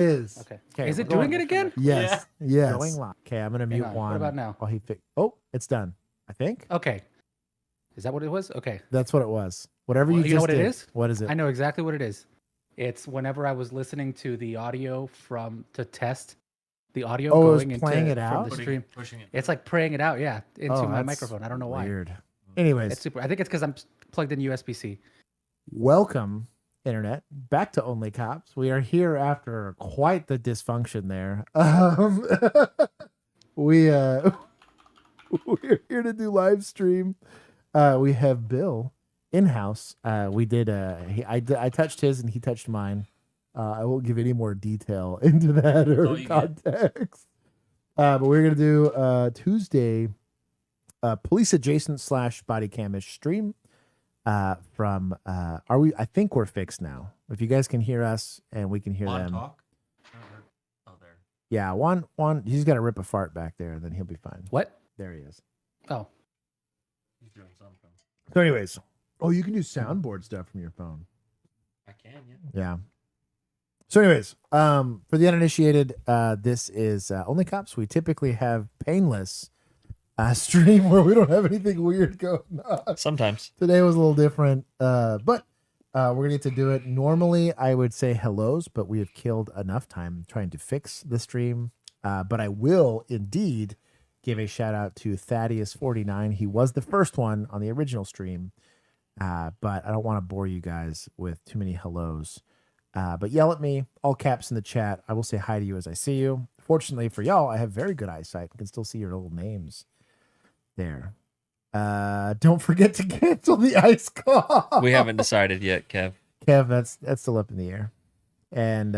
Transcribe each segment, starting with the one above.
Okay. Is it doing it again? Yes. Yeah. Yes. Going live. Okay, I'm gonna mute on. Juan. What about now? While he Oh, it's done. I think Okay. Is that what it was? Okay. that's what it was. Whatever Well, you you know just what it did. is? What is it? I know exactly what it is. It's whenever I was listening to the audio to test the audio Oh, it was going playing into it from out? the stream. Pushing it. It's like praying it out, yeah, into my that's microphone. I don't know why. Weird. Anyways, It's super. I think it's because I'm plugged in USB-C. welcome, internet, back to OnlyCops. We are here after quite the dysfunction there. We're here to do live stream. We have Bill in house. We did. I touched his and he touched mine. I won't give any more detail into that or context. But we're gonna do Tuesday, police adjacent / bodycam-ish stream. From I think we're fixed now. If you guys can hear us and we can hear them. Talk? Oh, there. Yeah, Juan, he's got to rip a fart back there, and then he'll be fine. What? There he is. Oh, He's doing something. So, anyways, you can do soundboard stuff from your phone. I can, yeah. Yeah. So, anyways, for the uninitiated, this is OnlyCops. We typically have painless stream where we don't have anything weird going on. Sometimes. Today was a little different, but we're gonna get to do it. Normally, I would say hellos, but we have killed enough time trying to fix the stream. But I will indeed give a shout out to Thaddeus49. He was the first one on the original stream, but I don't want to bore you guys with too many hellos. But yell at me, all caps in the chat. I will say hi to you as I see you. Fortunately for y'all, I have very good eyesight. I can still see your little names there. Don't forget to cancel the ice claw. We haven't decided yet, Kev. Kev, that's still up in the air. And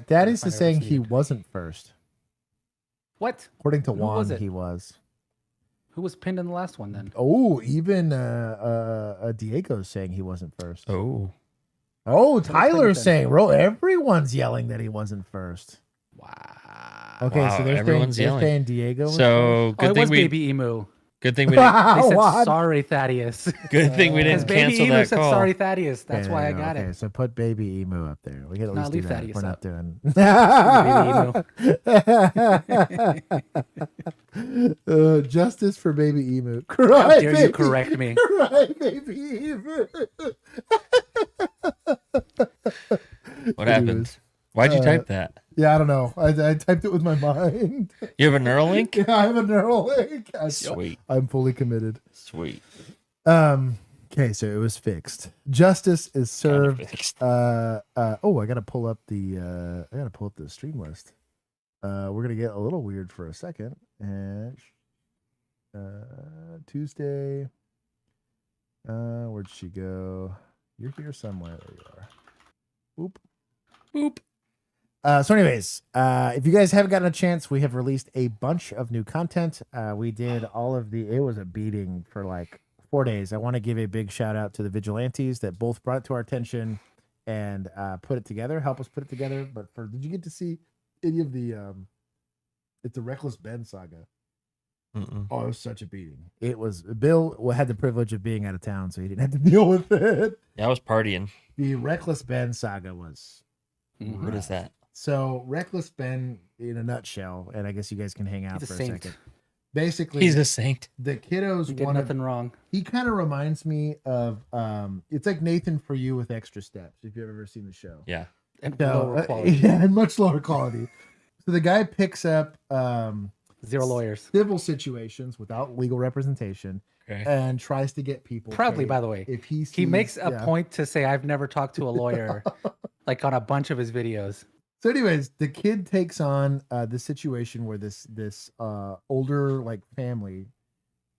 Daddy's is saying he wasn't first. what? According to Who was Juan, it? he was. Who was pinned in the last one then? Oh, even Diego's saying he wasn't first. Oh. Oh, play Tyler's then. saying, bro, everyone's yelling that he wasn't first. Wow. Okay, Wow, so they're everyone's saying yelling. Diego was So Oh, good it thing was we Baby Emu. good thing we They didn't, said, What? sorry, Thaddeus. good thing we Because didn't Baby cancel Emu that said, call. sorry, Thaddeus. That's Okay, why there I you go. got Okay, it. so put Baby Emu up there. We can at No, least do leave that. Thaddeus We're not doing. Justice for Baby Emu. How Cry, dare baby. you correct me? Cry, Baby Emu. What happened? Why'd you type that? Yeah, I don't know. I typed it with my mind. You have a Neuralink? Yeah, I have a neural link. Sweet. I'm fully committed. Sweet. Okay, so it was fixed. Justice is served. fixed. I gotta pull up the stream list. We're gonna get a little weird for a second. And Tuesday. Where'd she go? You're here somewhere. There you are. Boop. Boop. So anyways, if you guys haven't gotten a chance, we have released a bunch of new content. We did it was a beating for like 4 days. I want to give a big shout out to the vigilantes that both brought it to our attention and put it together, help us put it together. But did you get to see any of it's the Reckless Ben saga? Mm-mm. Oh, it was such a beating. It was Bill had the privilege of being out of town, so he didn't have to deal with it. Yeah, I was partying. The Reckless Ben saga was. Mhm. What is that? So Reckless Ben, in a nutshell, and I guess you guys can hang out He's for a a saint. second. Basically, He's a saint. the kiddos You did wanted. nothing wrong. He kind of reminds me of it's like Nathan For You with extra steps. If you've ever seen the show, Yeah. And so, lower quality. yeah, and much lower quality. So the guy picks up Zero lawyers. civil situations without legal representation Okay. and tries to get people Proudly, paid. by the way. If he He makes a yeah. point to say, I've never talked to a lawyer, like on a bunch of his videos. So, anyways, the kid takes on the situation where this older like family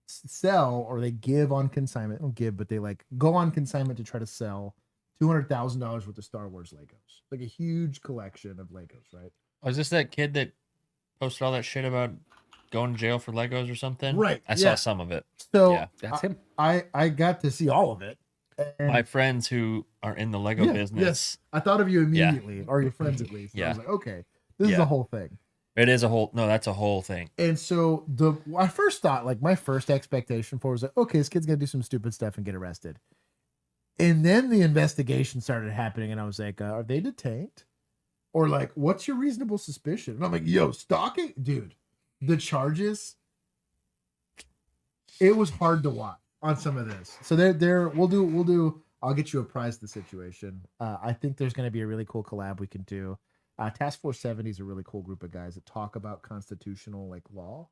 sell or they give on consignment. Don't give, but they like go on consignment to try to sell $200,000 worth of Star Wars Legos, like a huge collection of Legos, right? Was this that kid that posted all that shit about going to jail for Legos or something? Right, I yeah. saw some of it. So Yeah. That's him. I got to see all of it. And My friends who are in the Lego Yeah, business. yes. I thought of you immediately, or your friends at least. I was Yeah. like, okay, this is Yeah. the whole thing. It is a whole. No, that's a whole thing. And so I first thought, like, my first expectation for it was like, okay, this kid's gonna do some stupid stuff and get arrested. And then the investigation started happening, and I was like, are they detained? or like, what's your reasonable suspicion? And I'm like, yo, stalking, dude. The charges. It was hard to watch on some of this. So we'll do. I'll get you apprised of the situation. I think there's going to be a really cool collab we can do. Task Force 70 is a really cool group of guys that talk about constitutional like law.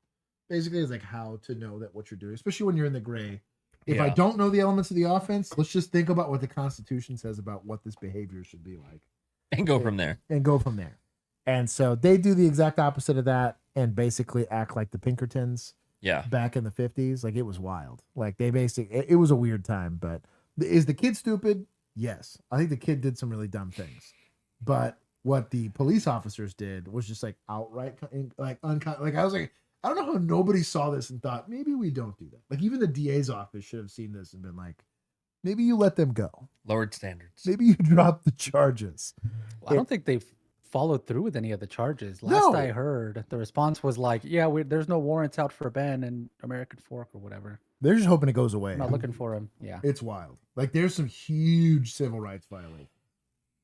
Basically, it's like how to know that what you're doing, especially when you're in the gray. If I don't know the elements of the offense, let's just think about what the Constitution says about what this behavior should be like. And go from there. And so they do the exact opposite of that and basically act like the Pinkertons Yeah. back in the 50s. Like, it was wild. Like, it was a weird time. But is the kid stupid? Yes. I think the kid did some really dumb things. But what the police officers did was just like outright, like I was like, I don't know how nobody saw this and thought, maybe we don't do that. Like, even the DA's office should have seen this and been like, maybe you let them go. Lowered standards. Maybe you drop the charges. Well, I don't think they've followed through with any of the charges. Last I heard, the response was like, yeah, there's no warrants out for Ben and American Fork or whatever. They're just hoping it goes away. I'm not looking for him. Yeah. It's wild. Like, there's some huge civil rights violations.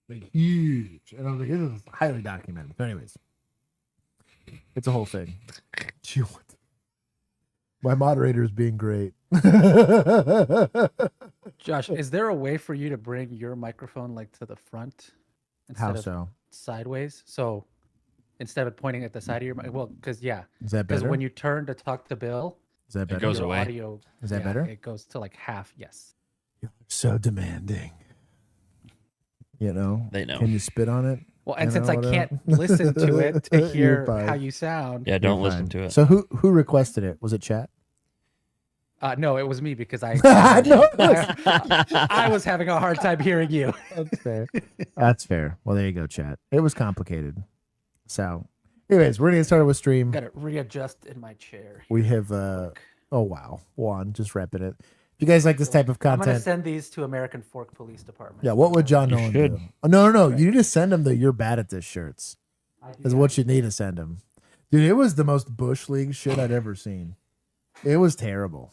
Like, huge. And I was like, this is highly documented. But anyways, it's a whole thing. My moderator is being great. Josh, is there a way for you to bring your microphone like to the front How instead of so? sideways? So instead of pointing at the side of your mic, well, because Is that because better? when you turn to talk to Bill, Is that better? goes your away. audio, Is that better? It goes to like half. Yes. You're so demanding. You know? They know. Can you spit on it? Well, and You since know I what can't listen to it to You're hear fine. how you sound, Yeah, don't You're listen fine. to it. So who requested it? Was it chat? no, it was me because I No. I was having a hard time hearing you. That's fair. That's fair. Well, there you go, chat. It was complicated. So, anyways, we're gonna get started with stream. Got to readjust in my chair. We have oh wow, Juan just repping it. If you guys like this type of I'm gonna content, send these to American Fork Police Department. yeah, what would John You Nolan should. do? Oh, no. You need to send him the "You're bad at this" shirts. I do Is that. what you need to send him, dude. It was the most bush league shit I'd ever seen. It was terrible,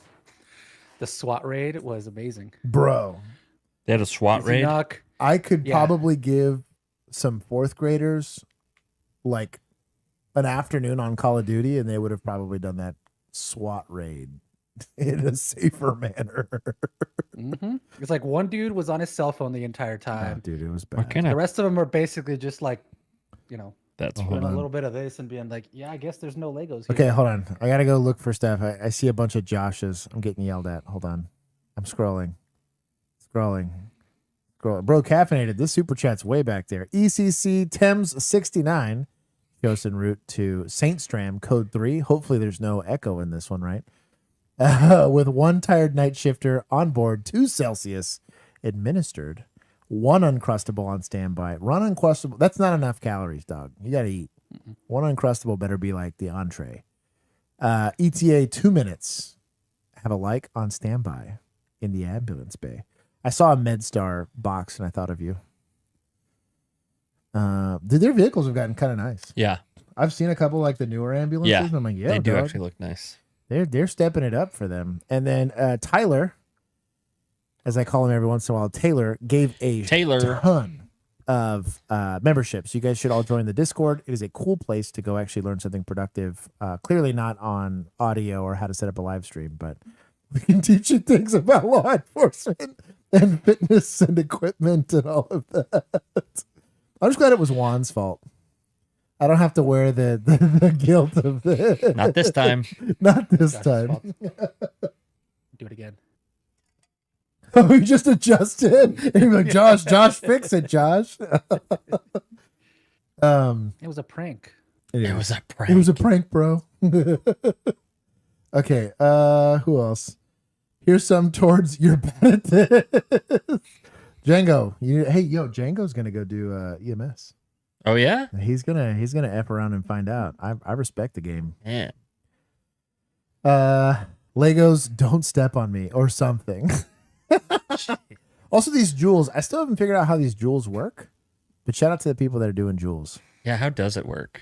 The SWAT raid was amazing. bro. They had a SWAT Easy raid. knock. I could Yeah. probably give some fourth graders like an afternoon on Call of Duty, and they would have probably done that SWAT raid in a safer manner. It's like one dude was on his cell phone the entire Oh, time. dude, it was What bad. kind The of? rest of them are basically just like, That's Hold doing on. a little bit of this and being like, yeah, I guess there's no Legos here. Okay, hold on. I gotta go look for stuff. I see a bunch of Joshes. I'm getting yelled at. Hold on. I'm scrolling. Bro, caffeinated. This super chat's way back there. ECC Thames 69 goes en route to Saintstram code 3. Hopefully there's no echo in this one, right? With one tired night shifter on board, 2 Celsius administered, 1 Uncrustable on standby. Run Uncrustable. That's not enough calories, dog. You got to eat. 1 Uncrustable better be like the entree. ETA 2 minutes. Have a like on standby in the ambulance bay. I saw a MedStar box and I thought of you. Dude, their vehicles have gotten kind of nice. Yeah, I've seen a couple like the newer ambulances. Yeah, And I'm like, yeah, they do dog. actually look nice. They're stepping it up for them. And then Tyler, as I call him every once in a while, Taylor gave a ton of memberships. You guys should all join the Discord. It is a cool place to go actually learn something productive. Clearly not on audio or how to set up a live stream, but we can teach you things about law enforcement and fitness and equipment and all of that. I'm just glad it was Juan's fault. I don't have to wear the guilt of the. Not this time. Not this Josh's time. fault. Do it again. Oh, you just adjusted. And you're like, Josh, fix it, Josh. It was a prank. It was a prank. It was a prank, bro. Okay, who else? Here's some towards your bad at this. Django. Django's gonna go do EMS. Oh yeah. He's gonna F around and find out. I respect the game. Yeah. Legos, don't step on me or something. Also, these jewels, I still haven't figured out how these jewels work. But shout out to the people that are doing jewels. Yeah. How does it work?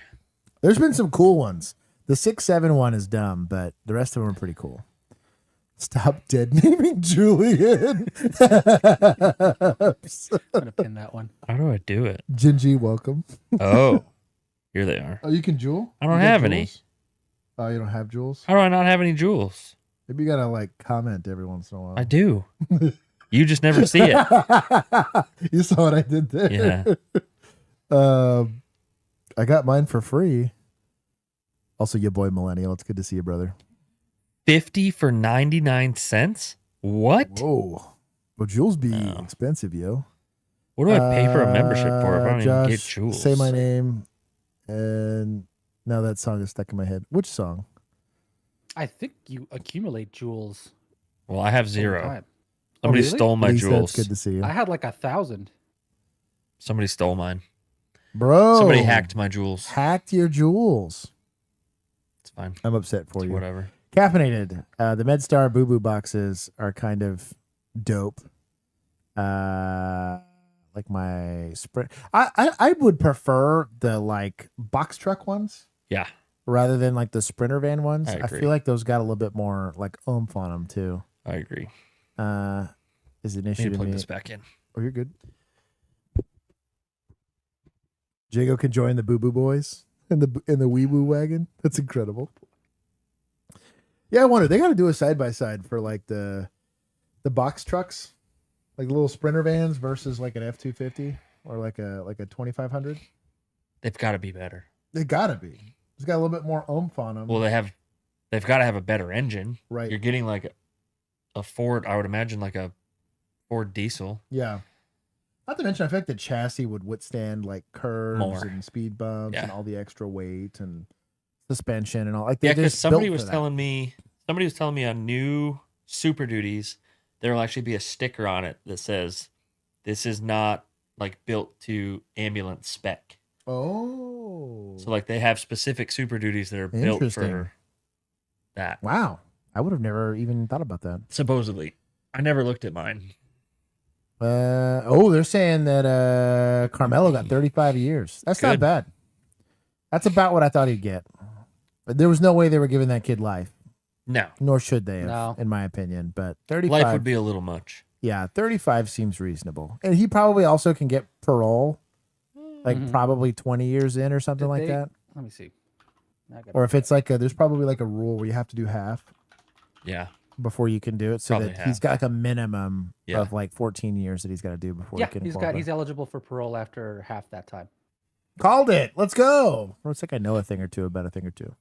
There's been some cool ones. The 6-7 one is dumb, but the rest of them are pretty cool. Stop dead naming Julian. I'm gonna pin that one. How do I do it? Gingy, welcome. Oh, here they are. Oh, you can jewel? I don't You got have any. jewels? Oh, you don't have jewels? How do I not have any jewels? Maybe you gotta like comment every once in a while. I do. You just never see it. You saw what I did there. Yeah. I got mine for free. Also, your boy Millennial. It's good to see you, brother. 50 for 99 cents? What? Whoa. Well, jewels be Oh. expensive, yo. What do I pay for a membership for if I don't even get Josh, jewels? Say my name. And now that song is stuck in my head. Which song? I think you accumulate jewels. Well, I have over 0. time. Somebody really? stole my Lisa, jewels. It's good to see you. I had like 1,000. Somebody stole mine. Bro. Somebody hacked my jewels. Hacked your jewels. It's fine. I'm upset for It's you. whatever. Caffeinated. The MedStar Boo Boo boxes are kind of dope. Like my Sprint. I would prefer the like box truck ones Yeah. rather than like the Sprinter van ones. I I agree. feel like those got a little bit more like oomph on them too. I agree. Is an I issue need to to plug me. this back in. Oh, you're good. Jago can join the Boo Boo Boys in the Wee Woo wagon. That's incredible. Yeah, I wonder they got to do a side by side for like the box trucks, like little Sprinter vans versus like an F-250 or like a 2500. They've got to be better. They gotta be. It's got a little bit more oomph on them. Well, they've got to have a better engine. Right. You're getting like a Ford, I would imagine like a Ford diesel. Yeah. Not to mention, I feel like the chassis would withstand like curves More. and speed bumps and Yeah. all the extra weight and suspension and all. Like, Yeah, they're because just somebody built was for that. telling me on new Super Duties, there will actually be a sticker on it that says, "This is not like built to ambulance spec." Oh. So like they have specific Super Duties that are built Interesting. for that. Wow. I would have never even thought about that. Supposedly, I never looked at mine. They're saying that Carmelo got 35 years. That's not Good. bad. That's about what I thought he'd get. But there was no way they were giving that kid life, No, nor should they have, No. in my opinion. But 35, life would be a little much. yeah, 35 seems reasonable. And he probably also can get parole, like Mhm. probably 20 years in or something Did like they- that. Let me see. I gotta- Or if it's like there's probably like a rule where you have to do half Yeah, before you can do it, so Probably that he's half. got like a minimum Yeah. of like 14 years that he's got to do before yeah, he can he's qualify. eligible for parole after half that time. Called it. Let's go. Looks like I know a thing or two about a thing or two.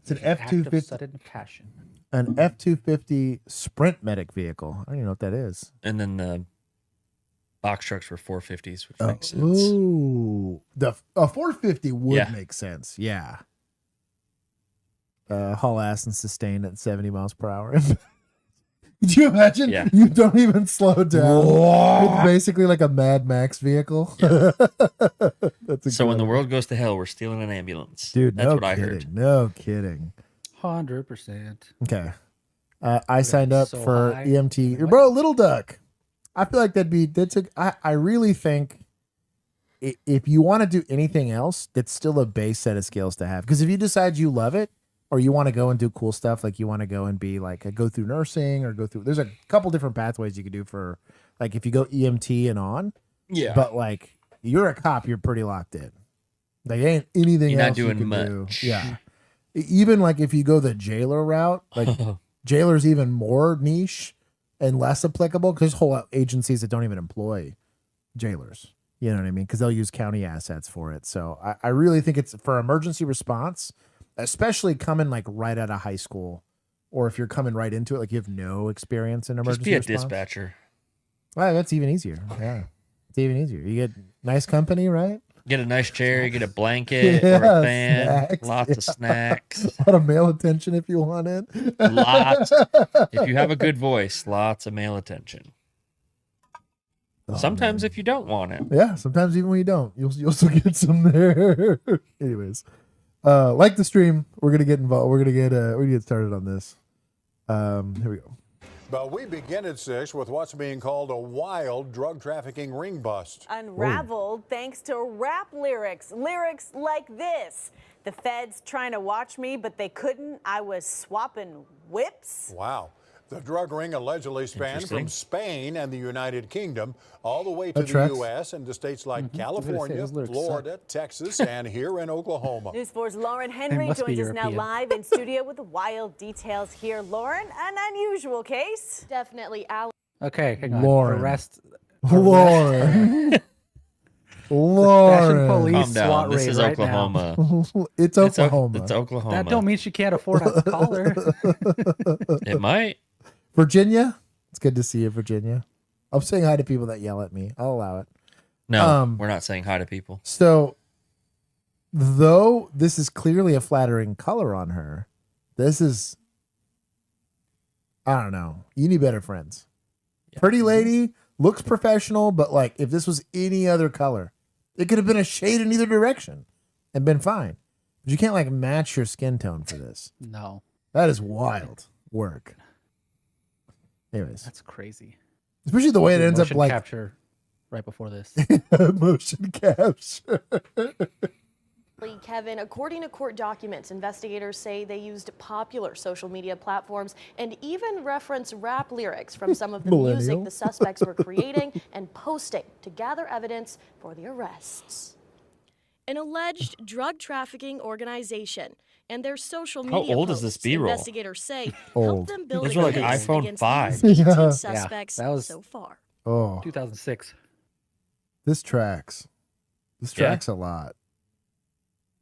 It's an Act of F-250, sudden passion. an F-250 Sprint medic vehicle. I don't even know what that is. and then the box trucks were 450s, which Oh, makes sense. ooh, a 450 would Yeah. make sense. Yeah. Haul ass and sustain at 70 miles per hour. Could you imagine? Yeah. You don't even slow down. It's basically like a Mad Max vehicle. That's So when the incredible. world goes to hell, we're stealing an ambulance. Dude, that's no what I kidding. heard. No kidding. 100%. Okay. I signed up so for high. EMT. What? Bro, Little Duck. I feel like I really think if you want to do anything else, that's still a base set of skills to have. Because if you decide you love it or you want to go and do cool stuff, like you want to go and be like go through nursing or there's a couple different pathways you could do for like if you go EMT and on. Yeah. But like you're a cop, you're pretty locked in. Like ain't anything You're not else you doing can much. do. Yeah. Even like if you go the jailer route, like jailer's even more niche and less applicable because there's whole agencies that don't even employ jailers. You know what I mean? Because they'll use county assets for it. So I really think it's for emergency response, especially coming like right out of high school, or if you're coming right into it, like you have no experience in Just emergency be a response. dispatcher. Well, that's even easier. Yeah, it's even easier. You get nice company, right? Get a nice chair, you get a blanket or Yeah, a fan, snacks, lots of snacks, A lot of male attention if you want it. lots. If you have a good voice, lots of male attention. Oh, Sometimes man. if you don't want it. Yeah, sometimes even when you don't, you'll still get some there. Anyways, like the stream, we're gonna get involved. We're gonna get started on this. Here we go. But we begin at 6 with what's being called a wild drug trafficking ring bust. Unraveled thanks to rap lyrics like this. The feds trying to watch me, but they couldn't. I was swapping whips. Wow. The drug ring allegedly spanned from Interesting. Spain and the United Kingdom all the way to That the tracks. U.S. and to states like I was gonna say, California, those lyrics Florida, Texas, and here in Oklahoma. News 4's Lauren Henry must be joins us now European. live in studio with the wild details here. Lauren, an unusual case. Definitely, Alex. Okay, hang on. Lauren. Arrest. Lauren. Fashion Lauren. police Calm down. SWAT This raid is right Oklahoma. It's It's Oklahoma. It's Oklahoma. That don't mean she can't afford a collar. It might. Virginia. It's good to see you, Virginia. I'm saying hi to people that yell at me. I'll allow it. No, we're not saying hi to people. So, though this is clearly a flattering color on her, this is, I don't know. You need better friends. Pretty lady, looks professional, but like if this was any other color, it could have been a shade in either direction and been fine. But you can't like match your skin tone for this. No, That is wild work. Anyways, that's crazy. especially the way it ends up Motion like capture right before this. motion capture. Kevin, according to court documents, investigators say they used popular social media platforms and even reference rap lyrics from some of the music Millennial. the suspects were creating and posting to gather evidence for the arrests. An alleged drug trafficking organization and their social How media old is posts, this B-roll? investigators say, Old. helped them build Those a are like case iPhone against 5. these 18 Yeah. suspects that was- so far. Oh, 2006. this tracks. This Yeah. tracks a lot.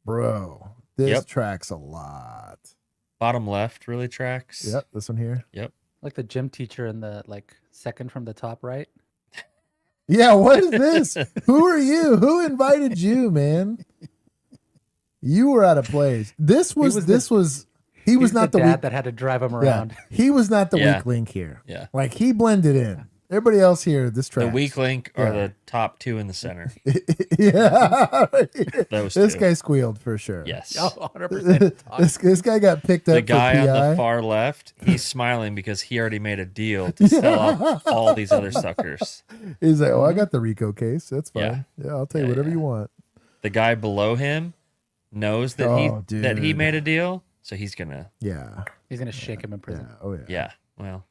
Bro, this Yep. tracks a lot. Bottom left really tracks. Yep, this one here. Like the gym teacher in the second from the top right. Yeah, what is this? Who are you? Who invited you, man? You were out of place. This was was the- he was He's not the the dad weak, that had to drive him yeah, around. he was not the Yeah. weak link here. Yeah. Like he blended in. Everybody else here, this The tracks. weak link are Yeah. the top two in the center. Yeah. Those This two. guy squealed for sure. Yes. Oh, 100%. This guy got picked up The guy for on PI. the far left, he's smiling because he already made a deal to sell out all these other suckers. He's like, "Oh, I got the Rico case. That's fine. Yeah. Yeah, I'll tell you Yeah, whatever yeah. you want." The guy below him knows that Oh, he dude. made a deal, so he's gonna Yeah. He's gonna shake him in prison. Yeah. Oh yeah. yeah. Well,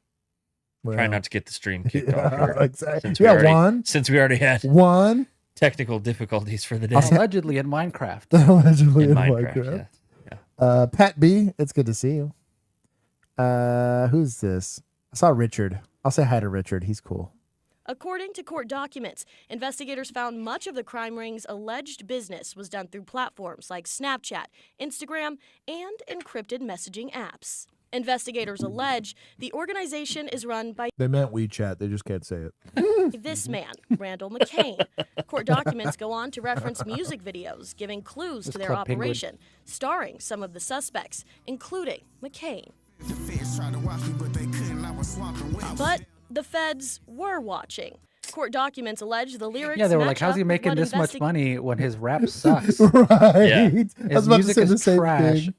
Well, try not to get the stream kicked off Yeah, here, exactly. since we Yeah, already since we already had one technical difficulties for the day. Allegedly in Minecraft. allegedly In in Minecraft, Minecraft. yeah. Pat B, it's good to see you. Who's this? I saw Richard. I'll say hi to Richard. He's cool. According to court documents, investigators found much of the crime ring's alleged business was done through platforms like Snapchat, Instagram, and encrypted messaging apps. Investigators allege the organization is run by They meant WeChat. They just can't say it. this man, Randall McCain. Court documents go on to reference music videos giving clues to This their Club Penguin. operation, starring some of the suspects, including McCain. But the feds were watching. Court documents allege the lyrics. Yeah, they were match like, "How's he up with making what this much investi- money when his rap sucks? Right. Yeah. I was His about to music say the is same trash.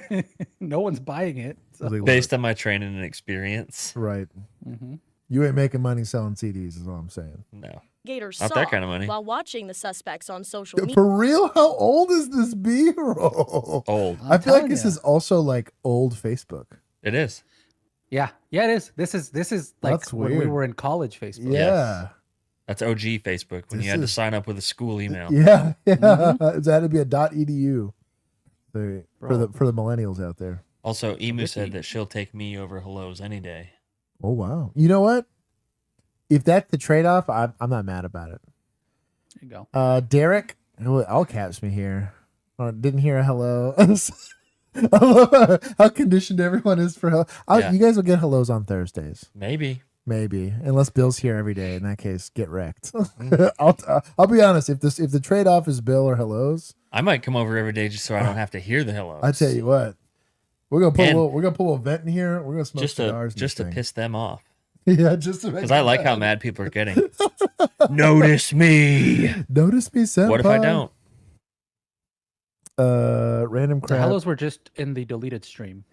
thing. No one's buying it." So- Based on my training and experience, Right. Mhm. You ain't making money selling CDs, is all I'm saying. no. Investigators Not saw that kind of money. while watching the suspects on social media. For real? How old is this B-roll? Old. I feel like telling this ya. is also like old Facebook. It is. Yeah, it is. This is like That's when we weird. were in college Facebook. Yeah. That's OG Facebook when This you had to is- sign up with a school email. Yeah. Yeah. Mm-hmm. It had to be a .edu for the millennials out there. Also, Emu Wiki. said that she'll take me over hellos any day. Oh wow. You know what? If that's the trade-off, I'm not mad about it. There you go. Derek, who all caps me here. Didn't hear a hello. I love how conditioned everyone is for hello. Yeah. You guys will get hellos on Thursdays, Maybe. maybe, unless Bill's here every day. In that case, get wrecked. Mm. I'll be honest. If the trade-off is Bill or hellos, I might come over every day just so I don't have to hear the hellos. I tell you what, we're gonna put And- we're gonna put a vent in here. We're gonna smoke just cigars. to piss them off. Yeah, just to Because I like how mad people are getting. Notice me. Notice me, senpai. What if I don't? Random The crap. hellos were just in the deleted stream.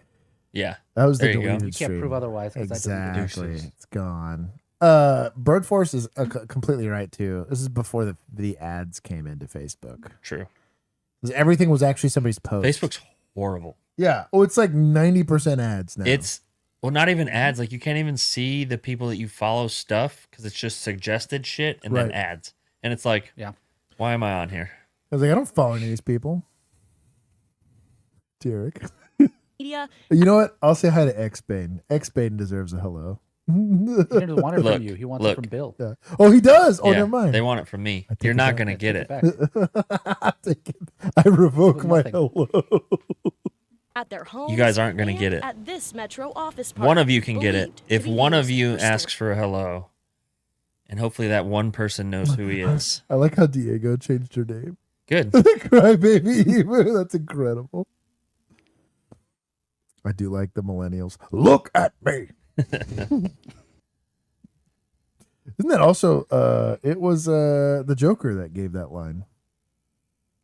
Yeah. That was the There you go. deleted You can't stream. prove otherwise. 'Cause I deleted it. Exactly. It's gone. Bird Force is completely right too. This is before the ads came into Facebook. True. 'Cause everything was actually somebody's post. Facebook's horrible. Yeah. Oh, it's like 90% ads now. It's not even ads. Like you can't even see the people that you follow stuff because it's just suggested shit and then Right. ads. And it's like, Yeah. why am I on here? I was like, I don't follow any of these people. Derek. Media. You know what? I'll say hi to X-Bane. X-Bane deserves a hello. He didn't want it Look, from you. He wants look. it from Bill. Yeah. Oh, he does. Oh, Yeah, never mind. They want it from me. take You're it not back. gonna get it. Back. I take it. I revoke With my nothing. hello. At their homes. You guys aren't gonna and get it. At this Metro office park. One of you can get it. believed to If be one of used you for asks for a hello, and hopefully that one person knows who he is. I like how Diego changed her name. Good. Crybaby. That's incredible. I do like the millennials. Look at me. Isn't that also it was the Joker that gave that line?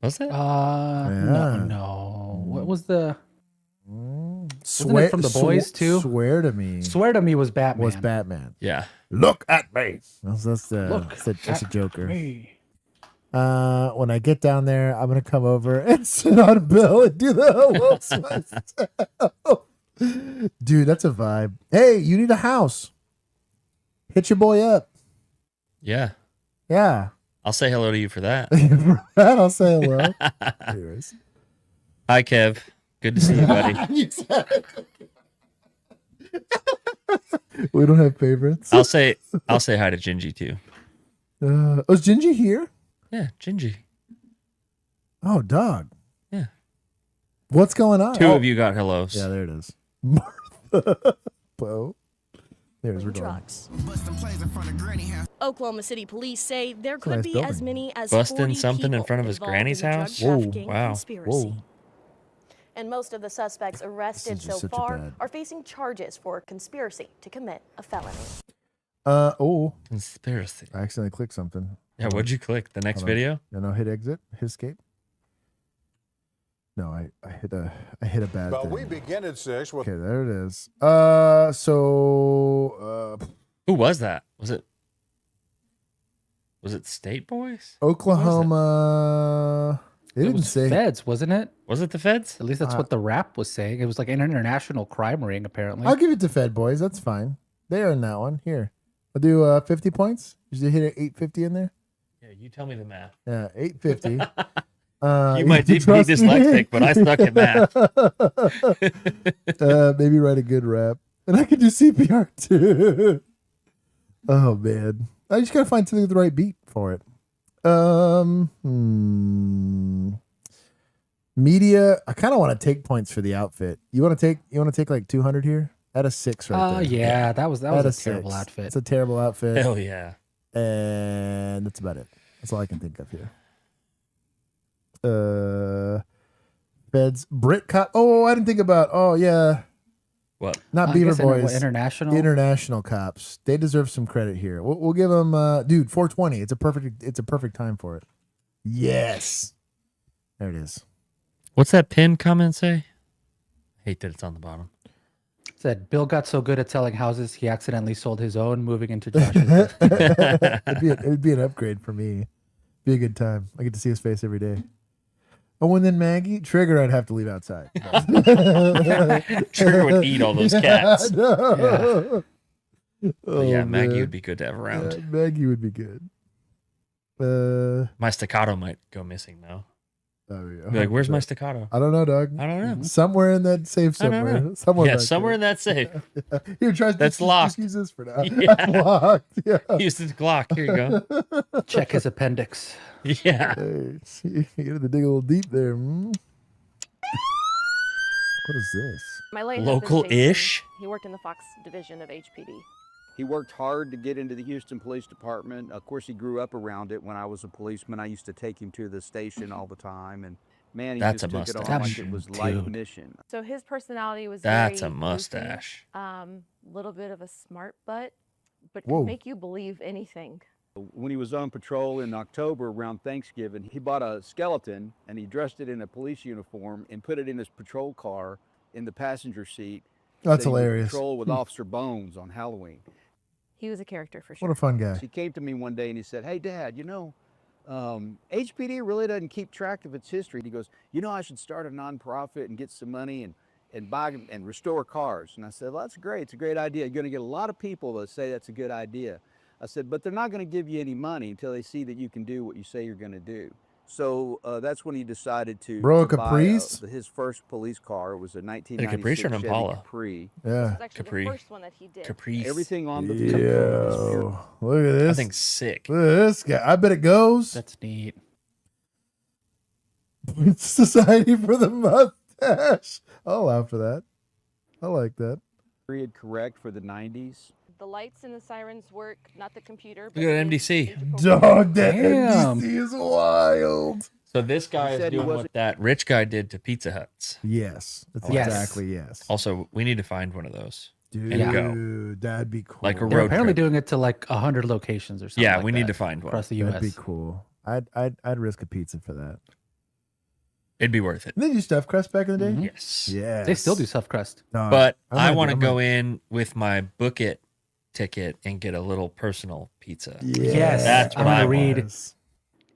Was it? No, no. What was the Swear it from The Boys, too? Swear to me. Swear to Me was Batman. Was Batman. Yeah. Look at me. That's Look a Joker. Me. When I get down there, I'm gonna come over and sit on Bill and do the hello myself. Dude, that's a vibe. Hey, you need a house. Hit your boy up. Yeah. Yeah. I'll say hello to you for that. For that, I'll say hello. Anyways. Hi, Kev. Good to see you, buddy. We don't have favorites. I'll say hi to Gingy too. Is Gingy here? Yeah, Gingy. Oh, dog. Yeah. What's going on? Two of you got hellos. Yeah, there it is. Martha. Bo. There's we're going. trucks. Oklahoma City police say there could nice be building. as many as Busting 40 something in people front of his involved granny's in the drug house? Whoa, trafficking wow. conspiracy. Whoa. And most of the suspects arrested is so just such a far bad- are facing charges for conspiracy to commit a felony. Oh, Conspiracy. I accidentally clicked something. Yeah, what'd you click? The next Hold on. video? No, hit exit, hit escape. No, I hit a bad But thing. we begin at 6 with Okay, there it is. So Who was that? Was it State Boys? Oklahoma. They It didn't was say. Feds, wasn't it? Was it the feds? At least that's what the rap was saying. It was like an international crime ring, apparently. I'll give it to Fed Boys. That's fine. They earned that one. Here, I'll do 50 points. Did you hit an 850 in there? Yeah, you tell me the math. Yeah, 850. You might be trust me. dyslexic, but I suck at math. Maybe write a good rap, and I can do CPR too. Oh man, I just gotta find something with the right beat for it. Media. I kind of want to take points for the outfit. You want to take like 200 here? At a 6 right there. Yeah, that was At a terrible 6. outfit. It's a terrible outfit. Hell yeah. And that's about it. That's all I can think of here. Feds Brit cop. Oh, I didn't think about. Oh yeah, What? not I Beaver guess Boys. international. International cops. They deserve some credit here. We'll give them, dude. 420. It's a perfect time for it. Yes, there it is. What's that pinned comment say? I hate that it's on the bottom. Said Bill got so good at selling houses, he accidentally sold his own, moving into Josh's. It'd be an upgrade for me. Be a good time. I get to see his face every day. Oh, and then Maggie Trigger, I'd have to leave outside. Trigger would eat all those cats. No. But Oh, yeah, Maggie man. would be good to have around. Yeah, Maggie would be good. My staccato might go missing though. Oh, yeah. Be like, where's my staccato? I don't know, Doug. I don't know. Somewhere in that safe I don't somewhere. know. Somewhere. Yeah, back somewhere in there. that safe. Here, try That's locked. Just use this for now. Yeah. That's locked. Yeah. Use the Glock. Here you go. Check his appendix. Yeah. Hey, see, you got to dig a little deep there. What is this? My late Local-ish? husband, Jason, he worked in the Fox division of HPD. He worked hard to get into the Houston Police Department. Of course, he grew up around it. When I was a policeman, I used to take him to the station all the time. And man, he That's just a took it on mustache. like it was life Dude. mission. So his personality was That's very a mustache. little bit of a smart butt, but Whoa. could make you believe anything. When he was on patrol in October around Thanksgiving, he bought a skeleton and he dressed it in a police uniform and put it in his patrol car in the passenger seat. That's so he would hilarious. Patrol with Officer Bones on Halloween. He was a character for sure. What a fun guy. He came to me one day and he said, "Hey, Dad, you know, HPD really doesn't keep track of its history. He goes, you know, I should start a nonprofit and get some money and buy and restore cars. And I said, well, that's great. It's a great idea. You're going to get a lot of people that say that's a good idea. I said, but they're not going to give you any money until they see that you can do what you say you're going to do. So that's when he decided to, Bro, to buy Caprice? his first police car. It was a Caprice 1996 or an Chevy Impala? Capri. Yeah. It's actually Capri. the first one that he did. Caprice. Everything on the Yo, look at this. I think sick. Look at this guy. I bet it goes. That's neat. Society for the mustache. I'll laugh for that. I like that. period correct for the 90s. The lights and the sirens work, not the computer. Look at MDC. Dog, that Damn. NBC is wild. So this guy is said he doing what wasn't- that rich guy did to Pizza Huts. Yes. That's Yes. exactly yes. Also, we need to find one of those. Dude, and go. that'd be cool. Like a They're road apparently trip. doing it to like 100 locations or something. Yeah, like we need that to find one. across the U.S. That'd be cool. I'd risk a pizza for that. It'd be worth it. Didn't they do stuffed crust back in the day? Mhm. Yes. Yeah. They still do stuffed crust. But I want to go in with my Book It ticket and get a little personal pizza. Yes, That's I'm what gonna I read want.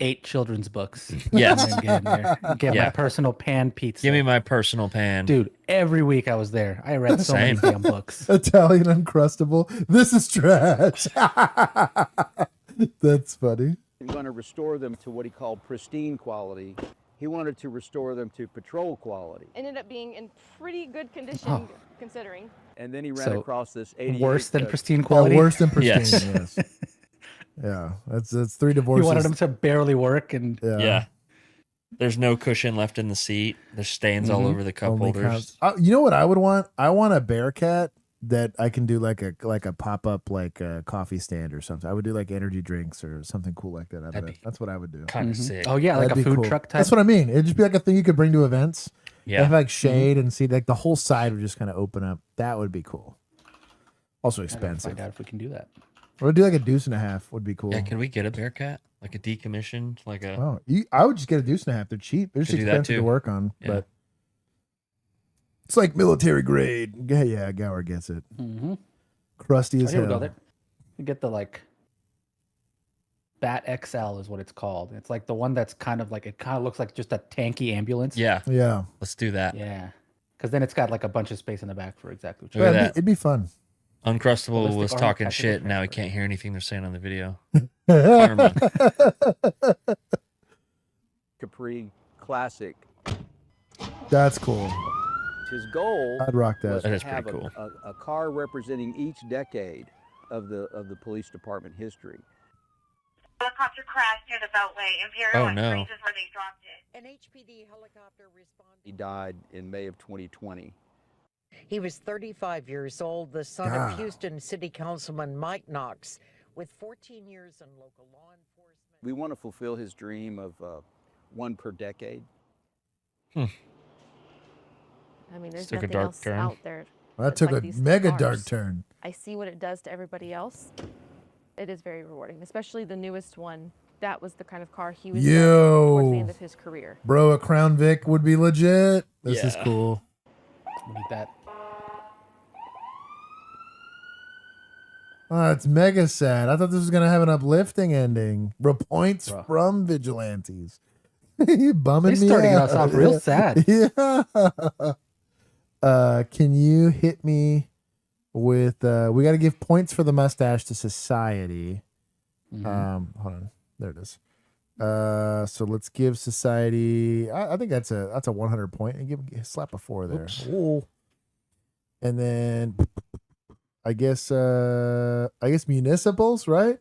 8 children's books. Yes. And then get in there. Get Yeah. my personal pan pizza. Give me my personal pan. Dude, every week I was there. I read so many Same. damn books. Italian Uncrustable. This is trash. That's funny. He wanted to restore them to what he called pristine quality. He wanted to restore them to patrol quality. Ended up being in pretty good condition, Oh. considering. And then he ran So, across this 88. Worse than pristine Yeah, quality. worse than pristine. Yes. Yes. Yeah, that's 3 You divorces. wanted them to barely work, and Yeah. There's no cushion left in the seat. There's stains all Mhm. over the cup Only holders. counts- you know what I would want? I want a Bearcat that I can do like a pop up like a coffee stand or something. I would do like energy drinks or something cool like that out of That'd it. be That's what I would do. Kind of Mhm. sick. Oh yeah, like That'd a be food cool. truck type. That's what I mean. It'd just be like a thing you could bring to events. Yeah. Have like shade and see like the whole side would just kind of open up. That would be cool. Also I gotta expensive. find out if we can do that. Or do like a deuce and a half would be cool. Yeah, can we get a Bearcat? Like a decommissioned, like a Oh, I would just get a deuce and a half. They're cheap. They're just Could do that expensive to too. work on, Yeah. but it's like military grade. Yeah, Gower gets it. Mm-hmm. Crusty Oh, as here we go. hell. There. You get the like Bat XL is what it's called. It's like the one that's kind of like, it kind of looks like just a tanky ambulance. Yeah. Yeah, Let's do that. Yeah. Because then it's got like a bunch of space in the back for exactly what you Look at Yeah, that. it'd be fun. Uncrustable Ballistic was armor talking tactical shit. Now he transfer. can't hear anything they're saying on the video. Fireman. Capri Classic. That's cool. His goal I'd rock was that. That is to pretty have cool. a car representing each decade of the police department history. Helicopter crashed near the Beltway. Imperial Oh, and no. Springs is where they dropped it. An HPD helicopter responded. He died in May of 2020. He was 35 years old, the son God. of Houston City Councilman Mike Knox, with 14 years in local law enforcement. We want to fulfill his dream of one per decade. I mean, there's Took a nothing dark else turn. out there. That that's took like a these mega cars. dark turn. I see what it does to everybody else. It is very rewarding, especially the newest one. That was the kind of car he was driving towards the end Yo, of his career. bro, a Crown Vic would be legit. This is Yeah. cool. We need that. Oh, it's mega sad. I thought this was gonna have an uplifting ending. Bro, points Bro. from vigilantes. You bumming He's me starting out. us off real sad. Yeah. Can you hit me with we got to give points for the mustache to society. Mhm. Hold on. There it is. So let's give society I think that's a 100 point and give slap a 4 there. Oops. Ooh. And then I guess municipals, right?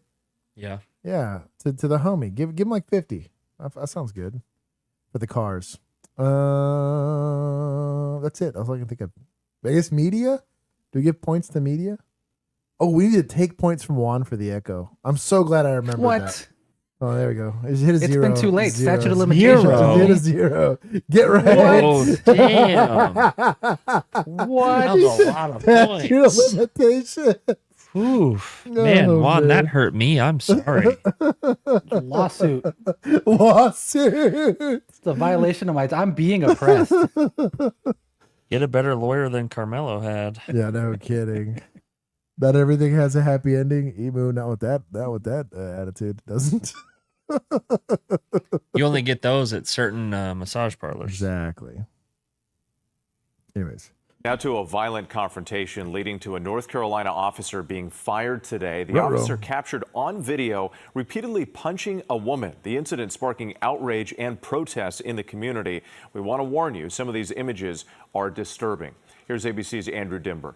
Yeah. Yeah, to the homie. Give him like 50. That sounds good. For the cars. That's it. That's all I can think of. I guess media? Do we give points to media? Oh, we need to take points from Juan for the echo. I'm so glad I remembered What? that. Oh, there we go. It hit a It's zero. been too late. Zero. Statute of limitations. Zero. It hit a 0. Get right. Oh, damn. What? That was a lot of Statute of points. limitation. Oof. Man, Oh, Juan, man. that hurt me. I'm sorry. Lawsuit. Lawsuit. It's a violation of my. I'm being oppressed. Get a better lawyer than Carmelo had. Yeah, no kidding. Not everything has a happy ending. Emu, not with that attitude, doesn't. You only get those at certain massage parlors. Exactly. Anyways. Now to a violent confrontation leading to a North Carolina officer being fired today. The Ruh-roh. officer captured on video repeatedly punching a woman. The incident sparking outrage and protests in the community. We want to warn you, some of these images are disturbing. Here's ABC's Andrew Dimber.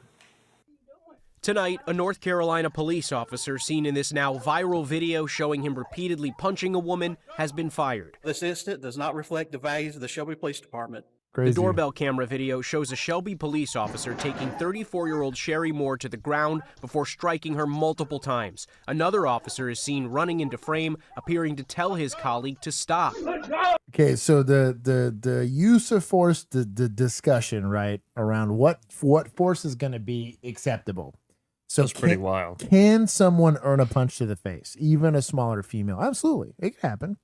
Tonight, a North Carolina police officer seen in this now viral video showing him repeatedly punching a woman has been fired. This incident does not reflect the values of the Shelby Police Department. Crazy. The doorbell camera video shows a Shelby police officer taking 34-year-old Sherry Moore to the ground before striking her multiple times. Another officer is seen running into frame, appearing to tell his colleague to stop. Okay, so the use of force, the discussion, right, around what force is going to be acceptable. So That's pretty wild. Can someone earn a punch to the face, even a smaller female? Absolutely, it can happen.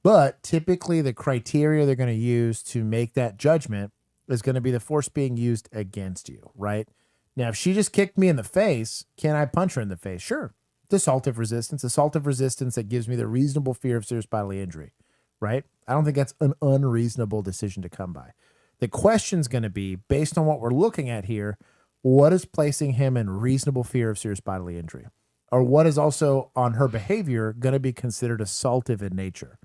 But typically the criteria they're going to use to make that judgment is going to be the force being used against you, right? Now, if she just kicked me in the face, can I punch her in the face? Sure. It's assaultive resistance that gives me the reasonable fear of serious bodily injury, right? I don't think that's an unreasonable decision to come by. The question's going to be, based on what we're looking at here, what is placing him in reasonable fear of serious bodily injury? Or what is also on her behavior going to be considered assaultive in nature,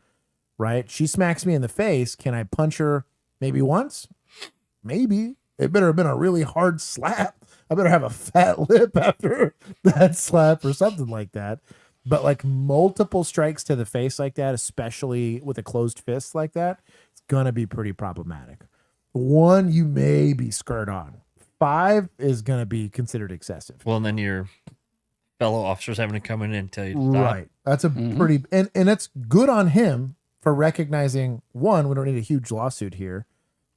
right? She smacks me in the face. Can I punch her maybe once? Maybe. It better have been a really hard slap. I better have a fat lip after that slap or something like that. But like multiple strikes to the face like that, especially with a closed fist like that, it's going to be pretty problematic. 1, you may be skirt on. 5 is going to be considered excessive. Well, and then your fellow officers having to come in and tell you to stop. Right. That's a pretty, and it's good on him for recognizing, 1, we don't need a huge lawsuit here,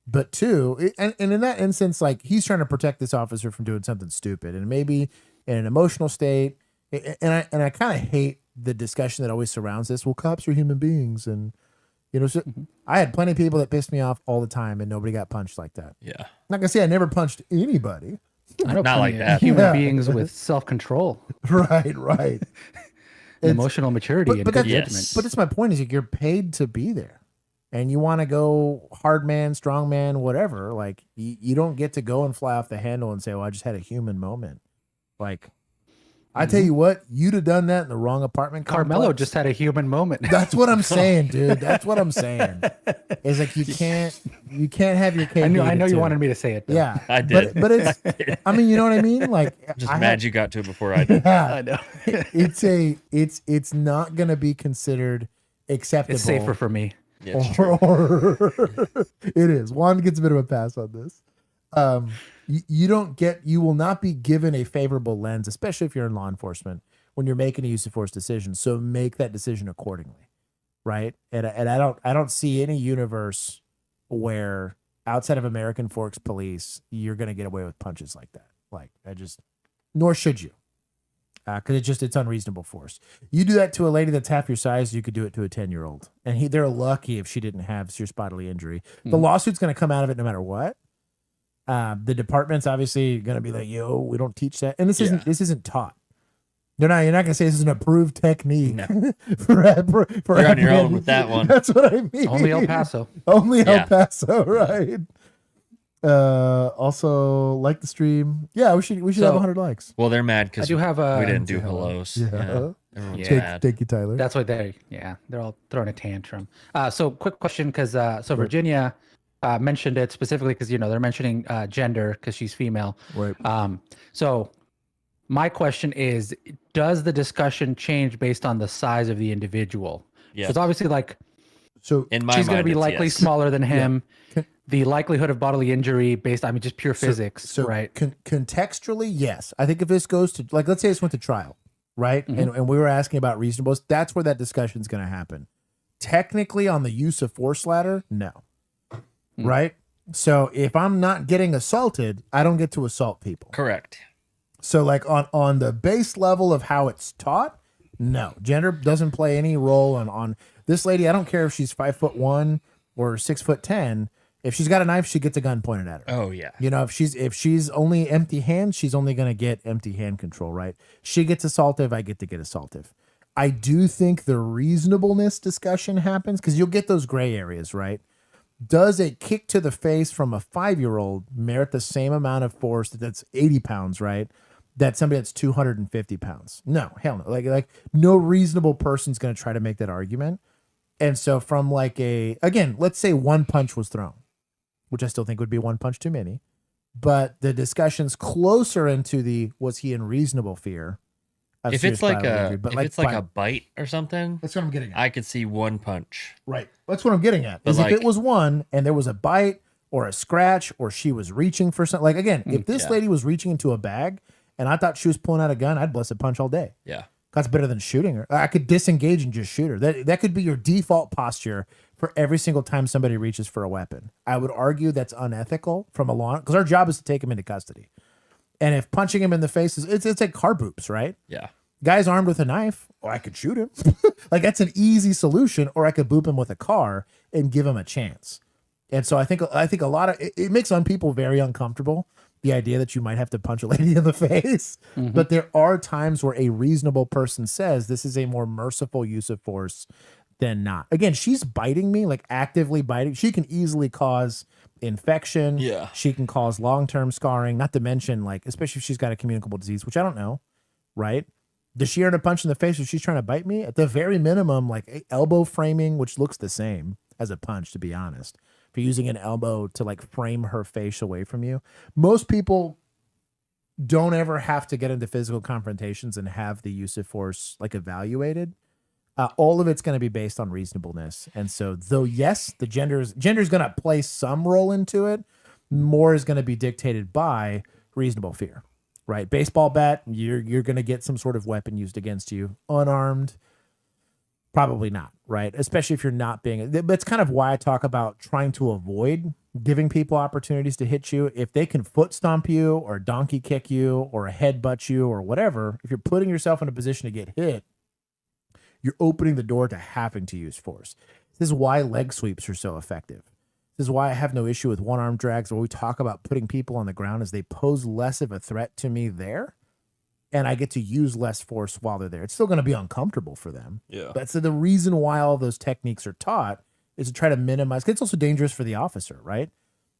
but 2, and in that instance, like he's trying to protect this officer from doing something stupid and maybe in an emotional state. And I kind of hate the discussion that always surrounds this. Well, cops are human beings. And, you know, so I had plenty of people that pissed me off all the time and nobody got punched like that. Yeah. I'm not gonna say I never punched anybody. I know Not like plenty of that. human Yeah. beings with self-control, Right. emotional maturity, and good that's, judgment. but that's my point is you're paid to be there and you want to go hard man, strong man, whatever. Like you don't get to go and fly off the handle and say, well, I just had a human moment. Like, I tell you what, you'd have done that in the wrong apartment Carmelo complex. just had a human moment. That's what I'm saying, dude. That's what I'm saying. It's like you can't have your cake. I know eat it you too. wanted me to say it. Though. Yeah, I did. But it's, I mean, you know what I mean? Like, Just I mad had- you got to it before I did. Yeah, I know. it's not gonna be considered acceptable. It's safer for me. Yeah, it's true. Or it is. Juan gets a bit of a pass on this. You will not be given a favorable lens, especially if you're in law enforcement, when you're making a use of force decision. So make that decision accordingly, right? And I don't see any universe where outside of American Forks Police you're going to get away with punches like that. Like nor should you, because it's unreasonable force. You do that to a lady that's half your size, you could do it to a 10-year-old, and they're lucky if she didn't have serious bodily injury. The lawsuit's going to come out of it no matter what. The department's obviously going to be like, "Yo, we don't teach that," and this isn't taught. You're not going to say this is an approved technique. No. for You're on your own with that one. That's what I mean. Only El Paso. Only El Yeah. Paso, right? Also, like the stream. Yeah, we should have 100 likes. Well, they're mad because I do have a- we didn't do hellos. Yeah. Everyone's Yeah. mad. Thank you, Tyler. That's what they're all throwing a tantrum. So quick question, because so Virginia mentioned it specifically because they're mentioning gender because she's female. Right. So my question is, does the discussion change based on the size of the individual? Yes. Because obviously, like, So In my she's going to mind, be it's likely yes. smaller than him. Yeah. The likelihood of bodily injury based, just pure physics, So right? contextually, yes. I think if this goes to, like, let's say this went to trial, right? And we were asking about reasonableness, that's where that discussion is going to happen. Technically, on the use of force ladder, no. Right? So if I'm not getting assaulted, I don't get to assault people. Correct. So like on the base level of how it's taught, no, gender doesn't play any role on this lady. I don't care if she's 5'1" or 6'10". If she's got a knife, she gets a gun pointed at her. Oh yeah. You know, if she's only empty hand, she's only going to get empty hand control, right? She gets assaultive, I get to get assaultive. I do think the reasonableness discussion happens because you'll get those gray areas, right? Does a kick to the face from a 5-year-old merit the same amount of force that's 80 pounds, right? That somebody that's 250 pounds? No, hell no. Like no reasonable person's going to try to make that argument. And so from again, let's say one punch was thrown, which I still think would be one punch too many. But the discussion's closer into was he in reasonable fear? If it's like a bite or something, that's what I'm getting at. I could see one punch. Right. That's what I'm getting at. But Is if it was one and there was a bite or a scratch or she was reaching for something. Like, again, if this lady was reaching into a bag and I thought she was pulling out a gun, I'd bless a punch all day. Yeah. That's better than shooting her. I could disengage and just shoot her. That could be your default posture for every single time somebody reaches for a weapon. I would argue that's unethical from a law, because our job is to take him into custody. And if punching him in the face it's like car boops, right? Yeah. Guy's armed with a knife, or I could shoot him. Like, that's an easy solution, or I could boop him with a car and give him a chance. And so I think a lot of it makes some people very uncomfortable, the idea that you might have to punch a lady in the face. Mm-hmm. But there are times where a reasonable person says this is a more merciful use of force than not. Again, she's biting me, like actively biting. She can easily cause infection. Yeah. She can cause long-term scarring, not to mention, like, especially if she's got a communicable disease, which I don't know, right? Does she earn a punch in the face if she's trying to bite me? At the very minimum, like elbow framing, which looks the same as a punch, to be honest. If you're using an elbow to like frame her face away from you, most people don't ever have to get into physical confrontations and have the use of force like evaluated. All of it's going to be based on reasonableness. And so, though, yes, the gender's going to play some role into it, more is going to be dictated by reasonable fear, right? Baseball bat, you're going to get some sort of weapon used against you. Unarmed, probably not, right? Especially if you're not being, that's kind of why I talk about trying to avoid giving people opportunities to hit you. If they can foot stomp you or donkey kick you or headbutt you or whatever, if you're putting yourself in a position to get hit, you're opening the door to having to use force. This is why leg sweeps are so effective. This is why I have no issue with one-arm drags, where we talk about putting people on the ground, as they pose less of a threat to me there, and I get to use less force while they're there. It's still going to be uncomfortable for them. Yeah. But so the reason why all those techniques are taught is to try to minimize, because it's also dangerous for the officer, right?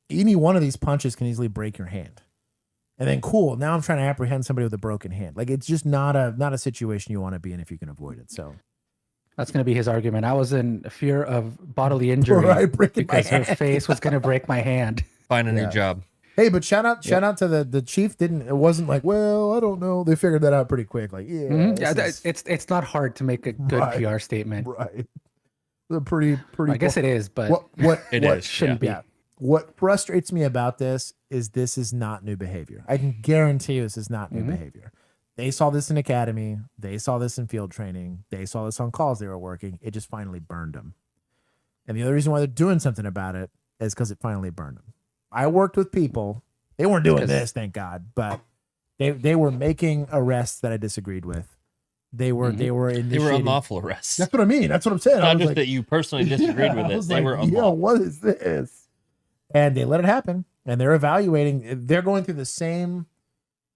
Any one of these punches can easily break your hand. And then, cool, now I'm trying to apprehend somebody with a broken hand. Like, it's just not a situation you want to be in if you can avoid it. So that's going to be his argument. I was in fear of bodily injury because her face was going to break my hand. Find a new job. Hey, but shout out to the chief. It wasn't like, well, I don't know. They figured that out pretty quick. Like, yeah, it's not hard to make a good PR statement. Right. They're pretty. I guess it is, but what shouldn't be. Yeah. What frustrates me about this is not new behavior. I can guarantee you this is not new behavior. They saw this in academy. They saw this in field training. They saw this on calls they were working. It just finally burned them. And the other reason why they're doing something about it is because it finally burned them. I worked with people. They weren't doing this, thank God, but they were making arrests that I disagreed with. They were unlawful arrests. That's what I mean. That's what I'm saying. Not just that you personally disagreed with it. They were unlawful. What is this? And they let it happen. And they're evaluating. They're going through the same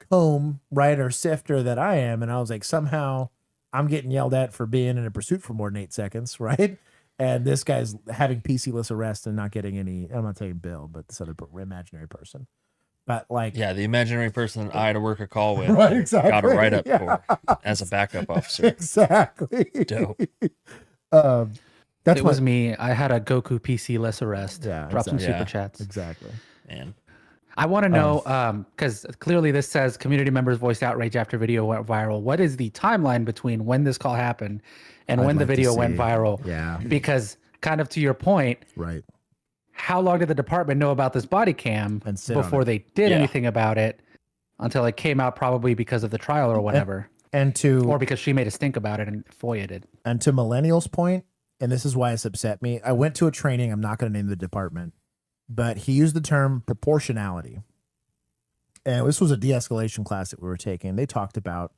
comb, right, or sifter that I am. And I was like, somehow I'm getting yelled at for being in a pursuit for more than 8 seconds, right? And this guy's having PC-less arrest and not getting any, I'm not saying Bill, but this other imaginary person. But like, yeah, the imaginary person I had to work a call with, right, exactly. got a write up for as a backup officer. Exactly. Dope. That was me. I had a Goku PC less arrest. Yeah, drop some super chats. Exactly. Man, I want to know because clearly this says community members voiced outrage after video went viral. What is the timeline between when this call happened and when the video went viral? Yeah. Because kind of to your point, right? How long did the department know about this body cam before they did anything about it until it came out, probably because of the trial or whatever, or because she made a stink about it and FOIA'd it. And to Millennial's point, and this is why it's upset me, I went to a training, I'm not going to name the department, but he used the term proportionality. And this was a de-escalation class that we were taking. They talked about,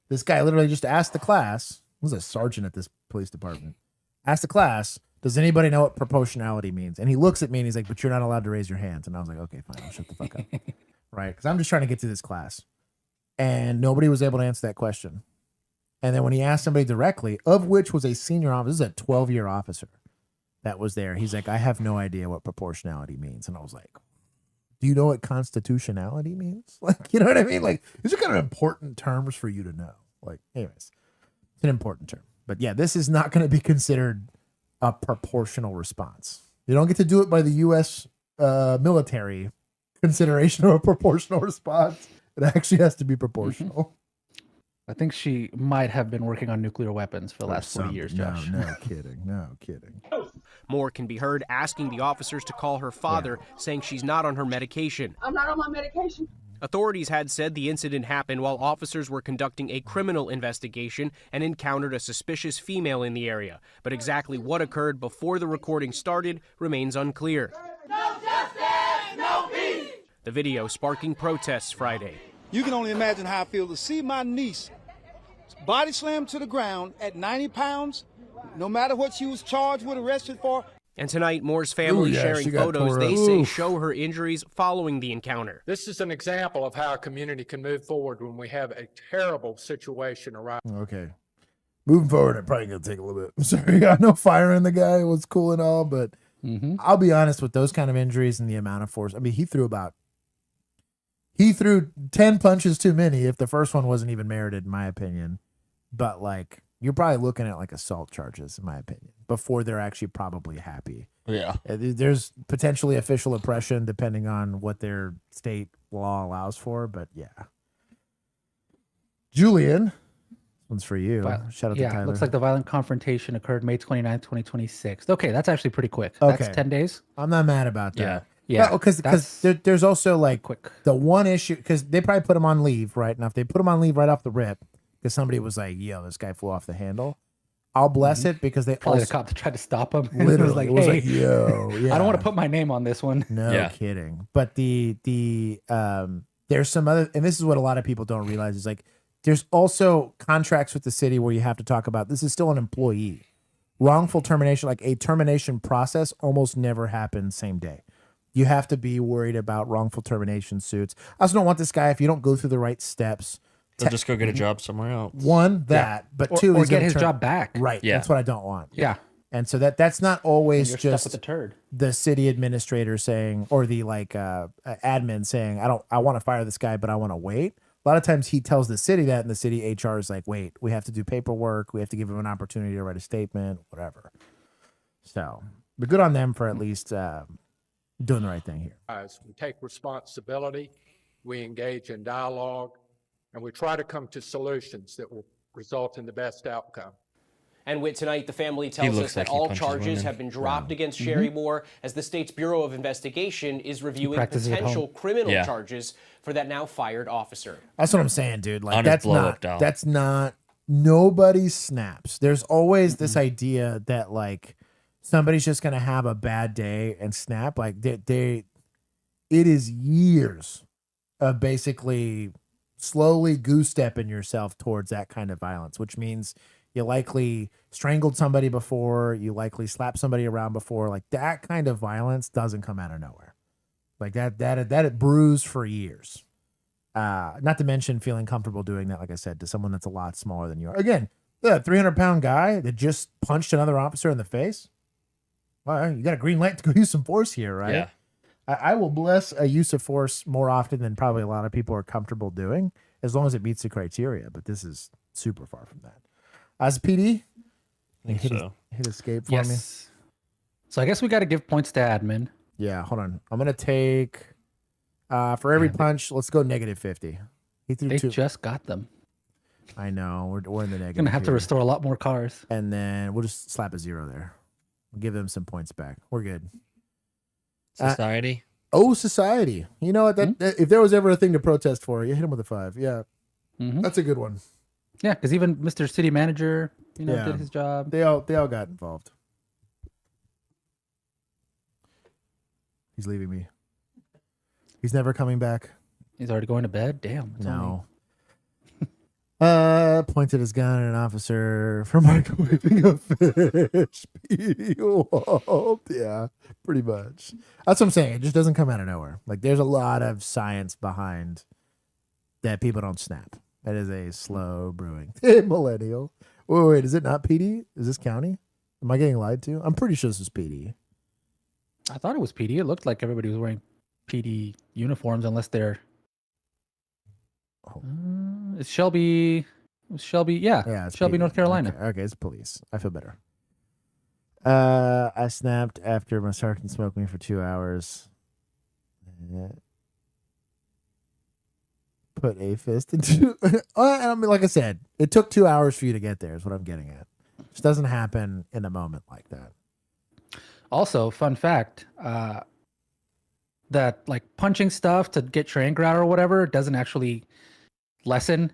this guy literally just asked the class, he was a sergeant at this police department, asked the class, does anybody know what proportionality means? And he looks at me and he's like, but you're not allowed to raise your hands. And I was like, okay, fine, I'll shut the fuck up. Right? Because I'm just trying to get through this class. And nobody was able to answer that question. And then when he asked somebody directly, of which was a senior officer, this is a 12-year officer that was there. He's like, I have no idea what proportionality means. And I was like, do you know what constitutionality means? Like, you know what I mean? Like, these are kind of important terms for you to know. Like, anyways, it's an important term. But yeah, this is not going to be considered a proportional response. You don't get to do it by the U.S. Military consideration of a proportional response. It actually has to be proportional. I think she might have been working on nuclear weapons for the last 40 years, Josh. No kidding. No kidding. Moore can be heard asking the officers to call her father, saying she's not on her medication. I'm not on my medication. Authorities had said the incident happened while officers were conducting a criminal investigation and encountered a suspicious female in the area. But exactly what occurred before the recording started remains unclear. No justice, no peace. The video sparking protests Friday. You can only imagine how I feel to see my niece body slammed to the ground at 90 pounds, no matter what she was charged with, arrested for. And tonight, Moore's family sharing photos they say show her injuries following the encounter. This is an example of how a community can move forward when we have a terrible situation arise. Okay. Moving forward, I'm probably going to take a little bit. I'm sorry. I know firing the guy was cool and all, but I'll be honest with those kind of injuries and the amount of force. I mean, he threw 10 punches too many if the first one wasn't even merited, in my opinion. But like, you're probably looking at like assault charges, in my opinion, before they're actually probably happy. Yeah. There's potentially official oppression depending on what their state law allows for, but yeah. Julian, this one's for you. Shout out to Tyler. Looks like the violent confrontation occurred May 29th, 2026. Okay, that's actually pretty quick. That's 10 days. I'm not mad about that. Yeah. Because there's also like the one issue, because they probably put him on leave, right? Now, if they put him on leave right off the rip, because somebody was like, yo, this guy flew off the handle, I'll bless it, because they probably also, the cop that tried to stop him. Literally, it was like, hey, yo, I don't want to put my name on this one. No kidding. But the there's some other, and this is what a lot of people don't realize, is like, there's also contracts with the city where you have to talk about, this is still an employee. Wrongful termination, like a termination process, almost never happens same day. You have to be worried about wrongful termination suits. I also don't want this guy, if you don't go through the right steps, They'll just go get a job somewhere else. One, but two, or he's get his gonna job back. Right. Yeah. That's what I don't want. Yeah. And so that's not always You're stuck just with the turd. the city administrator saying, or the admin saying, I want to fire this guy, but I want to wait. A lot of times he tells the city that, and the city HR is like, wait, we have to do paperwork. We have to give him an opportunity to write a statement, whatever. So, but good on them for at least doing the right thing here. As we take responsibility, we engage in dialogue, and we try to come to solutions that will result in the best outcome. And with tonight, the family tells us that all charges have been dropped against Sherry Moore, as the state's Bureau of Investigation is reviewing potential criminal charges for that now fired officer. That's what I'm saying, dude. Like, On that's not nobody snaps. There's always this idea that like somebody's just gonna have a bad day and snap. Like it is years of basically slowly goose-stepping yourself towards that kind of violence, which means you likely strangled somebody before, you likely slapped somebody around before. Like that kind of violence doesn't come out of nowhere. Like that it bruised for years. Not to mention feeling comfortable doing that, like I said, to someone that's a lot smaller than you are. Again, the 300-pound guy that just punched another officer in the face. All right, you got a green light to go use some force here, right? Yeah. I will bless a use of force more often than probably a lot of people are comfortable doing, as long as it meets the criteria. But this is super far from that. As PD, hit escape for me. So I guess we got to give points to admin. Yeah, hold on. I'm gonna take for every punch. Let's go -50. He threw They two. just got them. I know we're in the negative. Gonna have to here. restore a lot more cars. And then we'll just slap a 0 there. We'll give them some points back. We're good. Society. Society. You know what? If there was ever a thing to protest for, you hit him with a 5. Yeah, that's a good one. Yeah, because even Mr. City Manager, did his job. They all got involved. He's leaving me. He's never coming back. He's already going to bed. Damn. No. Pointed his gun at an officer for microwaving a fish. Yeah, pretty much. That's what I'm saying. It just doesn't come out of nowhere. Like there's a lot of science behind that people don't snap. That is a slow brewing. Millennial. Wait, is it not PD? Is this county? Am I getting lied to? I'm pretty sure this is PD. I thought it was PD. It looked like everybody was wearing PD uniforms, unless they're. It's Shelby. Shelby, yeah it's Shelby, PD. North Carolina. Okay, it's police. I feel better. I snapped after my sergeant smoked me for 2 hours. Put a fist into. I mean, like I said, it took 2 hours for you to get there. Is what I'm getting at. It just doesn't happen in a moment like that. Also, fun fact, that like punching stuff to get your anger out or whatever doesn't actually lessen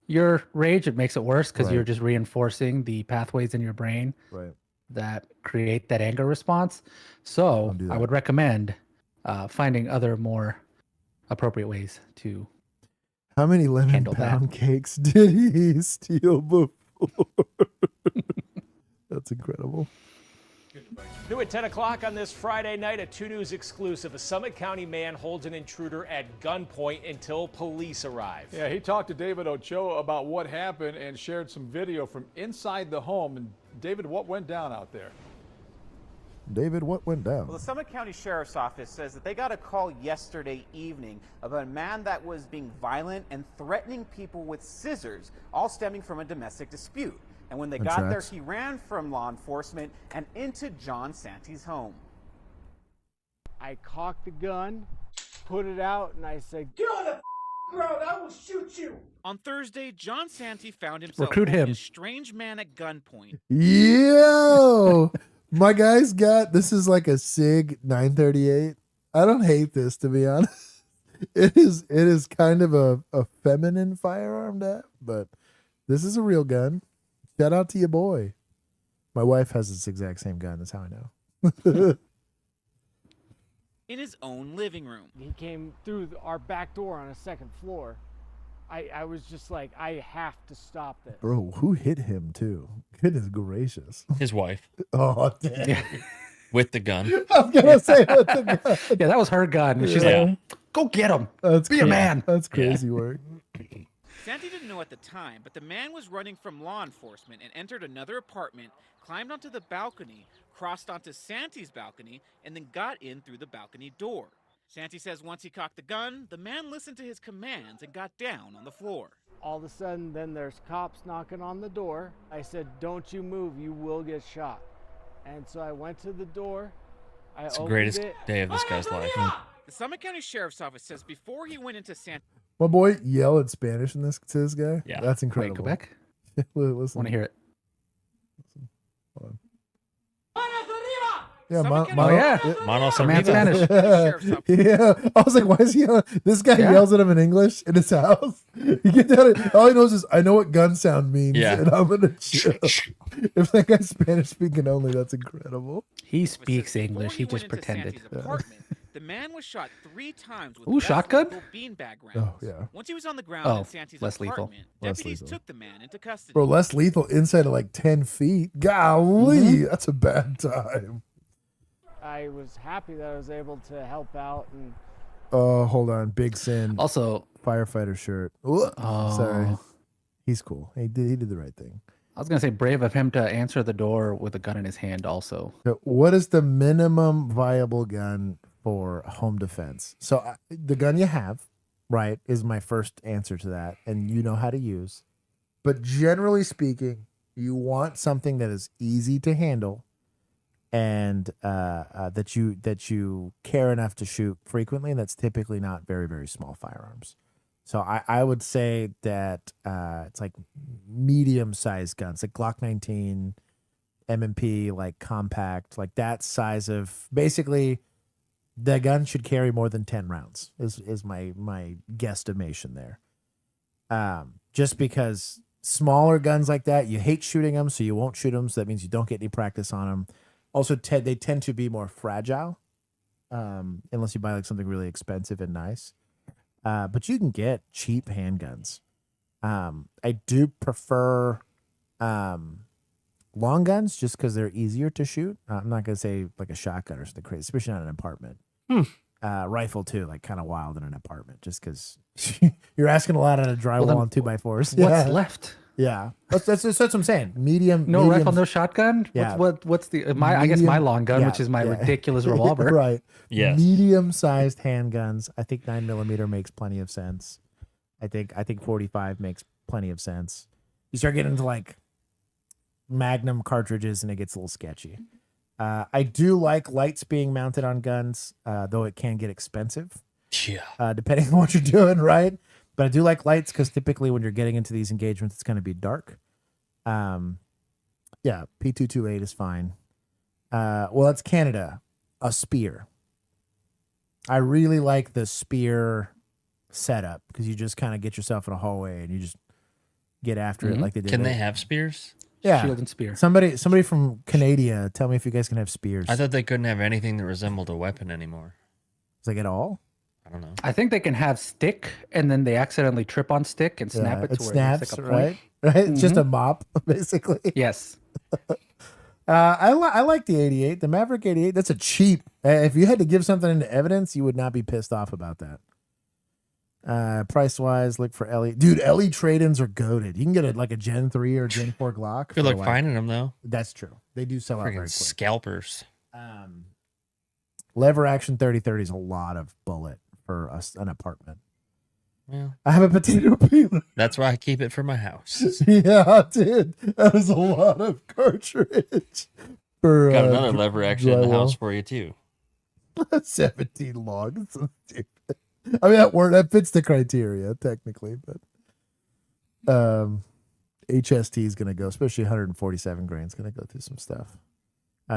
your rage. It makes it worse because you're just reinforcing the pathways in your brain that create that anger response. So I would recommend finding other more appropriate ways to. How many lemon pound cakes did he steal before? That's incredible. New at 10 o'clock on this Friday night, a 2 News exclusive. A Summit County man holds an intruder at gunpoint until police arrive. Yeah, he talked to David Ochoa about what happened and shared some video from inside the home. And David, what went down out there? David, what went down? Well, the Summit County Sheriff's Office says that they got a call yesterday evening about a man that was being violent and threatening people with scissors, all stemming from a domestic dispute. And when they got there, he ran from law enforcement and into John Sante's home. I cocked the gun, put it out, and I said, "Get on the ground, I will shoot you." On Thursday, John Sante found himself Recruit him. a strange man at gunpoint. Yo, my guy's got, this is like a SIG 938. I don't hate this, to be honest. It is kind of a feminine firearm, but this is a real gun. Shout out to your boy. My wife has this exact same gun. That's how I know. In his own living room. He came through our back door on a second floor. I was just like, I have to stop this. Bro, who hit him too? Goodness gracious. His wife. Oh, damn. With the gun. I was gonna say with the gun. Yeah, that was her gun. She's like, "Go get him. Be a man." That's crazy work. Sante didn't know at the time, but the man was running from law enforcement and entered another apartment, climbed onto the balcony, crossed onto Sante's balcony, and then got in through the balcony door. Sante says once he cocked the gun, the man listened to his commands and got down on the floor. All of a sudden, then there's cops knocking on the door. I said, "Don't you move, you will get shot." And so I went to the door. It's the greatest day of this guy's life. The Summit County Sheriff's Office says before he went into Sante... My boy yelled in Spanish to this guy. Yeah. That's incredible. Quebec? Listen. Want to hear it? Hold on. Yeah, Mano Man Spanish. Yeah, I was like, why is he yelling? This guy yells at him in English in his house. You get down. All he knows is, I know what gun sound means, and I'm gonna chill. If that guy's Spanish speaking only, that's incredible. He speaks English. He just pretended. The man was shot 3 times with Ooh, shotgun? beanbag rounds. Oh yeah. Once he was on the ground in Sante's less lethal. apartment, deputies took the man into custody. Bro, less lethal inside of like 10 feet. Golly, that's a bad time. I was happy that I was able to help out. And Oh, hold on. Big sin. Also, firefighter shirt. Ooh, sorry. He's cool. He did the right thing. I was gonna say brave of him to answer the door with a gun in his hand. Also, So what is the minimum viable gun for home defense? So the gun you have, right, is my first answer to that, and you know how to use. But generally speaking, you want something that is easy to handle, and that you care enough to shoot frequently, and that's typically not very, very small firearms. So I would say that it's like medium-sized guns, like Glock 19, M&P, like compact, like that size of, basically the gun should carry more than 10 rounds is my guesstimation there. Just because smaller guns like that, you hate shooting them, so you won't shoot them, so that means you don't get any practice on them. Also, they tend to be more fragile, unless you buy like something really expensive and nice. But you can get cheap handguns. I do prefer long guns just because they're easier to shoot. I'm not going to say like a shotgun or something crazy, especially not in an apartment. Rifle too, like kind of wild in an apartment, just because you're asking a lot out of drywall and 2x4s. What's left? Yeah, that's what I'm saying. Medium. No medium, rifle, no shotgun. Yeah. What's the I guess my long gun, yeah, which is my yeah. ridiculous revolver. Right. Yes. Medium-sized handguns. I think 9mm makes plenty of sense. I think 45 makes plenty of sense. You start getting into like Magnum cartridges, and it gets a little sketchy. I do like lights being mounted on guns, though it can get expensive. Yeah. Depending on what you're doing, right? But I do like lights because typically when you're getting into these engagements, it's going to be dark. Yeah, P228 is fine. Well, that's Canada. A spear. I really like the spear setup because you just kind of get yourself in a hallway and you just get after it like they did. Can they have spears? Yeah. Shield and spear. Somebody from Canada, tell me if you guys can have spears. I thought they couldn't have anything that resembled a weapon anymore. It's like at all? I don't know. I think they can have stick, and then they accidentally trip on stick and snap it to where snaps, it's like a point. right? It's just a mop, basically. Yes. I like the 88, the Maverick 88. That's a cheap. If you had to give something into evidence, you would not be pissed off about that. Price wise, look for Ellie. Dude, Ellie trade-ins are goated. You can get a Gen 3 or Gen 4 Glock. Good luck finding them though. That's true. They do sell out very quick. Scalpers. Lever action 30-30 is a lot of bullet for an apartment. Yeah. I have a potato peeler. That's why I keep it for my house. Yeah, dude. That is a lot of cartridge. For, Got another lever action in the drywall. house for you too. 17 long. So stupid. I mean, that fits the criteria technically, but HST is gonna go, especially 147 grain is gonna go through some stuff.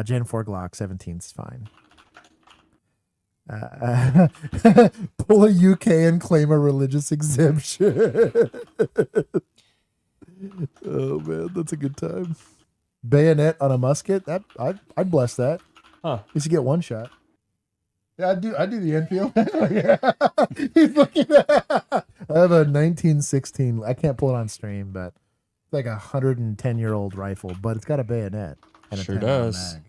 Gen 4 Glock 17 is fine. Pull a UK and claim a religious exemption. Oh man, that's a good time. Bayonet on a musket. That I'd bless that. Huh. You should get one shot. Yeah, I do the Enfield. Yeah. He's looking at I have a 1916. I can't pull it on stream, but it's like a 110-year-old rifle, but it's got a bayonet and a Sure 10-round does. mag.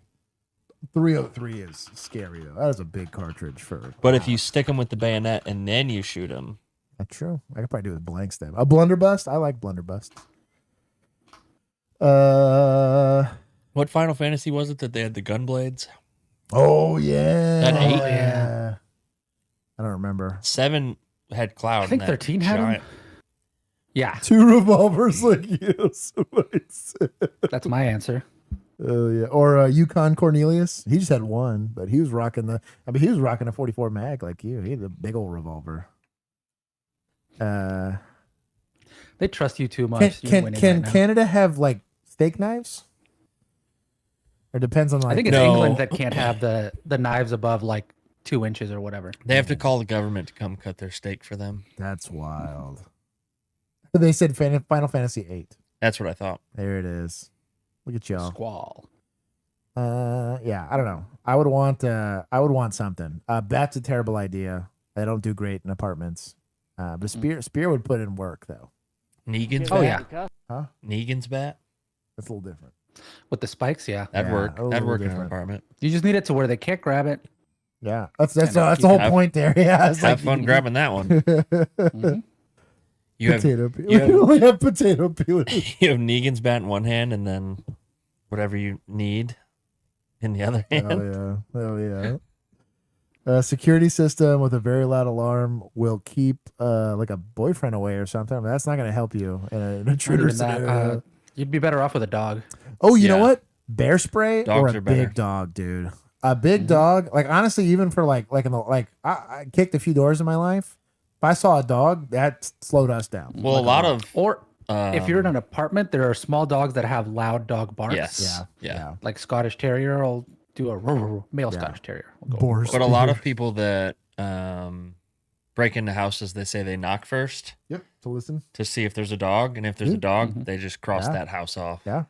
303 is scary though. That is a big cartridge for. But if you stick them with the bayonet and then you shoot them, That's true. I could probably do it with blank stem. A blunderbuss. I like blunderbuss. what Final Fantasy was it that they had the gun blades? Oh yeah. That 8? Yeah. I don't remember. 7 had Cloud. I think and that 13 had 'em. giant- Yeah. 2 revolvers like you. Somebody said. That's my answer. Oh yeah. Or Yukon Cornelius. He just had one, but he was rocking he was rocking a 44 mag like you. He had a big old revolver. They trust you too much. Can Canada have like steak knives? Or depends on like. I think it's England that can't have the knives above like 2 inches or whatever. They have to call the government to come cut their steak for them. That's wild. They said Final Fantasy VIII. That's what I thought. There it is. Look at y'all. Squall. Yeah, I don't know. I would want something. Bat's a terrible idea. They don't do great in apartments. But spear would put in work though. Negan's Oh bat? yeah. Huh? Negan's bat? That's a little different. With the spikes, yeah. That'd Yeah, work. a little That'd work in an different. apartment. You just need it to where they can't grab it. Yeah, that's the you whole can point there. Yeah, it's Have like fun grabbing that one. Mhm. You have, potato peel. you We have, only have potato peelers. you have Negan's bat in one hand and then whatever you need in the other hand. Oh yeah. A security system with a very loud alarm will keep like a boyfriend away or something. But that's not going to help you in an intruder Other than that, scenario. you'd be better off with a dog. Oh, you know Yeah. what? Bear spray Dogs or a are better. big dog, dude. A big dog, like honestly, even for I kicked a few doors in my life. If I saw a dog, that slowed us down. Well, a lot of Or if you're in an apartment, there are small dogs that have loud dog barks. yes, Yeah. Like Scottish Terrier will do a male Scottish Terrier. will go. Boar But a lot spear. of people that break into houses, they say they knock first Yep. To listen. to see if there's a dog, and if there's a dog, they just cross Yeah. that house off. Yeah.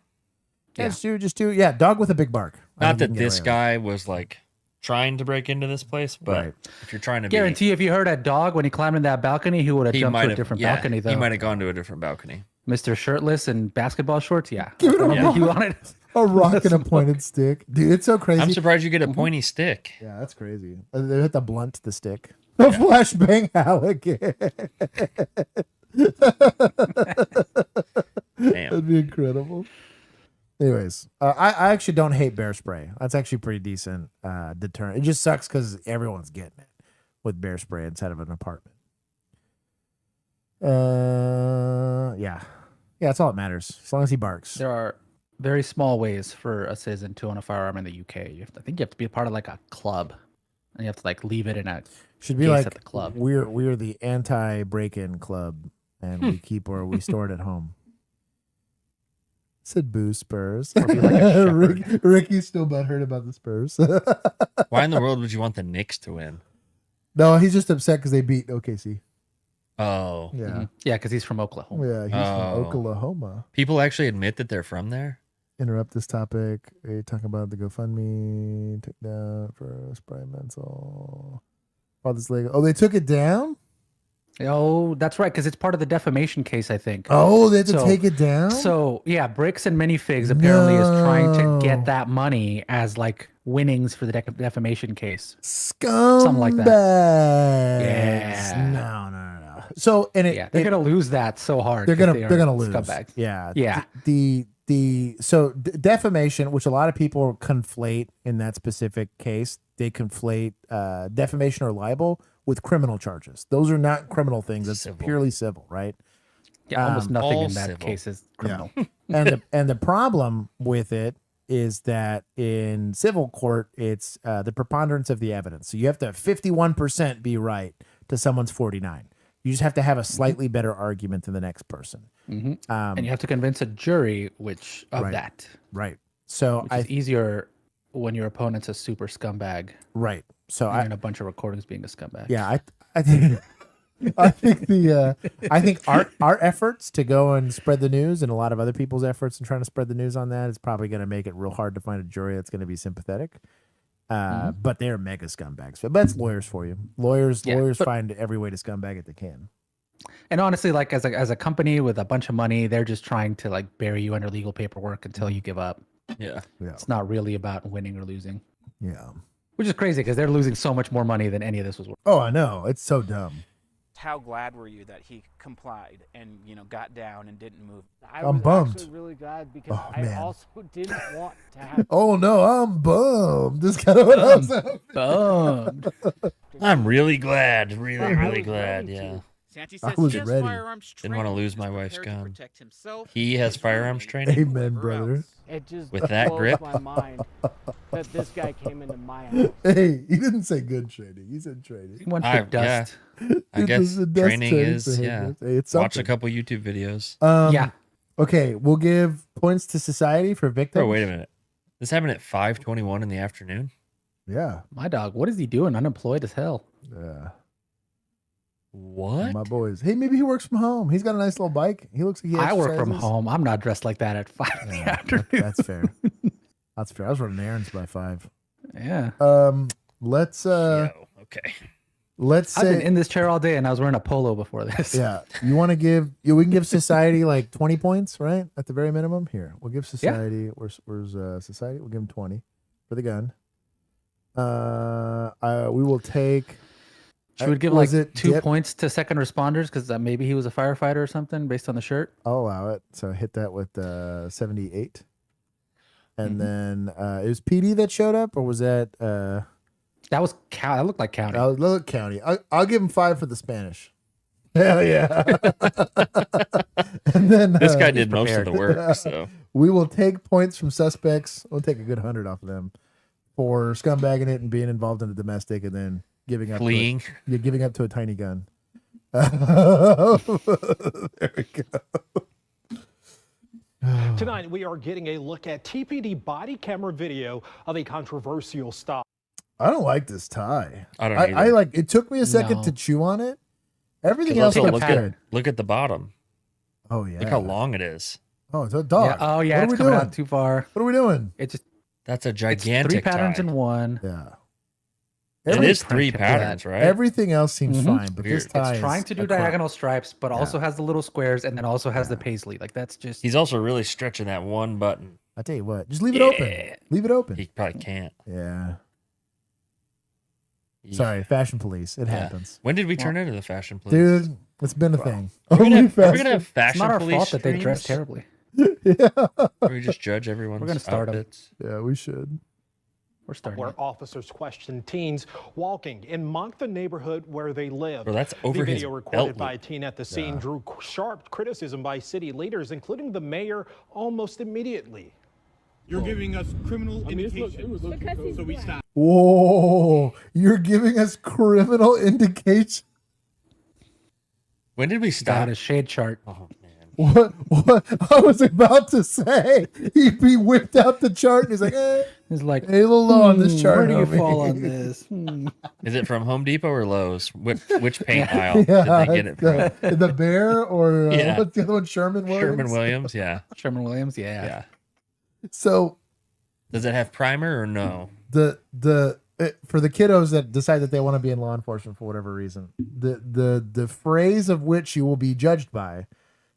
Yeah. Just do. Yeah. Dog with a big bark. I Not think you that can get this away with guy was like trying to break into this place, but Right. if you're trying to Guarantee if you heard a dog when he climbed in that balcony, he would have he jumped might to a have different yeah, balcony though. he might have gone to a different balcony. Mr. Shirtless and basketball shorts, yeah. Give it a Whatever ball. you wanted. A rock and a pointed stick. Dude, it's so crazy. I'm surprised you get a pointy stick. Yeah, that's crazy. They have to blunt the stick. A flashbang Halligan. Damn. That'd be incredible. Anyways, I actually don't hate bear spray. That's actually pretty decent deterrent. It just sucks because everyone's getting it with bear spray inside of an apartment. Yeah, that's all that matters. As long as he barks. There are very small ways for a citizen to own a firearm in the UK. I think you have to be a part of like a club, and you have to like leave it in a Should be case like at the club. we're the anti break-in club, and we keep or we store it at home. Said boo Spurs. Or be like a shepherd. Ricky's still butthurt about the Spurs. Why in the world would you want the Knicks to win? No, he's just upset because they beat OKC. Oh. Yeah. Mhm. Yeah, because he's from Oklahoma. Yeah, he's from Oklahoma. People actually admit that they're from there? Interrupt this topic. Are you talking about the GoFundMe? Took down for spray mental. Father's legal. Oh, they took it down? Oh, that's right, because it's part of the defamation case, I think. Oh, they had to take it down? So, yeah, Bricks and Minifigs apparently is trying to get that money as, like, winnings for the defamation case. Something like that. Yeah. No. So, and it, Yeah, they're going to lose that so hard. they're 'cause gonna they are they're gonna lose. scumbags. Yeah. Yeah. Defamation, which a lot of people conflate in that specific case, they conflate defamation or libel with criminal charges. Those are not criminal things. It's purely civil, right? Yeah, almost nothing all in that civil. case is criminal. Yeah. and the problem with it is that in civil court, it's the preponderance of the evidence. So you have to 51% be right to someone's 49. You just have to have a slightly better argument than the next person. And you have to convince a jury of that. Right. So Which is easier when your opponent's a super scumbag. Right. So and a bunch of recordings being a scumbag. Yeah, I think I think our efforts to go and spread the news and a lot of other people's efforts in trying to spread the news on that is probably going to make it real hard to find a jury that's going to be sympathetic. But they're mega scumbags. But that's lawyers for you. Lawyers find every way to scumbag it they can. And honestly, like as a company with a bunch of money, they're just trying to like bury you under legal paperwork until you give up. Yeah. It's not really about winning or losing. Yeah. Which is crazy because they're losing so much more money than any of this was worth. Oh, I know. It's so dumb. How glad were you that he complied and got down and didn't move? I'm bummed. Actually really glad because I man. also didn't want to have. Oh no, I'm bummed. This kind of what I was bummed. I'm really glad. Really glad. Yeah. Santi I says was he has ready. firearms Didn't want to training lose and my is wife's prepared to gun. protect himself, He has his firearms family, training. Amen, whoever brother. else. It just With that blows grip? my mind that this guy came into my house. Hey, he didn't say good training. He said training. He went for dust. I It guess was a dust training training is for him. Hey, it's Watch a something. couple YouTube videos. Yeah. Okay, we'll give points to society for victims. Oh, wait a minute. This happened at 5:21 in the afternoon. Yeah. My dog, what is he doing? Unemployed as hell. Yeah. What? My boys. Hey, maybe he works from home. He's got a nice little bike. He looks like he I work from exercises. home. I'm not dressed like that at 5 in the afternoon. That's fair. That's fair. I was running errands by 5. Yeah. Let's okay. Let's I've been say in this chair all day and I was wearing a polo before this. yeah. You want to give we can give society like 20 points, right? At the very minimum. Here. We'll give society where's society? We'll give him 20 for the gun. We will take She would give was like it 2 dip? points to second responders because maybe he was a firefighter or something based on the shirt. I'll allow it. So hit that with 78. And then it was PD that showed up, or was that that was that looked like county. That was look county. I'll give him 5 for the Spanish. Hell yeah. And then This guy did most of the work, so we will take points from suspects. We'll take a good 100 off of them for scumbagging it and being involved in the domestic, and then giving up Fleeing. You're giving up to a tiny gun. There we go. Tonight, we are getting a look at TPD body camera video of a controversial stop. I don't like this tie. I don't I either. like it took me a second No. to chew on it. Everything Look else at- looks look good. at look at the bottom. Oh yeah. Look how long it is. Oh, it's a dog. Yeah. Oh yeah, What are it's we coming doing? out too far. What are we doing? It just That's a it's gigantic 3 patterns tie. in one. Yeah. It Every- is 3 Yeah. patterns, right? Everything else seems Mhm. fine, but Weird. this tie It's trying is to do a crop. diagonal stripes, but also has the little squares and then also has the paisley. Like that's just He's also really stretching that one button. I tell you what, just leave it open. Leave it open. He probably can't. Yeah. Sorry, fashion police. It happens. When did we turn into the fashion police? Dude, it's been a thing. Are we gonna have It's fashion not our police fault that they dress streams? terribly. Or we just judge everyone's We're gonna start 'em. outfits? Yeah, we should. We're starting. Where officers questioned teens walking in the neighborhood where they live. Bro, that's over the his video recorded belt by a loop. teen at the scene drew sharp criticism by city leaders, including the mayor, almost immediately. You're giving us criminal indication. So we stop. Whoa, you're giving us criminal indication. When did we Got stop? a shade chart. Oh, What I was about to say. He whipped out the chart and he's like, He's like, a little low on this chart. Where do you homie." fall on this? Is it from Home Depot or Lowe's? Which paint aisle did they get it from? the Bear or Yeah. what's the other one? Sherman Williams. Sherman Williams, yeah. Sherman Williams, yeah. Yeah. So Does it have primer or no? for the kiddos that decide that they want to be in law enforcement for whatever reason, the phrase of which you will be judged by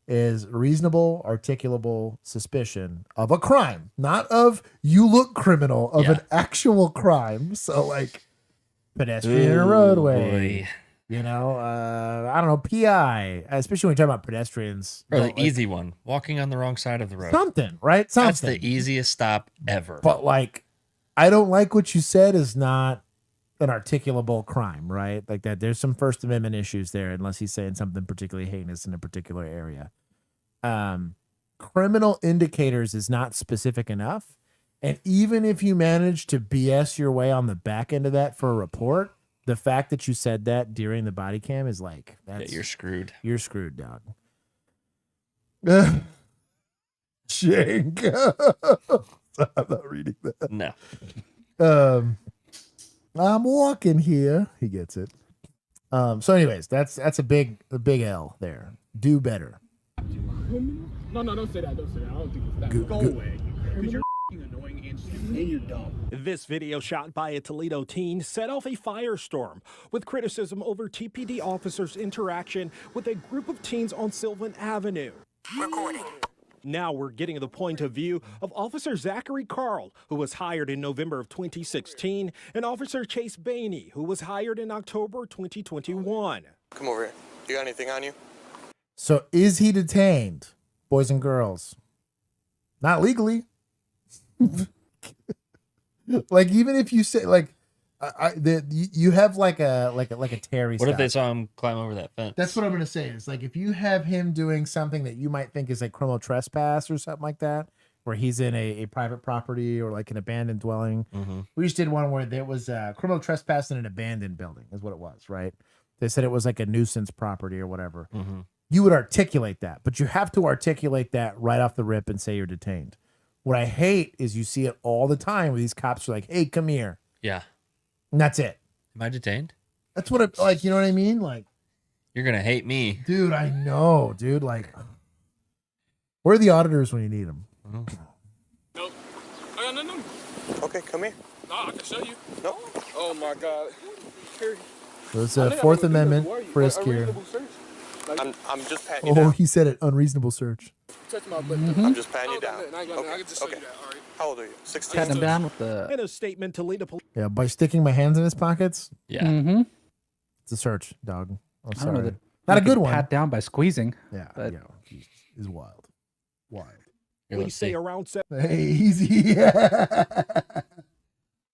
is reasonable articulable suspicion of a crime, not of you look criminal, of an actual crime. So like pedestrian in a roadway, boy. you know, I don't know, PI, especially when you're talking about pedestrians. Or the Like, easy one, walking on the wrong side of the road. something, right? Something. That's the easiest stop ever. But like, I don't like what you said is not an articulable crime, right? Like that. There's some First Amendment issues there, unless he's saying something particularly heinous in a particular area. Criminal indicators is not specific enough. And even if you manage to BS your way on the back end of that for a report, the fact that you said that during the body cam is like, that's, you're screwed. You're screwed, dog. Shank. I'm not reading that. No. I'm walking here. He gets it. So anyways, that's a big L there. Do better. No, don't say that. Don't say that. I don't think it's that. Go away. Because you're annoying and you're dumb. This video shot by a Toledo teen set off a firestorm with criticism over TPD officers' interaction with a group of teens on Sylvan Avenue. Recording. Now we're getting the point of view of Officer Zachary Carl, who was hired in November of 2016, and Officer Chase Bainey, who was hired in October 2021. Come over here. You got anything on you? So is he detained, boys and girls? Not legally. Like even if you say like, you have like a Terry. What if stop. they saw him climb over that fence? That's what I'm gonna say. Is like if you have him doing something that you might think is like criminal trespass or something like that, where he's in a private property or like an abandoned dwelling. Mm-hmm. We just did one where there was criminal trespass in an abandoned building, is what it was, right? They said it was like a nuisance property or whatever. Mm-hmm. You would articulate that, but you have to articulate that right off the rip and say you're detained. What I hate is you see it all the time where these cops are like, "Hey, come here," Yeah. and that's it. Am I detained? That's what it like. You know what I mean? Like, You're gonna hate me. dude, I know, dude. Like, where are the auditors when you need them? Nope. I got nothing. Okay, come here. No, I can show you. No. Oh my God. Here. So it's a Fourth Amendment frisk here. I'm just patting you Oh, down. he said it. Unreasonable search. Touch my butt. I'm just patting you down. I can just show you that. All right. How old are you? 16. Patting him down with the. In a statement, Toledo Police. Yeah, by sticking my hands in his pockets. Yeah. Mm-hmm. It's a search, dog. I'm I don't sorry. know that. Not a you good can one. Pat down by squeezing. Yeah, but yeah, is wild. Wild. Here, Police let's say see. around Hey, easy.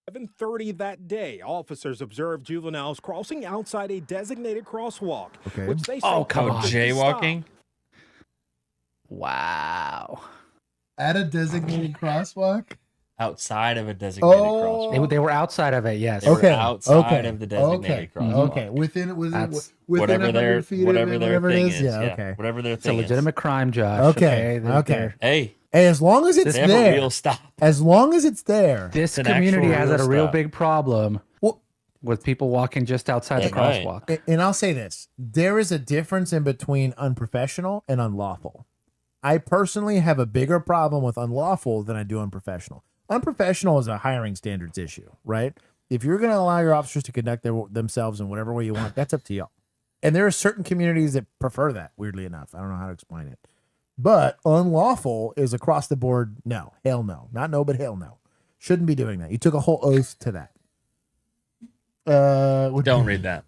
7:30 that day, officers observed juveniles crossing outside a designated crosswalk, Okay. which they Oh, said come on. prompted the Jaywalking? Wow. At a designated crosswalk. Outside of a designated crosswalk. They were outside of it. Yes. They were Okay, outside okay, of the designated crosswalk. Okay, within That's within Whatever their 100 feet of whatever it, their whatever thing it is. Yeah, Yeah. okay. Whatever their It's a thing is. legitimate crime, Josh. Okay, They're- okay. they're- Hey, Hey, as long as it's they have a there, real stop. as long as it's there. This an community actual has real a real stop. big problem Well, with people walking just outside the Yeah, right. crosswalk. and I'll say this: there is a difference in between unprofessional and unlawful. I personally have a bigger problem with unlawful than I do unprofessional. Unprofessional is a hiring standards issue, right? If you're going to allow your officers to conduct themselves in whatever way you want, that's up to y'all. And there are certain communities that prefer that, weirdly enough. I don't know how to explain it. But unlawful is across the board. No, hell no. Not no, but hell no. Shouldn't be doing that. You took a whole oath to that. Don't read that.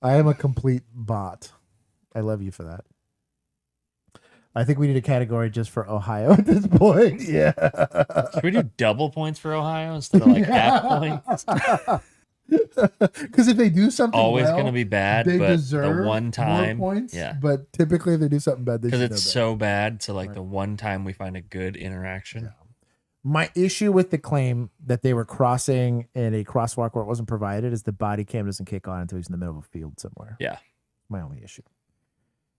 I am a complete bot. I love you for that. I think we need a category just for Ohio at this point. Yeah. Should we do double points for Ohio instead of like half points? Because if they do something Always well, going to be bad, they but deserve the one time, more points. yeah. But typically, if they do something bad, they Because should know it's that. so bad. So like the one time we find a good interaction. My issue with the claim that they were crossing in a crosswalk where it wasn't provided is the body cam doesn't kick on until he's in the middle of a field somewhere. Yeah. My only issue.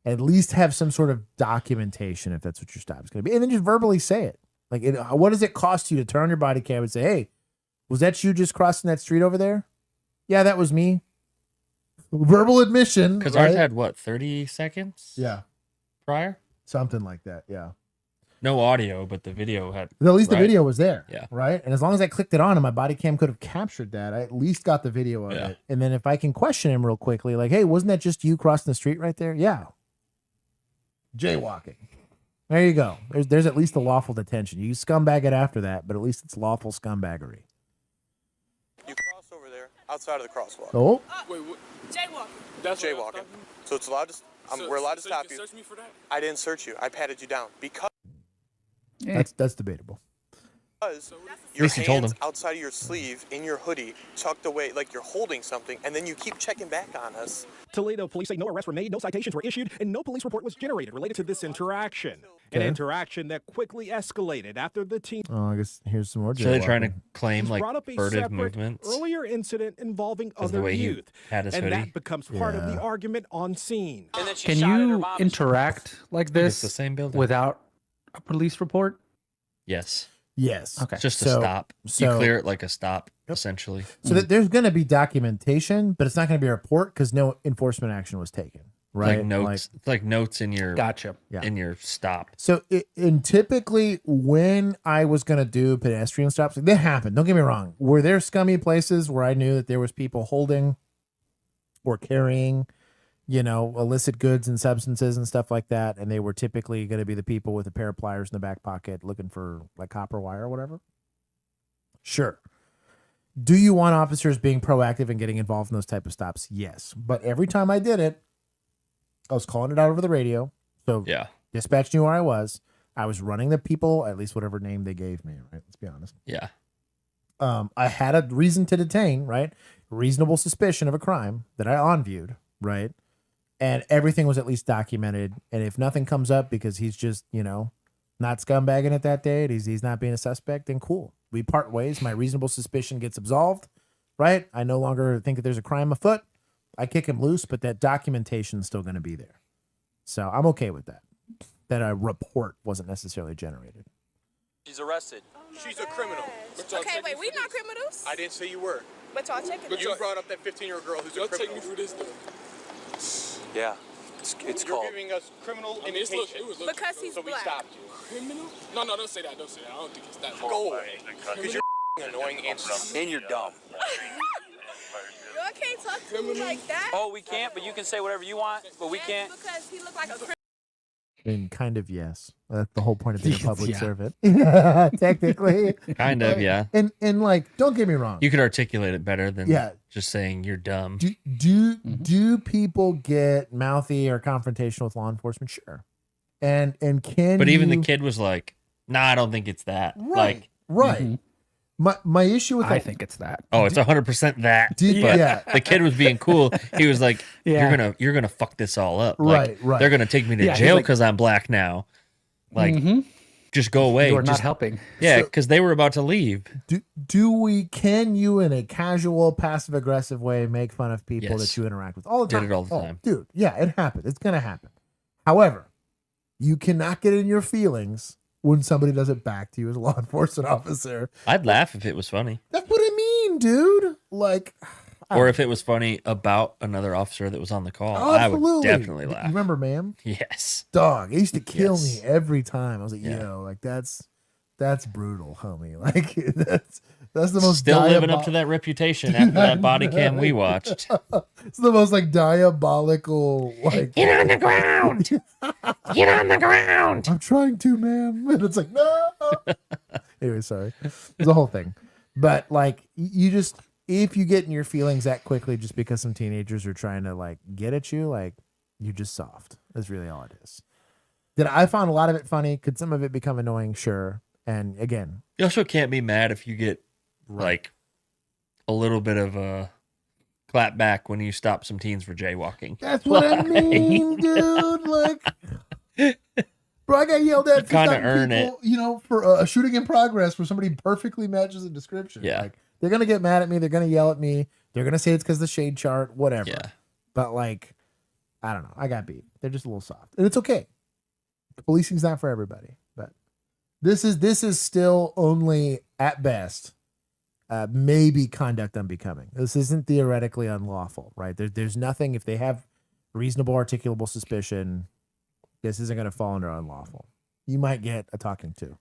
At least have some sort of documentation if that's what your stop is going to be. And then just verbally say it. Like, what does it cost you to turn on your body cam and say, hey, was that you just crossing that street over there? Yeah, that was me. Verbal admission. Because right? ours had what, 30 seconds? Yeah. Prior? Something like that. Yeah. No audio, but the video had. At least the right? video was there. Yeah. Right. And as long as I clicked it on and my body cam could have captured that, I at least got the video of it. And then if I can question him real quickly, like, hey, wasn't that just you crossing the street right there? Yeah. Jaywalking. There you go. There's at least a lawful detention. You scumbag it after that, but at least it's lawful scumbaggery. You cross over there outside of the crosswalk. Oh. Wait, what? Jaywalking. That's jaywalking. So it's allowed to. We're allowed to stop you. Search me for that? I didn't search you. I patted you down because That's debatable. your least you told hands him. outside of your sleeve in your hoodie, tucked away like you're holding something, and then you keep checking back on us. Toledo police say no arrests were made, no citations were issued, and no police report was generated related to this interaction. An Okay. interaction that quickly escalated after the teen Oh, I guess here's some more So they're trying to jaywalking. claim like brought up a furtive separate movements. earlier incident involving 'Cause the other way he youth. had his and hoodie. that becomes part of the Yeah. argument on scene. Can you interact like this the same building. without a police report? Yes. Yes. Okay. Just a So- stop. You so- clear it like a stop, essentially. So that there's going to be documentation, but it's not going to be a report because no enforcement action was taken. Right. Like notes. It's like notes in your Gotcha. in your stop. So, and typically when I was going to do pedestrian stops, that happened. Don't get me wrong. Were there scummy places where I knew that there was people holding or carrying, illicit goods and substances and stuff like that, and they were typically going to be the people with a pair of pliers in the back pocket looking for like copper wire or whatever? Sure. Do you want officers being proactive and getting involved in those type of stops? Yes. But every time I did it, I was calling it out over the radio. So Yeah. dispatch knew where I was. I was running the people, at least whatever name they gave me, right? Let's be honest. Yeah. I had a reason to detain, right? Reasonable suspicion of a crime that I on-viewed, right? And everything was at least documented. And if nothing comes up because he's just, not scumbagging it that day, and he's not being a suspect, then cool. We part ways. My reasonable suspicion gets absolved, right? I no longer think that there's a crime afoot. I kick him loose, but that documentation is still going to be there. So I'm okay with that. That a report wasn't necessarily generated. She's arrested. She's a criminal. Okay, wait, we not criminals. I didn't say you were. But y'all checking But us. you brought up that 15-year-old girl who's a criminal. Take me through this though. Yeah. It's You're called. You're giving us criminal indication. Because he's so we black. stopped you. Criminal? No, don't say that. Don't say that. I don't think it's that. Go away. Because you're annoying and you're dumb. Y'all can't talk to me like that. Oh, we can't, but you can say whatever you want, but we can't. Because he looked like a criminal. And kind of, yes. That's the whole point of being a public Yeah. servant. Technically. Kind of, yeah. And like, don't get me wrong. You could articulate it better than Yeah. just saying you're dumb. Do people get mouthy or confrontational with law enforcement? Sure. And can But even the you- kid was like, "Nah, I don't think it's that." Right. Like, Right. My issue with I think it's that. oh, it's 100% that. Did- But yeah. the kid was being cool. He was like, Yeah. "You're gonna fuck this all up. Like, Right, right. They're gonna take me to Yeah, he's jail like- because I'm black now. Like, Mhm. just go away. You are not Just- helping. Yeah, So- because they were about to leave. Can you in a casual, passive aggressive way make fun of people Yes. that you interact with all the Did time? it all the time. Dude, yeah, it happened. It's gonna happen. However, you cannot get in your feelings when somebody does it back to you as a law enforcement officer. I'd laugh if it was funny, That's what I mean, dude. Like, or if it was funny about another officer that was on the call. oh, I would absolutely. definitely You laugh. remember, ma'am? Yes. Dog. It used to kill Yes. me every time. I was like, Yeah. like that's brutal, homie. Like that's the most Still living up diabol- to that reputation after that body cam we watched. It's the most like diabolical. Like, Get on the ground. Get on the ground. I'm trying to, ma'am. And it's like, no. Anyway, sorry. It's the whole thing. But like, you just, if you get in your feelings that quickly just because some teenagers are trying to like get at you, like, you're just soft. That's really all it is. Did I found a lot of it funny? Could some of it become annoying? Sure. And again, You also can't be mad if you get like a little bit of a clap back when you stop some teens for jaywalking. that's what I mean, dude. Like, bro, I got yelled at for Kinda stopping earn people, you know, for a shooting in progress where somebody perfectly matches the description. Yeah. Like, they're gonna get mad at me. They're gonna yell at me. They're gonna say it's because the shade chart, whatever. Yeah. But like, I don't know. I got beat. They're just a little soft, and it's okay. Policing's not for everybody, but this is still only at best. Maybe conduct unbecoming. This isn't theoretically unlawful, right? There's nothing, if they have reasonable articulable suspicion, this isn't going to fall under unlawful. You might get a talking to,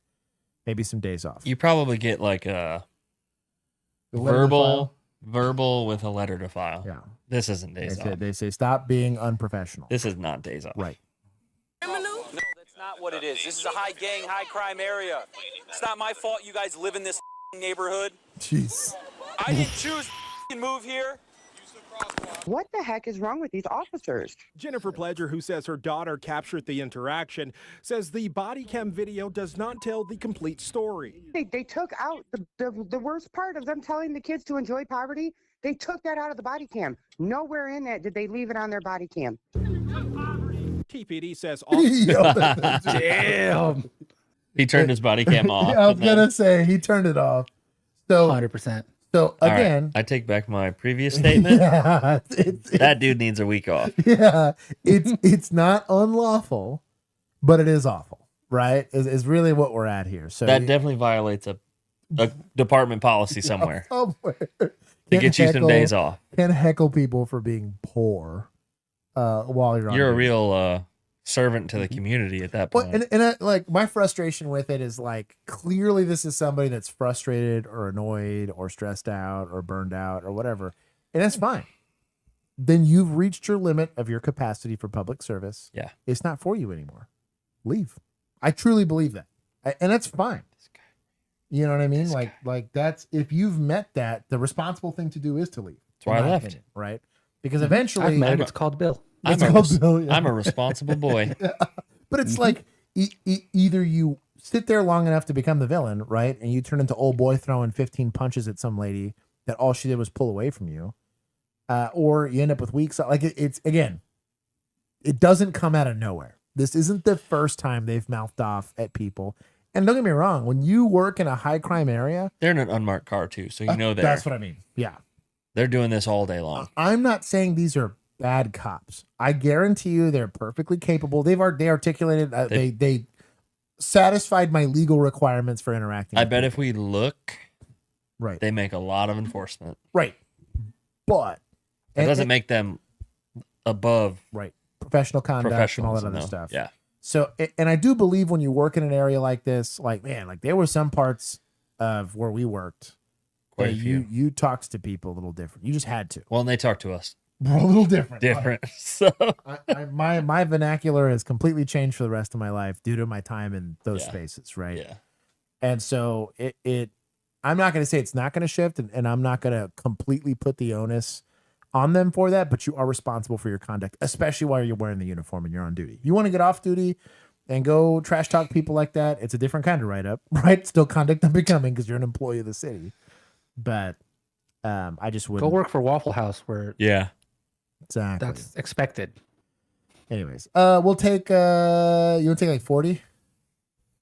maybe some days off. You probably get like a The letter to file? verbal with a letter to file. Yeah. This isn't days off. They say stop being unprofessional. This is not days off. Right. No, that's not what it is. This is a high gang, high crime area. It's not my fault you guys live in this neighborhood. Jeez. I didn't choose to move here. What the heck is wrong with these officers? Jennifer Pledger, who says her daughter captured the interaction, says the body cam video does not tell the complete story. They took out the worst part of them telling the kids to enjoy poverty. They took that out of the body cam. Nowhere in that did they leave it on their body cam. TPD says Damn. He turned his body cam off. I was gonna say he turned it off. So 100%. So All right, again, I take back my previous statement. Yeah, that dude needs a week off. yeah, it's not unlawful, but it is awful, right? Is really what we're at here. So That definitely violates a department policy somewhere somewhere to get you some days off. Can't heckle people for being poor while you're on. You're a duty. real servant to the community at that Well, point. and I, like my frustration with it is like clearly this is somebody that's frustrated or annoyed or stressed out or burned out or whatever, and that's fine. Then you've reached your limit of your capacity for public service. Yeah, it's not for you anymore. Leave. I truly believe that, and that's fine. You know what I mean? Like that's if you've met that, the responsible thing to do is to leave. That's why in I my left. opinion, right? Because eventually, I've met it. It's called Bill. I'm a responsible boy. But it's like either you sit there long enough to become the villain, right? And you turn into old boy throwing 15 punches at some lady that all she did was pull away from you. Or you end up with weeks. Like it's again, it doesn't come out of nowhere. This isn't the first time they've mouthed off at people. And don't get me wrong, when you work in a high crime area, They're in an unmarked car too, so you know that's what I mean. Yeah. they're doing this all day long. I'm not saying these are bad cops. I guarantee you they're perfectly capable. They articulated, they satisfied my legal requirements for interacting. I with bet people. if we look, right, they make a lot of enforcement. Right. But It doesn't make them above right professional conduct and all that other no. stuff. Yeah. So, and I do believe when you work in an area like this, like, man, like there were some parts of where we worked Quite that a few. you talked to people a little different. You just had to. Well, and they talk to us. We're a little different. Different. So my vernacular has completely changed for the rest of my life due to my time in those Yeah. spaces, right? Yeah. And so I'm not going to say it's not going to shift, and I'm not going to completely put the onus on them for that, but you are responsible for your conduct, especially while you're wearing the uniform and you're on duty. You want to get off duty and go trash talk people like that, it's a different kind of write-up, right? Still conduct unbecoming because you're an employee of the city. But I just wouldn't. Go work for Waffle House where Exactly. that's expected. Anyways, we'll take you want to take like 40?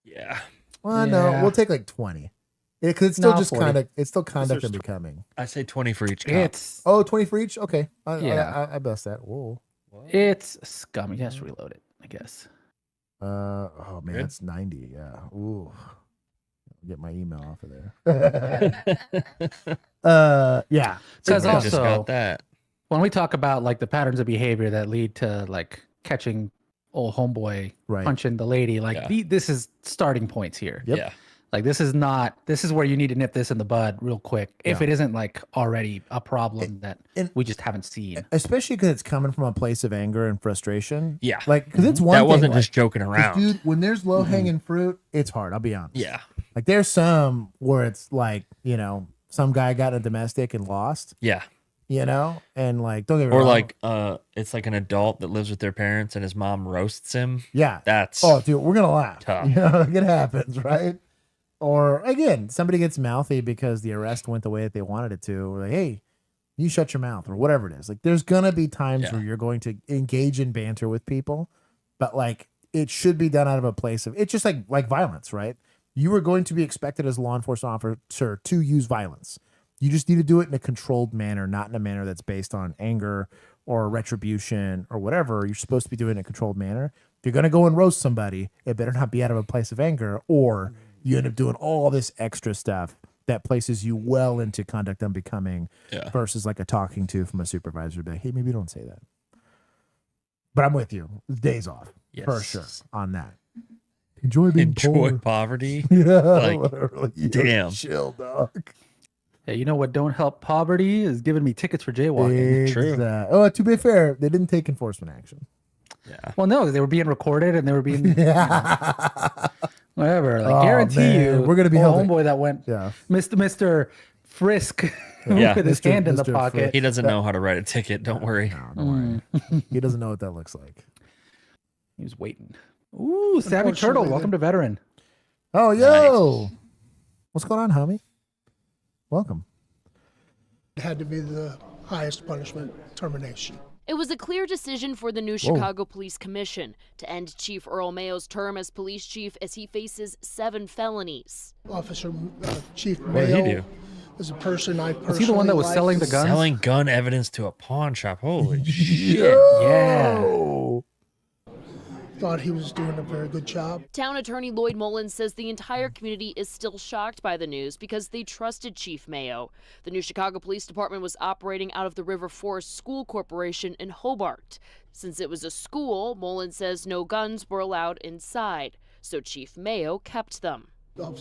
Yeah. Well, no, Yeah. we'll take like 20. Because it's still No, just 40. conduct. It's still conduct There's unbecoming. I say 20 for each cop. It's 20 for each. Okay, Yeah. I best that. Whoa. it's scummy. Just reload it, I guess. Oh man, Good. that's 90. Yeah. Ooh. Get my email off of there. Yeah. Because I just also got that. when we talk about like the patterns of behavior that lead to like catching old homeboy Right. punching the lady, like Yeah. this is starting points here. Yep. Yeah. Like this is where you need to nip this in the bud real quick. If Yeah. it isn't like already a problem that we just haven't seen. Especially because it's coming from a place of anger and frustration. Yeah. Like, because it's one That thing, wasn't like, just joking 'cause, around. dude, when there's low hanging fruit, it's hard. I'll be honest. Yeah. Like, there's some where it's like, you know, some guy got a domestic and lost. Yeah. You know? And like, don't get me Or wrong. like it's like an adult that lives with their parents and his mom roasts him. Yeah. That's Oh, dude, we're going to laugh. tough. You know, like, it happens, right? Or again, somebody gets mouthy because the arrest went the way that they wanted it to. We're like, hey, you shut your mouth or whatever it is. Like, there's going to be times where you're going to engage in banter with people, but like, it should be done out of a place of, it's just like violence, right? You are going to be expected as a law enforcement officer to use violence. You just need to do it in a controlled manner, not in a manner that's based on anger or retribution or whatever. You're supposed to be doing it in a controlled manner. If you're going to go and roast somebody, it better not be out of a place of anger, or you end up doing all this extra stuff that places you well into conduct unbecoming versus like a talking to from a supervisor. Be like, hey, maybe don't say that. But I'm with you. Days off for sure on that. Enjoy being poor. poverty. Yeah, Like, literally. damn. Chill, dog. Yeah, you know what don't help poverty is giving me tickets for jaywalking. Oh, to be fair, they didn't take enforcement action. Yeah. Well, no, they were being recorded and they were being whatever. Like, Oh, guarantee man. you, We're gonna be old held- homeboy that went, Mr. Frisk, Yeah. with his hand in the Mr. pocket. He doesn't know how to write a ticket. Don't worry. Don't worry. He doesn't know what that looks like. He was waiting. Ooh, Savvy Turtle, welcome to Veteran. Oh, yo. What's going on, homie? Welcome. It had to be the highest punishment, termination. It was a clear decision for the new Chicago Police Commission to end Chief Earl Mayo's term as police chief as he faces 7 felonies. Officer Chief What did he Mayo do? is a person I personally Was he the one that was like. selling the guns? Selling gun evidence to a pawn shop. Holy shit. Yeah. Thought he was doing a very good job. Town Attorney Lloyd Mullins says the entire community is still shocked by the news because they trusted Chief Mayo. The new Chicago Police Department was operating out of the River Forest School Corporation in Hobart. Since it was a school, Mullins says no guns were allowed inside, so Chief Mayo kept them. Oh,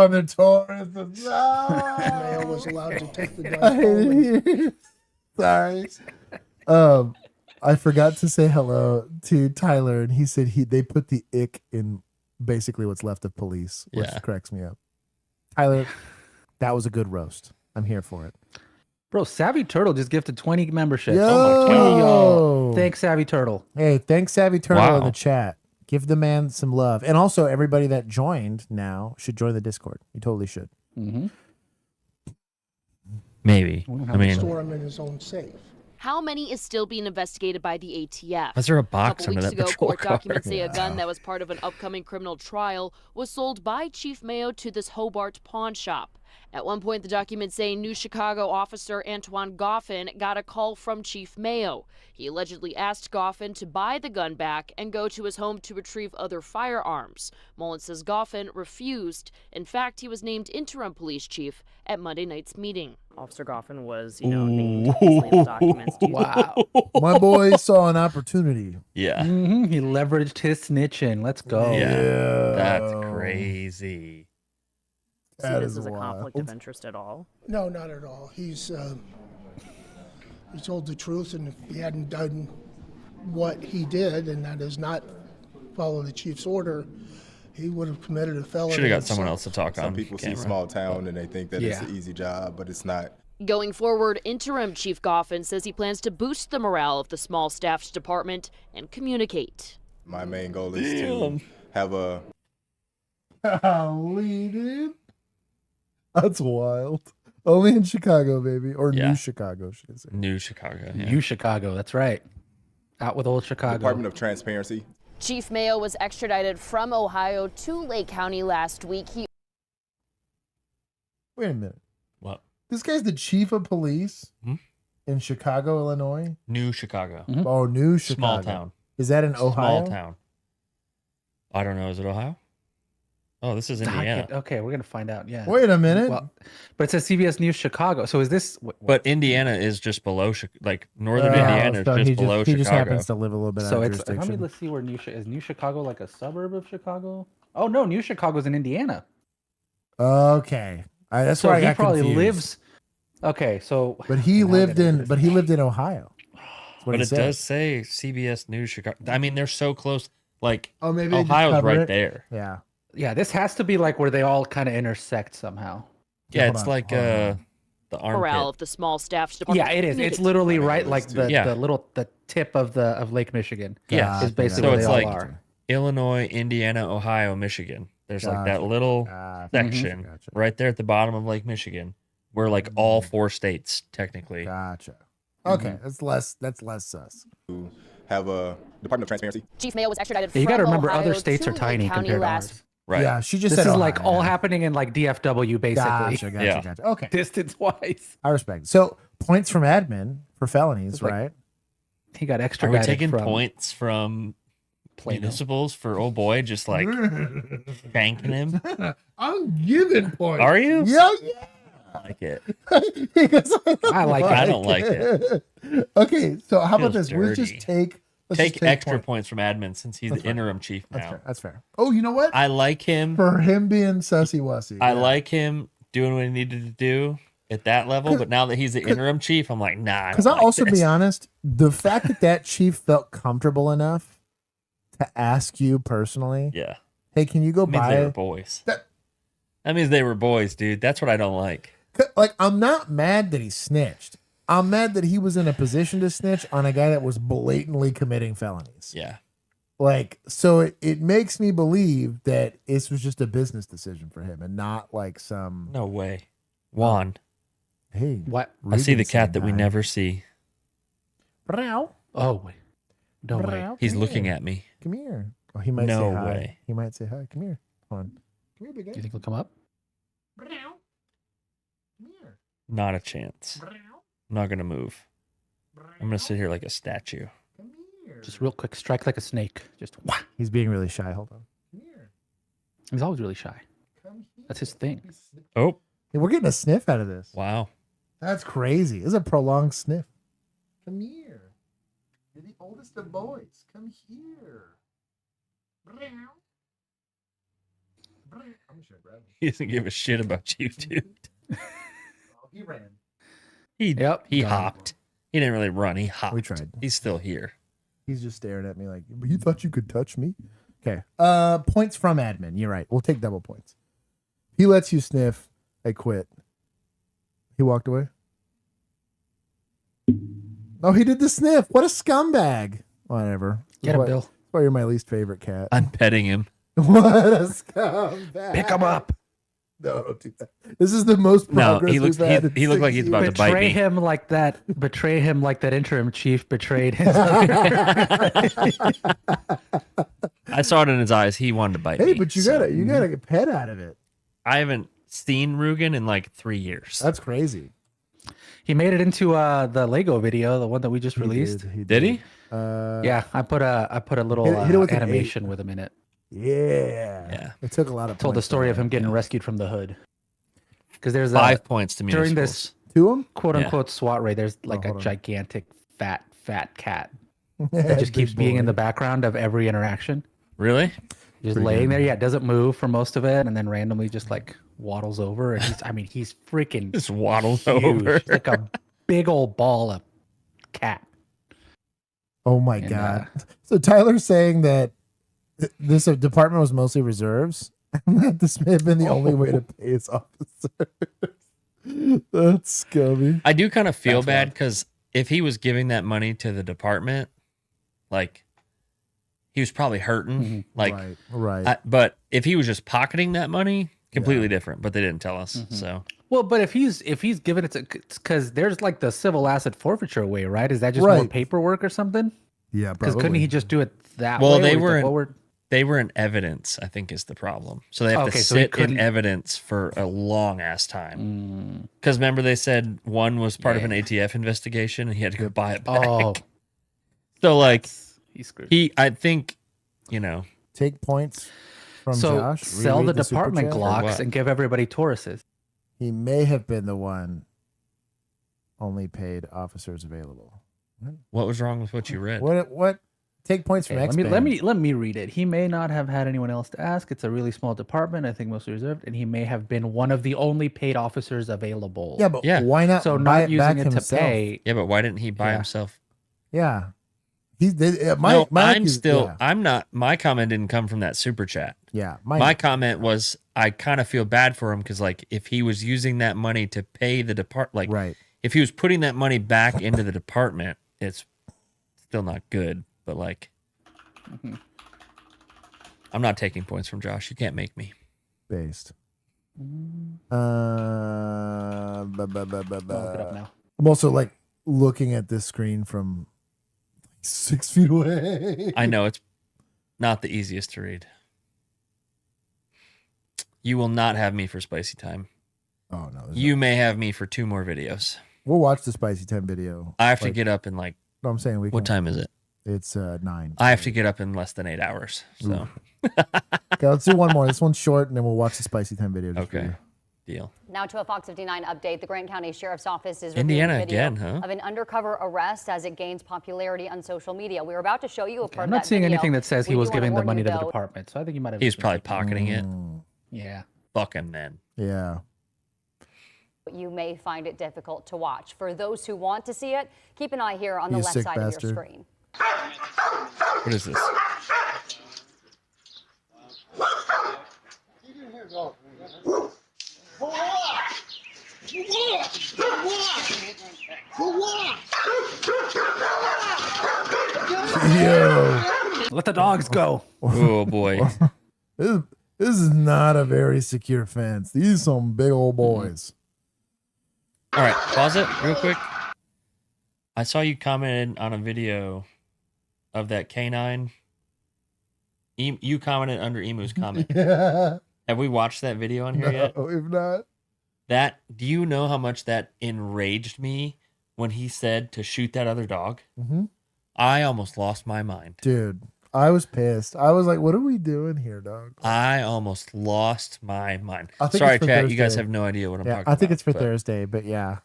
the tourist. Mayo was allowed to take the I guns home. Sorry. I forgot to say hello to Tyler, and he said they put the ick in basically what's left of police, which cracks me up. Tyler, that was a good roast. I'm here for it. Bro, Savvy Turtle just gifted 20 memberships. Yo! Oh my 20 y'all. Thanks, Savvy Turtle. Hey, thanks, Savvy Turtle, in Wow. the chat. Give the man some love. And also, everybody that joined now should join the Discord. You totally should. Mm-hmm. Maybe. I mean, Store him in his own safe. How many is still being investigated by the ATF? Was there a box couple under weeks that ago, patrol court car? documents say a gun that was part of an upcoming criminal trial was sold by Chief Mayo to this Hobart pawn shop. At one point, the documents say new Chicago officer Antoine Goffin got a call from Chief Mayo. He allegedly asked Goffin to buy the gun back and go to his home to retrieve other firearms. Mullins says Goffin refused. In fact, he was named interim police chief at Monday night's meeting. Officer Goffin was, named obviously in the documents. Wow. My boy saw an opportunity. Yeah. Mhm, he leveraged his snitching. Let's go. Yeah. That's crazy. See this as a conflict of interest at all? No, not at all. He told the truth, and if he hadn't done what he did, and that is not follow the chief's order, he would have committed a felony. Should have got someone else to talk on Some people see camera. small town and they think that it's Yeah. an easy job, but it's not. Going forward, interim Chief Goffin says he plans to boost the morale of the small staffed department and communicate. My main goal is to have a Golly, dude. That's wild. Only in Chicago, baby. Or Yeah. New Chicago, should I say. New Chicago. Yeah. New Chicago. That's right. Out with old Chicago. Department of Transparency. Chief Mayo was extradited from Ohio to Lake County last week. Wait a minute. What? This guy's the chief of police in Chicago, Illinois? New Chicago. Oh, New Chicago. Small town. Is that in Ohio? Small town. I don't know. Is it Ohio? Oh, this is Indiana. Okay, we're gonna find out. Yeah. Wait a minute. Well, but it says CBS News Chicago. So is this? But Indiana is just below, like northern Oh, Indiana is so just he below he Chicago. just happens to live a little bit So out of it's. Let jurisdiction. me let's see where is New Chicago like a suburb of Chicago? Oh no, New Chicago's in Indiana. Okay. That's So where I he got probably confused. lives. Okay, so But he lived in Ohio. That's what But he it said. does say CBS News Chicago. I mean, they're so close. Like, Oh, maybe they just Ohio's cover right it? there. Yeah. yeah, this has to be like where they all kind of intersect somehow. Yeah, hold it's on, like hold on. the Morale armpit. of the small staff's department. Yeah, it is. It's knitted. literally I think right it like is the, too. Yeah. the tip of Lake Michigan. Yeah, is basically so where it's they all like are. Illinois, Indiana, Ohio, Michigan. There's like that Gotcha. little Gotcha. section Gotcha. right there at the bottom of Lake Michigan. We're like all 4 states technically. Gotcha. Okay, that's less sus. To have a Department of Transparency. Chief Mayo was extradited Yeah, you from got to remember, Ohio other states to are tiny Lake County compared to last ours. Right. Yeah, she just This said is like Ohio. all happening in like DFW, basically. Gotcha. Okay. Distance wise. I respect. So points from admin for felonies, like- right? He got Are extradited we taking from points from Plano. municipals for old boy just like banking him? I'm giving points. Are you? Yeah. I like it. Because I like it. I don't like it. Okay, so how about Feels this? We'll just dirty. let's Take just extra points. points from admin since he's the interim chief now. That's fair. Oh, you know what? I like him. For him being sussy wussy. I like him doing what he needed to do at that level, but now that he's the interim chief, I'm like, nah. Because I'll also be honest, the fact that chief felt comfortable enough to ask you personally, Yeah. hey, can you go That means they were buy? boys. That- That means they were boys, dude. That's what I don't like. Like, I'm not mad that he snitched. I'm mad that he was in a position to snitch on a guy that was blatantly committing felonies. Yeah. Like, so it makes me believe that this was just a business decision for him and not like some. No way. Juan. Hey, What? I see the Regan cat said that we hi. never see. Meow. Oh wait. No way. Meow. He's Come looking here. at me. Come here. Oh, he might No say hi. way. He might say hi. Come here. Hold on. Come here, big Do guy. you think he'll come up? Come here. Not a chance. I'm not going to move. I'm going to sit here like a statue. Come here. Just real quick, strike like a snake. Just whack. He's being really shy. Hold on. Come here. He's always really shy. Come here. That's his thing. Oh, Hey, we're getting a sniff out of this. wow. That's crazy. This is a prolonged sniff. Come here. You're the oldest of boys. Come here. I'm sure grab him. He doesn't give a shit about you, dude. Oh, he ran. He Yep, he gone. hopped. He didn't really run. He hopped. We tried. He's still here. He's just staring at me like, but you thought you could touch me? Okay. Points from admin. You're right. We'll take double points. He lets you sniff. I quit. He walked away. Oh, he did the sniff. What a scumbag. Whatever. Get him, That's Bill. That's why you're my least favorite cat. I'm petting him. What a scumbag. Pick him up. No, don't do that. This is the most No, progress he looks. we've had in He looked 6 like he's about to bite Betray me. him like that. Betray him like that interim chief betrayed his. I saw it in his eyes. He wanted to bite me. Hey, but you so- gotta get pet out of it. I haven't seen Rugen in like 3 years. That's crazy. He made it into the Lego video, the one that we just released. Did he? Yeah, I put a little hit it with an animation with him in it. Yeah. Yeah. It took a lot of Told the points story for of him that. getting rescued from the hood. Because there's 5 points to during municipals. this To him? quote Yeah. unquote SWAT raid. There's like a hold on. gigantic fat cat that just keeps being in the background of every interaction. Really? Just Pretty laying good. there. Yeah, it doesn't move for most of it, and then randomly just like waddles over. And he's freaking Just waddles huge. over. Like a big old ball of cat. Oh my And, god. So Tyler's saying that this department was mostly reserves, and that this may have been the only way to pay his officers. That's scummy. I do kind of feel That's bad wild. because if he was giving that money to the department, like he was probably hurting. Like, right. but if he was just pocketing that money, completely different. But they didn't tell us. So Well, but if he's giving it to, because there's like the civil asset forfeiture way, right? Is that just more Right. paperwork or something? Yeah, Because couldn't he just do it that well, way? they Or were is it- in, what were- they were in evidence. I think is the problem. So they have Okay, to so he sit in couldn't- evidence for a long ass time. Because remember they said one was part of an ATF investigation and he had to go buy it back. Oh, So like he's screwed. I think, you know, Take points from So Josh. sell reread the super department chat. Glocks and give everybody Tauruses. He may have been the one only paid officers available. what was wrong with what you read? What take points from X. Let me read it. He may not have had anyone else to ask. It's a really small department. I think mostly reserved, and he may have been one of the only paid officers available. Yeah, but why not? So buy not it back using it himself? to pay. Yeah, but why didn't he buy himself? Yeah, I'm not. My comment didn't come from that super chat. Yeah, my comment was I kind of feel bad for him because like if he was using that money to pay the department, like if he was putting that money back into the department, it's still not good. But like, I'm not taking points from Josh. You can't make me. Based. Look it up now. I'm also like looking at this screen from 6 feet away. I know it's not the easiest to read. You will not have me for spicy time. Oh no. You may have me for 2 more videos. We'll watch the spicy time video. I have to get up in like. No, I'm saying What time is it? It's 9. I have to get up in less than 8 hours. So. Okay, let's do one more. This one's short, and then we'll watch the spicy time video. Okay. Deal. Now to a Fox 59 update. The Grant County Sheriff's Office is Indiana reviewing video again, huh? of an undercover arrest as it gains popularity on social media. We were about to show you a part I'm of not that seeing video. anything that says he We was do wanna giving the warn money you, to the though, department. So I think he might have. He was probably pocketing it. Yeah. Fuck him then. Yeah. You may find it difficult to watch. For those who want to see it, keep an eye here on the You left sick side of bastard. your screen. What is this? Yo. Let the dogs go. Oh boy. This is not a very secure fence. These are some big old boys. All right, pause it real quick. I saw you commented on a video of that canine. You commented under Emu's comment. Yeah. Have we watched that video on here yet? No, if not. Do you know how much that enraged me when he said to shoot that other dog? Mm-hmm. I almost lost my mind. Dude, I was pissed. I was like, what are we doing here, dog? I almost lost my mind. I think Sorry, it's for chat. You guys Thursday. have no idea what I'm talking about. I think it's for but- Thursday, but yeah.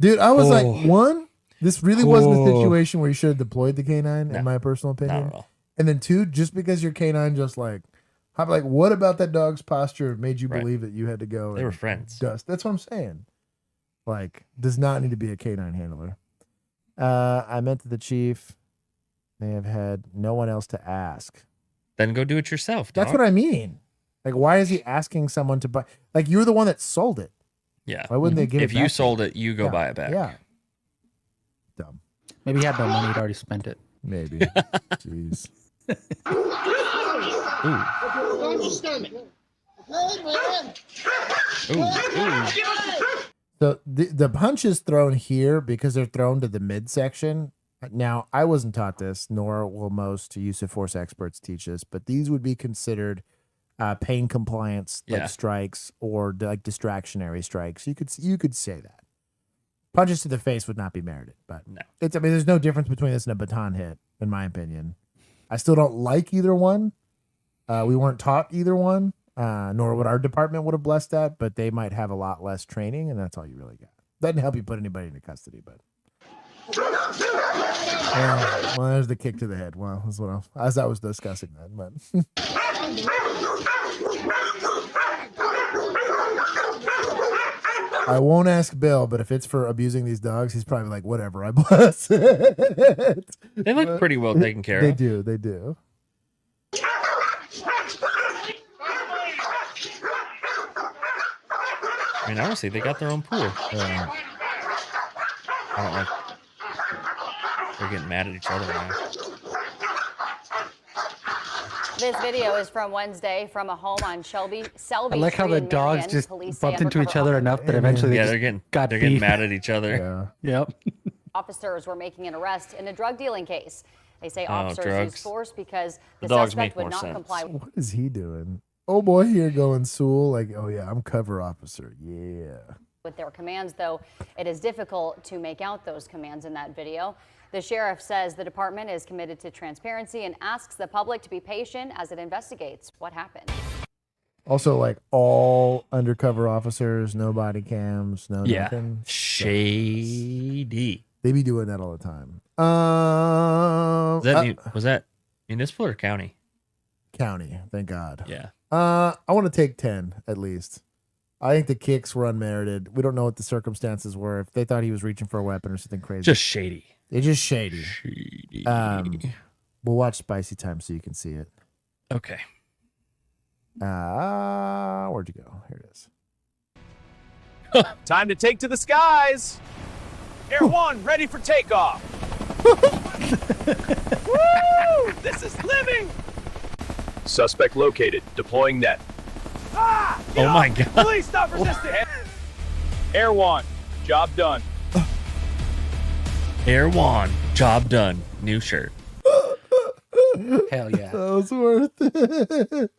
Dude, I was like, one, this really wasn't a situation where you should have deployed the canine, in my personal opinion. Not at all. And then 2, just because your canine just like, I'm like, what about that dog's posture made you believe that you had to go? They and were friends. Dust. That's what I'm saying. Like, does not need to be a canine handler. I meant to the chief. They have had no one else to ask. Then go do it yourself. That's dog. what I mean. Like, why is he asking someone to buy? Like, you're the one that sold it. Yeah. Why wouldn't they give it If back you to sold it, you go buy it back. Yeah. Dumb. Maybe he had no money. He'd already spent it. Maybe. Jeez. So the punch is thrown here because they're thrown to the midsection. Now, I wasn't taught this, nor will most use of force experts teach this, but these would be considered pain compliance like strikes or like distractionary strikes. You could say that. Punches to the face would not be merited, but no. I mean, there's no difference between this and a baton hit, in my opinion. I still don't like either one. We weren't taught either one, nor would our department would have blessed that, but they might have a lot less training, and that's all you really got. Doesn't help you put anybody into custody, but. Well, there's the kick to the head. Well, that's what as I was discussing that, but. I won't ask Bill, but if it's for abusing these dogs, he's probably like, whatever, I bless it. They look pretty well taken care They of. do, they do. I mean, honestly, they got their own pool. I don't like. They're getting mad at each other now. This video is from Wednesday from a home on Selby I like how Street the in dogs Marion. just Police say bumped into each undercover other enough that eventually Yeah, they they're just getting got they're getting beef. mad at each other. Yep. Officers were making an arrest in a drug dealing case. They say Oh, officers drugs. used force because the The dogs suspect make would more not sense. comply What is he doing? Oh boy, here going Sewell. Like, oh yeah, I'm cover officer. Yeah. with their commands, though it is difficult to make out those commands in that video. The sheriff says the department is committed to transparency and asks the public to be patient as it investigates what happened. Also, like all undercover officers, no body cams, no nothing. Shady. They be doing that all the time. Was that municipal or county? County, thank God. Yeah. I want to take 10 at least. I think the kicks were unmerited. We don't know what the circumstances were. If they thought he was reaching for a weapon or something crazy. Just shady. They're just shady. We'll watch Spicy Time so you can see it. Okay. Where'd you go? Here it is. Time to take to the skies. Air One, ready for takeoff. Woo! This is living. Suspect located. Deploying net. Ah! Oh my God. Please stop resisting. Air One, job done. Air One, job done. New shirt. Hell yeah. That was worth it.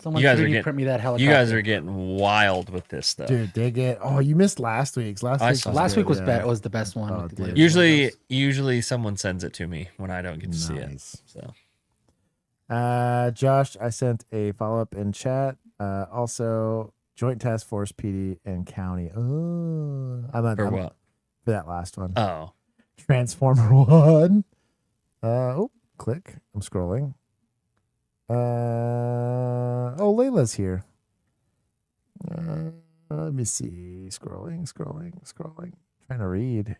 Someone You guys 3D are getting print me that helicopter. You guys are getting wild with this stuff. Dude, they get. Oh, you missed last week's. Last week was was the best one. Oh, with the dude. latest Usually someone sends it to me when I don't get to see it. So Josh, I sent a follow-up in chat. Also, Joint Task Force, PD, and County. Oh, For what? For that last one. Oh. Transformer 1. Click. I'm scrolling. Layla's here. Let me see. Scrolling. Trying to read.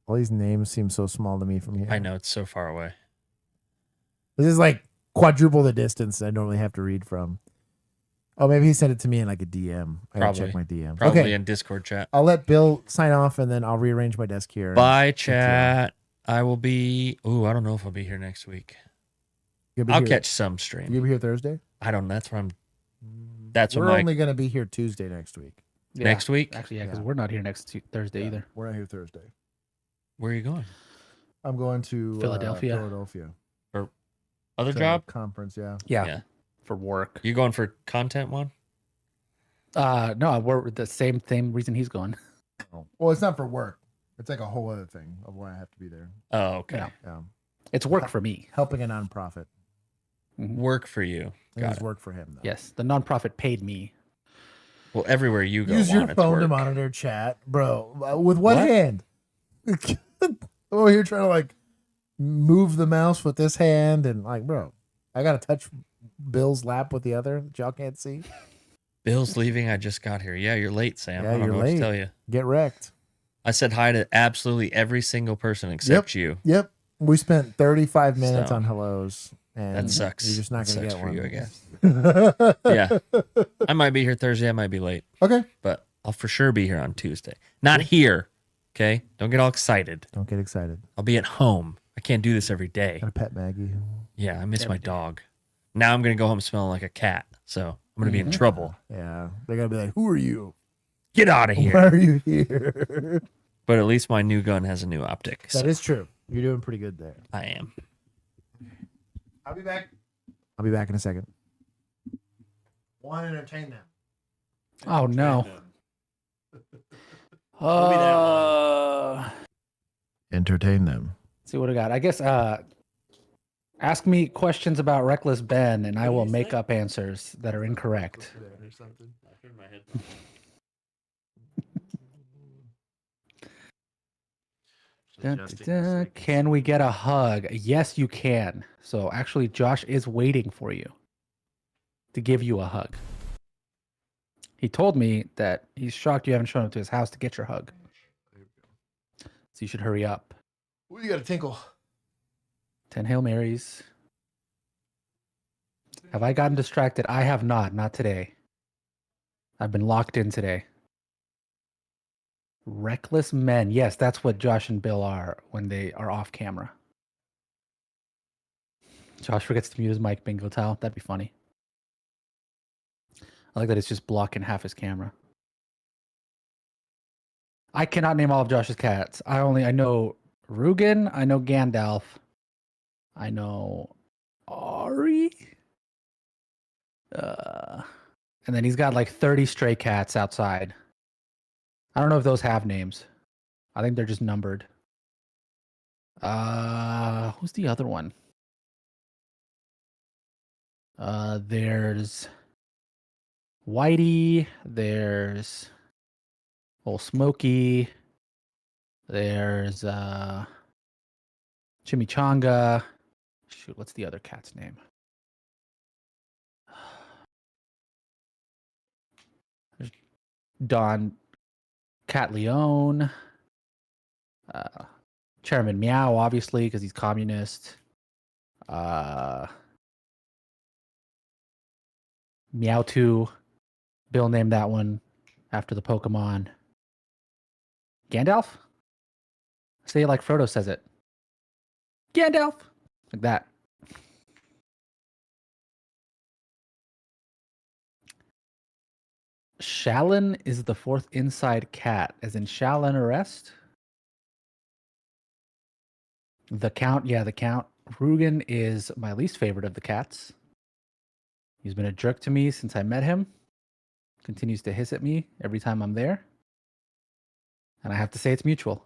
All these names seem so small to me from here. I know, it's so far away. This is like quadruple the distance I normally have to read from. Oh, maybe he sent it to me in like a DM. I gotta check my DM. Probably in Discord chat. I'll let Bill sign off and then I'll rearrange my desk here. Bye, chat. I will be. I don't know if I'll be here next week. I'll catch some stream. You'll be here Thursday? I don't know. That's what I'm. That's what We're only going to be here Tuesday next week. Yeah, next week? Actually, yeah, because we're not here next Thursday either. We're not here Thursday. Where are you going? I'm going to Philadelphia. For other job? Conference, yeah. Yeah. For work. You going for content one? No, we're the same reason he's going. Well, it's not for work. It's like a whole other thing of why I have to be there. Oh, okay. Yeah. It's work for me. Helping a nonprofit. Work for you. It's work for him, though. Yes, the nonprofit paid me. Well, everywhere you go, Use your phone to monitor chat, bro. With what hand? Over here trying to like move the mouse with this hand and like, bro, I gotta touch Bill's lap with the other that y'all can't see. Bill's leaving. I just got here. Yeah, you're late, Sam. Yeah, I don't you're know late. what to tell you. Get wrecked. I said hi to absolutely every single person except you. Yep. We spent 35 minutes So, on hellos. And that sucks. You're just not That gonna sucks get for one. you, I guess. Yeah. I might be here Thursday. I might be late. Okay. But I'll for sure be here on Tuesday. Not here. Okay. Don't get all excited. Don't get excited. I'll be at home. I can't do this every day. Gotta pet Maggie. Yeah, I miss my dog. Now I'm gonna go home smelling like a cat. So I'm gonna be in trouble. Yeah. They're gonna be like, who are you? Get out of here. Why are you here? But at least my new gun has a new optic. That is true. You're doing pretty good there. I am. I'll be back. I'll be back in a second. Want to entertain them. Oh no. Entertain them. See what I got. I guess ask me questions about Reckless Ben and I will make up answers that are incorrect. Can we get a hug? Yes, you can. So actually, Josh is waiting for you to give you a hug. He told me that he's shocked you haven't shown up to his house to get your hug. So you should hurry up. Well, you got to tinkle. 10 Hail Marys. Have I gotten distracted? I have not. Not today. I've been locked in today. Reckless men. Yes, that's what Josh and Bill are when they are off camera. Josh forgets to mute his mic, bingo towel. That'd be funny. I like that it's just blocking half his camera. I cannot name all of Josh's cats. I know Rugen, I know Gandalf, I know Ari. And then he's got like 30 stray cats outside. I don't know if those have names. I think they're just numbered. Who's the other one? There's Whitey, there's old Smokey, There's Chimichanga. Shoot, what's the other cat's name? There's Don Cat Leone. Chairman Meow, obviously, because he's communist. Meowth. Bill named that one after the Pokemon. Gandalf? Say it like Frodo says it. Gandalf! Like that. Shallon is the fourth inside cat, as in Shallon arrest? The Count, yeah, the Count. Rugen is my least favorite of the cats. He's been a jerk to me since I met him. Continues to hiss at me every time I'm there. And I have to say it's mutual.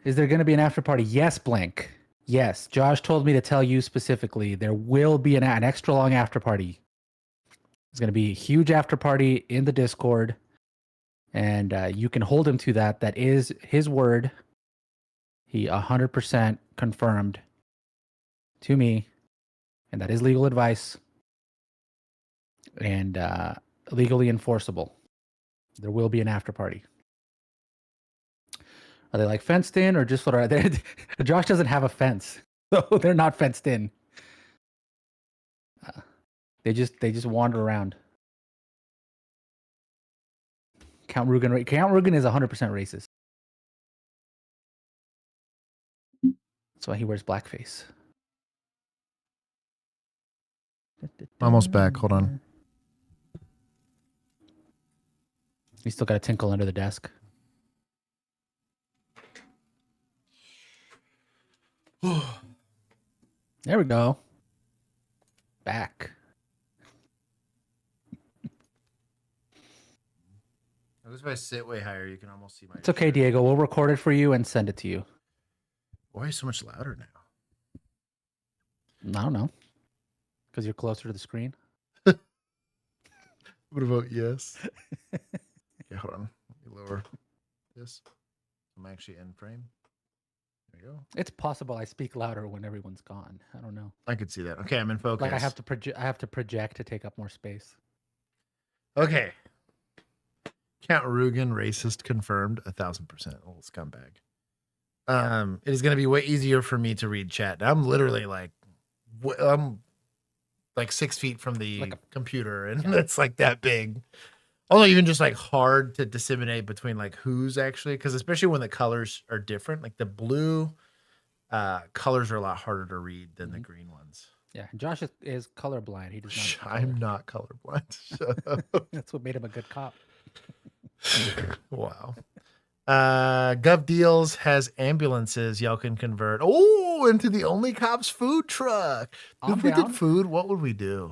Is there going to be an after party? Yes, Blank. Yes. Josh told me to tell you specifically there will be an extra long after party. There's going to be a huge after party in the Discord. And you can hold him to that. That is his word. He 100% confirmed to me. And that is legal advice. And legally enforceable. There will be an after party. Are they like fenced in or just what are they? Josh doesn't have a fence, so they're not fenced in. They just wander around. Count Rugen is 100% racist. That's why he wears blackface. Almost back. Hold on. He's still got a tinkle under the desk. There we go. Back. At least if I sit way higher, you can almost see my. It's okay, Diego. We'll record it for you and send it to you. Why are you so much louder now? I don't know. Because you're closer to the screen. What about yes? Okay, hold on. Let me lower this. I'm actually in frame. There you go. It's possible I speak louder when everyone's gone. I don't know. I could see that. Okay, I'm in focus. Like I have to project to take up more space. Okay. Count Rugen, racist confirmed, 1,000%. Old scumbag. It is going to be way easier for me to read chat. I'm literally like 6 feet from the computer, and it's like that big. Although even just like hard to disseminate between like who's actually, because especially when the colors are different, like the blue colors are a lot harder to read than the green ones. Yeah, Josh is colorblind. He does not. I'm not colorblind. Shut up. That's what made him a good cop. Wow. Gov Deals has ambulances y'all can convert. Oh, into the OnlyCops food truck. If we did food, what would we do?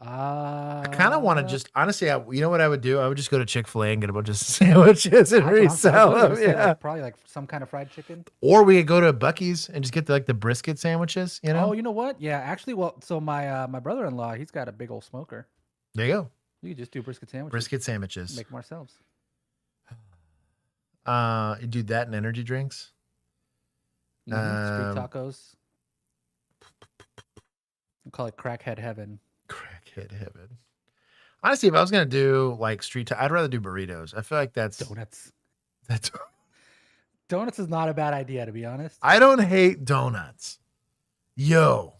I kind of want to just, honestly, you know what I would do? I would just go to Chick-fil-A and get a bunch of sandwiches and resell them. Yeah. Like, probably like some kind of fried chicken. Or we could go to Buc-ee's and just get the brisket sandwiches, you know? Oh, you know what? Yeah, actually, well, so my brother-in-law, he's got a big old smoker. There you go. You could just do brisket sandwiches. Brisket sandwiches. Make them ourselves. You do that and energy drinks. Street tacos. We'll call it crackhead heaven. Crackhead heaven. Honestly, if I was gonna do like I'd rather do burritos. I feel like that's donuts. That's donuts is not a bad idea, to be honest. I don't hate donuts. Yo,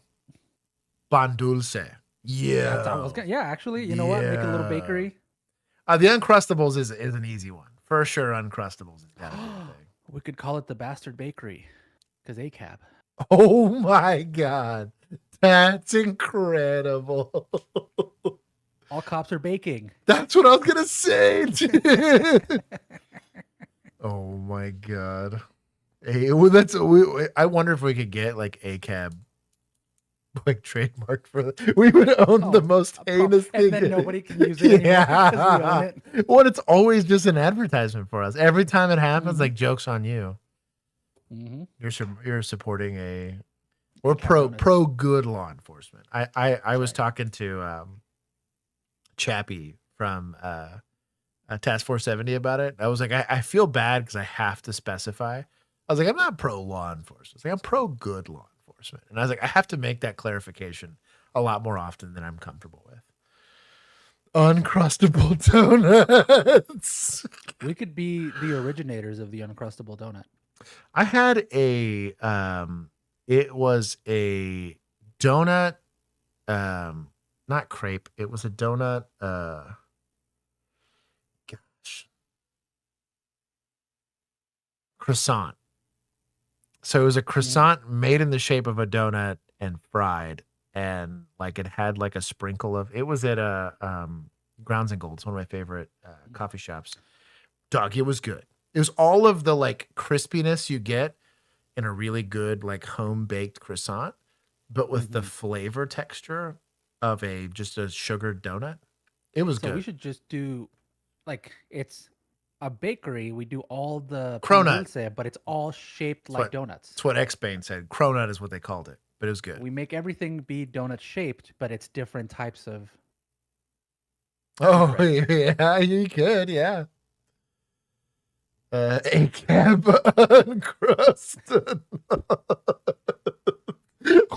pan dulce. Yeah. Yeah, actually, you know what? Make a little bakery. The Uncrustables is an easy one. For sure, Uncrustables is gotta be a thing. We could call it the Bastard Bakery. Because ACAB. Oh my God. That's incredible. All cops are baking. That's what I was going to say. Dude. Oh my God. Hey, well, I wonder if we could get like ACAB like trademarked for that. We would own the most heinous thing. And then nobody can use it anymore because we own it. Well, it's always just an advertisement for us. Every time it happens, like joke's on you. Mm-hmm. You're supporting we're pro good law enforcement. I was talking to Chappie from Task Force 70 about it. I was like, I feel bad because I have to specify. I was like, I'm not pro law enforcement. I was like, I'm pro good law enforcement. And I was like, I have to make that clarification a lot more often than I'm comfortable with. Uncrustable donuts. We could be the originators of the Uncrustable donut. I had a it was a donut, not crepe. It was a donut, croissant. So it was a croissant made in the shape of a donut and fried, and like it had like a sprinkle of. It was at a Grounds and Gold. It's one of my favorite coffee shops. Dog, it was good. It was all of the like crispiness you get in a really good like home baked croissant, but with the flavor texture of just a sugared donut. It was good. We should just do like it's a bakery. We do all the Cronut, but it's all shaped like donuts. That's what X-Bane said. Cronut is what they called it, but it was good. We make everything be donut shaped, but it's different types of. Oh yeah, you could, yeah. A cab uncrusted.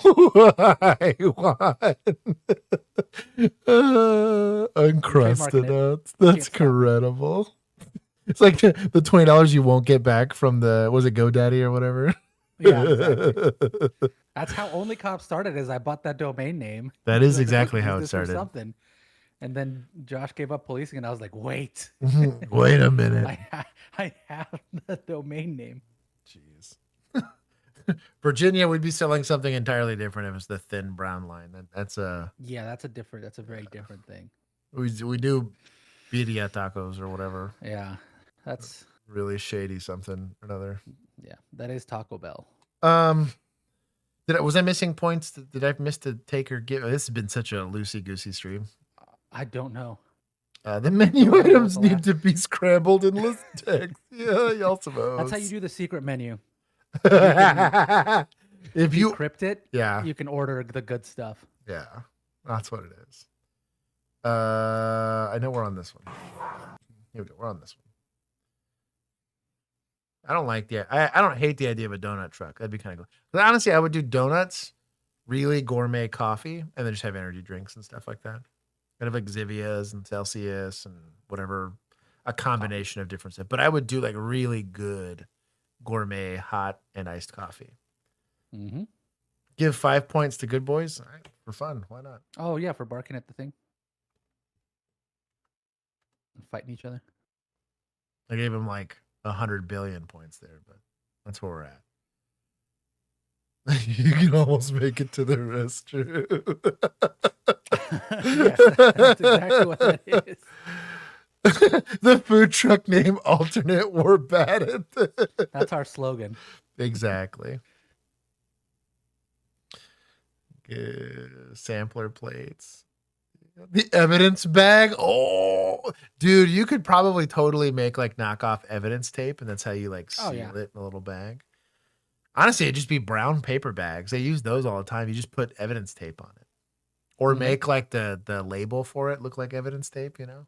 Why? Uncrusted nuts. That's incredible. It's like the $20 you won't get back from was it GoDaddy or whatever? Yeah, exactly. That's how OnlyCops started. Is I bought that domain name. That is exactly how it for started. Something. And then Josh gave up policing, and I was like, "Wait, wait a minute! I have the domain name." Jeez, Virginia would be selling something entirely different if it's the thin brown line. That's a that's a very different thing. We do birria tacos or whatever. Yeah, that's really shady something or another. Yeah, that is Taco Bell. Was I missing points? Did I miss to take or give? This has been such a loosey goosey stream. I don't know. The menu items need to be scrambled in list text. Yeah, y'all suppose. That's how you do the secret menu. If you crypt it, you can order the good stuff. Yeah, that's what it is. I know we're on this one. Here we go. We're on this one. I don't like I don't hate the idea of a donut truck. That'd be kind of cool. But honestly, I would do donuts, really gourmet coffee, and then just have energy drinks and stuff like that. Kind of like Zivias and Celsius and whatever, a combination of different stuff. But I would do like really good gourmet hot and iced coffee. Mm-hmm. Give 5 points to Good Boys. All right, for fun. Why not? Oh yeah, for barking at the thing. Fighting each other. I gave him like 100 billion points there, but that's where we're at. You can almost make it to the restroom. Yes, that's exactly what that is. The food truck name alternate, we're bad at this. That's our slogan. Exactly. Sampler plates. The evidence bag. Oh, dude, you could probably totally make like knockoff evidence tape, and that's how you like seal it in a little bag. Honestly, it'd just be brown paper bags. They use those all the time. You just put evidence tape on it, or make like the label for it look like evidence tape. You know,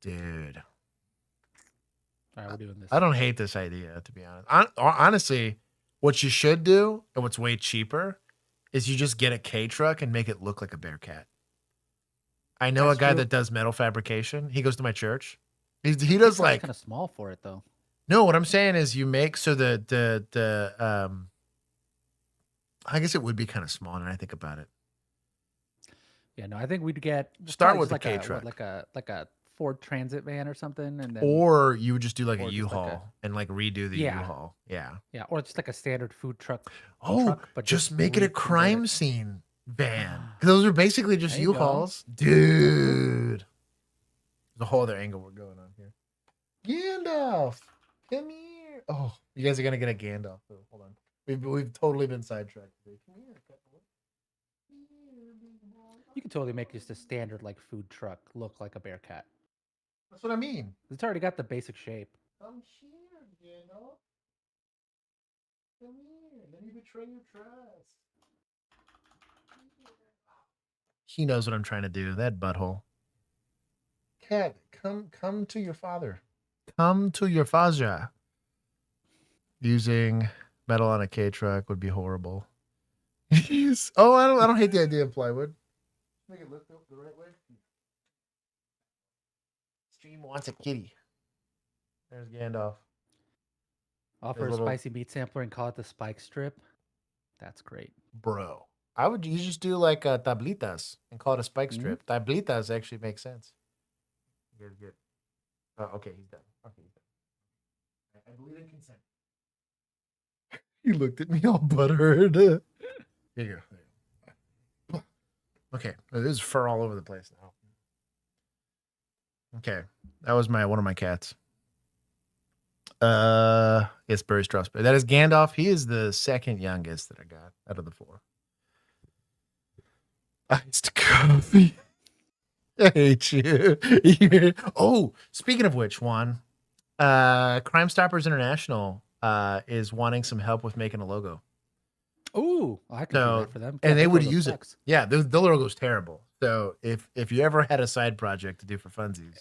dude. All right, we're doing this. I don't hate this idea, to be honest. Honestly, what you should do, and what's way cheaper, is you just get a K truck and make it look like a Bearcat. I know a guy that does metal fabrication. He goes to my church. He does like kind of small for it though. No, what I'm saying is you make so I guess it would be kind of small when I think about it. Yeah, no, I think we'd get start with the like K truck, like a Ford Transit van or something, and then or you would just do like a U-Haul and like redo the U-Haul. Yeah, or just like a standard food truck. But just make it a crime scene van. Those are basically just U-Hauls, dude. There's a whole other angle we're going on here. Gandalf, come here. Oh, you guys are gonna get a Gandalf. Oh, hold on, we've totally been sidetracked. Come here. You can totally make just a standard like food truck look like a Bearcat. That's what I mean. It's already got the basic shape. Come here, Gandalf. Come here. Let me betray your trust. He knows what I'm trying to do. That butthole. Cat, come to your father. Come to your father. Using metal on a K truck would be horrible. Oh, I don't hate the idea of plywood. Make it look the right way. Stream wants a kitty. There's Gandalf. Offer a spicy meat sampler and call it the spike strip. That's great. Bro. You just do like tablitas and call it a spike strip. Tablitas actually makes sense. Good. Oh, okay, he's done. Okay, he's done. I believe in consent. He looked at me all butthurt. Here you go. Okay, there's fur all over the place now. Okay, that was one of my cats. It's Barry Strasberg. That is Gandalf. He is the second youngest that I got out of the 4. Iced coffee. I hate you. Oh, speaking of which, Juan, Crime Stoppers International is wanting some help with making a logo. Ooh, I could do that for them. And they would use it. Yeah, the logo's terrible. So if you ever had a side project to do for funsies.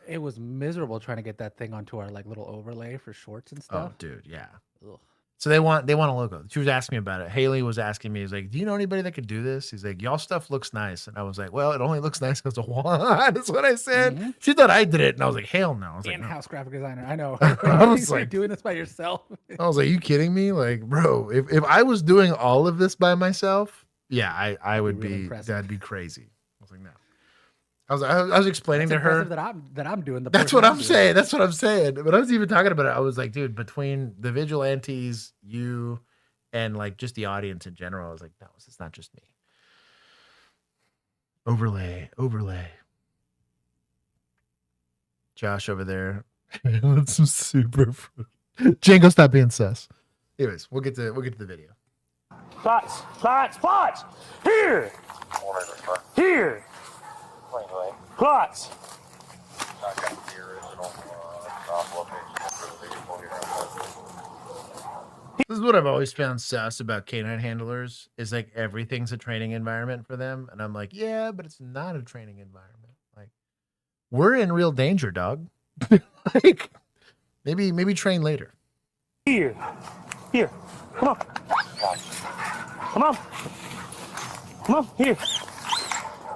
It was miserable trying to get that thing onto our like little overlay for shorts and stuff. Oh, dude, yeah. Ugh. So they want a logo. She was asking me about it. Haley was asking me, he's like, do you know anybody that could do this? He's like, y'all stuff looks nice. And I was like, well, it only looks nice because of Juan. That's what I said. She thought I did it. And I was like, hell no. I was In-house graphic designer. I know. I was like, doing this by yourself. I was like, you kidding me? Like, bro, if I was doing all of this by myself, yeah, I would be, that'd be crazy. I was like, no. I was explaining to her that I'm doing the. That's what I'm saying. That's what I'm saying. But I was even talking about it. I was like, dude, between the vigilantes, you, and like just the audience in general, I was like, no, it's not just me. Overlay. Josh over there. That's some super. Django, stop being sus. Anyways, we'll get to the video. Spots. Here. Plots. This is what I've always found sus about canine handlers is like everything's a training environment for them. And I'm like, yeah, but it's not a training environment. Like we're in real danger, dog. Like maybe train later. Here. Come on.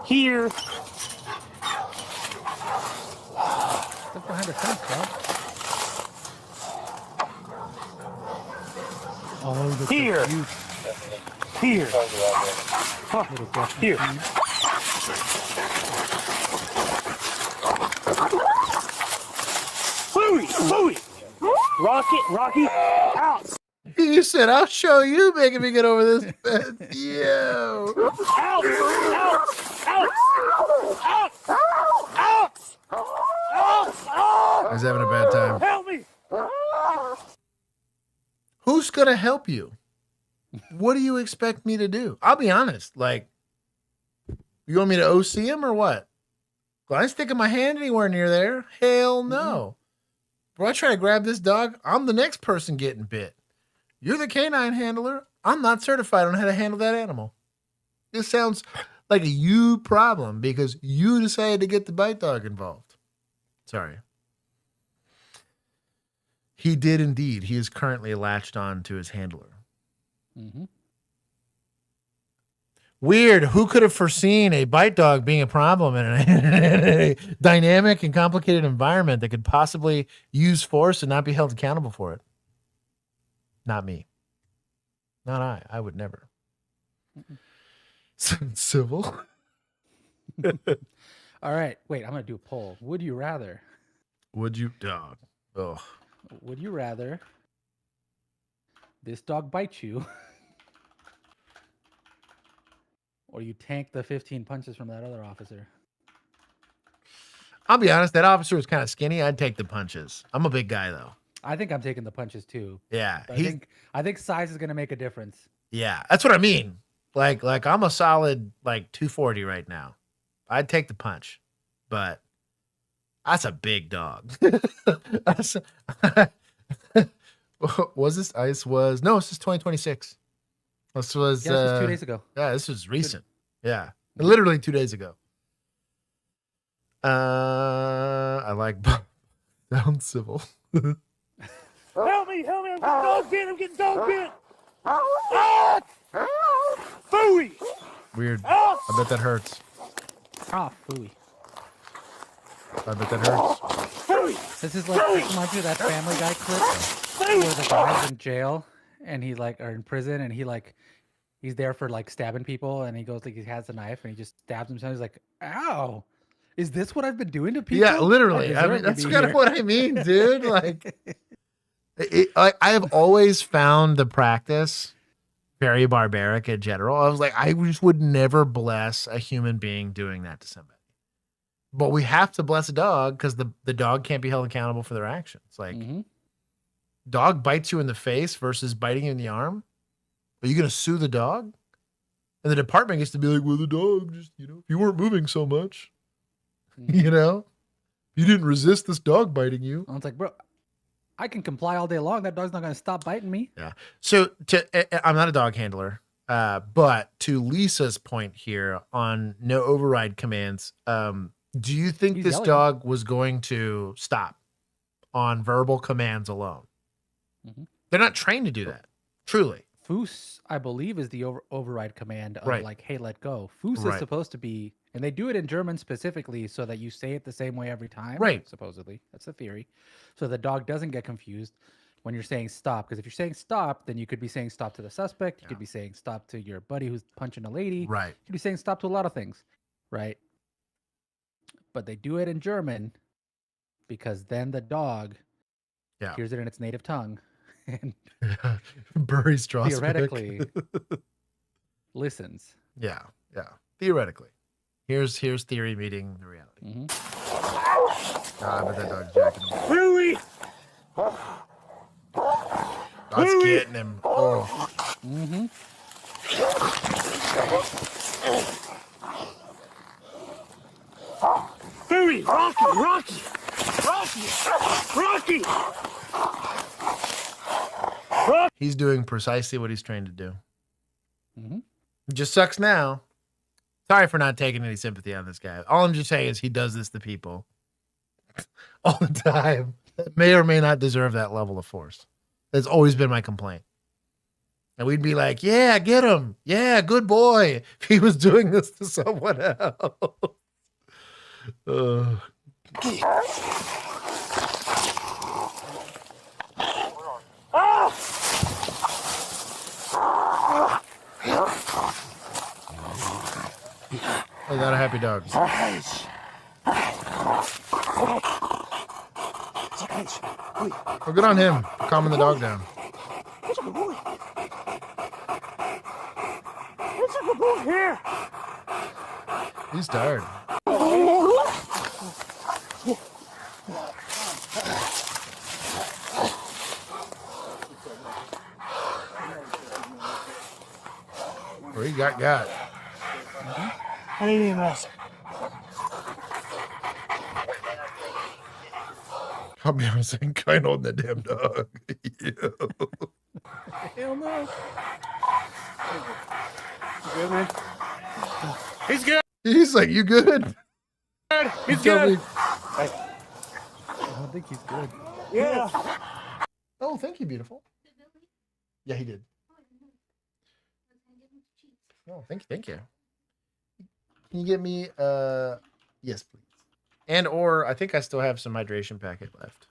Here. Look behind the fence, bro. Oh, here. Huh. Here. Louie. Rocky, out. You said, I'll show you making me get over this fence. Yo. Out. I was having a bad time. Help me. Who's going to help you? What do you expect me to do? I'll be honest. Like, you want me to OC him or what? Well, I ain't sticking my hand anywhere near there. Hell no. Bro, I try to grab this dog, I'm the next person getting bit. You're the canine handler. I'm not certified on how to handle that animal. This sounds like a you problem because you decided to get the bite dog involved. Sorry. He did indeed. He is currently latched on to his handler. Mm-hmm. Weird. Who could have foreseen a bite dog being a problem in a dynamic and complicated environment that could possibly use force and not be held accountable for it? Not me. Not I. I would never. Civil. All right. Wait, I'm going to do a poll. Would you rather? Would you? Dog. Oh. Would you rather this dog bite you or you tank the 15 punches from that other officer? I'll be honest. That officer was kind of skinny. I'd take the punches. I'm a big guy, though. I think I'm taking the punches, too. Yeah. I think size is going to make a difference. Yeah. That's what I mean. Like I'm a solid, 240 right now. I'd take the punch. But that's a big dog. Was this ice? No, this is 2026. This was 2 days ago. Yeah, this was recent. Yeah, literally 2 days ago. I like sound civil. Help me! I'm getting dog bit! Ah! Phooey! Weird. I bet that hurts. Ah, phooey. I bet that hurts. This is like, this reminds me of that Family Guy clip where the guy's in jail and he like, or in prison, and he's there for like stabbing people, and he goes like, he has a knife and he just stabs himself. He's like, ow, is this what I've been doing to people? Yeah, literally. I mean, that's kind of what I mean, dude. Like, I have always found the practice very barbaric in general. I was like, I just would never bless a human being doing that to somebody. But we have to bless a dog because the dog can't be held accountable for their actions. Like, dog bites you in the face versus biting you in the arm. Are you going to sue the dog? And the department gets to be like, well, the dog just, if you weren't moving so much, you didn't resist this dog biting you. I was like, bro, I can comply all day long. That dog's not going to stop biting me. Yeah. So I'm not a dog handler, but to Lisa's point here on no override commands, do you think this dog was going to stop on verbal commands alone? They're not trained to do that. Truly. Foos, I believe, is the override command of like, hey, let go. Foos is supposed to be, and they do it in German specifically so that you say it the same way every time. Right. Supposedly. That's the theory. So the dog doesn't get confused when you're saying stop. Because if you're saying stop, then you could be saying stop to the suspect. You could be saying stop to your buddy who's punching a lady. Right. You could be saying stop to a lot of things. Right. But they do it in German because then the dog hears it in its native tongue and Bury Strasbourg. theoretically listens. Yeah. Theoretically. Here's theory meeting the reality. I bet that dog's jacking him. Really? That's getting him. Oh. Phooey! Rocky! He's doing precisely what he's trained to do. It just sucks now. Sorry for not taking any sympathy on this guy. All I'm just saying is he does this to people all the time that may or may not deserve that level of force. That's always been my complaint. And we'd be like, yeah, get him. Yeah, good boy. If he was doing this to someone else. I got a happy dog. Oh, good on him. Calming the dog down. It's a good boy. It's a good boy. Here. He's tired. Or he got. I need him else. I'll be honest, I ain't kind on that damn dog. Hell no. You good, man? He's good. He's like, you good? He's good. I don't think he's good. Yeah. Oh, thank you, beautiful. Yeah, he did. Oh, thank you. Can you get me yes, please. And or I think I still have some hydration packet left.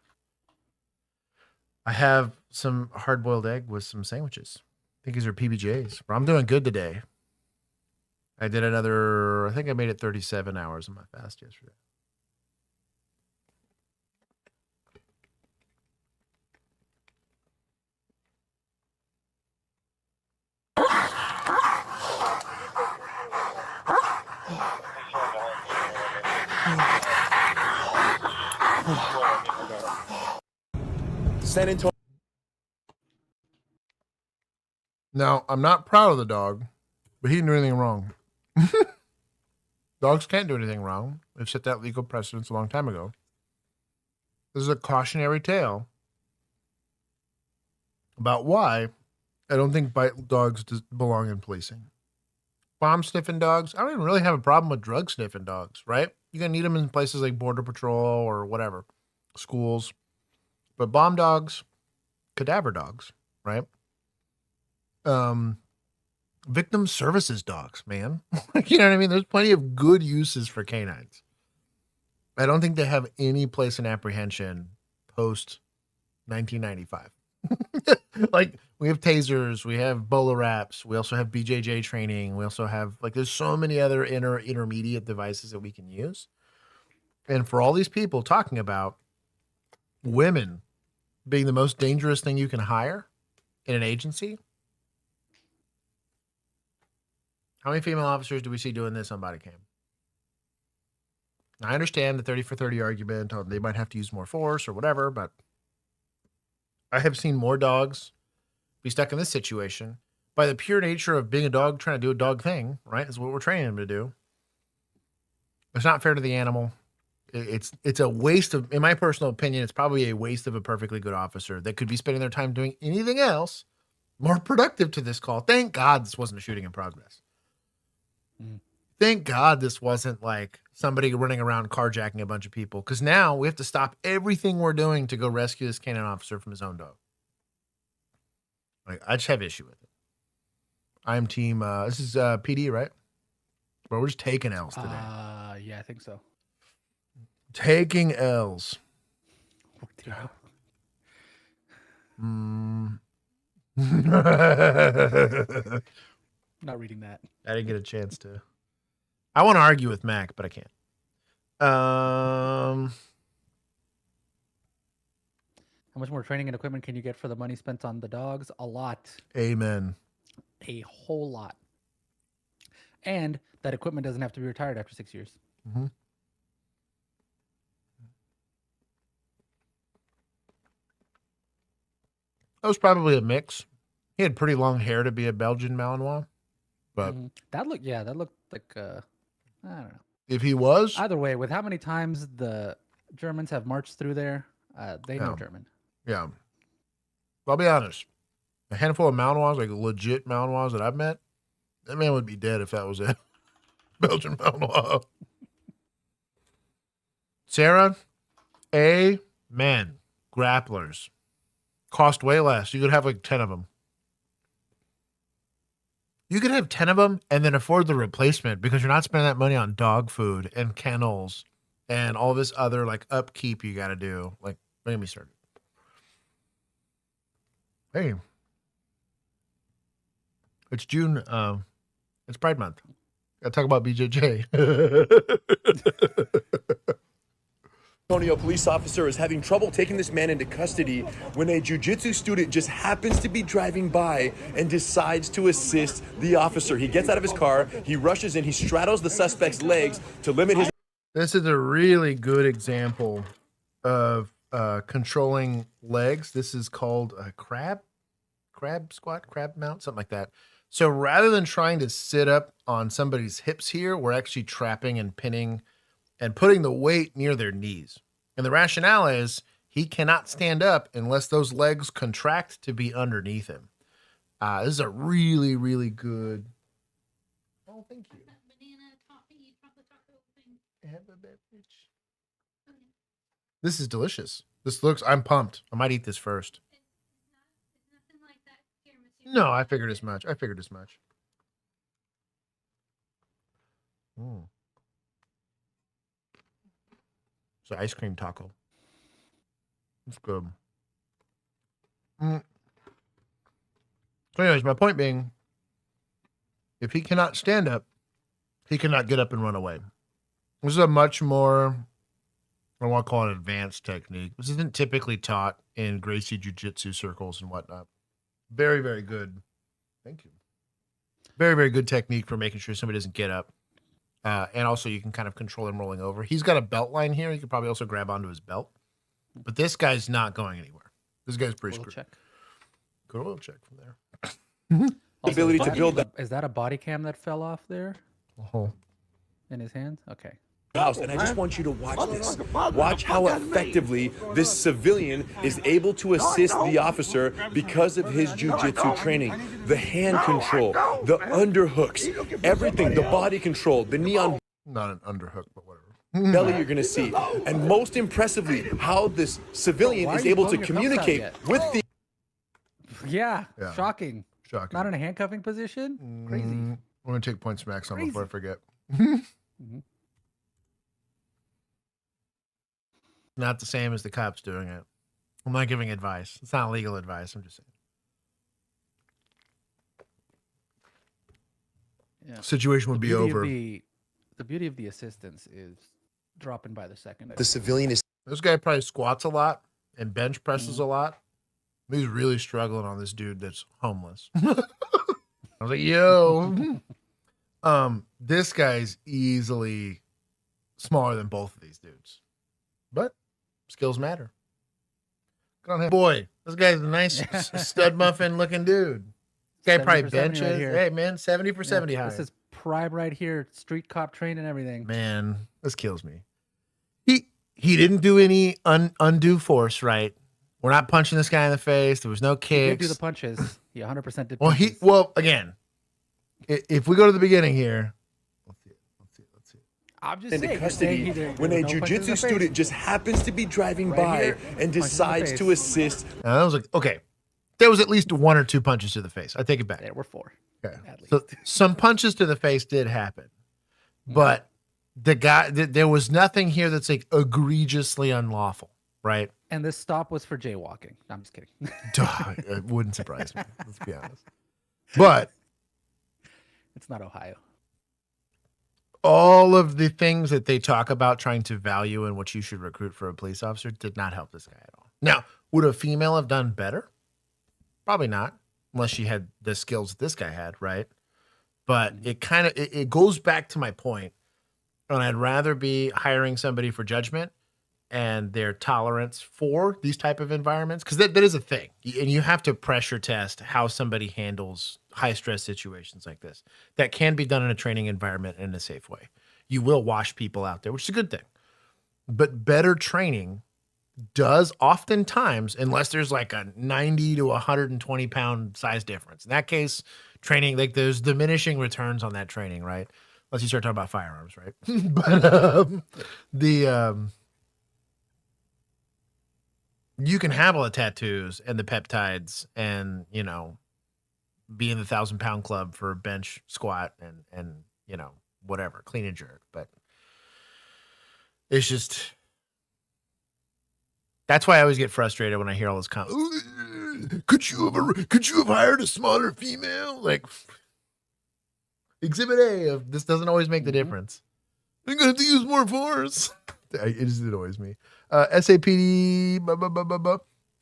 I have some hard-boiled egg with some sandwiches. I think these are PBJs. But I'm doing good today. I did I think I made it 37 hours on my fast yesterday. San Antonio. Now, I'm not proud of the dog, but he didn't do anything wrong. Dogs can't do anything wrong. They've set that legal precedence a long time ago. This is a cautionary tale about why I don't think bite dogs belong in policing. bomb sniffing dogs. I don't even really have a problem with drug sniffing dogs, right? You're going to need them in places like Border Patrol or whatever, schools. But bomb dogs, cadaver dogs, right? Victim services dogs, man. You know what I mean? There's plenty of good uses for canines. I don't think they have any place in apprehension post 1995. Like, we have tasers, we have bowler wraps, we also have BJJ training, we also have, like, there's so many other intermediate devices that we can use. And for all these people talking about women being the most dangerous thing you can hire in an agency, how many female officers do we see doing this on body cam? I understand the 30 for 30 argument, or they might have to use more force or whatever, but I have seen more dogs be stuck in this situation by the pure nature of being a dog trying to do a dog thing, right? Is what we're training them to do. It's not fair to the animal. It's a waste of, in my personal opinion, it's probably a waste of a perfectly good officer that could be spending their time doing anything else more productive to this call. Thank God this wasn't a shooting in progress. Thank God this wasn't like somebody running around carjacking a bunch of people, because now we have to stop everything we're doing to go rescue this canine officer from his own dog. Like, I just have issue with it. I'm team, this is PD, right? Bro, we're just taking L's today. Yeah, I think so. Taking L's. Not reading that. I didn't get a chance to. I want to argue with Mac, but I can't. How much more training and equipment can you get for the money spent on the dogs? A lot. Amen. A whole lot. And that equipment doesn't have to be retired after 6 years. Mm-hmm. That was probably a mix. He had pretty long hair to be a Belgian Malinois, but that looked like I don't know. If he was, either way, with how many times the Germans have marched through there, they know Yeah. German. Yeah. I'll be honest. A handful of Malinois, like legit Malinois that I've met, that man would be dead if that was it. Belgian Malinois. Sarah, amen. Grapplers. Cost way less. You could have like 10 of them. You could have 10 of them and then afford the replacement because you're not spending that money on dog food and kennels and all this other like upkeep you got to do. Like, don't get me started. Hey, it's June. It's Pride Month. Got to talk about BJJ. Antonio police officer is having trouble taking this man into custody when a jiu-jitsu student just happens to be driving by and decides to assist the officer. He gets out of his car, he rushes in, he straddles the suspect's legs to limit his... This is a really good example of controlling legs. This is called a crab squat, crab mount, something like that. So rather than trying to sit up on somebody's hips here, we're actually trapping and pinning and putting the weight near their knees. And the rationale is he cannot stand up unless those legs contract to be underneath him. This is a really, really good. Oh, thank you. This is delicious. This looks, I'm pumped. I might eat this first. No, I figured as much. It's an ice cream taco. It's good. So anyways, my point being, if he cannot stand up, he cannot get up and run away. This is a much more, I want to call it advanced technique. This isn't typically taught in Gracie Jiu-Jitsu circles and whatnot. Very, very good. Thank you. Very, very good technique for making sure somebody doesn't get up. And also you can kind of control him rolling over. He's got a belt line here. You could probably also grab onto his belt. But this guy's not going anywhere. This guy's pretty screwed. Check. Good oil check from there. Also, Ability to build that. Is that a body cam that fell off there? Oh. In his hands? Okay. house, and I just want you to watch this. Watch how effectively this civilian is able to assist the officer because of his jiu-jitsu training. The hand control, the underhooks, everything, the body control, the neon. Not an underhook, but whatever. Belly you're gonna see, and most impressively, how this civilian is able to communicate with the. Yeah, shocking. Shocking. Not in a handcuffing position. Crazy. Mm. I'm gonna take points max on before I forget. Not the same as the cops doing it. I'm not giving advice. It's not legal advice. I'm just saying. Yeah. Situation would be over. The beauty of the assistance is dropping by the second. The civilian is. This guy probably squats a lot and bench presses a lot. He's really struggling on this dude that's homeless. I was like, yo. This guy's easily smaller than both of these dudes. But skills matter. Good on him. Boy, this guy's a nice stud muffin looking dude. This guy probably benches. Right, hey, man, 70 for 70 high. This is prime right here. Street cop train and everything. Man, this kills me. He didn't do any undue force, right? We're not punching this guy in the face. There was no kicks. He did do the punches. He 100% did punches. Well, again, if we go to the beginning here, let's see. I'm just into saying, custody when a jiu-jitsu student just happens to be driving by and decides to assist. I was like, okay, there was at least 1 or 2 punches to the face. I take it back. There were 4. Okay. So some punches to the face did happen, but the guy, there was nothing here that's like egregiously unlawful, right? And this stop was for jaywalking. I'm just kidding. It wouldn't surprise me. Let's be honest. But it's not Ohio. All of the things that they talk about trying to value in what you should recruit for a police officer did not help this guy at all. Now, would a female have done better? Probably not, unless she had the skills that this guy had, right? But it goes back to my point, and I'd rather be hiring somebody for judgment and their tolerance for these type of environments, because that is a thing, and you have to pressure test how somebody handles high stress situations like this. That can be done in a training environment in a safe way. You will wash people out there, which is a good thing, but better training does oftentimes, unless there's like a 90 to 120 pound size difference. In that case, training, like there's diminishing returns on that training, right? Unless you start talking about firearms, right? But you can have all the tattoos and the peptides and, you know, be in the 1,000-pound club for a bench squat and, you know, whatever, clean and jerk. But it's just, that's why I always get frustrated when I hear all this comments. Could you have hired a smaller female? Like, Exhibit A of this doesn't always make the difference. You're gonna have to use more force. It just annoys me. SAPD.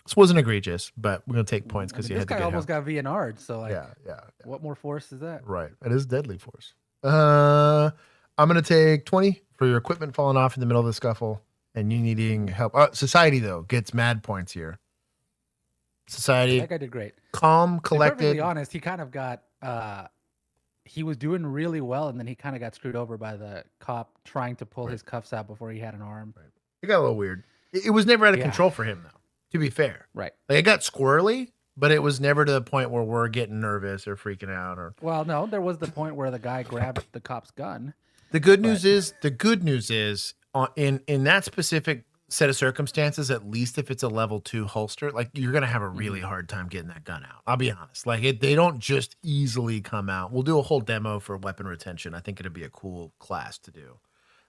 This wasn't egregious, but we're gonna take points because you had to get this guy almost help. got VNR'd. So like, yeah. What more force is that? Right, it is deadly force. I'm gonna take 20 for your equipment falling off in the middle of the scuffle and you needing help. Society though gets mad points here. Society. That guy did great. Calm, collected. To be perfectly honest, he kind of got. He was doing really well, and then he kind of got screwed over by the cop trying to pull his cuffs out before he had an arm. Right. It got a little weird. It was never out of control for him, though, to be fair. Right. Like, it got squirrely, but it was never to the point where we're getting nervous or freaking out. Or Well, no, there was the point where the guy grabbed the cop's gun. The good news is in that specific set of circumstances, at least if it's a level 2 holster, like you're going to have a really hard time getting that gun out. I'll be honest. Like they don't just easily come out. We'll do a whole demo for weapon retention. I think it'd be a cool class to do,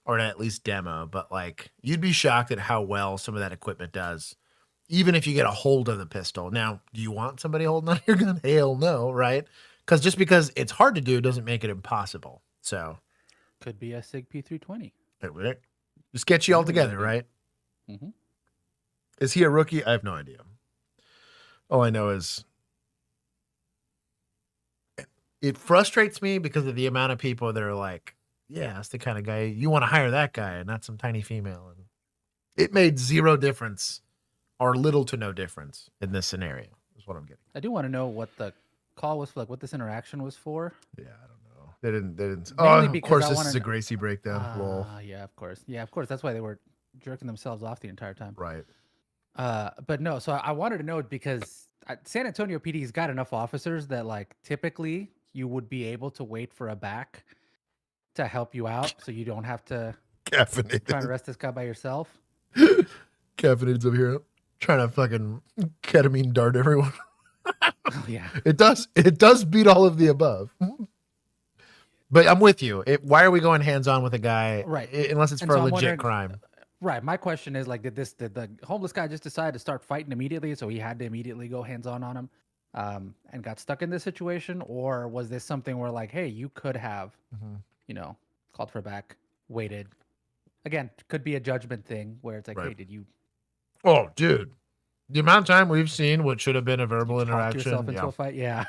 or to at least demo, but like you'd be shocked at how well some of that equipment does, even if you get a hold of the pistol. Now, do you want somebody holding on your gun? Hell no, right? Because it's hard to do doesn't make it impossible. So could be a SIG P320. Just get you all together, right? Mm-hmm. Is he a rookie? I have no idea. All I know is it frustrates me because of the amount of people that are like, yeah, that's the kind of guy you want to hire, that guy, and not some tiny female. And it made zero difference or little to no difference in this scenario is what I'm getting. I do want to know what the call was for, like what this interaction was for. Yeah, I don't know. They didn't. Mainly Of because course, I this wanted is a Gracie breakdown. Lol. Yeah, of course. Yeah, of course. That's why they were jerking themselves off the entire time. Right. But no, so I wanted to know because San Antonio PD's got enough officers that like typically you would be able to wait for a back to help you out, so you don't have to try and arrest this guy by yourself. Caffeinated's over here trying to fucking ketamine dart everyone. Oh, yeah. It does beat all of the above. But I'm with you. Why are we going hands-on with a guy? Right. Unless it's And for so a I'm legit wondering- crime. Right. My question is like, did the homeless guy just decide to start fighting immediately, so he had to immediately go hands-on on him, and got stuck in this situation, or was this something where like, hey, you could have, called for a back, waited. Again, could be a judgment thing where it's like, Right. hey, did you Oh, dude. The amount of time we've seen what should have been a verbal talk interaction. yourself into Yeah. a fight? Yeah.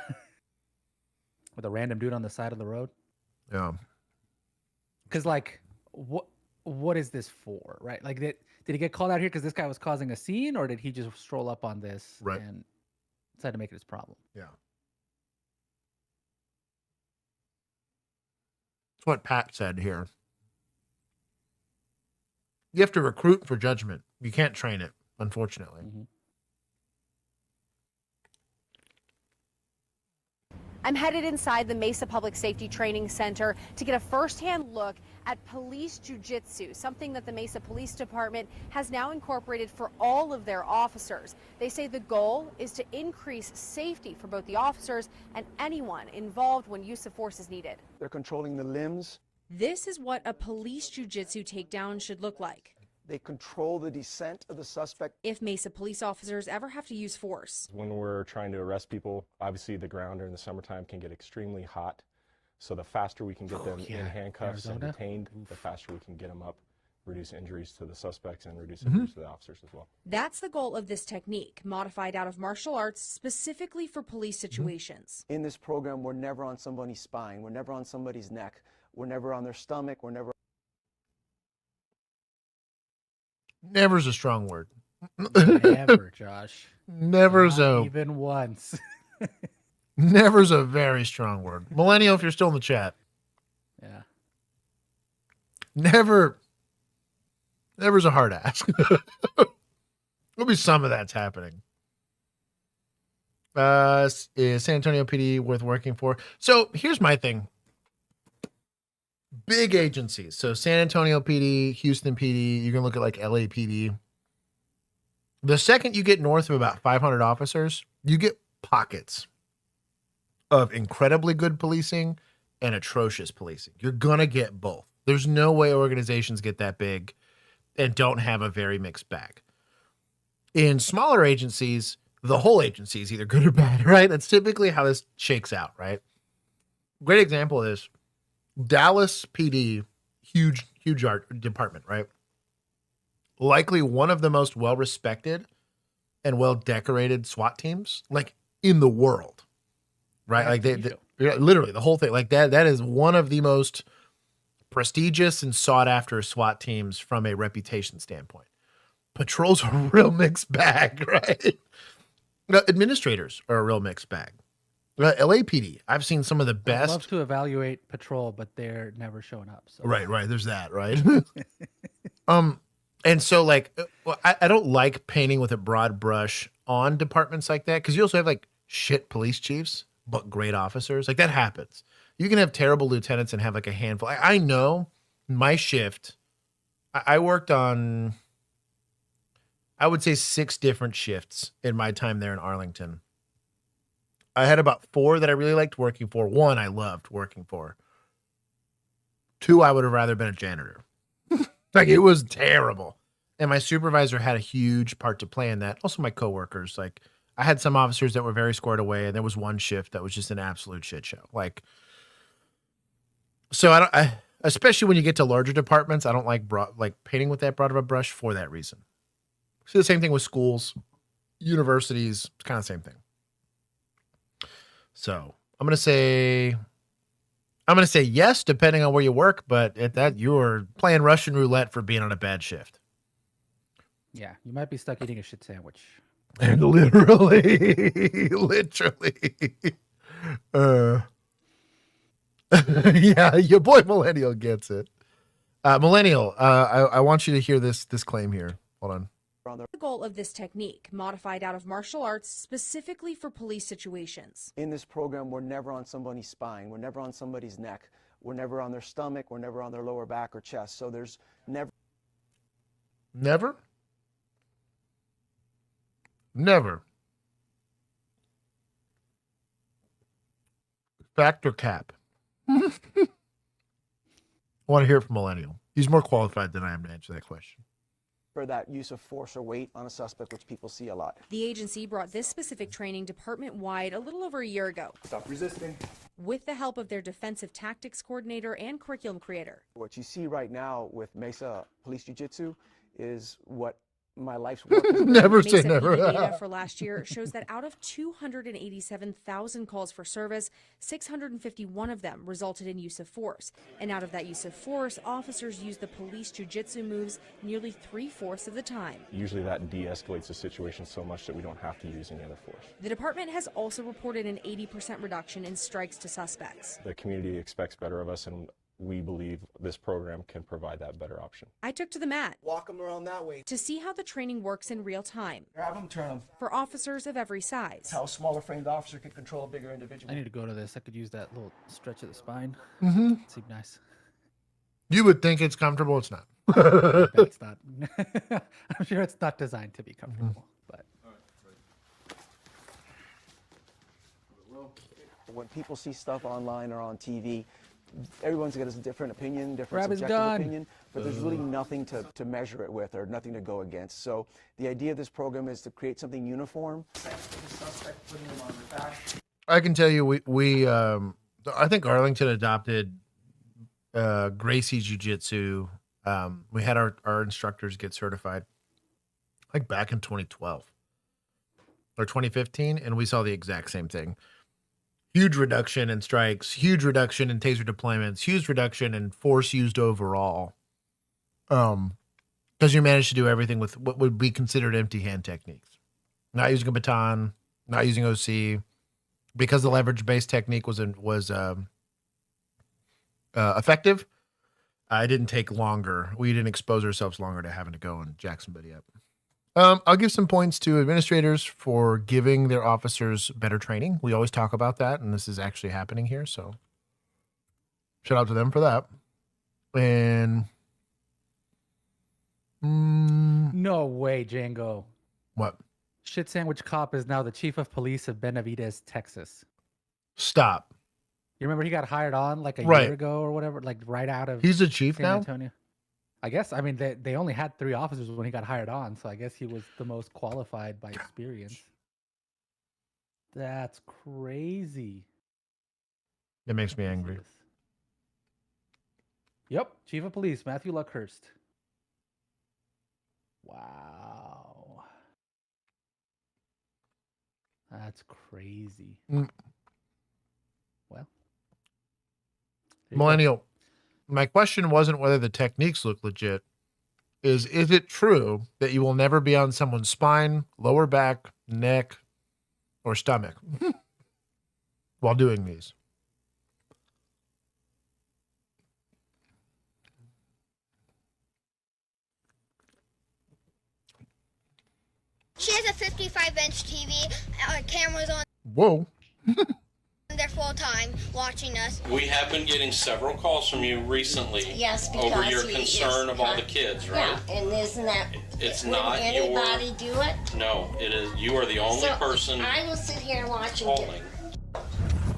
With a random dude on the side of the road. Yeah. Because like, what is this for, right? Like, did he get called out here because this guy was causing a scene, or did he just stroll up on this and decide to make it his problem? Yeah. That's what Pat said here. You have to recruit for judgment. You can't train it, unfortunately. I'm headed inside the Mesa Public Safety Training Center to get a firsthand look at police jujitsu, something that the Mesa Police Department has now incorporated for all of their officers. They say the goal is to increase safety for both the officers and anyone involved when use of force is needed. They're controlling the limbs. This is what a police jujitsu takedown should look like They control the descent of the suspect. if Mesa police officers ever have to use force. When we're trying to arrest people, obviously the ground during the summertime can get extremely hot. So the faster we can get them in handcuffs and Arizona. detained, the faster we can get them up, reduce injuries to the suspects and reduce injuries to the officers as well. That's the goal of this technique, modified out of martial arts specifically for police situations. In this program, we're never on somebody's spine. We're never on somebody's neck. We're never on their stomach. We're never. Never's a strong word. Never, Josh. Never's Not a even once. never's a very strong word. Millennial, if you're still in the chat. Yeah. Never's a hard ask. There'll be some of that's happening. Is San Antonio PD worth working for? So here's my thing. Big agencies. So San Antonio PD, Houston PD, you can look at like LAPD. The second you get north of about 500 officers, you get pockets of incredibly good policing and atrocious policing. You're going to get both. There's no way organizations get that big and don't have a very mixed bag. In smaller agencies, the whole agency is either good or bad, right? That's typically how this shakes out, right? Great example is Dallas PD, huge art department, right? Likely one of the most well-respected and well-decorated SWAT teams, like in the world, right? Like they literally the whole thing, like that is one of the most prestigious and sought-after SWAT teams from a reputation standpoint. Patrol's a real mixed bag, right? Administrators are a real mixed bag. LAPD, I've seen some of the I'd best. love to evaluate patrol, but they're never showing up. So. Right. There's that, right? And so like, I don't like painting with a broad brush on departments like that because you also have like shit police chiefs, but great officers. Like that happens. You can have terrible lieutenants and have like a handful. I know my shift. I worked on, I would say 6 different shifts in my time there in Arlington. I had about 4 that I really liked working for. 1 I loved working for. 2 I would have rather been a janitor. Like it was terrible. And my supervisor had a huge part to play in that. Also my coworkers. Like I had some officers that were very squared away and there was one shift that was just an absolute shit show. Like, so I especially when you get to larger departments, I don't like painting with that broad of a brush for that reason. See the same thing with schools, universities, it's kind of the same thing. So I'm gonna say yes, depending on where you work, but at that you're playing Russian roulette for being on a bad shift. Yeah, you might be stuck eating a shit sandwich. And literally. Yeah, your boy Millennial gets it. Millennial, I want you to hear this claim here. Hold on. The goal of this technique, modified out of martial arts specifically for police situations. In this program, we're never on somebody's spine. We're never on somebody's neck. We're never on their stomach. We're never on their lower back or chest. So there's never. Never? Never. Fact or cap? I want to hear it from Millennial. He's more qualified than I am to answer that question. For that use of force or weight on a suspect, which people see a lot. The agency brought this specific training department-wide a little over a year ago. Stop resisting. With the help of their defensive tactics coordinator and curriculum creator. What you see right now with Mesa Police Jiu-Jitsu is what my life's work has been. Never say Mesa never. PD data for last year shows that out of 287,000 calls for service, 651 of them resulted in use of force. And out of that use of force, officers used the police jiu-jitsu moves nearly 3/4 of the time. Usually that de-escalates the situation so much that we don't have to use any other force. The department has also reported an 80% reduction in strikes to suspects. The community expects better of us, and we believe this program can provide that better option. I took to the mat. Walk them around that way. To see how the training works in real time. Grab them, turn them. For officers of every size. How a smaller framed officer can control a bigger individual. I need to go to this. I could use that little stretch of the spine. Mm-hmm. Seemed nice. You would think it's comfortable. It's not. It's not. I'm sure it's not designed to be comfortable, but. When people see stuff online or on TV, everyone's got a different opinion, different Grab his subjective gun. opinion, but there's really nothing to measure it with or nothing to go against. So the idea of this program is to create something uniform. I can tell you, I think Arlington adopted Gracie Jiu-Jitsu. We had our instructors get certified like back in 2012 or 2015, and we saw the exact same thing. Huge reduction in strikes, huge reduction in taser deployments, huge reduction in force used overall. Because you managed to do everything with what would be considered empty hand techniques. Not using a baton, not using OC, because the leverage-based technique was effective. It didn't take longer. We didn't expose ourselves longer to having to go and jack somebody up. I'll give some points to administrators for giving their officers better training. We always talk about that, and this is actually happening here. So shout out to them for that. And No way, Django. What? Shit Sandwich Cop is now the chief of police of Benavides, Texas. Stop. You remember he got hired on like a Right. year ago or whatever, like right out of He's the chief San now? Antonio. I guess. I mean, they only had 3 officers when he got hired on, so I guess he was the most qualified by experience. That's crazy. It makes me angry. Yep, chief of police Matthew Luckhurst. Wow, that's crazy. Mm. Well, Millennial, my question wasn't whether the techniques look legit. Is it true that you will never be on someone's spine, lower back, neck, or stomach while doing these? She has a 55-inch TV, cameras on Whoa. there full time watching us. We have been getting several calls from you recently. Yes, over because your he concern is of all the trying- kids, right? Yeah, and isn't that It's would not anybody your. do it? No, it is. You are the only So, person I will sit here and watch him. calling.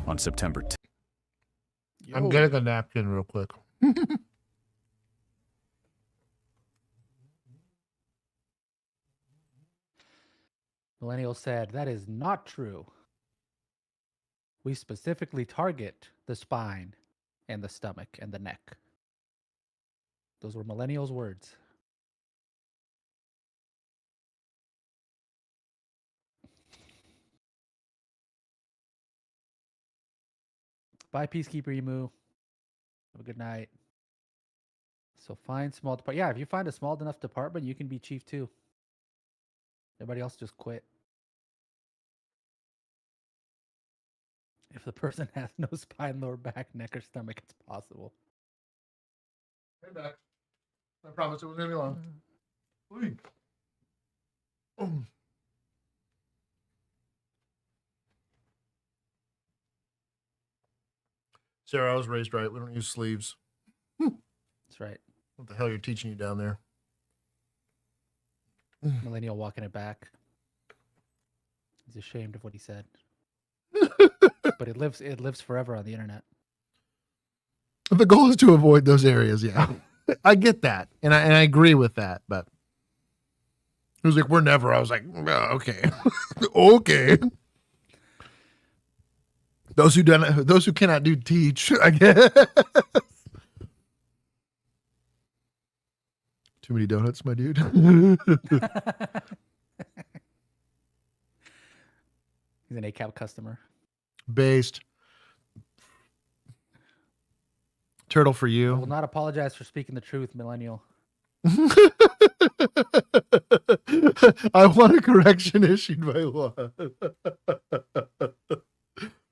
On September 10th. I'm getting a napkin real quick. Millennial said, that is not true. We specifically target the spine and the stomach and the neck. Those were Millennial's words. Bye, Peacekeeper Emu. Have a good night. So find small department. Yeah, if you find a small enough department, you can be chief too. Everybody else just quit. If the person has no spine, lower back, neck, or stomach, it's possible. Hey, back. I promise it wasn't gonna be long. Whee. Sarah, I was raised right. We don't use sleeves. That's right. What the hell you're teaching you down there? Millennial walking it back. He's ashamed of what he said. But it lives forever on the internet. The goal is to avoid those areas, yeah. I get that. And I agree with that, but he was like, we're never. I was like, oh, okay. Okay. Those who cannot do teach, I guess. Too many donuts, my dude. He's an ACAP customer. Based. Turtle for I you. will not apologize for speaking the truth, millennial. I want a correction issued by law.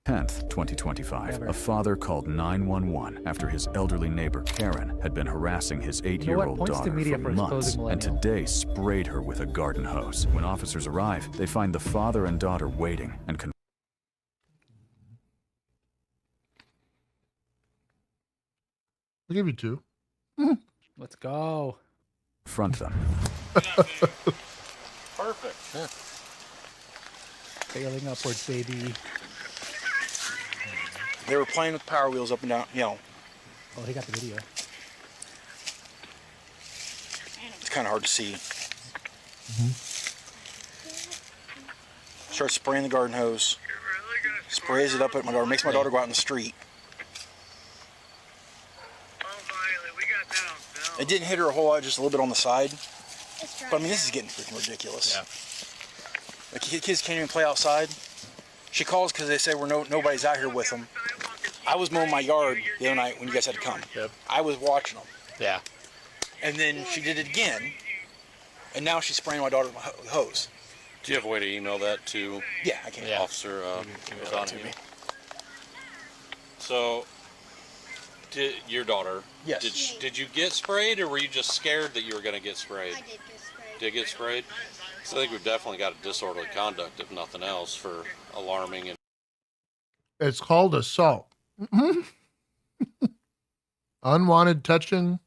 10th, 2025, a father called 911 after his elderly neighbor Karen had been harassing his 8-year-old Points to daughter media for for months exposing and millennial. today sprayed her with a garden hose. When officers arrive, they find the father and daughter waiting and I'll give you 2. Let's go. confront them. Perfect. Yeah. Failing upwards, baby. They were playing with Power Wheels up and down, you know. Oh, he got the video. It's kind of hard to see. Starts spraying the garden hose. Sprays it up at my daughter. Makes my daughter go out in the street. It didn't hit her a whole lot, just a little bit on the side. But I mean, this is getting freaking ridiculous. Yeah. Like, kids can't even play outside. She calls because they say nobody's out here with them. I was mowing my yard the other night when you guys had to come. Yep. I was watching them. Yeah. And then she did it again, and now she's spraying my daughter with a hose. Do you have a way to email that to Yeah, I can. Officer Donahue? So, did your daughter? Yes. Did you get sprayed, or were you just scared that you were going to get sprayed? I did get sprayed. Did get sprayed? So I think we've definitely got a disorderly conduct, if nothing else, for alarming and. It's called assault. Unwanted touching,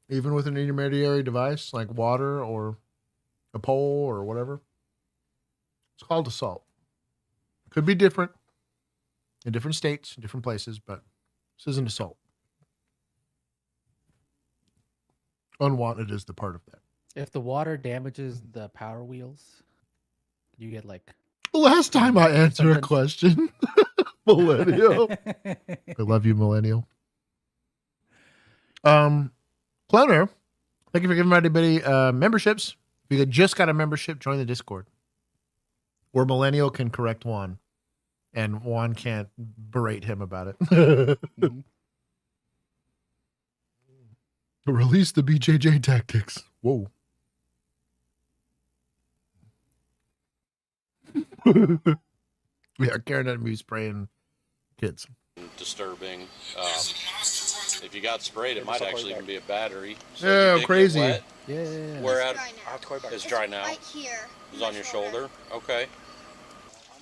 even with an intermediary device like water or a pole or whatever. It's called assault. Could be different in different states, different places, but this is an assault. Unwanted is the part of that. If the water damages the power wheels, you get like. Last time I answered a question, millennial. I love you, millennial. Cloner, thank you for giving everybody memberships. If you just got a membership, join the Discord. Where millennial can correct Juan, and Juan can't berate him about it. Release the BJJ tactics. Whoa. Yeah, Karen and me spraying kids. Disturbing. If you got sprayed, it might actually even be a battery. So Yeah, if you did crazy. get wet, Yeah. Where at? It's It's dry now. Right here. It's on your shoulder. Okay.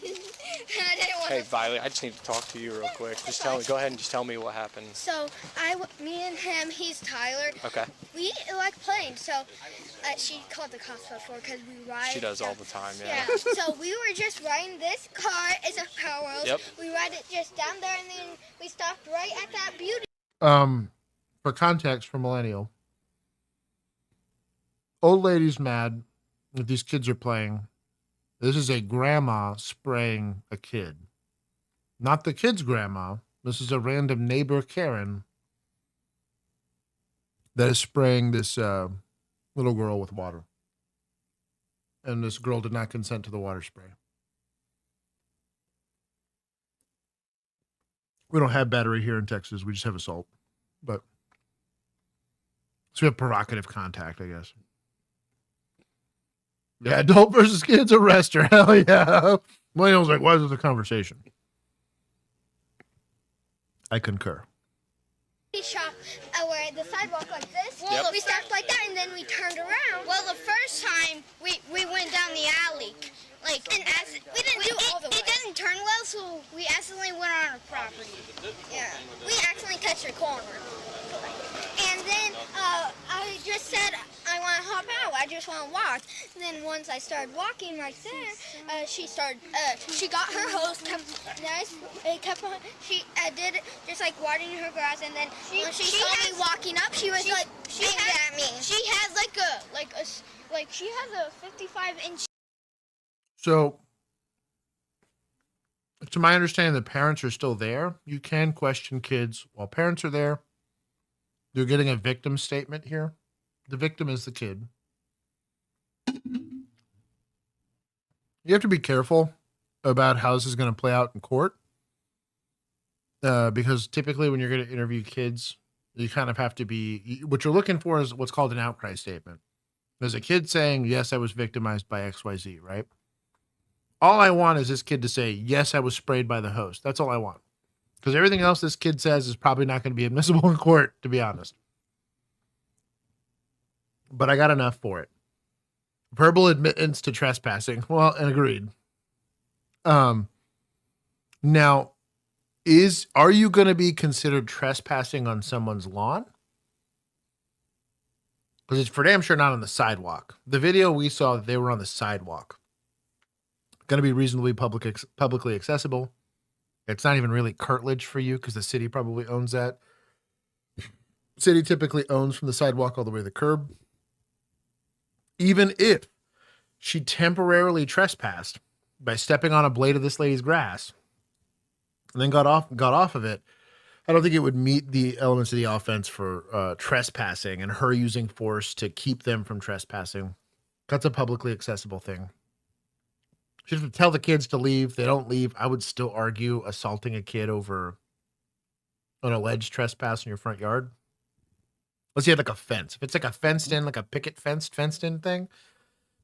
I didn't want Hey, Violet, I just need to talk to you real quick. Just tell me, go ahead and just tell me what happened. So me and him, he's Tyler. Okay. We like playing. So she called the cops before because we ride. She does all the time, Yeah. So we were just riding this car. It's a Power Wheels. Yep. We ride it just down there, and then we stopped right at that beauty. For context for millennial, old lady's mad that these kids are playing. This is a grandma spraying a kid. Not the kid's grandma. This is a random neighbor, Karen, that is spraying this little girl with water. And this girl did not consent to the water spray. We don't have battery here in Texas. We just have assault. But so we have provocative contact, I guess. Yeah, adult versus kids arrest her. Hell yeah. Millennials like, why is this a conversation? I concur. We shop where the sidewalk like this. Well, we stopped like that, and then we turned around. Well, the first time we went down the alley, like, and we didn't do all the way. It didn't turn well, so we accidentally went on our property. Yeah, we accidentally touched her corner. And then I just said, I want to hop out. I just want to walk. And then once I started walking right there, she got her hose, kept on. She did it just like watering her grass. And then when she saw me walking up, she was like, she at me. She has she has a 55-inch. So, to my understanding, the parents are still there. You can question kids while parents are there. You're getting a victim statement here. The victim is the kid. You have to be careful about how this is going to play out in court. Because typically when you're going to interview kids, you kind of have to be, what you're looking for is what's called an outcry statement. There's a kid saying, yes, I was victimized by XYZ, right? All I want is this kid to say, yes, I was sprayed by the host. That's all I want. Because everything else this kid says is probably not going to be admissible in court, to be honest. But I got enough for it. Verbal admittance to trespassing. Well, and agreed. Now, are you going to be considered trespassing on someone's lawn? Because it's for damn sure not on the sidewalk. The video we saw, they were on the sidewalk. Going to be reasonably publicly accessible. It's not even really curtilage for you because the city probably owns that. City typically owns from the sidewalk all the way to the curb. Even if she temporarily trespassed by stepping on a blade of this lady's grass and then got off of it, I don't think it would meet the elements of the offense for trespassing and her using force to keep them from trespassing. That's a publicly accessible thing. She has to tell the kids to leave. They don't leave. I would still argue assaulting a kid over an alleged trespass in your front yard. Unless you had like a fence. If it's like a fenced in, like a picket fenced in thing,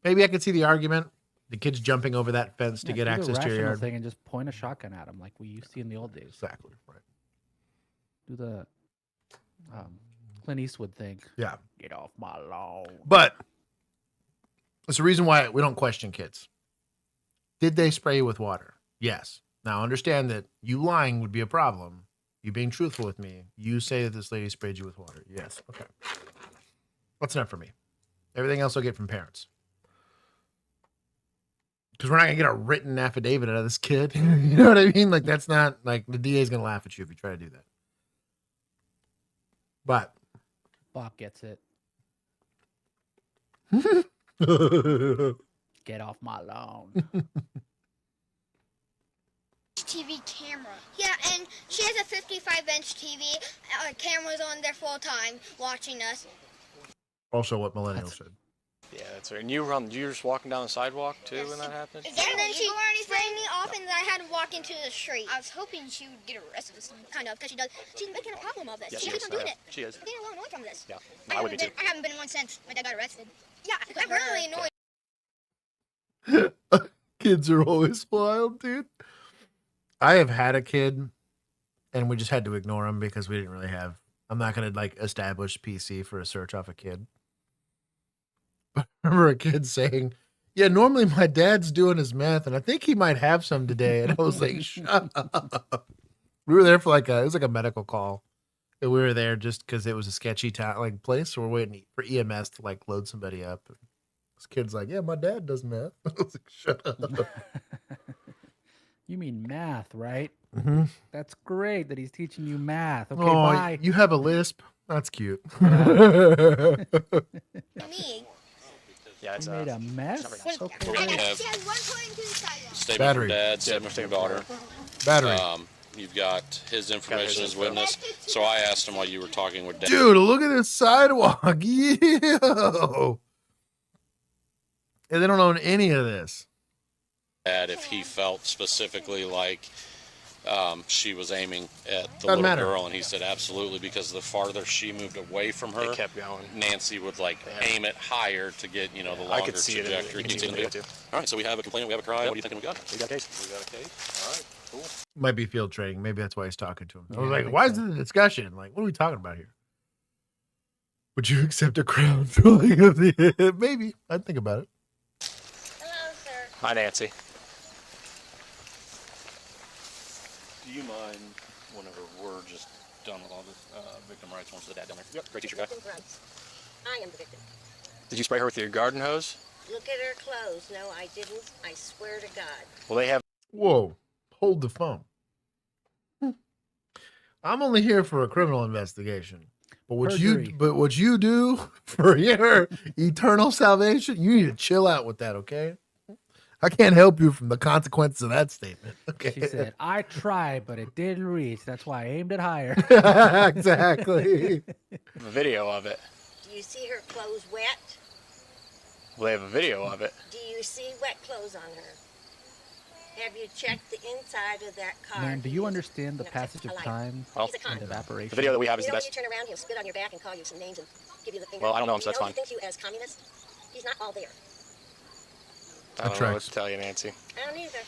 maybe I could see the argument. The kid's jumping over that fence to get access to your yard. Thing and just point a shotgun at him like we used to in the old days. Exactly. Right. Do the Clint Eastwood thing. Yeah. Get off my lawn. But that's the reason why we don't question kids. Did they spray you with water? Yes. Now understand that you lying would be a problem. You being truthful with me. You say that this lady sprayed you with water. Yes. Okay. That's enough for me. Everything else I'll get from parents. Because we're not going to get a written affidavit out of this kid. You know what I mean? Like, that's not, like, the DA is going to laugh at you if you try to do that. But. Bob gets it. Get off my lawn. TV camera. Yeah, and she has a 55-inch TV. Cameras on there full time watching us. Also what millennials said. Yeah, that's right. And you were just walking down the sidewalk too when that happened? And then she sprayed me off and I had to walk into the street. I was hoping she would get arrested this time, kind of, because she does. She's making a problem of this. Yeah, she keeps on doing it. She is. I'm getting a little annoyed from this. Yeah, no, I would be too. I haven't been in one since my dad got arrested. Yeah, I'm really annoyed. Kids are always wild, dude. I have had a kid, and we just had to ignore him because we didn't really have. I'm not gonna like establish PC for a search off a kid. But I remember a kid saying, "Yeah, normally my dad's doing his meth, and I think he might have some today." And I was like, "Shut up." We were there for it was like a medical call, and we were there just because it was a sketchy place. So we're waiting for EMS to like load somebody up. And this kid's like, "Yeah, my dad does meth." I was like, "Shut up." You mean math, right? Mm-hmm. That's great that he's teaching you math. Okay, Oh, bye. you have a lisp? That's cute. Me. Yeah, it's made a mess. Okay. Okay. have She has one foot into the sidewalk. Statement Battery. from dad, statement from daughter. Battery. You've got his information as witness. So I asked him while you were talking with dad. Dude, look at this sidewalk. Yo. And they don't own any of this. Dad, if he felt specifically like she was aiming at the Doesn't little matter. girl, and he said absolutely, because the farther she moved away from her, It kept going. Nancy would like aim it higher to get, you know, the I longer could see it. trajectory. You can see it in the video, too. All right, so we have a complaint, we have a cry. Yep. What do you think we got? We got a case. We got a case. All right, cool. Might be field training. Maybe that's why he's talking to him. I was Yeah, I like, think why is so. this a discussion? Like, what are we talking about here? Would you accept a crown throwing of the head? Maybe. I'd think about it. Hello, sir. Hi, Nancy. Do you mind whenever we're just done with all this victim rights once the dad down there? Yep. Great t-shirt guy. I am the victim. Did you spray her with your garden hose? Look at her clothes. No, I didn't. I swear to God. Well, they have. Whoa. Hold the phone. I'm only here for a criminal investigation. But what you do for your eternal salvation, you need to chill out with that, okay? I can't help you from the consequences of that statement. Okay. She said, I tried, but it didn't reach. That's why I aimed it higher. Exactly. A video of it. Do you see her clothes wet? Well, they have a video of it. Do you see wet clothes on her? Have you checked the inside of that car? Man, do you understand the passage of time Well, and evaporation? The video that we have is You the know, best. when you turn around, he'll spit on your back and call you some names and give you the finger. Well, I don't know him, so You that's know fine. He thinks you as communist. He's not all there. I don't know what to tell you, Nancy. I don't either.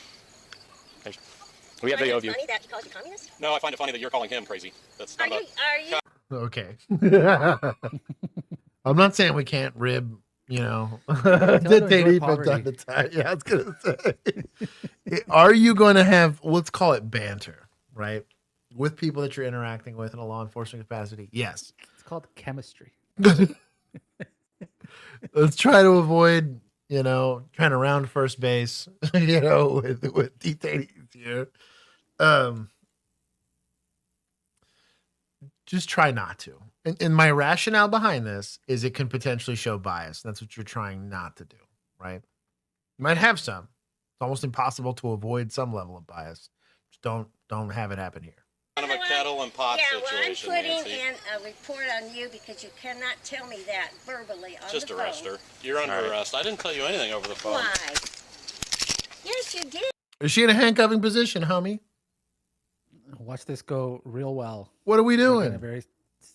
We have video of you. Funny that he calls you communist? No, I find it funny that you're calling him crazy. That's not Are you? Okay. I'm not saying we can't rib, you know, to dictate enjoy from time poverty. to time. Yeah, I was going to say. Are you going to have, let's call it banter, right? With people that you're interacting with in a law enforcement capacity? Yes. It's called chemistry. Let's try to avoid, you know, trying to round first base, you know, with detainees here. Just try not to. And my rationale behind this is it can potentially show bias. That's what you're trying not to do, right? You might have some. It's almost impossible to avoid some level of bias. Just don't have it happen here. kind of a kettle and pot Yeah, well, I'm situation, putting Nancy. in a report on you because you cannot tell me that verbally on Just the arrest phone. her. You're under arrest. I didn't tell you anything over the phone. Why? Yes, you did. Is she in a handcuffing position, homie? Watch this go real well. What are we We're doing? gonna very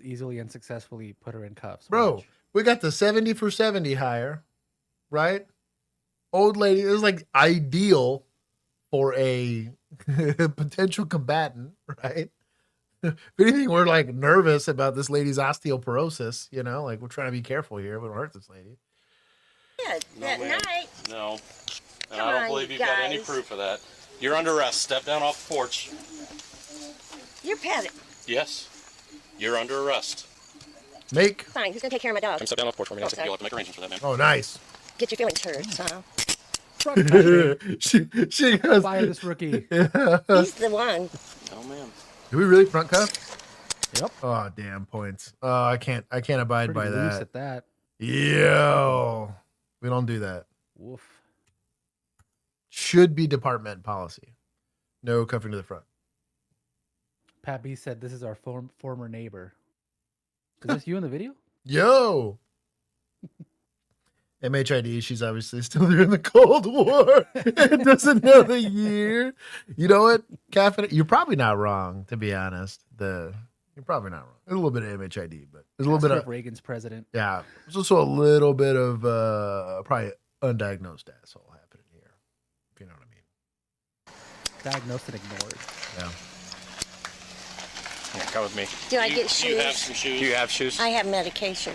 easily and successfully put her in cuffs. Bro, we got the 70 for 70 hire, right? Old lady, this is like ideal for a potential combatant, right? If anything, we're like nervous about this lady's osteoporosis, you know, like we're trying to be careful here. We don't hurt this lady. Yeah, that night. No. And Come I don't on, believe you you've got any guys. proof of that. You're under arrest. Step down off the porch. You're petting. Yes. You're under arrest. Make. Fine, who's going to take care of my dog? Come step down off the porch for me. Oh, Nancy. sorry. You'll have to make arrangements for that, man. Oh, nice. Get your feelings hurt, huh? she goes, fire this rookie. He's the one. Oh, man. Do we really front cuff? Yep. Oh, damn points. Oh, I can't abide Pretty by loose that. at that. Yo, we don't do that. Woof. Should be department policy. No cuffing to the front. Pat B said this is our former neighbor. Is this you in the video? Yo. MHID, she's obviously still there in the Cold War. It doesn't know the year. You know what, Caffeine? You're probably not wrong, to be honest. You're probably not wrong. There's a little bit of MHID, but there's a little bit Ask of if Reagan's president. yeah. There's also a little bit of probably undiagnosed asshole happening here. If you know what I mean. Diagnosed and ignored. Yeah. Yeah, come with me. Do I get shoes? Do you have some shoes? Do you have shoes? I have medication.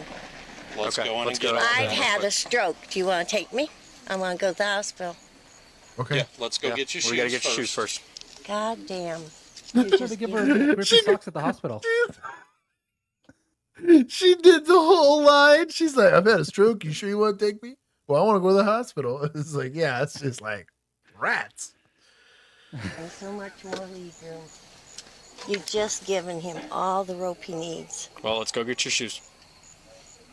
Let's Okay, go on let's and get go. all I've that. had a stroke. Do you want to take me? I want to go to the hospital. Okay. Yeah, let's go Yeah, get your shoes we gotta get your shoes first. first. God damn. You tried to give her grippy socks at the hospital. She did the whole line. She's like, I've had a stroke. You sure you want to take me? Well, I want to go to the hospital. It's like, yeah, it's just like rats. And so much more legal. You've just given him all the rope he needs. Well, let's go get your shoes.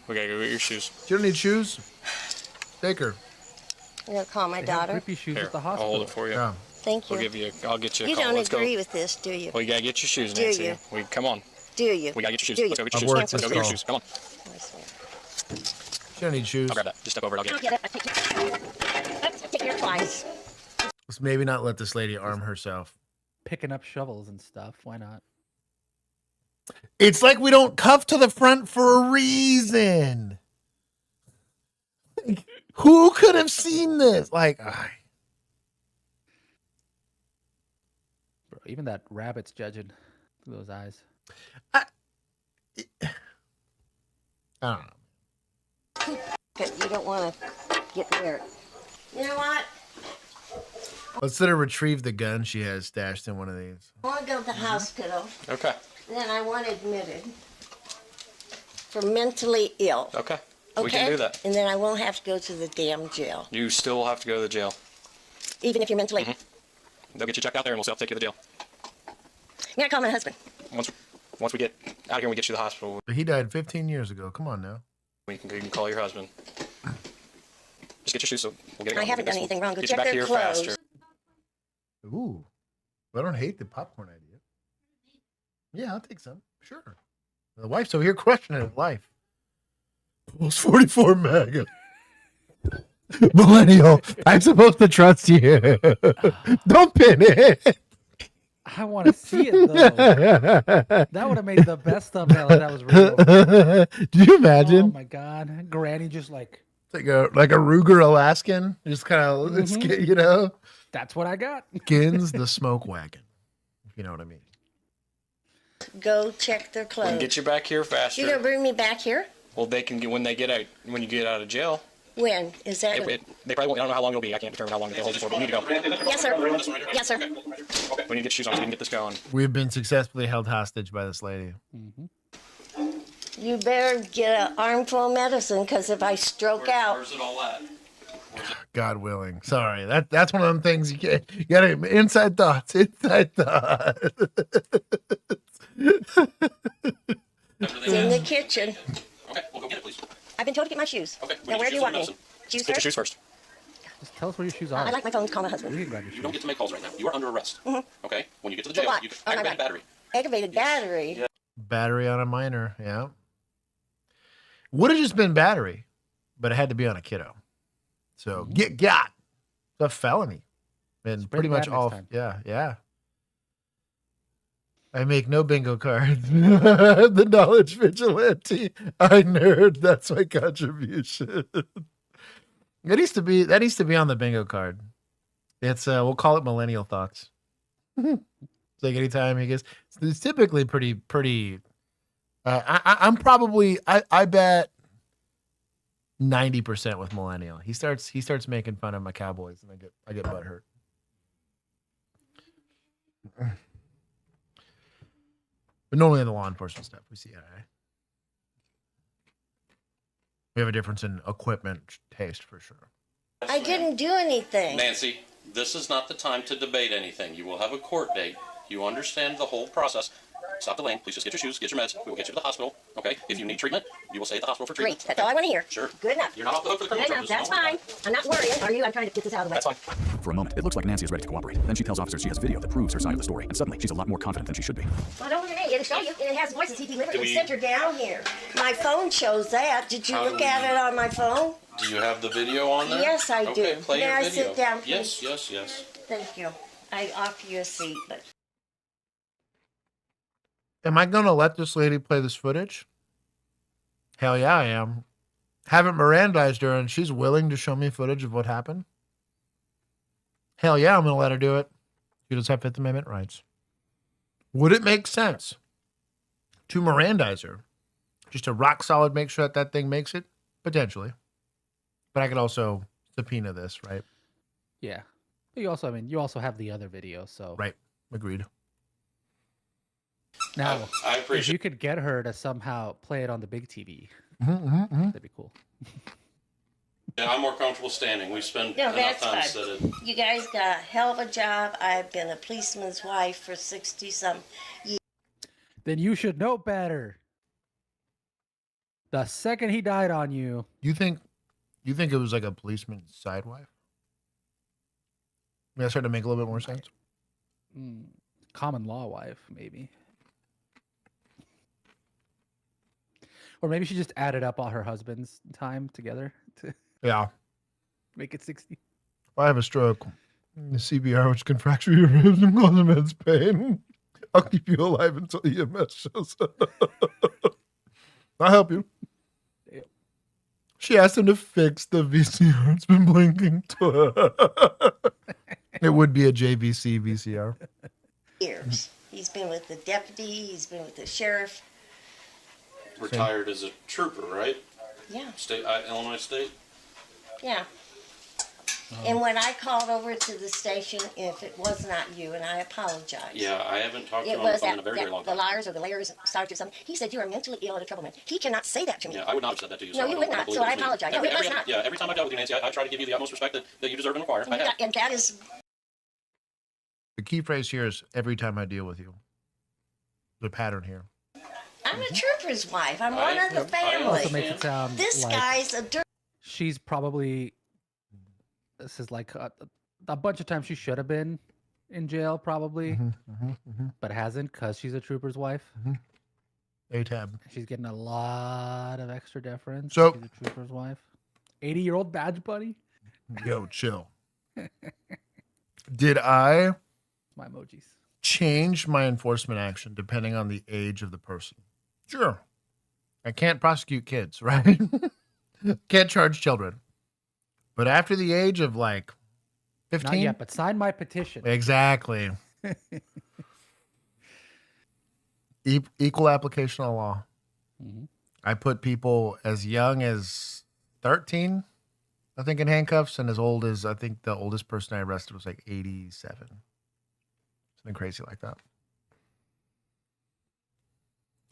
We gotta go get your shoes. You don't need shoes? Take her. I'm going to call my They have daughter. grippy shoes Here, at the I'll hospital. hold it for you. Yeah. Thank you. I'll get you a You call. don't Let's agree go. with this, do you? Well, you gotta get your shoes, Do Nancy. you? Come on. Do you? We gotta get your shoes. Do you? Let's go get your I've shoes. worked Let's go this get your call. shoes. Come on. She don't need shoes. I'll grab that. Just step over it. I'll get I'll it. get it. I take it. Take it twice. Let's maybe not let this lady arm herself. picking up shovels and stuff. Why not? It's like we don't cuff to the front for a reason. Like, who could have seen this? Like, Bro, even that rabbit's judging. Look at those eyes. I don't know. You don't want to get near it. You know what? Let's let her retrieve the gun she has stashed in one of these. I want to go to the hospital. Okay. And then I want admitted for mentally ill. Okay. We can do that. And then I won't have to go to the damn jail. You still have to go to the jail. Even if you're mentally. They'll get you checked out there, and we'll take you to the jail. I'm going to call my husband. Once we get out of here and we get you to the hospital, He died 15 years ago. Come on now. you can call your husband. Just get your shoes so we'll get it going. I haven't done anything wrong. Go Get you check back their here clothes. faster. Ooh. I don't hate the popcorn idea. Yeah, I'll take some. Sure. The wife's over here questioning his life. Almost 44 MAGA. Millennial, I'm supposed to trust you. Don't pin it. I want to see it though. That would have made the best thumbnail if that was real. Do you imagine? Oh my god, Granny just like Like a Ruger Alaskan, just kind of, you know. That's what I got. Skins the smoke wagon, if you know what I mean. Go check their We clothes. can get you back here faster. You're going to bring me back here? Well, they can get when you get out of jail. When? Is that? They probably won't. I don't know how long it'll be. I can't determine how long they'll hold you for. But we need to go. Yes, sir. Yes, sir. Okay. We need to get shoes on so we can get this going. We've been successfully held hostage by this lady. You better get an armful of medicine because if I stroke out. Where's it all at? God willing. Sorry, that's one of them things you got to inside thoughts. Inside thoughts. It's in the kitchen. Okay, we'll go get it, please. I've been told to get my shoes. Okay. Now, where do you want me? Get Shoes your first? shoes first. Just tell us where your shoes are. I'd like my phone to call my husband. You can grab your shoes. You don't get to make calls right now. You are under arrest. Okay. When you get to the For jail, what? you get Oh, my aggravated God. battery. Aggravated battery. Yeah. Battery on a minor. Yeah. Would have just been battery, but it had to be on a kiddo. So get got. It's a felony. And pretty much all. Yeah. Yeah. I make no bingo cards. The knowledge vigilante. I nerd. That's my contribution. That needs to be on the bingo card. It's we'll call it millennial thoughts. It's like anytime he gets, it's typically pretty. I'm probably I bet 90% with millennial. He starts making fun of my Cowboys, and I get butthurt. But normally in the law enforcement stuff, we see eye. We have a difference in equipment taste for sure. I didn't do anything. Nancy, this is not the time to debate anything. You will have a court date. You understand the whole process. Stop delaying. Please just get your shoes, get your meds. We will get you to the hospital. Okay? If you need treatment, you will stay at the hospital for treatment. Great. That's all I want to hear. Sure. Good enough. You're not off the hook for the criminal Good enough. charges. That's fine. I'm not worrying. Are you? I'm trying to get this out of the way. That's fine. For a moment, it looks like Nancy is ready to cooperate. Then she tells officers she has video that proves her side of the story, and suddenly she's a lot more confident than she should be. Well, don't look at me. It'll show you. It has voices. He deliberately we- sent her down here. My phone shows that. Did you How look do at we- it on my phone? Do you have the video on there? Yes, I Okay, do. play May your I video. sit down, please? Yes. Thank you. I offer you a seat, but Am I going to let this lady play this footage? Hell yeah, I am. Haven't Mirandized her, and she's willing to show me footage of what happened. Hell yeah, I'm going to let her do it. She does have Fifth Amendment rights. Would it make sense to Mirandize her? Just to rock solid make sure that thing makes it? Potentially. But I could also subpoena this, right? Yeah. You also have the other video, so. Right. Agreed. Now, I if appreciate you could get her to somehow play it on the big TV, that'd be cool. Yeah, I'm more comfortable standing. We spend no, enough that's time fine. sitting. You guys got a hell of a job. I've been a policeman's wife for 60-some years. Then you should know better. The second he died on you. You think it was like a policeman's side wife? That started to make a little bit more sense. Common law wife, maybe. Or maybe she just added up all her husband's time together to Yeah. make it 60. If I have a stroke, The CBR, which can fracture your ribs and cause immense pain. I'll keep you alive until EMS shows up. I'll help you. She asked him to fix the VCR. It's been blinking. It would be a JVC VCR. Years. He's been with the deputy. He's been with the sheriff. Retired as a trooper, right? Yeah. State, Illinois State. Yeah. And when I called over to the station, if it was not you, and I apologize. Yeah, I haven't talked to It him on the was phone in a very, that very long the time. liars or the layers started something. He said you are mentally ill and a troubleman. He cannot say that to me. Yeah, I would not have said that to you. No, you would not, so I apologize. No, it was not. Yeah, every time I dealt with you, Nancy, I try to give you the utmost respect that you deserve and require. I have. And that is The key phrase here is every time I deal with you. The pattern here. I'm a trooper's wife. I'm one of the family. Also makes it sound This like guy's a dirt. she's probably. This is like a bunch of times she should have been in jail, probably, but hasn't because she's a trooper's wife. A-tab. She's getting a lot of extra deference. So- she's a trooper's wife. 80-year-old badge buddy. Yo, chill. Did I My emojis. change my enforcement action depending on the age of the person? Sure. I can't prosecute kids, right? Can't charge children. But after the age of like 15? Not yet, but sign my petition. Exactly. Equal application of law. I put people as young as 13, I think, in handcuffs, and as old as, I think the oldest person I arrested was like 87. Something crazy like that.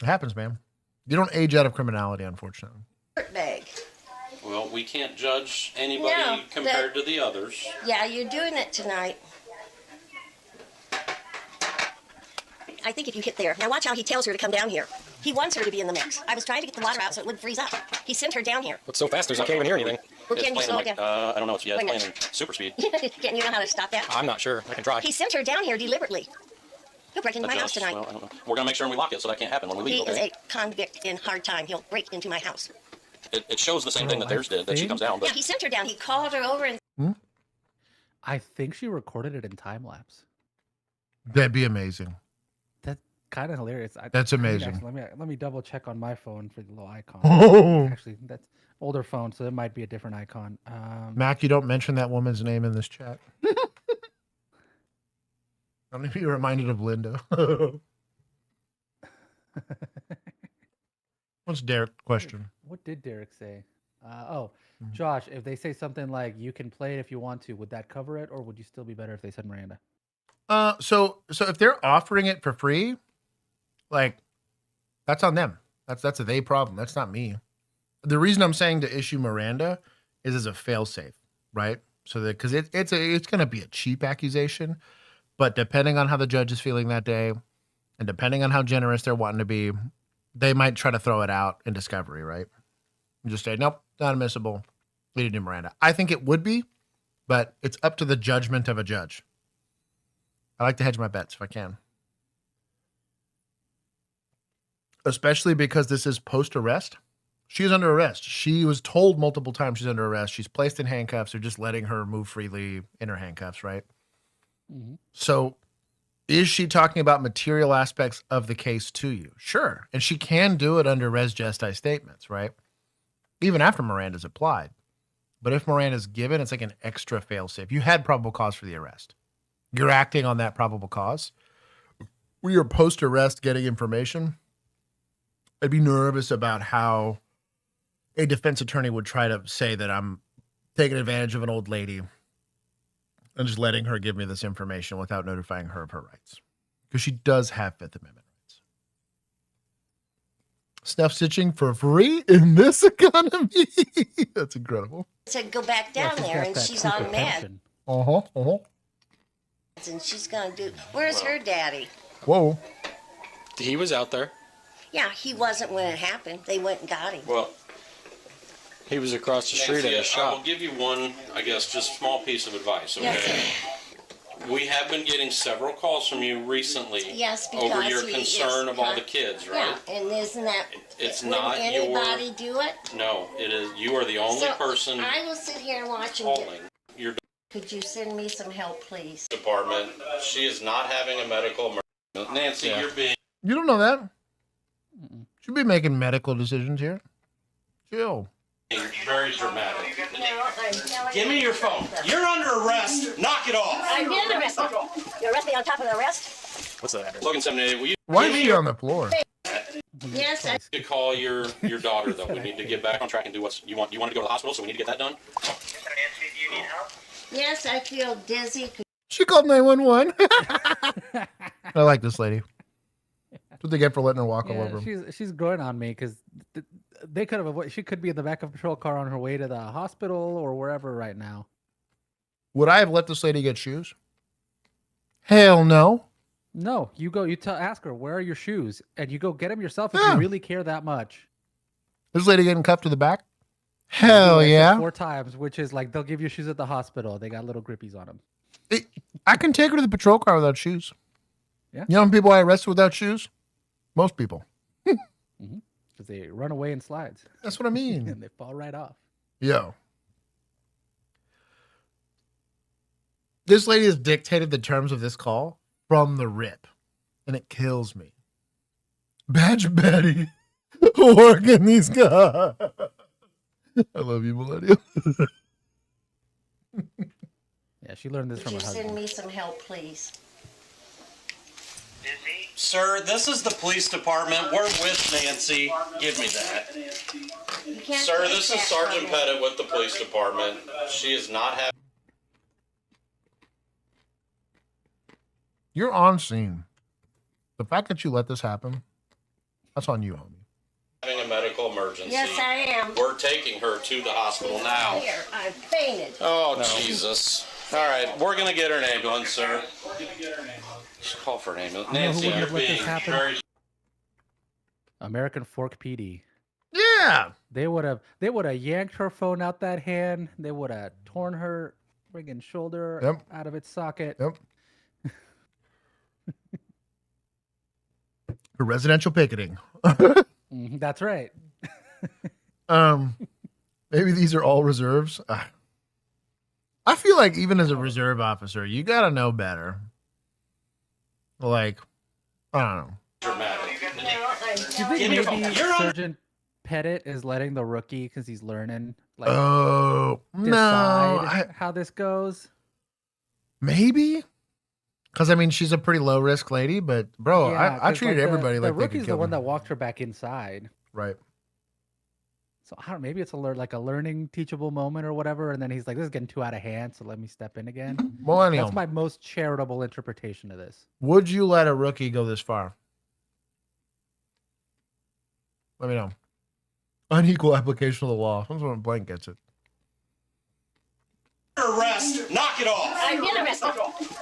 It happens, man. You don't age out of criminality, unfortunately. Bag. Well, we can't judge anybody No, compared to the others. Yeah, you're doing it tonight. I think if you hit there. Now watch how he tells her to come down here. He wants her to be in the mix. I was trying to get the water out so it wouldn't freeze up. He sent her down here. It's so fast, I can't even hear anything. Well, can you It's slow playing it down? I don't know. It's Wait a playing minute. in super speed. Can you know how to stop that? I'm not sure. I can try. He sent her down here deliberately. He'll break into my house Adjust. tonight. Well, I don't know. We're going to make sure we lock it so that can't happen when we He leave, is okay? a convict in hard time. He'll break into my house. It shows the same thing that theirs did, that she comes down. Yeah, But he sent her down. He called her over and I think she recorded it in time lapse. That'd be amazing. That's kind of hilarious. That's amazing. Actually, let me double check on my phone for the little icon. Oh. Actually, that's older phone, so it might be a different icon. Mac, you don't mention that woman's name in this chat. I'm going to be reminded of Linda. What's Derek's question? What did Derek say? Josh, if they say something like you can play it if you want to, would that cover it, or would you still be better if they said Miranda? So if they're offering it for free, like that's on them. That's a they problem. That's not me. The reason I'm saying to issue Miranda is as a fail-safe, right? So that because it's going to be a cheap accusation, but depending on how the judge is feeling that day, and depending on how generous they're wanting to be, they might try to throw it out in discovery, right? And just say, nope, not admissible. We didn't do Miranda. I think it would be, but it's up to the judgment of a judge. I like to hedge my bets if I can. Especially because this is post-arrest. She's under arrest. She was told multiple times she's under arrest. She's placed in handcuffs. They're just letting her move freely in her handcuffs, right? So is she talking about material aspects of the case to you? Sure. And she can do it under res gestae statements, right? Even after Miranda's applied. But if Miranda's given, it's like an extra fail-safe. You had probable cause for the arrest. You're acting on that probable cause. We are post-arrest getting information. I'd be nervous about how a defense attorney would try to say that I'm taking advantage of an old lady and just letting her give me this information without notifying her of her rights. Because she does have Fifth Amendment rights. Snuff stitching for free in this economy? That's incredible. said go back down there, and she's on med. And she's gonna do. Where's her daddy? Whoa. He was out there. Yeah, he wasn't when it happened. They went and got him. Well, he was across the street at a I will shop. give you one, I guess, just small piece of advice, okay? Yes. We have been getting several calls from you recently Yes, because over your he concern is of all the kids, right? Yeah, and isn't that? It's wouldn't not anybody your... do it? No, it is. You are the only So, person I will sit here and watch him. calling. Your Could you send me some help, please? Department. She is not having a medical emergency. Nancy, you're being. You don't know that. Should be making medical decisions here. Chill. Very dramatic. Give me your phone. You're under arrest. Knock it off. I'm getting arrested. You arrest me on top of the arrest? What's the address? Logan 78. Will you? Why is she on the floor? Yes, I... To call your daughter though. We need to get back on track and do what you want. You want to go to the hospital, so we need to get that done. Yes, I feel dizzy. She called 911. I like this lady. That's what they get for letting her walk all over him. She's growing on me because they could have avoided. She could be in the back of a patrol car on her way to the hospital or wherever right now. Would I have let this lady get shoes? Hell no. No, you go. Ask her where are your shoes, and you go get them yourself if you really care that much. This lady getting cuffed to the back? Hell yeah. 4 times, which is like they'll give you shoes at the hospital. They got little grippies on them. I can take her to the patrol car without shoes. Yeah. You know how many people I arrested without shoes? Most people. Because they run away in slides. That's what I mean. And they fall right off. Yo. This lady has dictated the terms of this call from the rip. And it kills me. Badge Betty. Working these guys. I love you, Millennium. Yeah, she learned this Could from you her send husband. me some help, please? Sir, this is the police department. We're with Nancy. Give me that. You can't Sir, take this that is from Sergeant me. Pettit with the police department. She is not You're on scene. The fact that you let this happen, that's on you, homie. having a medical emergency. Yes, I am. We're taking her to the hospital now. Here, I fainted. Oh, Jesus. All right, we're going to get her an ambulance, sir. Just call for an ambulance. You know who Nancy, wouldn't you're have let this being happen? very... American Fork PD. Yeah. They would have yanked her phone out that hand. They would have torn her friggin' shoulder out of its socket. Yep. For residential picketing. That's right. Maybe these are all reserves. I feel like even as a reserve officer, you gotta know better. Like, I don't know. Dramatic. Do you think maybe Sergeant Pettit is letting the rookie, because he's learning, like, Oh, no. decide how this goes? Maybe? Because, I mean, she's a pretty low-risk lady, but, bro, Yeah, I 'cause, treated like, everybody the like they rookie's could the kill one them. that walked her back inside. Right. So I don't. Maybe it's a learning, teachable moment or whatever. And then he's like, "This is getting too out of hand, so let me step in again." Millennium. That's my most charitable interpretation of this. Would you let a rookie go this far? Let me know. Unequal application of the law. That's when Blank gets it. Arrest. Knock it off. I'm getting arrested.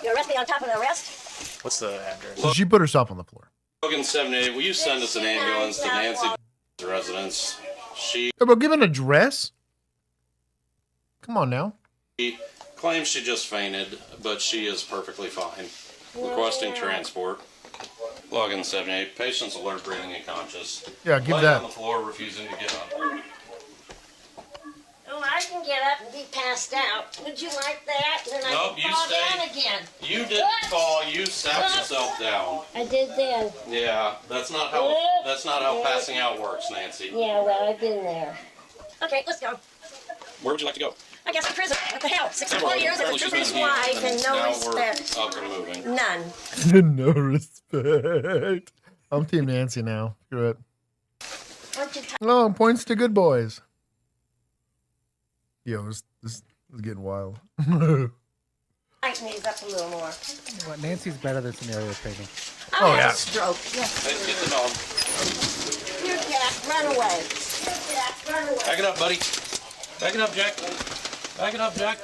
You arrest me on top of the arrest? What's the address? So she put herself on the floor. Logan 78, will you send us an ambulance to Nancy's residence? She Hey, bro, give an address? Come on now. claims she just fainted, but she is perfectly fine. Requesting transport. Logan 78, patient's alert, breathing, and conscious. Yeah, give Laying that. on the floor, refusing to get up. Oh, I can get up and be passed out. Would you like that? Then I Nope, can you fall stay. down again. You didn't fall, you sat yourself down. I did then. Yeah, that's not how passing out works, Nancy. Yeah, well, I've been there. Okay, let's go. Where would you like to go? I guess to prison. What the hell? 64 years as a Apparently she's trooper's been healed, wife and no now respect. we're up and moving. None. No respect. I'm Team Nancy now. Screw it. Oh, points to good boys. Yo, this is getting wild. Tighten these up a little more. Well, Nancy's better than scenario training. I'll have yeah. a stroke. Yes. Hey, get the dog. Here, Jack, run away. Here, Jack, run away. Back it up, buddy. Back it up, Jack. Back it up, Jack.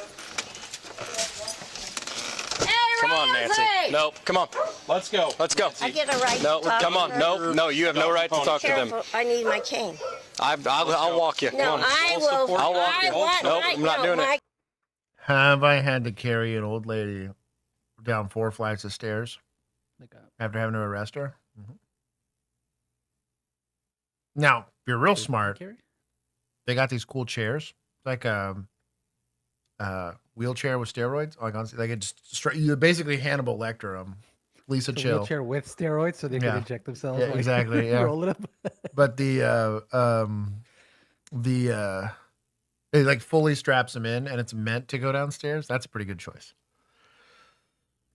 Come on, Nancy. Nope. Come on. Let's go. Let's go. I get a right No, to talk come to on. her. No, you have no right to talk to them. Careful, I need my cane. I'll walk you. No, Come on. I will. I'll walk I you. want Nope, my- I'm not no, doing my- it. Have I had to carry an old lady down 4 flights of stairs after having to arrest her? Mm-hmm. Now, if you're real smart, they got these cool chairs, like wheelchair with steroids. Like it just straight. You basically Hannibal Lecter them. Lisa It's a Chill. wheelchair with steroids, so they can inject themselves. Yeah, like, exactly. Yeah. roll it up. But it like fully straps them in, and it's meant to go downstairs. That's a pretty good choice.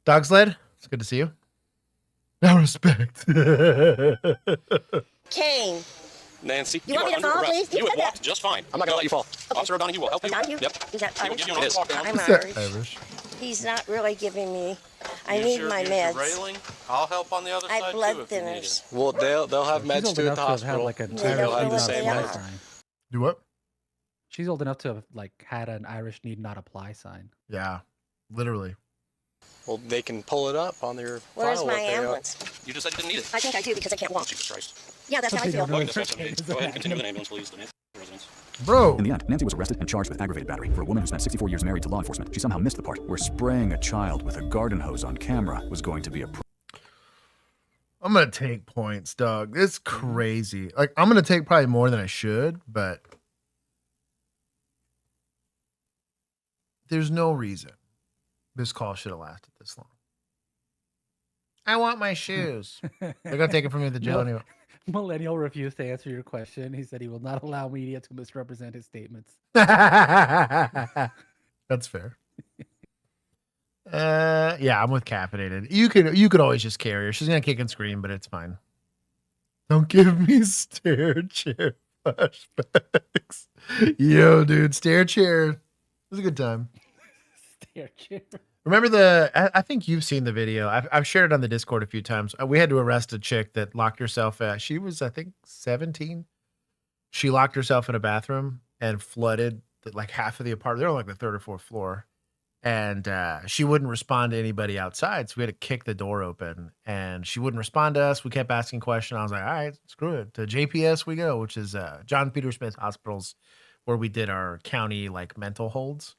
Dog sled. It's good to see you. No respect. Kane. Nancy, You want me to are fall, under arrest. please? You have walked just fine. I'm not going to let you fall. Officer O'Donoghue will help you. O'Donoghue? Yep. Is that He will Irish? give you an arrest walk down. I'm Irish. He's not really giving me. I need my meds. Railing. I'll help on the other I side blood too if you need it. thinners. Well, they'll have She's meds old too at enough the to have had hospital. like a They'll have the what same they meds. are. Do what? She's old enough to have like had an Irish need not apply sign. Yeah, literally. Well, they can pull it up on their Where's file. my if they, ambulance? You just said you didn't need it. I think I do because I can't walk. Jesus Christ. Yeah, that's how I feel. Go ahead and continue with an ambulance, please. The residents. Bro. In the end, Nancy was arrested and charged with aggravated battery. For a woman who spent 64 years married to law enforcement, she somehow missed the part where spraying a child with a garden hose on camera was going to be a I'm gonna take points, dog. It's crazy. Like I'm gonna take probably more than I should, but there's no reason this call should have lasted this long. I want my shoes. They're gonna take it from me to the jail No. anyway. Millennial refused to answer your question. He said he will not allow media to misrepresent his statements. That's fair. Yeah, I'm with caffeinated. You could always just carry her. She's gonna kick and scream, but it's fine. Don't give me stair chair flashbacks. Yo, dude, stair chair. It was a good time. Stair chair. Remember I think you've seen the video. I've shared it on the Discord a few times. We had to arrest a chick that locked herself out. She was, I think, 17. She locked herself in a bathroom and flooded like half of the apartment. They're on like the third or fourth floor. And she wouldn't respond to anybody outside. So we had to kick the door open. And she wouldn't respond to us. We kept asking questions. I was like, all right, screw it. To JPS we go, which is John Peter Smith Hospitals, where we did our county like mental holds.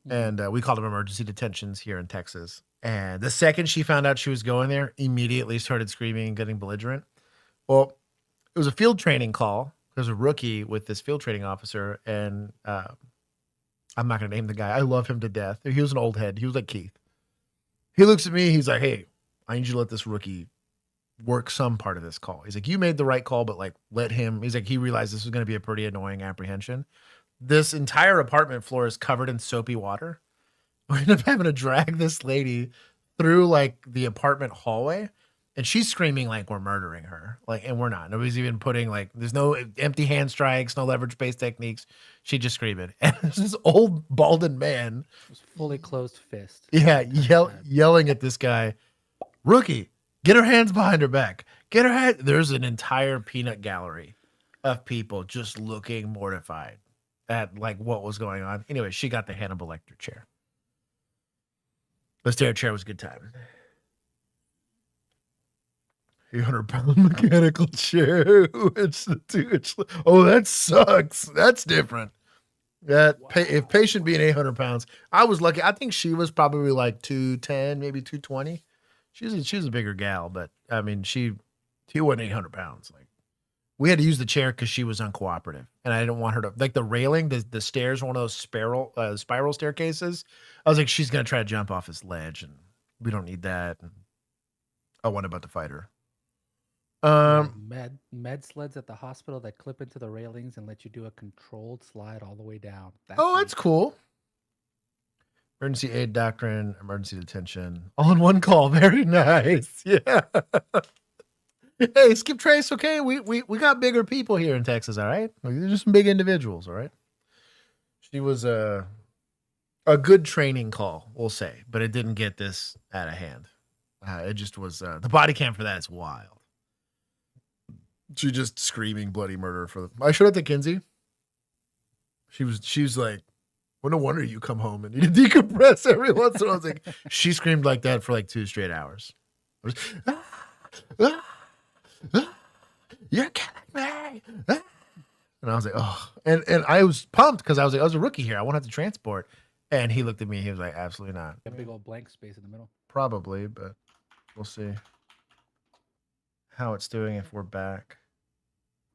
And we called them emergency detentions here in Texas. And the second she found out she was going there, immediately started screaming and getting belligerent. Well, it was a field training call. There's a rookie with this field training officer. And I'm not going to name the guy. I love him to death. He was an old head. He was like Keith. He looks at me. He's like, hey, I need you to let this rookie work some part of this call. He's like, you made the right call, but like let him. He's like, he realized this was going to be a pretty annoying apprehension. This entire apartment floor is covered in soapy water. We end up having to drag this lady through like the apartment hallway, and she's screaming like we're murdering her. Like, and we're not. Nobody's even putting like, there's no empty hand strikes, no leverage-based techniques. She just screaming. And there's this old balding man. It was fully closed fist. Yeah, yelling at this guy, rookie, get her hands behind her back. Get her head. There's an entire peanut gallery of people just looking mortified at like what was going on. Anyway, she got the Hannibal Lecter chair. The stair chair was a good time. 800-pound mechanical chair. Oh, that sucks. That's different. If patient being 800 pounds, I was lucky. I think she was probably like 210, maybe 220. She was a bigger gal, but I mean, she wasn't 800 pounds. Like, we had to use the chair because she was uncooperative, and I didn't want her to like the railing. The stairs, one of those spiral staircases. I was like, she's gonna try to jump off this ledge, and we don't need that. And I wasn't about to fight her. Med sleds at the hospital that clip into the railings and let you do a controlled slide all the way down. That's cool. Emergency aid doctrine, emergency detention, all in one call. Very nice. Yeah. Hey, Skip Trace. Okay, we got bigger people here in Texas. All right, they're just some big individuals. All right. She was a good training call, we'll say, but it didn't get this out of hand. It just was the body cam for that is wild. She just screaming bloody murder I showed it to Kinsey. She was like, well, no wonder you come home and need to decompress every once in a while. I was like, she screamed like that for like 2 straight hours. You're killing me. And I was like, oh, and I was pumped because I was like, I was a rookie here. I won't have to transport. And he looked at me. He was like, absolutely not. A big old blank space in the middle. Probably, but we'll see how it's doing if we're back.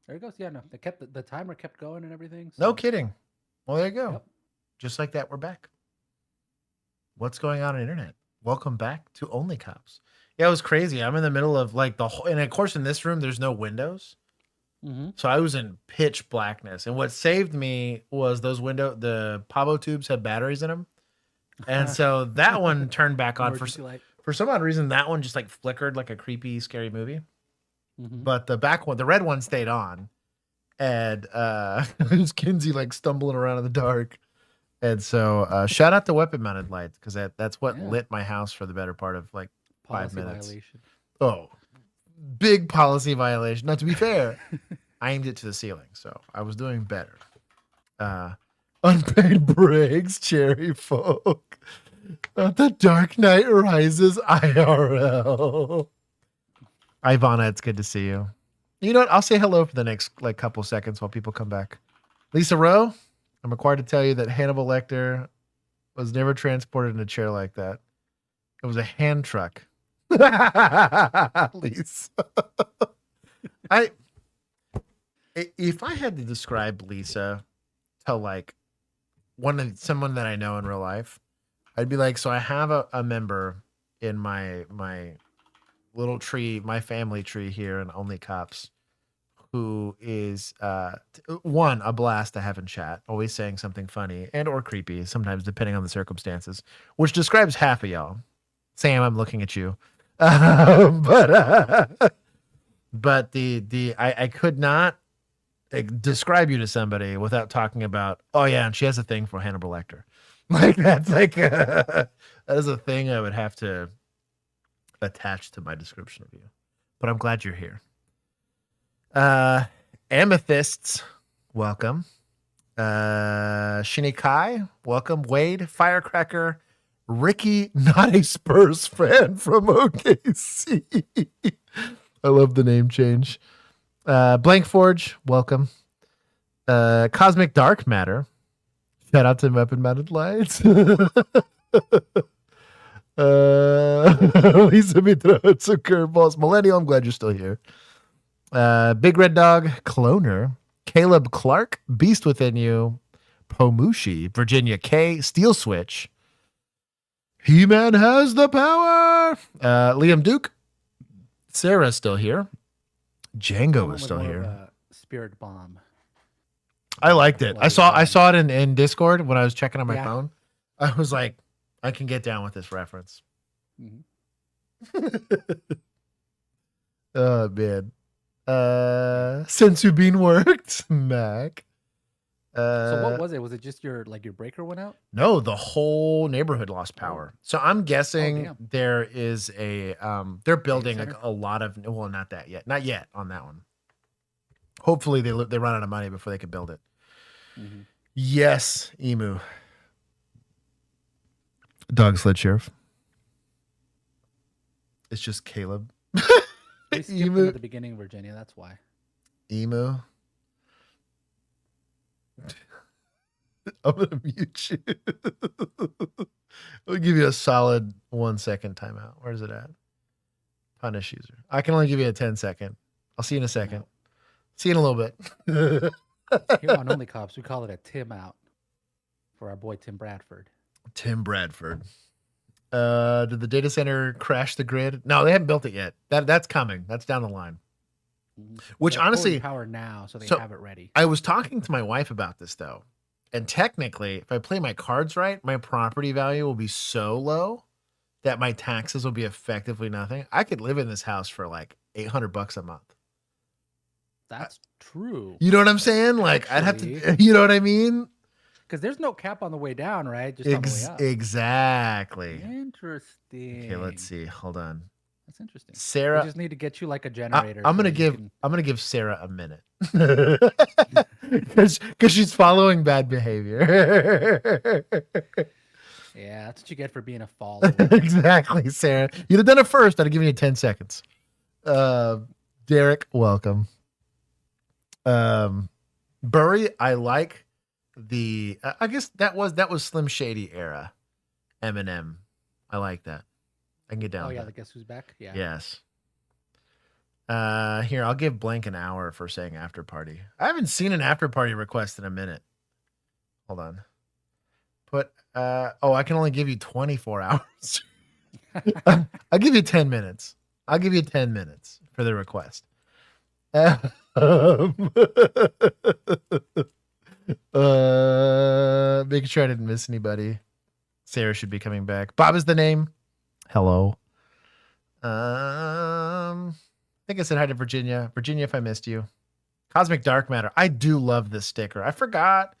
There it goes. Yeah, no, they kept the timer kept going and everything. No kidding. Well, there you go. Yep. just like that, we're back. What's going on internet? Welcome back to OnlyCops. Yeah, it was crazy. I'm in the middle of like the whole, and of course in this room there's no windows. So I was in pitch blackness. And what saved me was the Pavo tubes had batteries in them. And so that one turned back on for some odd reason. That one just like flickered like a creepy, scary movie. But the back one, the red one stayed on. And it was Kinsey like stumbling around in the dark. And so shout out to weapon mounted lights, because that's what lit my house for the better part of like 5 minutes. Violation. Oh, big policy violation. Not to be fair, I aimed it to the ceiling, so I was doing better. Unpaid breaks, cherry folk. The Dark Knight Rises IRL. Ivana, it's good to see you. You know what? I'll say hello for the next like couple seconds while people come back. Lisa Rowe, I'm required to tell you that Hannibal Lecter was never transported in a chair like that. It was a hand truck. Lisa. If I had to describe Lisa to like someone that I know in real life, I'd be like, so I have a member in my little tree, my family tree here in OnlyCops, who is one, a blast to have in chat, always saying something funny and or creepy, sometimes depending on the circumstances, which describes half of y'all. Sam, I'm looking at you. But I could not describe you to somebody without talking about, oh yeah, and she has a thing for Hannibal Lecter. Like that's like that is a thing I would have to attach to my description of you. But I'm glad you're here. Amethysts, welcome. Shinikai, welcome. Wade, Firecracker, Ricky, not a Spurs fan from OKC. I love the name change. Blank Forge, welcome. Cosmic Dark Matter. Shout out to Weapon Mounted Lights. Lisa Mitra, some curveballs. Millennial, I'm glad you're still here. Big Red Dog, Cloner, Caleb Clark, Beast Within You, Pomushi, Virginia K, Steel Switch, He-Man has the power. Liam Duke, Sarah's still here. Django is still here. Spirit Bomb. I liked it. I saw it in Discord when I was checking on my phone. I was like, I can get down with this reference. Oh man. Sensu Bean worked. Mac. So what was it? Was it just your breaker went out? No, the whole neighborhood lost power. So I'm guessing there is they're building a lot of, well, not that yet. Not yet on that one. Hopefully they run out of money before they can build it. Yes, Emu. Dog Sled Sheriff. It's just Caleb. We skipped him at the beginning, Virginia. That's why. Emu. I'm gonna mute you. I'll give you a solid 1 second timeout. Where's it at? Punish user. I can only give you a 10-second. I'll see you in a second. See you in a little bit. Here on OnlyCops, we call it a Tim out for our boy Tim Bradford. Tim Bradford. Did the data center crash the grid? No, they haven't built it yet. That's coming. That's down the line. Which They're honestly, power now, so they have it ready. I was talking to my wife about this though, and technically, if I play my cards right, my property value will be so low that my taxes will be effectively nothing. I could live in this house for like $800 a month. That's true. You know what I'm saying? Like I'd have to. You know what I mean? Because there's no cap on the way down, right? Just on the way up. Exactly. Interesting. Okay, let's see. Hold on. That's interesting. Sarah, we just need to get you like a generator. I'm gonna give Sarah a minute because she's following bad behavior. Yeah, that's what you get for being a follower. Exactly, Sarah. You'd have done it first. I'd have given you 10 seconds. Derek, welcome. Burry, I like the. I guess that was Slim Shady era. Eminem, I like that. I can get down. Oh with yeah, that. the Guess Who's Back. Yeah. Yes. Here, I'll give Blank an hour for saying after party. I haven't seen an after party request in a minute. Hold on. Put I can only give you 24 hours. I'll give you 10 minutes. I'll give you 10 minutes for the request. Making sure I didn't miss anybody. Sarah should be coming back. Bob is the name. Hello. I think I said hi to Virginia. Virginia, if I missed you. Cosmic Dark Matter. I do love this sticker. I forgot.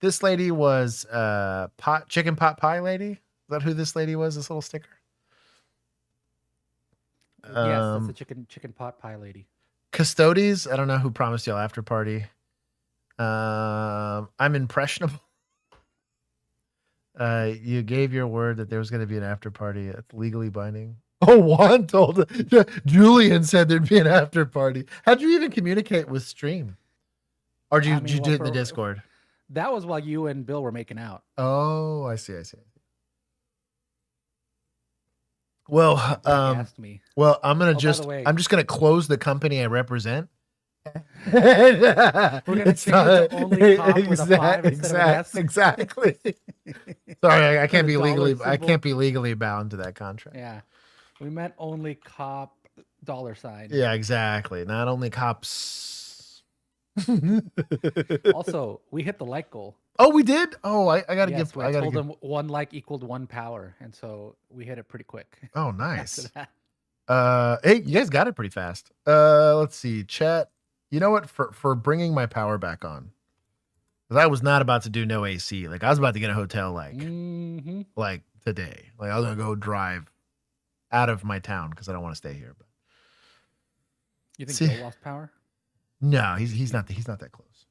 This lady was chicken pot pie lady. Is that who this lady was? This little sticker. Yes, that's the chicken pot pie lady. Custodes. I don't know who promised y'all after party. I'm impressionable. You gave your word that there was going to be an after party. It's legally binding. Oh, Juan told Julian said there'd be an after party. How'd you even communicate with Stream? Or did you do it in the Discord? That was while you and Bill were making out. Oh, I see. Well, asked me. Well, I'm just gonna close the company I represent. We're gonna change it to OnlyCops with a 5 instead of an S. Exactly. Sorry, I can't be legally bound to that contract. Yeah, we meant OnlyCop $. Yeah, exactly. Not OnlyCops. Also, we hit the like goal. Oh, we did. Oh, I gotta yes, give. I told them 1 like equaled 1 power, and so we hit it pretty quick. Oh, nice. Hey, you guys got it pretty fast. Let's see, chat. You know what? For bringing my power back on, because I was not about to do no AC. Like I was about to get a hotel, like today. Like I was gonna go drive out of my town because I don't want to stay here. But you think Bill lost power? No, he's not that close.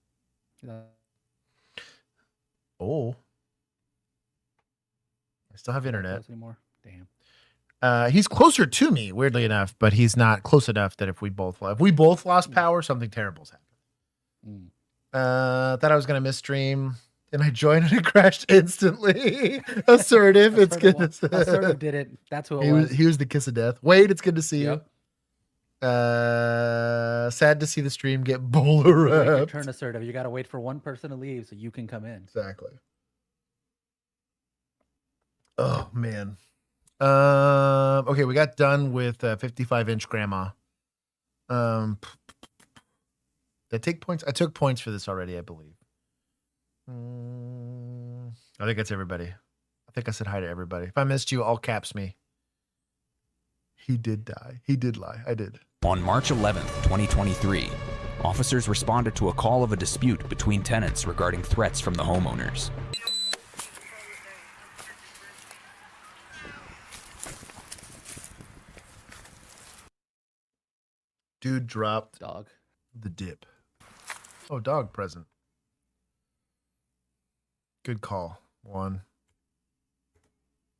Oh, I still have internet anymore. Damn. He's closer to me, weirdly enough, but he's not close enough that if we both lost power, something terrible's happened. Thought I was gonna miss stream, and I joined and it crashed instantly. Assertive, it's good. Assertive did it. That's who it was. He was the kiss of death. Wade, it's good to see you. Sad to see the stream get bowler up. Turn assertive. You gotta wait for one person to leave so you can come in. Exactly. Oh man. Okay, we got done with 55-inch grandma. Did I take points? I took points for this already, I believe. I think that's everybody. I think I said hi to everybody. If I missed you, all caps me. He did die. He did lie. I did. On March 11th, 2023, officers responded to a call of a dispute between tenants regarding threats from the homeowners. Dude dropped dog. The dip. Oh, dog present. Good call. One.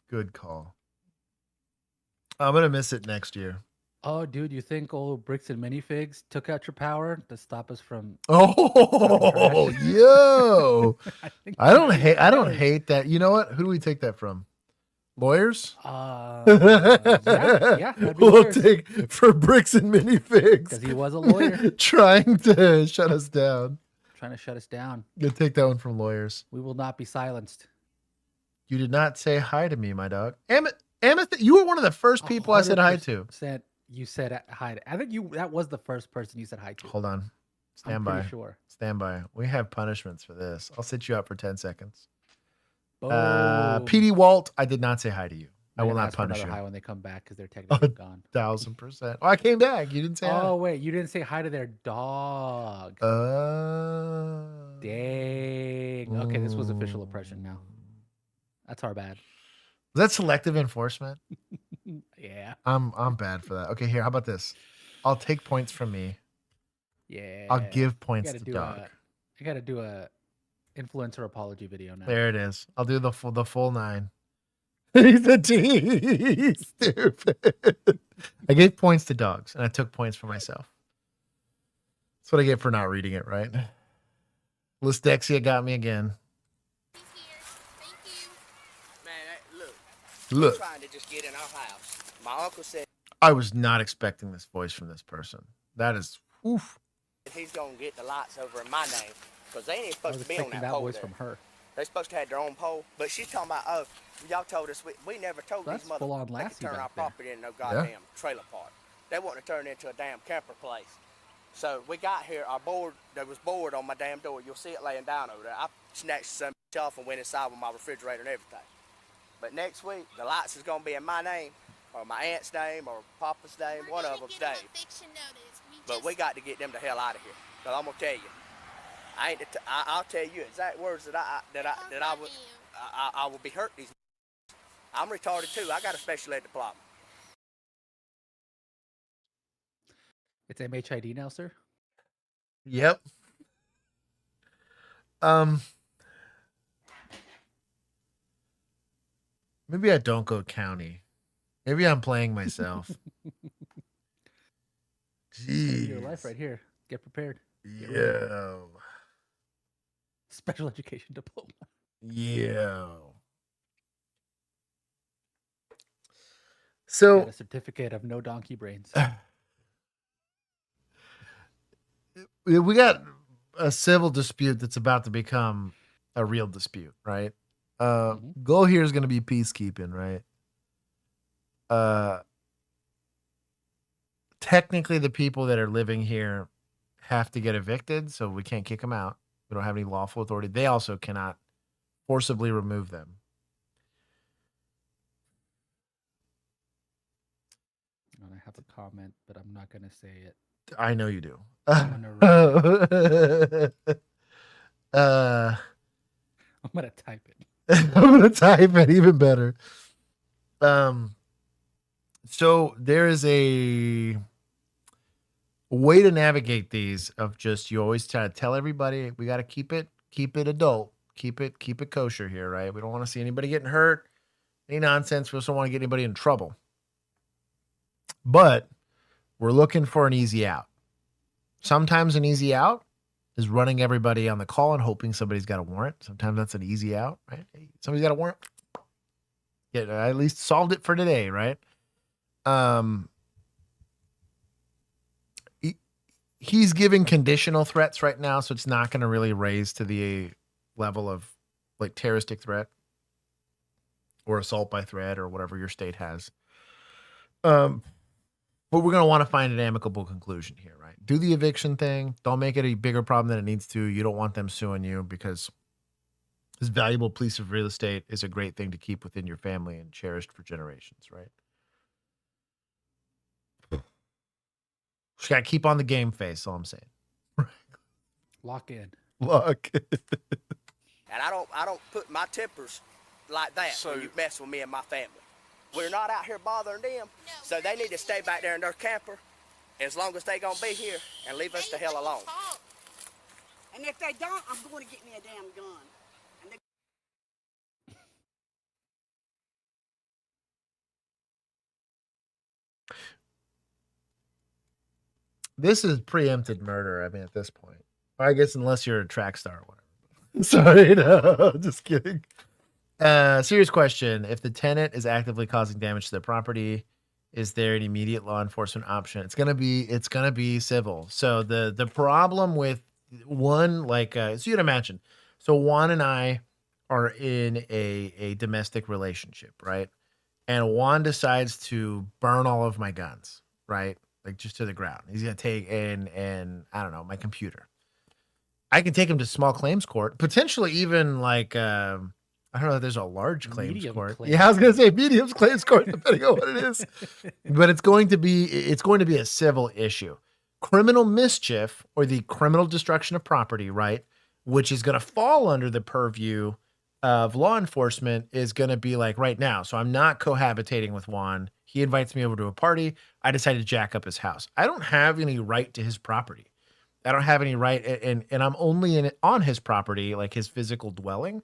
Good call. I'm going to miss it next year. Oh, dude, you think old Bricks and Minifigs took out your power to stop us from? Oh, yo! I don't hate that. You know what? Who do we take that from? Lawyers? Yeah, we'll take for Bricks and Minifigs because he was a lawyer trying to shut us down. Trying to shut us down. You'll take that one from lawyers. We will not be silenced. You did not say hi to me, my dog. Amethyst, you were one of the first people I said hi to. You said hi to. I think that was the first person you said hi to. Hold on. Stand by. Sure. Stand by. We have punishments for this. I'll sit you out for 10 seconds. Boom. PD Walt, I did not say hi to you. I will not punish you. Hi when they come back because they're technically gone. 1000%. Oh, I came back. You didn't say hi. Oh wait, you didn't say hi to their dog. Dang. Okay, this was official oppression now. That's our bad. Was that selective enforcement? Yeah. I'm bad for that. Okay, here. How about this? I'll take points from me. Yeah. I'll give points to dog. I gotta do a influencer apology video now. There it is. I'll do the full 9. He's a T. Stupid. I gave points to dogs and I took points for myself. That's what I get for not reading it, right? Listexia got me again. Look. Trying to just get in our house. My uncle said I was not expecting this voice from this person. That is oof. he's gonna get the lights over in my name because they ain't supposed to be on that voice there. from her. They're supposed to have their own pole. But she's talking about, oh, y'all told us, we never told That's these full-on motherfuckers they Lassie could turn back our there. property into no goddamn trailer park. They want to turn it into a damn camper place. So we got here, our board, there was board on my damn door. You'll see it laying down over there. I snatched some off and went inside with my refrigerator and everything. But next week, the lights is going to be in my name, or my aunt's name, or Papa's name, one of them's name. But we got to get them the hell out of here. Because I'm going to tell you, I'll tell you exact words that I will be hurt these. I'm retarded too. I got a special ed diploma. It's MHID now, sir. Yep. Maybe I don't go county. Maybe I'm playing myself. Jeez. Your life right here. Get prepared. Yeah. Special education diploma. Yeah. Got So a certificate of no donkey brains. we got a civil dispute that's about to become a real dispute, right? Goal here is going to be peacekeeping, right? Technically, the people that are living here have to get evicted, so we can't kick them out. We don't have any lawful authority. They also cannot forcibly remove them. And I have a comment, but I'm not going to say it. I know you do. I'm going to type it. I'm gonna type it even better. So there is a way to navigate these of just you always try to tell everybody we got to keep it adult, keep it kosher here, right? We don't want to see anybody getting hurt, any nonsense. We also don't want to get anybody in trouble. But we're looking for an easy out. Sometimes an easy out is running everybody on the call and hoping somebody's got a warrant. Sometimes that's an easy out, right? Hey, somebody's got a warrant. Yeah, I at least solved it for today, right? He's giving conditional threats right now, so it's not going to really raise to the level of like terroristic threat or assault by threat or whatever your state has. But we're going to want to find an amicable conclusion here, right? Do the eviction thing. Don't make it a bigger problem than it needs to. You don't want them suing you because this valuable piece of real estate is a great thing to keep within your family and cherished for generations, right? Just got to keep on the game face, all I'm saying. Lock in. Look. And I don't put my tempers like that when you mess with me and my family. We're not out here bothering them, so they need to stay back there in their camper as long as they gonna be here and leave us the hell alone. And if they don't, I'm going to get me a damn gun. This is preempted murder, I mean, at this point. I guess unless you're a track star or whatever. Sorry, no, just kidding. Serious question. If the tenant is actively causing damage to their property, is there an immediate law enforcement option? It's gonna be civil. So the problem with one, like so you'd imagine. So Juan and I are in a domestic relationship, right? And Juan decides to burn all of my guns, right? Like just to the ground. He's gonna take and I don't know, my computer. I can take him to small claims court, potentially even like I don't know if there's a large claims court. Yeah, I was gonna say medium claims court, depending on what it is. But it's going to be a civil issue. Criminal mischief or the criminal destruction of property, right? Which is gonna fall under the purview of law enforcement is gonna be like right now. So I'm not cohabitating with Juan. He invites me over to a party. I decide to jack up his house. I don't have any right to his property. I don't have any right, and I'm only on his property, like his physical dwelling,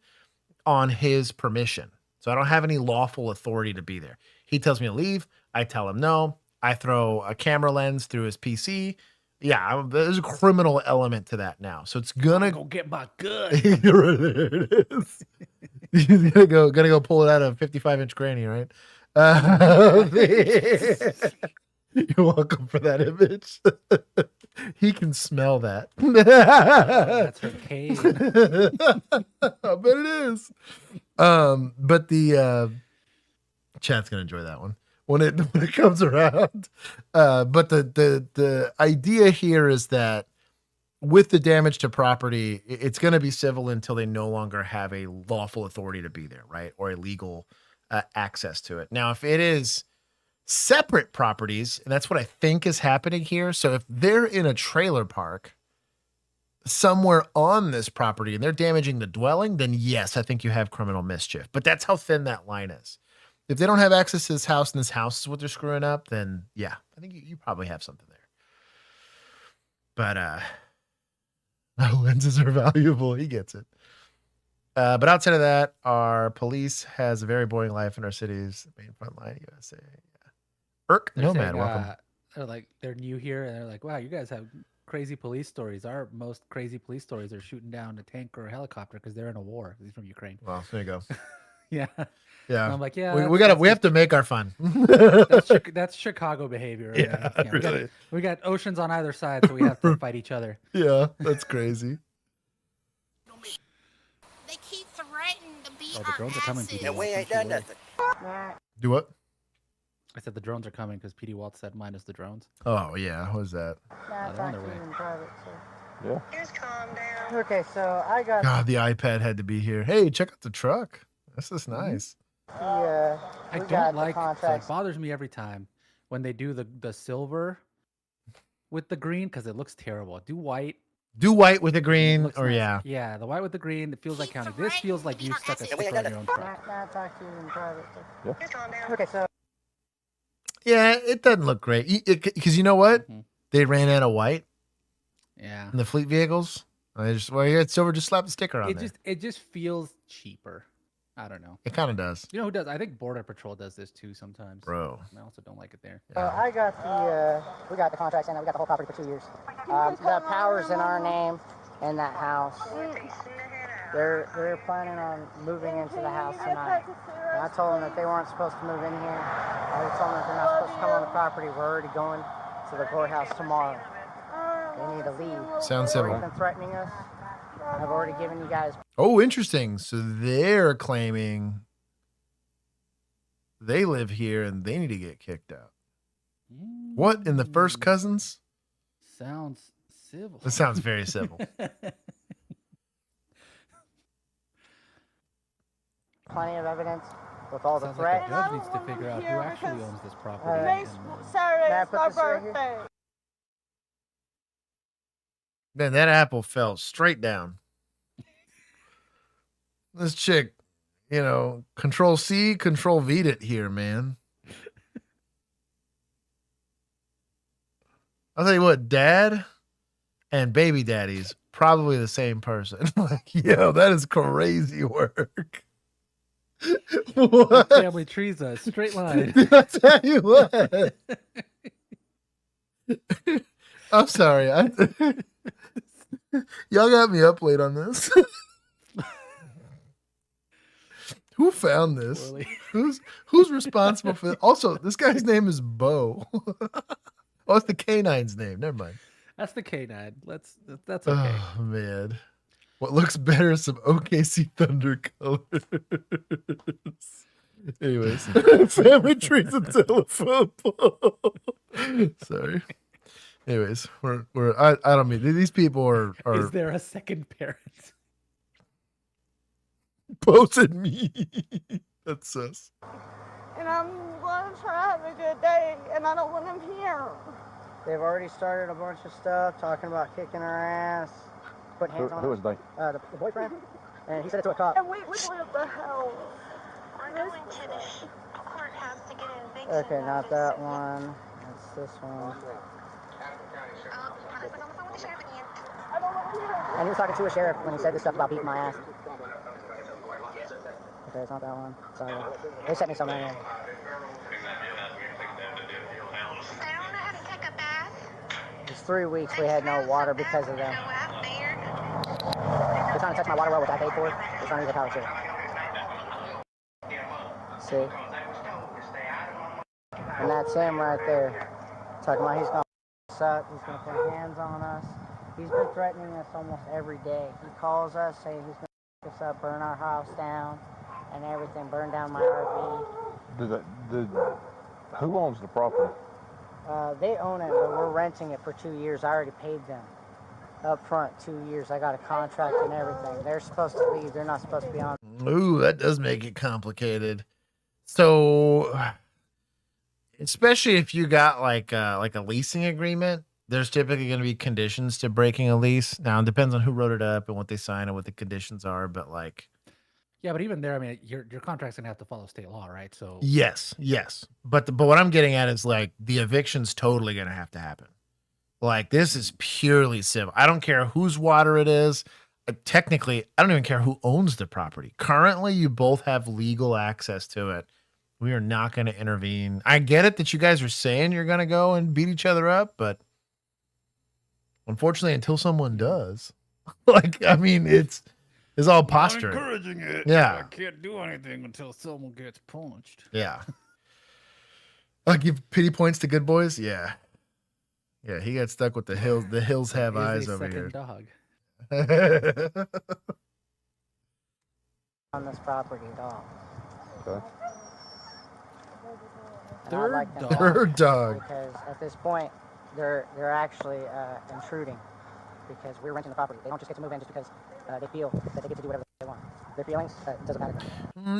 on his permission. So I don't have any lawful authority to be there. He tells me to leave. I tell him no. I throw a camera lens through his PC. Yeah, there's a criminal element to that now. So it's gonna go get my gun. There it is. He's gonna go pull it out of a 55-inch granny, right? You're welcome for that image. He can smell that. That's her cane. I bet it is. But the chat's gonna enjoy that one when it comes around. But the idea here is that with the damage to property, it's going to be civil until they no longer have a lawful authority to be there, right? Or a legal access to it. Now, if it is separate properties, and that's what I think is happening here. So if they're in a trailer park somewhere on this property and they're damaging the dwelling, then yes, I think you have criminal mischief. But that's how thin that line is. If they don't have access to this house and this house is what they're screwing up, then yeah, I think you probably have something there. But lenses are valuable. He gets it. But outside of that, our police has a very boring life in our cities. Main front line, USA. Yeah. They're Nomad, saying, welcome. They're like, they're new here, and they're like, wow, you guys have crazy police stories. Our most crazy police stories are shooting down a tank or a helicopter because they're in a war. He's from Ukraine. Well, there you go. Yeah. Yeah. And I'm like, yeah. We have to make our fun. That's Chicago behavior. Right? Yeah, really. We got oceans on either side, so we have to fight each other. Yeah, that's crazy. They keep threatening to beat the drones are coming. PD And we ain't done nothing. Do what? I said the drones are coming because PD Walt said minus the drones. Oh yeah, what was that? They're on their way. Yeah. Just calm down. Okay, so I got God, the iPad had to be here. Hey, check out the truck. This is nice. I don't like. So it bothers me every time when they do the silver with the green because it looks terrible. Do white. Do white with the green, or nice. yeah. Yeah, the white with the green. It feels like county. This feels like you stuck a sticker on your own truck. Can I talk to you in private? Yeah. Just calm down. Okay, so Yeah, it doesn't look great. Because you know what? They ran out of white. Yeah. In the fleet vehicles. They just here it's silver. Just slap the sticker on there. It just feels cheaper. I don't know. It kind of does. You know who does? I think Border Patrol does this too sometimes. Bro. I also don't like it there. I got we got the contract signed. We got the whole property for 2 years. The power's in our name in that house. They're planning on moving into the house tonight. And I told them that they weren't supposed to move in here. I told them that they're not supposed to come on the property. We're already going to the courthouse tomorrow. They need to leave. Sounds They've civil. been threatening us. I've already given you guys. Oh, interesting. So they're claiming they live here and they need to get kicked out. What in the first cousins? Sounds civil. It sounds very civil. Plenty of evidence with all the Sounds threats. like the judge needs to figure out who actually owns this property. Saturday's my birthday. Man, that apple fell straight down. This chick, Control C, Control V'd it here, man. I'll tell you what, dad and baby daddy's probably the same person. Like, yo, that is crazy work. What? Family tree's a straight line. I'll tell you what. I'm sorry. Y'all got me up late on this. Who found this? Who's responsible for this? Also, this guy's name is Bo. Oh, it's the canine's name. Never mind. That's the canine. That's okay. Oh man. What looks better is some OKC Thunder colors. Anyways. Family trees and telephone pole. Sorry. Anyways, I don't mean these people are Is there a second parent? Posted me. That's sus. And I'm going to try to have a good day, and I don't want them here. They've already started a bunch of stuff, talking about kicking our ass, putting hands on Who us. was they? The boyfriend, and he said it to a cop. And we leave the house. We're going to the courthouse to get an eviction. Okay, not that one. It's this one. And he was talking to a sheriff when he said this stuff about beating my ass. Okay, it's not that one. Sorry. They sent me so many. I don't know how to take a bath. It's 3 weeks we had no water because of them. They're trying to touch my water well, which I paid for. They're trying to use a power trip. See? And that's him right there. Talking about he's gonna up. He's going to put hands on us. He's been threatening us almost every day. He calls us saying he's going to pick us up, burn our house down, and everything, burn down my RV. Who owns the property? They own it, but we're renting it for 2 years. I already paid them up front 2 years. I got a contract and everything. They're supposed to leave. They're not supposed to be on. Ooh, that does make it complicated. So, especially if you got like a leasing agreement, there's typically going to be conditions to breaking a lease. Now, it depends on who wrote it up and what they signed and what the conditions are. But like, yeah, but even there, I mean, your contract's gonna have to follow state law, right? So yes. But what I'm getting at is like the eviction's totally going to have to happen. Like, this is purely civil. I don't care whose water it is. Technically, I don't even care who owns the property. Currently, you both have legal access to it. We are not going to intervene. I get it that you guys are saying you're going to go and beat each other up, but unfortunately, until someone does, like, I mean, it's all posturing. I'm encouraging it. Yeah. I can't do anything until someone gets punched. Yeah. I'll give pity points to good boys. Yeah. Yeah, he got stuck with the hills. The hills have eyes over here. Dog. On this property at all. Okay. Third dog. Because at this point, they're actually intruding because we're renting the property. They don't just get to move in just because they feel that they get to do whatever they want. Their feelings, doesn't matter.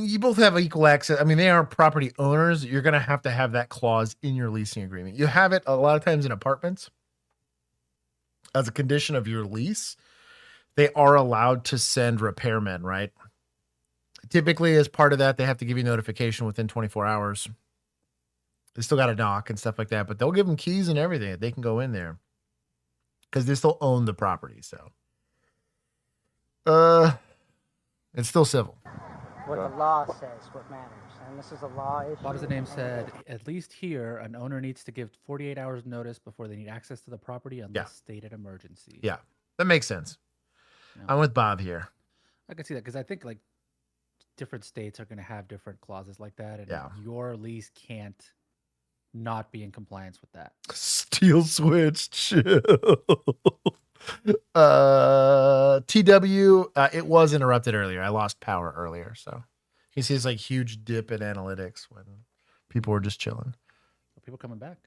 You both have equal access. I mean, they are property owners. You're going to have that clause in your leasing agreement. You have it a lot of times in apartments as a condition of your lease. They are allowed to send repairmen, right? Typically, as part of that, they have to give you notification within 24 hours. They still got to knock and stuff like that, but they'll give them keys and everything. They can go in there because they still own the property. So, it's still civil. What the law says, what matters, and this is a law issue. Bob's the name said, at least here, an owner needs to give 48 hours notice before they need access to the property unless stated emergency. Yeah, that makes sense. Yeah. I'm with Bob here. I can see that because I think like different states are going to have different clauses like that, and Yeah. your lease can't not be in compliance with that. Steel switch, chill. TW, it was interrupted earlier. I lost power earlier, so he sees like huge dip in analytics when people were just chilling. People coming back.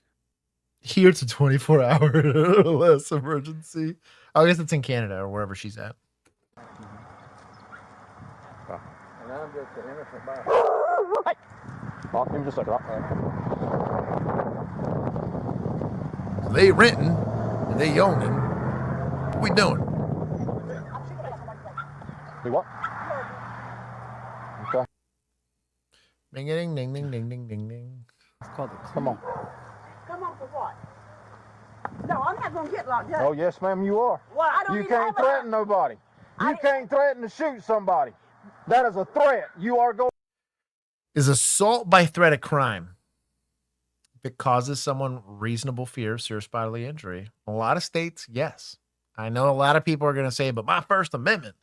Here it's a 24-hour less emergency. I guess it's in Canada or wherever she's at. And I'm just an innocent bystander. Oh, give me just a second. They renting and they owning. What we doing? Do what? Okay. Ding ding ding ding ding ding ding ding. It's called the Come on. Come on for what? No, I'm not going to get locked up. Oh, yes, ma'am, you are. Well, I don't You even can't have a- threaten nobody. You can't threaten to shoot somebody. That is a threat. You are going. Is assault by threat a crime? If it causes someone reasonable fear of serious bodily injury. A lot of states, yes. I know a lot of people are going to say, but my First Amendment.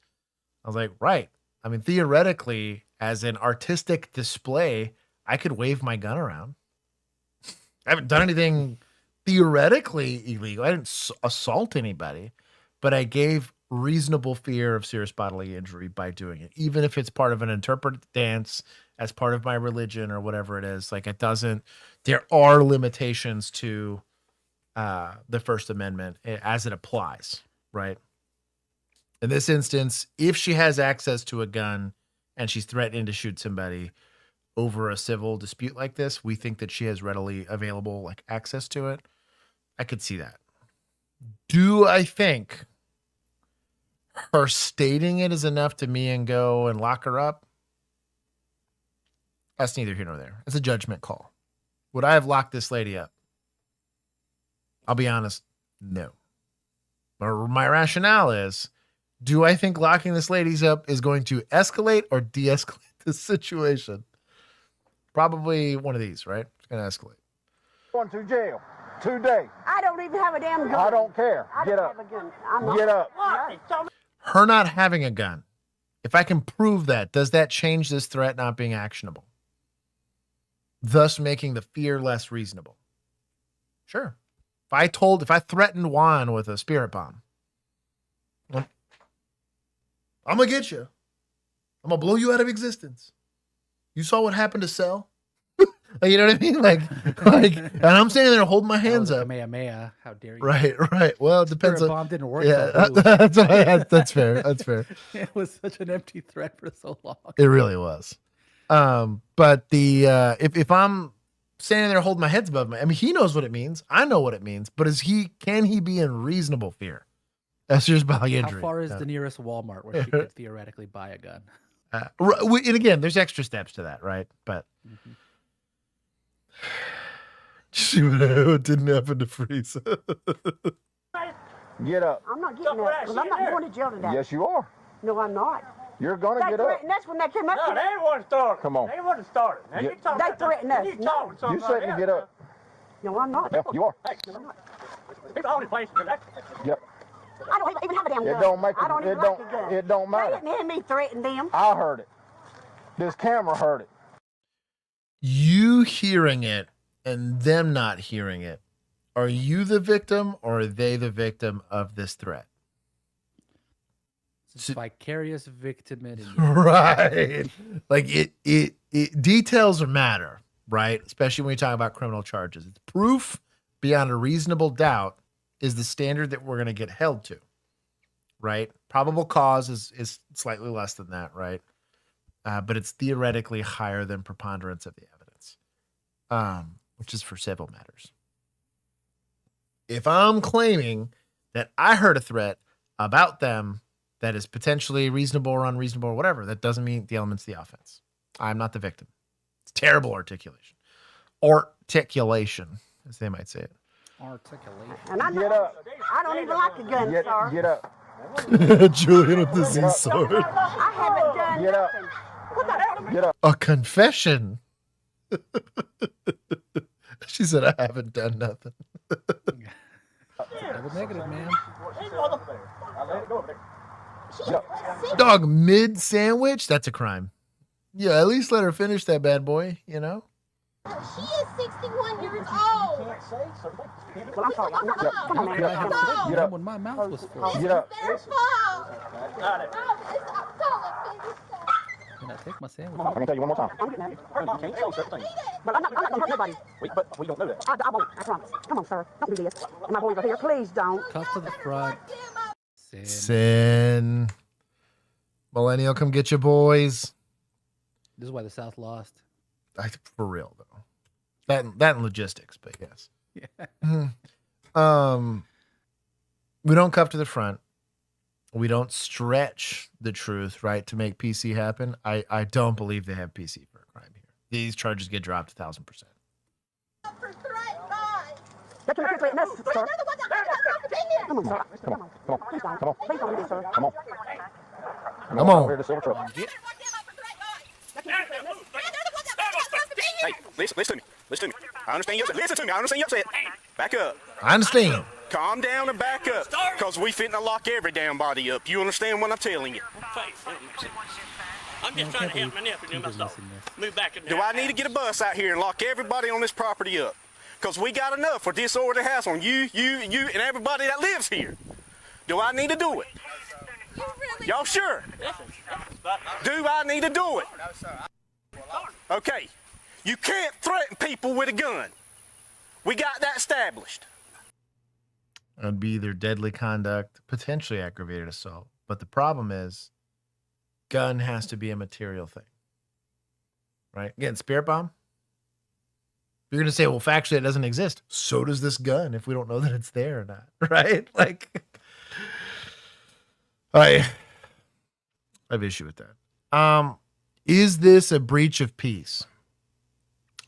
I was like, right. I mean, theoretically, as an artistic display, I could wave my gun around. I haven't done anything theoretically illegal. I didn't assault anybody, but I gave reasonable fear of serious bodily injury by doing it, even if it's part of an interpretive dance as part of my religion or whatever it is. Like, it doesn't, there are limitations to the First Amendment as it applies, right? In this instance, if she has access to a gun and she's threatening to shoot somebody over a civil dispute like this, we think that she has readily available like access to it. I could see that. Do I think her stating it is enough to me and go and lock her up? That's neither here nor there. It's a judgment call. Would I have locked this lady up? I'll be honest, no. But my rationale is, do I think locking this lady up is going to escalate or de-escalate the situation? Probably one of these, right? It's going to escalate. Going to jail today. I don't even have a damn gun. I don't care. I Get don't up. have a gun. I'm not. Get up. What? Her not having a gun, if I can prove that, does that change this threat not being actionable? Thus making the fear less reasonable. Sure. If I threatened Juan with a spirit bomb, I'm gonna get you. I'm gonna blow you out of existence. You saw what happened to Cell? Like, you know what I mean? Like, and I'm standing there holding my hands up. Kamehameha, how dare you? Right. Well, it depends. Spirit bomb didn't work. Yeah, though. that's what that's fair. That's fair. It was such an empty threat for so long. It really was. But the if I'm standing there holding my head above my, I mean, he knows what it means. I know what it means. But can he be in reasonable fear? That's just bodily injury. How far is the nearest Walmart where she could theoretically buy a gun? And again, there's extra steps to that, right? But see what didn't happen to Freeze. Get up. I'm not getting that because I'm not going to jail today. Yes, you are. No, I'm not. You're going to They get up. threatened us when they came up No, here. they ain't want to start. Come on. They want to start. Now Yeah. you talking They about threatened something- us. You talking something You said like to get up. No, I'm not. Yep, you are. Hey, it's the only place for that. Yep. I don't even have a damn gun. It don't make I don't even like a gun. it don't They matter. didn't hear me threaten them. I heard it. This camera heard it. You hearing it and them not hearing it. Are you the victim or are they the victim of this threat? It's vicarious victimity. Right. Like it details matter, right? Especially when you talk about criminal charges. It's proof beyond a reasonable doubt is the standard that we're going to get held to, right? Probable cause is slightly less than that, right? But it's theoretically higher than preponderance of the evidence, which is for civil matters. If I'm claiming that I heard a threat about them that is potentially reasonable or unreasonable or whatever, that doesn't mean the elements of the offense. I'm not the victim. It's terrible articulation. Articulation, as they might say it. Articulation. And I don't even like a gun, sir. Get up. Julian with the Z sword. I haven't done Get up. nothing. What the hell? Get up. A confession. She said, I haven't done nothing. Double negative, man. Dog, mid sandwich? That's a crime. Yeah, at least let her finish that bad boy, you know? She is 61 years old. Well, I'm sorry. Come on, man. Get up. When my mouth was full. Get up. Their fault. Can I take my sandwich? I'm gonna tell you one more time. I'm getting at it. But I'm not going to hurt nobody. But we don't know that. I won't. I promise. Come on, sir. Don't do this. And my boys are here. Please don't. Cuff to the front. Sin. Millennial, come get your boys. This is why the South lost. For real, though. That and logistics, but yes. Yeah. We don't cuff to the front. We don't stretch the truth, right, to make PC happen. I don't believe they have PC for a crime here. These charges get dropped 1,000%. That's what threaten us, sir. Come on, sir. Come on. Come on. Please don't. Come on. Please don't do this, sir. Come on. Come on. Here to silver truck. Hey, listen to me. Listen to me. I understand you upset. Listen to me. I understand you upset. Back up. I understand. Calm down and back up. Because we finna lock every damn body up. You understand what I'm telling you? I'm just trying to help my nephew do my stuff. Move back in there. Do I need to get a bus out here and lock everybody on this property up? Because we got enough for disorderly house on you, and everybody that lives here. Do I need to do it? Y'all sure? Do I need to do it? Okay. You can't threaten people with a gun. We got that established. It would be either deadly conduct, potentially aggravated assault. But the problem is, gun has to be a material thing. Right? Again, spirit bomb. You're going to say, well, factually, it doesn't exist. So does this gun if we don't know that it's there or not. Right? Like, I have issue with that. Is this a breach of peace?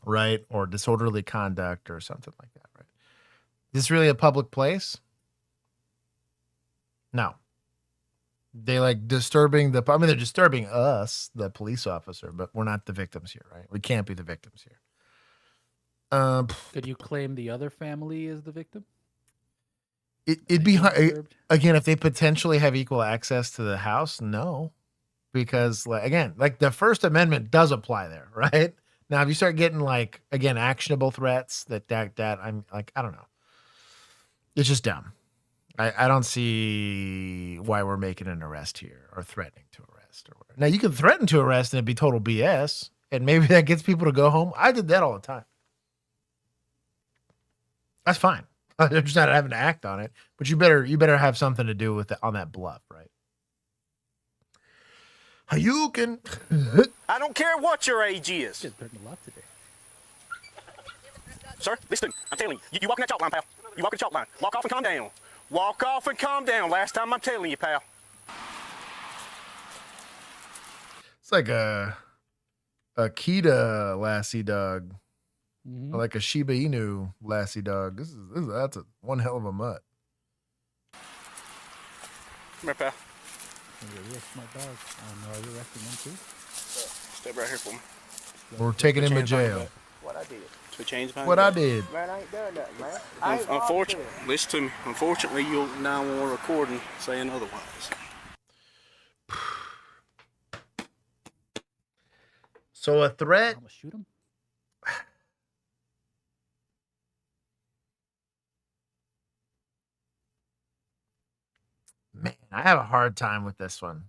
Right? Or disorderly conduct or something like that, right? Is this really a public place? No. They like disturbing they're disturbing us, the police officer, but we're not the victims here, right? We can't be the victims here. Could you claim the other family is the victim? It'd be hard. Again, if they potentially have equal access to the house, no. Because like the First Amendment does apply there, right? Now, if you start getting actionable threats that I'm like, I don't know. It's just dumb. I don't see why we're making an arrest here or threatening to arrest. Or whatever. Now, you can threaten to arrest and it'd be total BS, and maybe that gets people to go home. I did that all the time. That's fine. I'm just not having to act on it, but you better have something to do with it on that bluff, right? You can. I don't care what your age is. Just putting a lot today. Sir, listen, I'm telling you, you walk in that chalk line, pal. You walk in the chalk line. Walk off and calm down. Walk off and calm down. Last time I'm telling you, pal. It's like a Akita lassie dog. Or like a Shiba Inu lassie dog. That's one hell of a mutt. Come here, pal. You're a real smart dog. I know you're arresting them too. Step right here for me. We're taking him to jail. What I did. Switch hands behind What your I back. did. Man, I ain't done nothing, man. Unfortunately, listen to me. Unfortunately, you'll now want a recording saying otherwise. So a threat. I'm gonna shoot him. Man, I have a hard time with this one.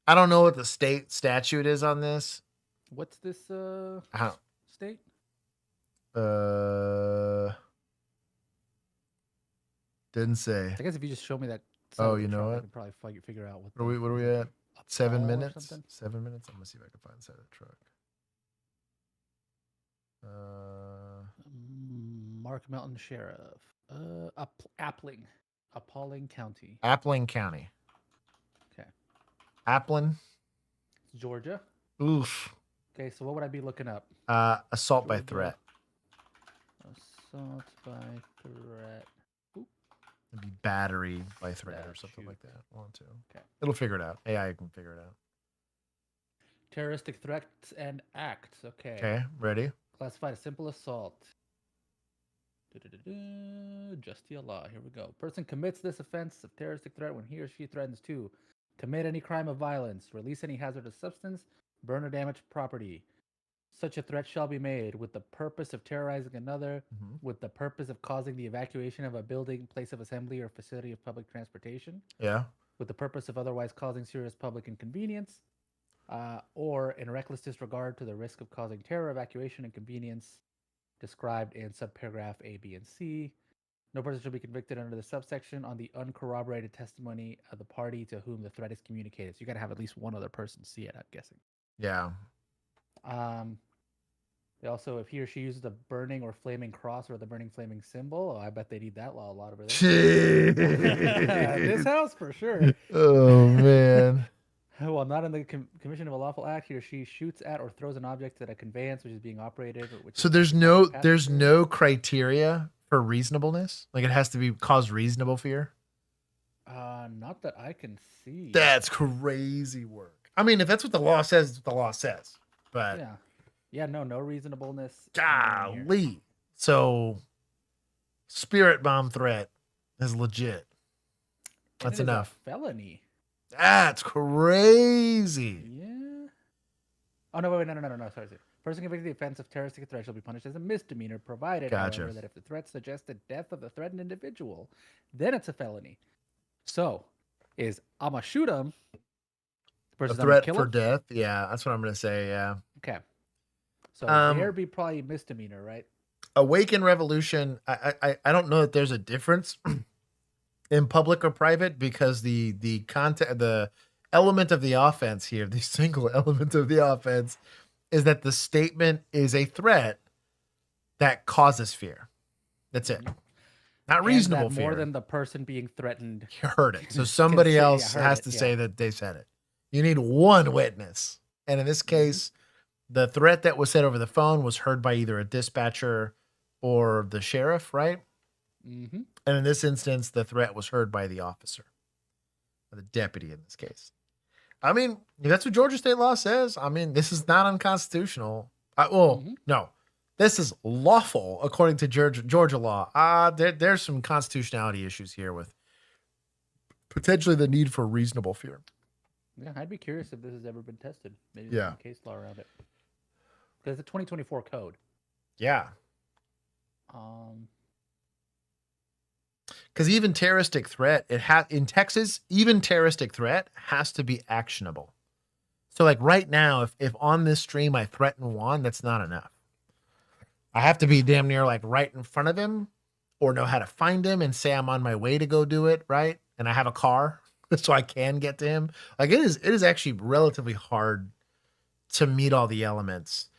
I don't know what the state statute is on this. What's this state? Didn't say. I guess if you just show me that. Oh, you know I what? can probably figure out What are we at? 7 or minutes? something? 7 minutes? I'm gonna see if I can find inside the truck. Mark Melton Sheriff. Appling County. Appling County. Okay. Applin. Georgia. Oof. Okay, so what would I be looking up? Assault by threat. Assault by threat. Oop. It'd be battery by threat or something like that. 1, 2. Okay. It'll figure it out. AI can figure it out. Terroristic threats and acts. Okay. Okay, ready? Classified as simple assault. Justia law. Here we go. Person commits this offense of terroristic threat when he or she threatens to commit any crime of violence, release any hazardous substance, burn or damage property. Such a threat shall be made with the purpose of terrorizing another, with the purpose of causing the evacuation of a building, place of assembly, or facility of public transportation. Yeah. With the purpose of otherwise causing serious public inconvenience, or in reckless disregard to the risk of causing terror, evacuation, and inconvenience described in subparagraph A, B, and C. No person shall be convicted under the subsection on the uncorroborated testimony of the party to whom the threat is communicated. So you got to have at least one other person see it, I'm guessing. Yeah. They also, if he or she uses the burning or flaming cross or the burning flaming symbol, I bet they need that law a lot over there. This house for sure. Oh man. While not in the commission of a lawful act, he or she shoots at or throws an object at a conveyance which is being operated. So there's no criteria for reasonableness. Like it has to be cause reasonable fear. Not that I can see. That's crazy work. I mean, if that's what the law says, it's what the law says. But no reasonableness. Golly. So spirit bomb threat is legit. That's enough. Felony. That's crazy. Yeah. Oh no! Wait, no! Sorry. Person convicted of the offense of terroristic threat shall be punished as a misdemeanor, provided, however, that if the threat suggests the death of the threatened individual, then it's a felony. So, I'm gonna shoot him. A threat for death? Yeah, that's what I'm gonna say. Yeah. Okay. So there be probably misdemeanor, right? Awaken revolution. I don't know that there's a difference in public or private because the content, the element of the offense here, the single element of the offense, is that the statement is a threat that causes fear. That's it. Not reasonable fear. More than the person being threatened. You heard it. So somebody else has to say that they said it. You need one witness. And in this case, the threat that was said over the phone was heard by either a dispatcher or the sheriff, right? Mm-hmm. And in this instance, the threat was heard by the officer, or the deputy in this case. I mean, if that's what Georgia state law says, I mean, this is not unconstitutional. No, this is lawful according to Georgia law. There's some constitutionality issues here with potentially the need for reasonable fear. Yeah, I'd be curious if this has ever been tested. Maybe Yeah. there's some case law around it. Because it's a 2024 code. Yeah. Because even terroristic threat, in Texas, even terroristic threat has to be actionable. So like right now, if on this stream I threaten Juan, that's not enough. I have to be damn near like right in front of him or know how to find him and say I'm on my way to go do it, right? And I have a car so I can get to him. Like it is actually relatively hard to meet all the elements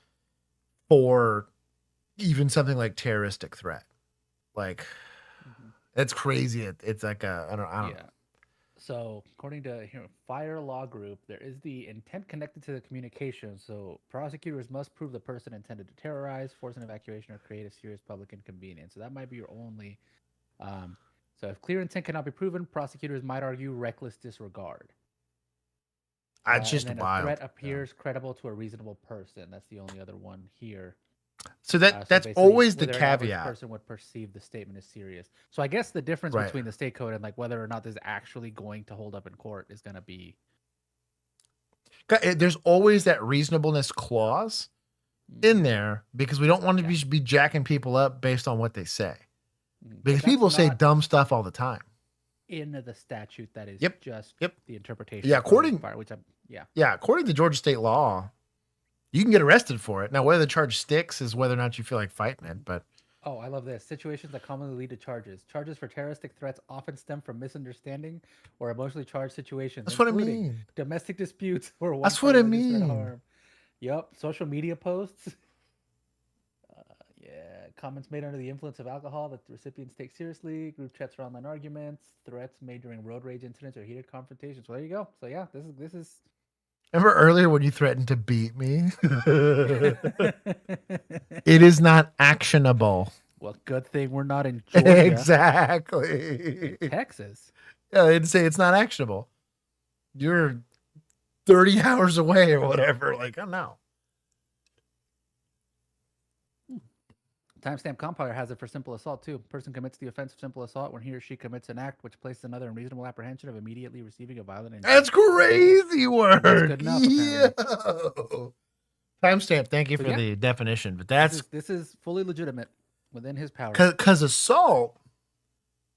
for even something like terroristic threat. Like it's crazy. It's like I don't know. So according to Fire Law Group, there is the intent connected to the communication. So prosecutors must prove the person intended to terrorize, force an evacuation, or create a serious public inconvenience. So that might be your only. So if clear intent cannot be proven, prosecutors might argue reckless disregard. It's just and then wild. A threat appears credible to a reasonable person. That's the only other one here. So that's always the whether an average caveat. person would perceive the statement as serious. So I guess the difference Right. between the state code and like whether or not this is actually going to hold up in court is going to be. There's always that reasonableness clause in there because we don't want to be jacking people up based on what they say. Because people say dumb stuff all the time. In the statute, that is just the interpretation. Yeah, according according to Georgia state law, you can get arrested for it. Now, whether the charge sticks is whether or not you feel like fighting it. But oh, I love this. Situations that commonly lead to charges. Charges for terroristic threats often stem from misunderstanding or emotionally charged situations. That's what I including mean. Domestic disputes or one That's what I party threat mean. harm. Yep. Social media posts. Comments made under the influence of alcohol that the recipients take seriously. Group chats or online arguments. Threats made during road rage incidents or heated confrontations. Well, there you go. So yeah, this is. remember earlier when you threatened to beat me? It is not actionable. Well, good thing we're not in Georgia. Exactly. In Texas. Yeah, they'd say it's not actionable. You're 30 hours away or whatever. Like, I don't know. Timestamp compiler has it for simple assault too. Person commits the offense of simple assault when he or she commits an act which places another in reasonable apprehension of immediately receiving a violent injury. That's crazy word. That's good enough, Yo. Timestamp, thank you for the definition. But that's this is fully legitimate within his power. Because assault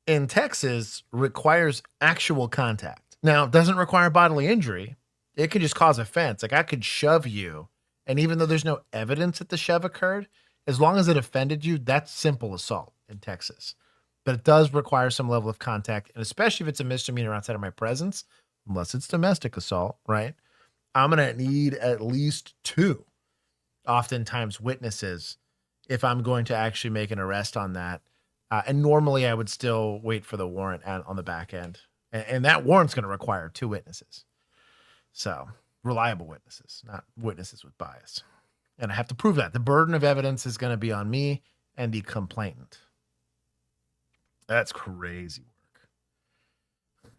in Texas requires actual contact. Now, it doesn't require bodily injury. It could just cause offense. Like I could shove you, and even though there's no evidence that the shove occurred, as long as it offended you, that's simple assault in Texas. But it does require some level of contact, and especially if it's a misdemeanor outside of my presence, unless it's domestic assault, right? I'm going to need at least 2, oftentimes witnesses, if I'm going to actually make an arrest on that. And normally I would still wait for the warrant on the back end. And that warrant's going to require 2 witnesses. So reliable witnesses, not witnesses with bias. And I have to prove that. The burden of evidence is going to be on me and the complainant. That's crazy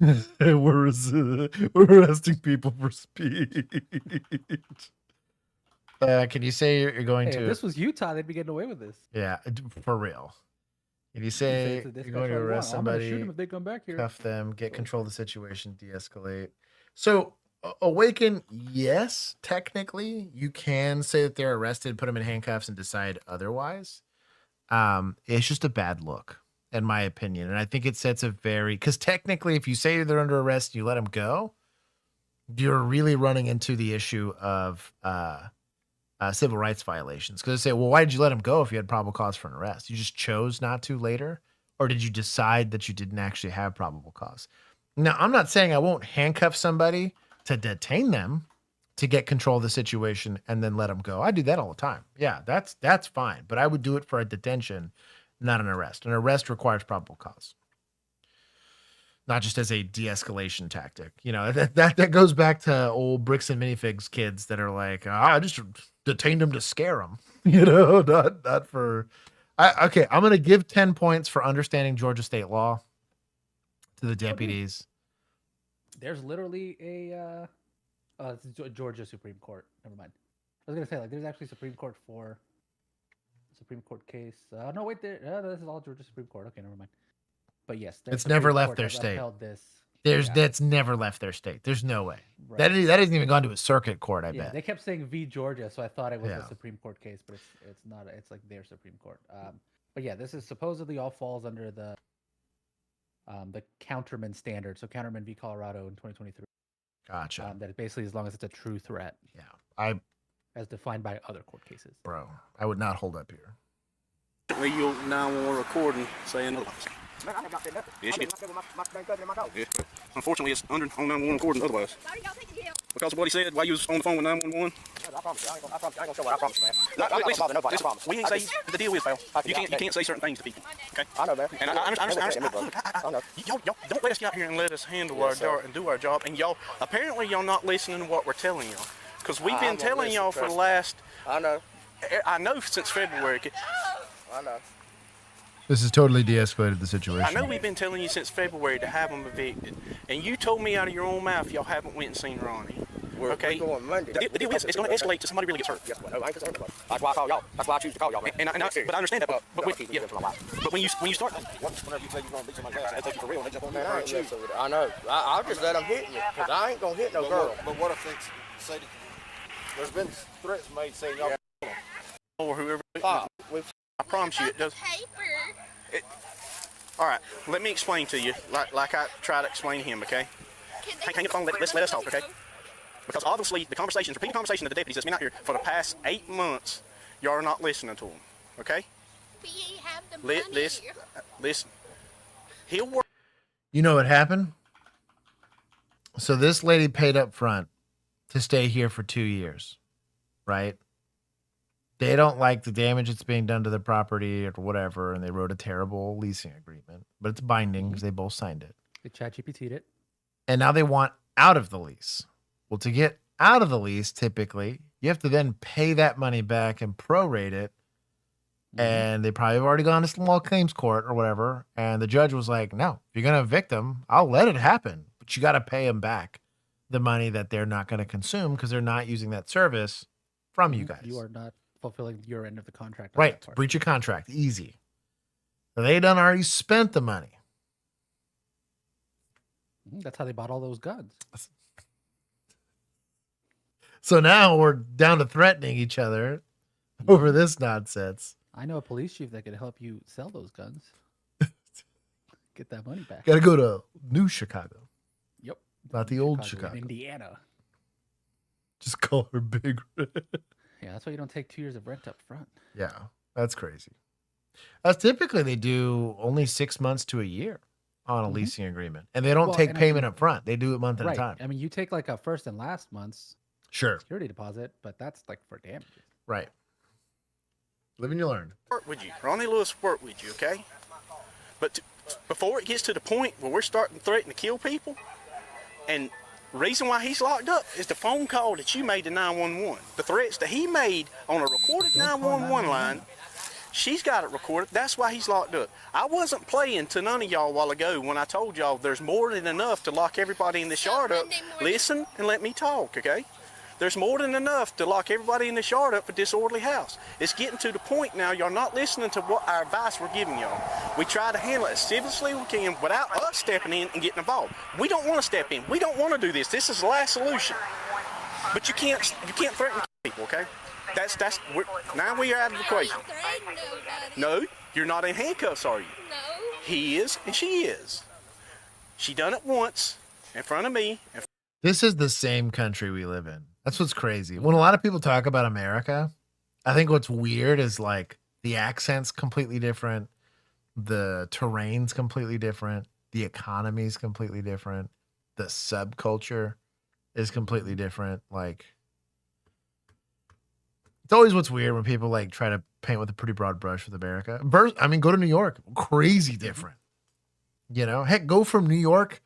work. We're arresting people for speech. Can you say you're going Hey, to... if this was Utah, they'd be getting away with this. Yeah, for real. Can you say you're going to arrest somebody, I'm gonna shoot them if they come back here. cuff them, get control of the situation, de-escalate? So... Awaken, yes, technically you can say that they're arrested, put them in handcuffs, and decide otherwise. It's just a bad look, in my opinion, and I think it sets a because technically, if you say they're under arrest, and you let them go, you're really running into the issue of civil rights violations. Because they say, well, why did you let them go if you had probable cause for an arrest? You just chose not to later, or did you decide that you didn't actually have probable cause? Now, I'm not saying I won't handcuff somebody to detain them to get control of the situation and then let them go. I do that all the time. Yeah, that's fine. But I would do it for a detention, not an arrest. An arrest requires probable cause, not just as a de-escalation tactic. You know, that goes back to old bricks and minifigs kids that are like, I just detained them to scare them. You know, not for. Okay, I'm gonna give 10 points for understanding Georgia state law to the deputies. There's literally a it's Georgia Supreme Court. Never mind. I was gonna say like there's actually Supreme Court for Supreme Court case. No, wait, this is all Georgia Supreme Court. Okay, never mind. But yes, it's never left their state. That's never left their state. There's no way. Right. That hasn't even gone to a circuit court. I bet. They kept saying v Georgia, so I thought it was a Supreme Court case, but it's not. It's like their Supreme Court. But yeah, this is supposedly all falls under the the counterman standard. So counterman v. Colorado in 2023. Gotcha. That is basically as long as it's a true threat. Yeah. As defined by other court cases. Bro, I would not hold up here. Your 911 recording saying otherwise. Yes, you did. Yeah. Unfortunately, it's under on 911 recording otherwise. Because of what he said while you was on the phone with 911. I promise you, I ain't gonna show what I promise, man. Listen, we ain't say the deal is, pal. You can't say certain things to people. Okay? I know, man. And I understand. Y'all don't let us get out here and let us handle our job and do our job. And y'all, apparently y'all not listening to what we're telling y'all. Because we've been telling y'all for the last... I know since February. I know. This has totally de-escalated the situation. I know we've been telling you since February to have them evicted. And you told me out of your own mouth y'all haven't went and seen Ronnie. We're going Monday. The deal is, it's going to escalate to somebody really gets hurt. Yes, well, I ain't concerned about it. That's why I call y'all. That's why I choose to call y'all, man. But I understand that. But when you start... Whenever you say you're going to beat somebody's ass, they take you for real. They jump on me. Man, I ain't messing with it. I know. I'll just let them hit me. Because I ain't going to hit no girl. But what if it's... Say there's been threats made saying y'all... Or whoever... I promise you it does... All right, let me explain to you, like I try to explain to him, okay? Hang up the phone, let us talk, okay? Because obviously the repeated conversation of the deputies that's been out here for the past 8 months, y'all are not listening to them, okay? Listen. He'll work. You know what happened? So this lady paid up front to stay here for 2 years, right? They don't like the damage that's being done to the property or whatever, and they wrote a terrible leasing agreement, but it's binding because they both signed it. They ChatGPT'd it. And now they want out of the lease. Well, to get out of the lease, typically, you have to then pay that money back and prorate it. And they probably have already gone to small claims court or whatever. And the judge was like, no, if you're going to evict them, I'll let it happen. But you got to pay them back the money that they're not going to consume because they're not using that service from you guys. You are not fulfilling your end of the contract. Right. Breach of contract. Easy. So they done already spent the money. That's how they bought all those guns. So now we're down to threatening each other over this nonsense. I know a police chief that could help you sell those guns. Get that money back. Got to go to New Chicago. Yep. Not the old Chicago. In Indiana. Just call her Big Red. Yeah, that's why you don't take 2 years of rent up front. Yeah, that's crazy. Typically, they do only 6 months to a year on a leasing agreement. And they don't take payment up front. They do it month at a time. I mean, you take like a first and last month's security deposit, but that's like for damages. Right. Live and you learn. Work with you. Ronnie Lewis work with you, okay? But before it gets to the point where we're starting to threaten to kill people, and the reason why he's locked up is the phone call that you made to 911. The threats that he made on a recorded 911 line, she's got it recorded. That's why he's locked up. I wasn't playing to none of y'all a while ago when I told y'all there's more than enough to lock everybody in this yard up. Listen and let me talk, okay? There's more than enough to lock everybody in this yard up for disorderly house. It's getting to the point now y'all not listening to what our advice we're giving y'all. We try to handle it as civiciously we can without us stepping in and getting involved. We don't want to step in. We don't want to do this. This is the last solution. But you can't threaten people, okay? Now we are out of the equation. No, you're not in handcuffs, are you? No. He is and she is. She done it once in front of me. This is the same country we live in. That's what's crazy. When a lot of people talk about America, I think what's weird is like the accent's completely different. The terrain's completely different. The economy's completely different. The subculture is completely different. Like, it's always what's weird when people like try to paint with a pretty broad brush with America. I mean, go to New York. Crazy different. You know, heck, go from New York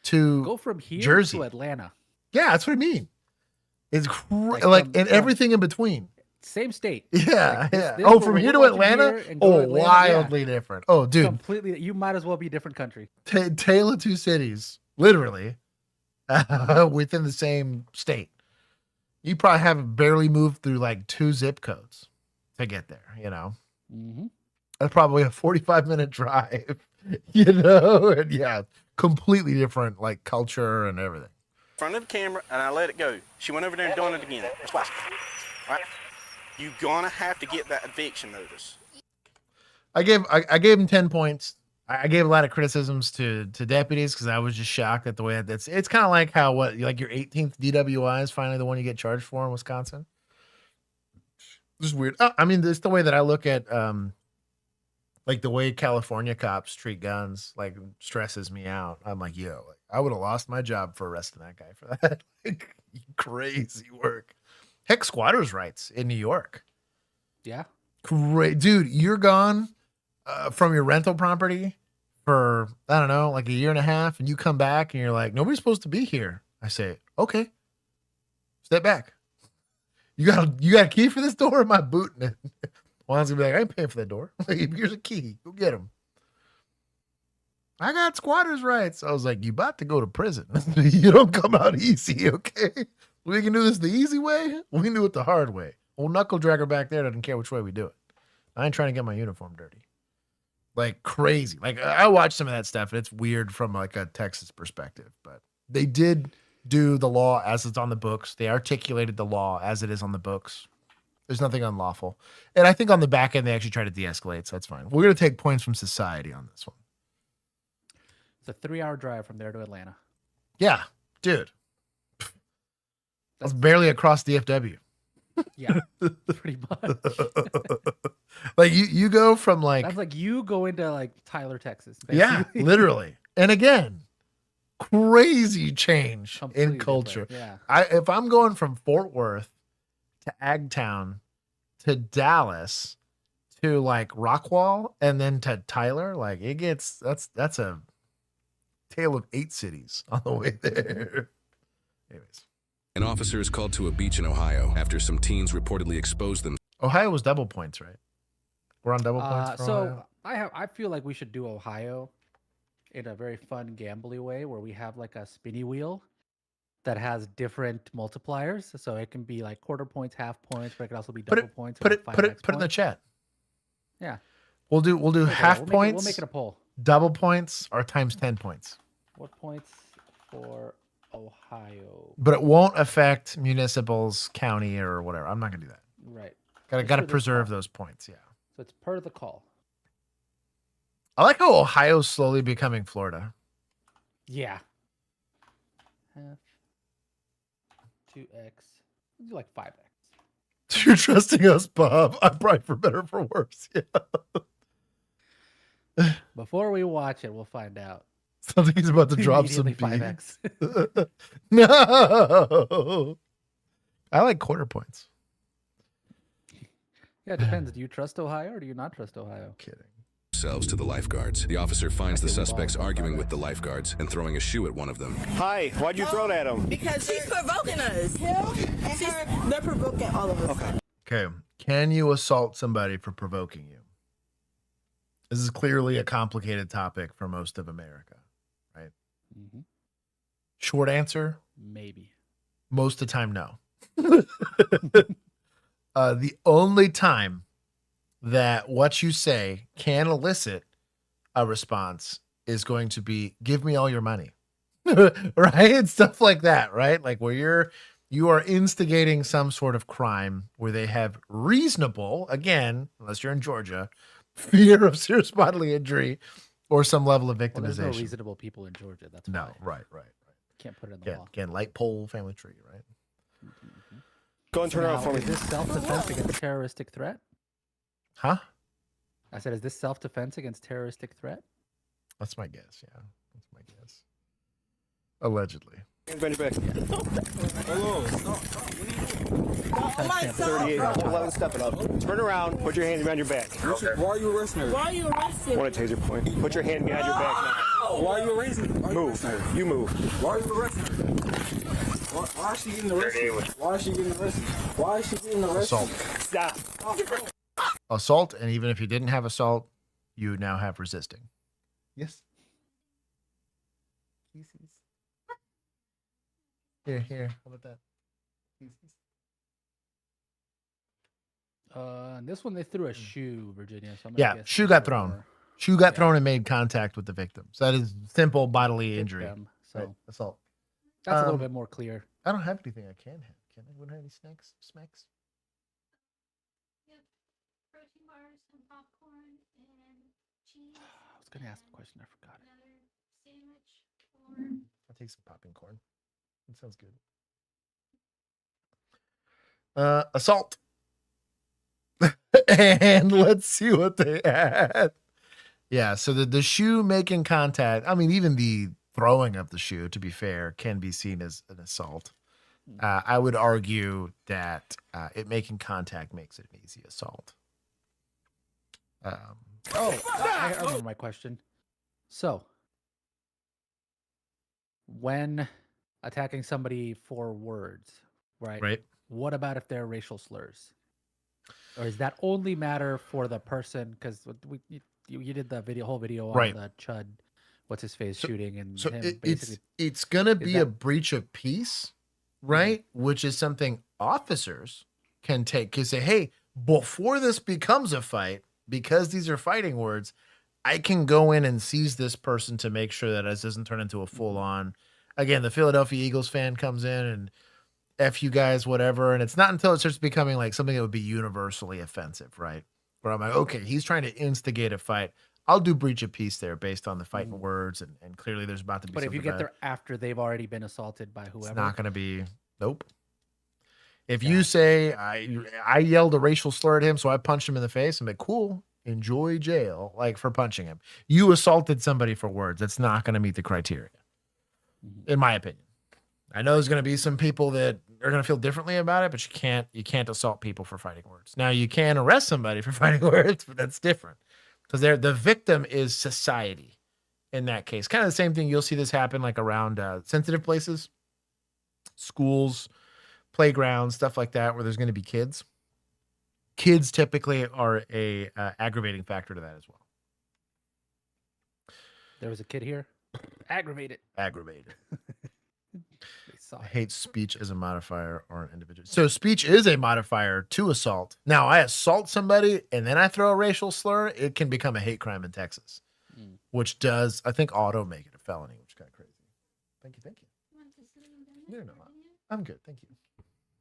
to go from here Jersey to Atlanta. Yeah, that's what I mean. It's like and everything in between. Same state. Yeah, like yeah. This from here to Atlanta? Wildly different. Oh, dude. Completely. You might as well be a different country. Tale of two cities, literally, within the same state. You probably haven't barely moved through like 2 zip codes to get there, you know? Mm-hmm. That's probably a 45-minute drive, you know? And yeah, completely different like culture and everything. Front of the camera, and I let it go. She went over there and done it again. That's twice. All right? You're gonna have to get that eviction notice. I gave him 10 points. I gave a lot of criticisms to deputies because I was just shocked at the way that's. It's kind of like how like your 18th DWI is finally the one you get charged for in Wisconsin. This is weird. I mean, it's the way that I look at like the way California cops treat guns. Like stresses me out. I'm like, yo, like, I would have lost my job for arresting that guy for that. Like, crazy work. Heck, squatters' rights in New York. Yeah. Great, dude. You're gone from your rental property for, I don't know, like a year and a half, and you come back and you're like, nobody's supposed to be here. I say, okay, step back. You got a key for this door? Or am I booting it? Juan's gonna be like, I ain't paying for that door. Here's a key. Go get him. I got squatters' rights. I was like, you about to go to prison. You don't come out easy, okay? We can do this the easy way. We can do it the hard way. Old knuckle dragger back there doesn't care which way we do it. I ain't trying to get my uniform dirty. Like crazy. Like I watched some of that stuff and it's weird from like a Texas perspective, but they did do the law as it's on the books. They articulated the law as it is on the books. There's nothing unlawful. And I think on the back end, they actually try to de-escalate. So that's fine. We're going to take points from society on this one. It's a 3-hour drive from there to Atlanta. Yeah, dude. That's barely across DFW. Yeah, pretty much. Like you go from like that's like you go into like Tyler, Texas. Yeah, literally. And again, crazy change Completely in culture. different, yeah. If I'm going from Fort Worth to Agtown to Dallas to like Rockwall and then to Tyler, like it gets that's a tale of 8 cities on the way there. Anyways. An officer is called to a beach in Ohio after some teens reportedly exposed them. Ohio was double points, right? We're on double points for Ohio? I feel like we should do Ohio in a very fun gambly way where we have like a spinny wheel that has different multipliers. So it can be like quarter points, half points, but it could also be double points. Put it like in the chat. Yeah. We'll do half points. We'll make it a poll. Double points or times 10 points. What points for Ohio? But it won't affect municipals, county, or whatever. I'm not gonna do that. Right. Got to preserve those points. Yeah. So it's per the call. I like how Ohio's slowly becoming Florida. Yeah. Half 2x. Do like 5x. You're trusting us, Bob. I'm probably for better or for worse. Yeah. Before we watch it, we'll find out. Something's about to drop some beat. 5x. No. I like quarter points. Yeah, it depends. Do you trust Ohio or do you not trust Ohio? Kidding. Themselves to the lifeguards. The officer finds the suspects arguing with the lifeguards and throwing a shoe at one of them. Hi, why'd you throw it at him? Because she's provoking us. They're provoking all of us. Okay. Can you assault somebody for provoking you? This is clearly a complicated topic for most of America, right? Mm-hmm. Short answer? Maybe. Most of the time, no. The only time that what you say can elicit a response is going to be, give me all your money. Right? And stuff like that, right? Like where you are instigating some sort of crime where they have reasonable, again, unless you're in Georgia, fear of serious bodily injury or some level of victimization. Well, there's no reasonable people in Georgia. That's no, why. Right. Can't put it in the law. Again, light pole, family tree, right? Mm-hmm. Go and turn around for me. Is this self-defense against terroristic threat? Huh? I said, is this self-defense against terroristic threat? That's my guess, yeah. That's my guess. Allegedly. Bench back. Hello. Oh my God. 38. 11, step it up. Turn around. Put your hand behind your back. Why are you arresting her? Why are you arresting her? Want a taser point? Put your hand behind your back now. Why are you arresting her? Move. You move. Why are you arresting her? Why is she getting arrested? Why is she getting arrested? Why is she getting arrested? Assault. Stop. Assault, and even if you didn't have assault, you now have resisting. Yes. Here. How about that? And this one they threw a shoe, Virginia. So I'm gonna Yeah, guess shoe it's got more- thrown. Shoe got thrown and made contact with the victim. So that is simple bodily injury. them, so Right, assault. that's a little bit more clear. I don't have anything I can have. Can I? Wouldn't have any snacks? Smacks? Protein bars, some popcorn, and I was gonna ask a question. I forgot it. I'll take some popping corn. That sounds good. Assault. And let's see what they had. Yeah, so the shoe making contact, I mean, even the throwing of the shoe, to be fair, can be seen as an assault. I would argue that it making contact makes it an easy assault. I remember my question. So, when attacking somebody for words, right? What about if they're racial slurs? Or is that only matter for the person? Because you did the whole video on the Chud, what's his face, shooting, and so him basically. It's gonna be a breach of peace, right? Which is something officers can take, because say, hey, before this becomes a fight, because these are fighting words, I can go in and seize this person to make sure that this doesn't turn into a full on. Again, the Philadelphia Eagles fan comes in and F you guys, whatever. And it's not until it starts becoming like something that would be universally offensive, right? Where I'm like, okay, he's trying to instigate a fight. I'll do breach of peace there based on the fighting words. And clearly there's about to be But if you something get there after they've already been assaulted by whoever, it's not going to be, nope. If you say, I yelled a racial slur at him, so I punched him in the face, I'm like, cool, enjoy jail, like for punching him. You assaulted somebody for words. That's not going to meet the criteria, in my opinion. I know there's going to be some people that are going to feel differently about it, but you can't assault people for fighting words. Now you can arrest somebody for fighting words, but that's different because the victim is society in that case. Kind of the same thing. You'll see this happen like around sensitive places, schools, playgrounds, stuff like that, where there's going to be kids. Kids typically are a aggravating factor to that as well. There was a kid here. Aggravated. I hate speech as a modifier or an individual. So speech is a modifier to assault. Now, I assault somebody and then I throw a racial slur, it can become a hate crime in Texas, which does, I think, auto make it a felony, which is kind of crazy. Thank you. No, I'm good. Thank you.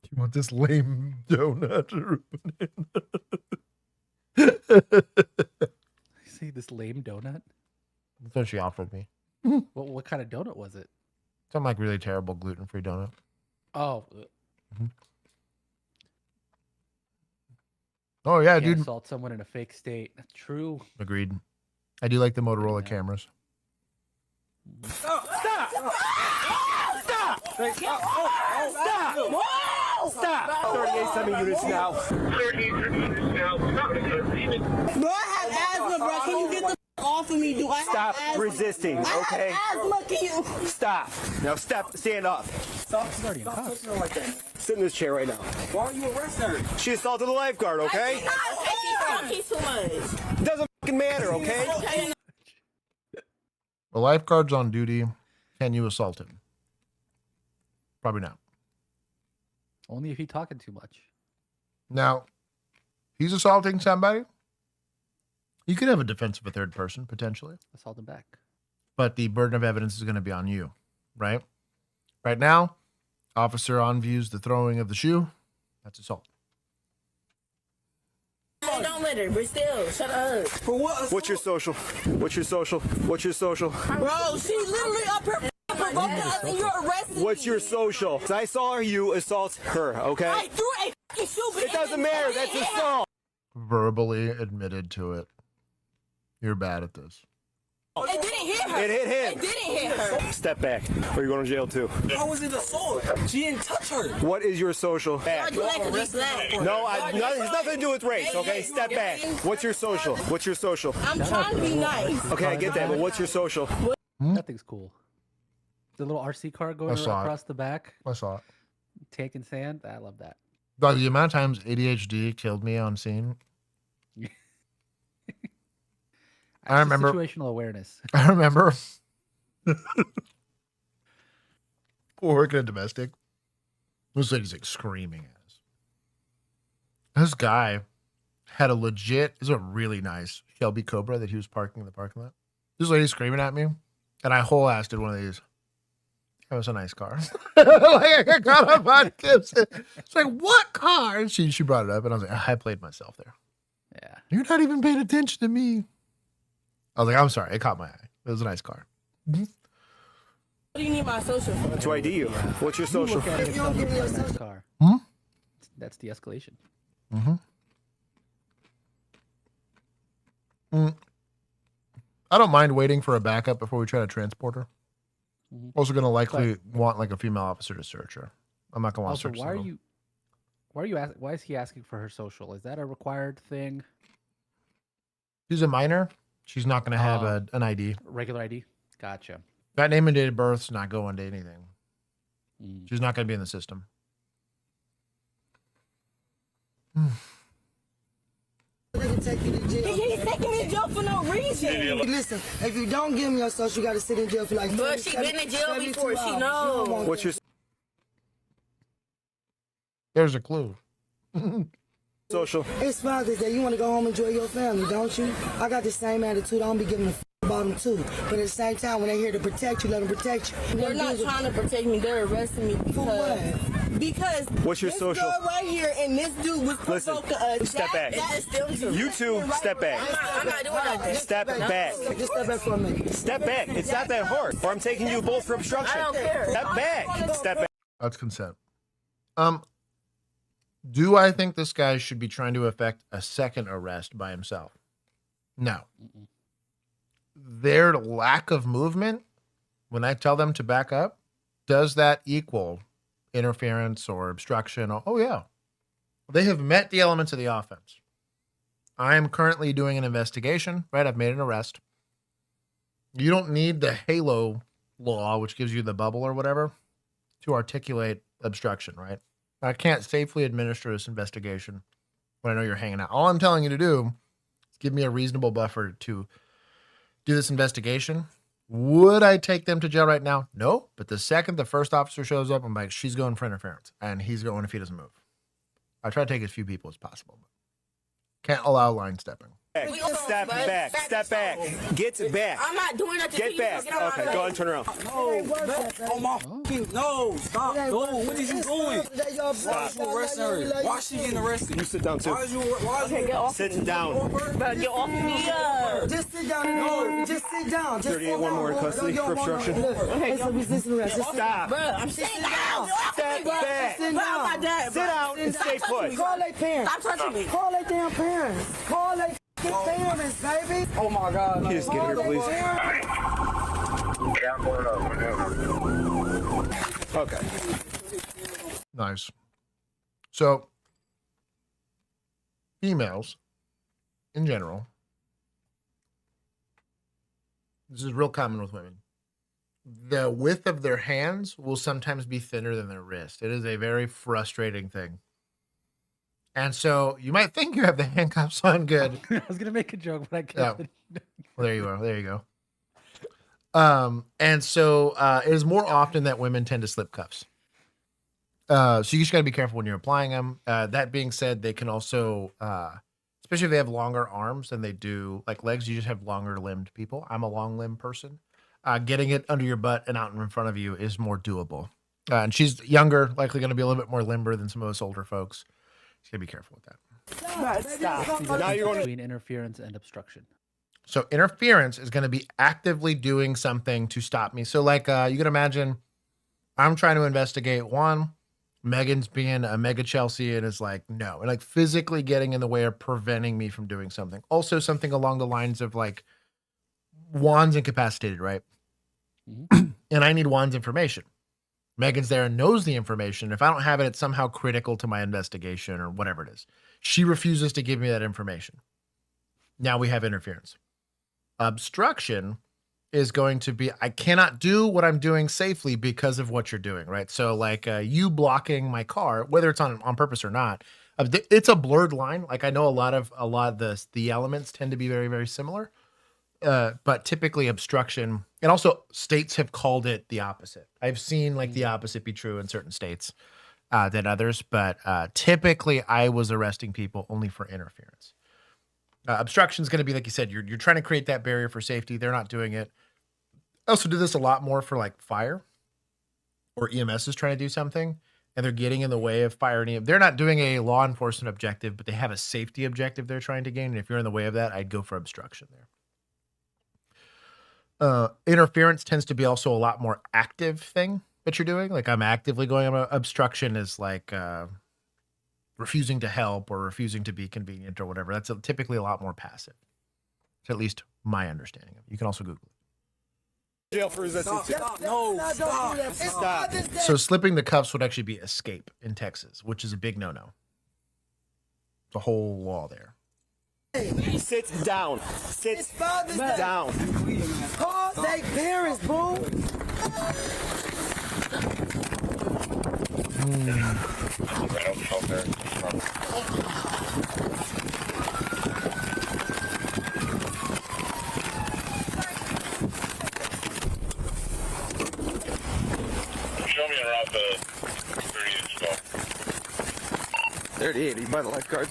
You want this lame donut or banana? See this lame donut? That's what she offered me. What kind of donut was it? Some like really terrible gluten-free donut. Oh. Oh yeah, You can't dude. assault someone in a fake state. That's true. Agreed. I do like the Motorola cameras. Stop! Stop! Stop! 38 semi-units now. 38 units now. Bro, I have asthma, bro. Can you get the off of me? Do I Stop have asthma? resisting, okay? I have asthma. Can you Stop. Now stand up. Stop touching her like that. Sit in this chair right now. Why are you arresting her? She assaulted the lifeguard, okay? too much? Doesn't fucking matter, okay? The lifeguard's on duty. Can you assault him? Probably not. Only if he's talking too much. Now, he's assaulting somebody. You could have a defense of a third person, potentially. Assault him back. But the burden of evidence is going to be on you, right? Right now, officer on views the throwing of the shoe. That's assault. Hey, don't let her, but still, shut up. For what? What's your social? What's your social? What's your social? Bro, she's literally up here provoking us and you're arresting What's your social? I saw her, you assault her, okay? I threw a fucking shoe, but It doesn't matter, that's assault. Verbally admitted to it. You're bad at this. It didn't hit her. It hit him. It didn't hit her. Step back, or you're going to jail too. How was it assault? She didn't touch her. What is your social? Black, black, black. No, it has nothing to do with race, okay? Step back. What's your social? What's your social? I'm trying to be nice. Okay, I get that, but what's your social? That thing's cool. The little RC car going across the back. I saw it. Taking sand. I love that. But the amount of times ADHD killed me on scene. I remember situational awareness. I remember working at domestic. This lady's like screaming at us. This guy had a legit, this is a really nice Shelby Cobra that he was parking in the parking lot. This lady's screaming at me, and I whole ass did one of these. That was a nice car. Like I got up on tips. It's like, what car? And she brought it up, and I was like, I played myself there. Yeah. You're not even paying attention to me. I was like, I'm sorry, it caught my eye. It was a nice car. What do you need my social for? To ID you. What's your social? If you don't give me your social car, that's the escalation. I don't mind waiting for a backup before we try to transport her. Also going to likely want like a female officer to search her. I'm not going to want to Also, search why is he asking for her social? Is that a required thing? She's a minor. She's not going to have an ID. Regular ID? Gotcha. That name and date of birth's not going to anything. She's not going to be in the system. He's taking me to jail for no reason. Listen, if you don't give me your social, you got to sit in jail for like. But she been in jail before. She knows. What's your There's a clue. social? It's Father's Day. You want to go home and enjoy your family, don't you? I got the same attitude. I don't be giving a about them too. But at the same time, when they're here to protect you, let them protect you. They're not trying to protect me. They're arresting me because What's your this social? girl right here and this dude was provoking us. Step back. That is still true. You two, step back. I'm not doing that. Step back. Just step back for a minute. Step back. It's not that hard. Or I'm taking you both for obstruction. I don't care. Step back. Step back. That's consent. Do I think this guy should be trying to effect a second arrest by himself? No. Their lack of movement, when I tell them to back up, does that equal interference or obstruction? Oh, yeah. They have met the elements of the offense. I am currently doing an investigation, right? I've made an arrest. You don't need the HALO law, which gives you the bubble or whatever, to articulate obstruction, right? I can't safely administer this investigation when I know you're hanging out. All I'm telling you to do is give me a reasonable buffer to do this investigation. Would I take them to jail right now? No. But the second the first officer shows up, I'm like, she's going for interference. And he's going if he doesn't move. I try to take as few people as possible. But can't allow line stepping. Step back. Step back. Get back. I'm not doing that to Get you. back. Get out Okay, my go ahead and turn around. Oh my fucking no! Stop! No! What is you doing? Why you arresting her? Why she getting arrested? You sit down too. Why is you get off. Sitting down. Get off me. Just sit down. No, just sit down. Just 38, one more in custody for obstruction. It's a resisting arrest. Just Stop. Bro, I'm sitting down. Step back. sit Bro, I'm not down. done. Sit down and stay put. Call their parents. Stop touching me. Call their damn parents. Call their parents, baby. Oh my God! Can you just get here, please? Okay. Nice. So, females, in general, this is real common with women. The width of their hands will sometimes be thinner than their wrist. It is a very frustrating thing. And so you might think you have the handcuffs on good. I was gonna make a joke, but I can't. Yeah. Well, there you are. There you go. And so it is more often that women tend to slip cuffs. So you just got to be careful when you're applying them. That being said, they can also, especially if they have longer arms than they do like legs, you just have longer limbed people. I'm a long limbed person. Getting it under your butt and out in front of you is more doable. And she's younger, likely going to be a little bit more limber than some of us older folks. You gotta be careful with that. Stop. Now you're going Between interference and obstruction. So interference is going to be actively doing something to stop me. So like you can imagine I'm trying to investigate one, Megan's being a mega Chelsea and is like, no, and like physically getting in the way of preventing me from doing something. Also something along the lines of like Juan's incapacitated, right? And I need Juan's information. Megan's there and knows the information. If I don't have it, it's somehow critical to my investigation or whatever it is. She refuses to give me that information. Now we have interference. Obstruction is going to be, I cannot do what I'm doing safely because of what you're doing, right? So like you blocking my car, whether it's on purpose or not, it's a blurred line. Like I know a lot of the elements tend to be very, very similar. But typically obstruction, and also states have called it the opposite. I've seen like the opposite be true in certain states than others, but typically I was arresting people only for interference. Obstruction is going to be, like you said, you're trying to create that barrier for safety. They're not doing it. I also do this a lot more for like fire or EMS is trying to do something and they're getting in the way of fire. And they're not doing a law enforcement objective, but they have a safety objective they're trying to gain. And if you're in the way of that, I'd go for obstruction there. Interference tends to be also a lot more active thing that you're doing. Like I'm actively going on. Obstruction is like refusing to help or refusing to be convenient or whatever. That's typically a lot more passive. It's at least my understanding of it. You can also Google it. Jail for resisting. Stop. So slipping the cuffs would actually be escape in Texas, which is a big no-no. The whole law there. Sit down. Sit down. Call their parents, boo. Show me around the 30-inch ball. 38, you buy the lifeguard.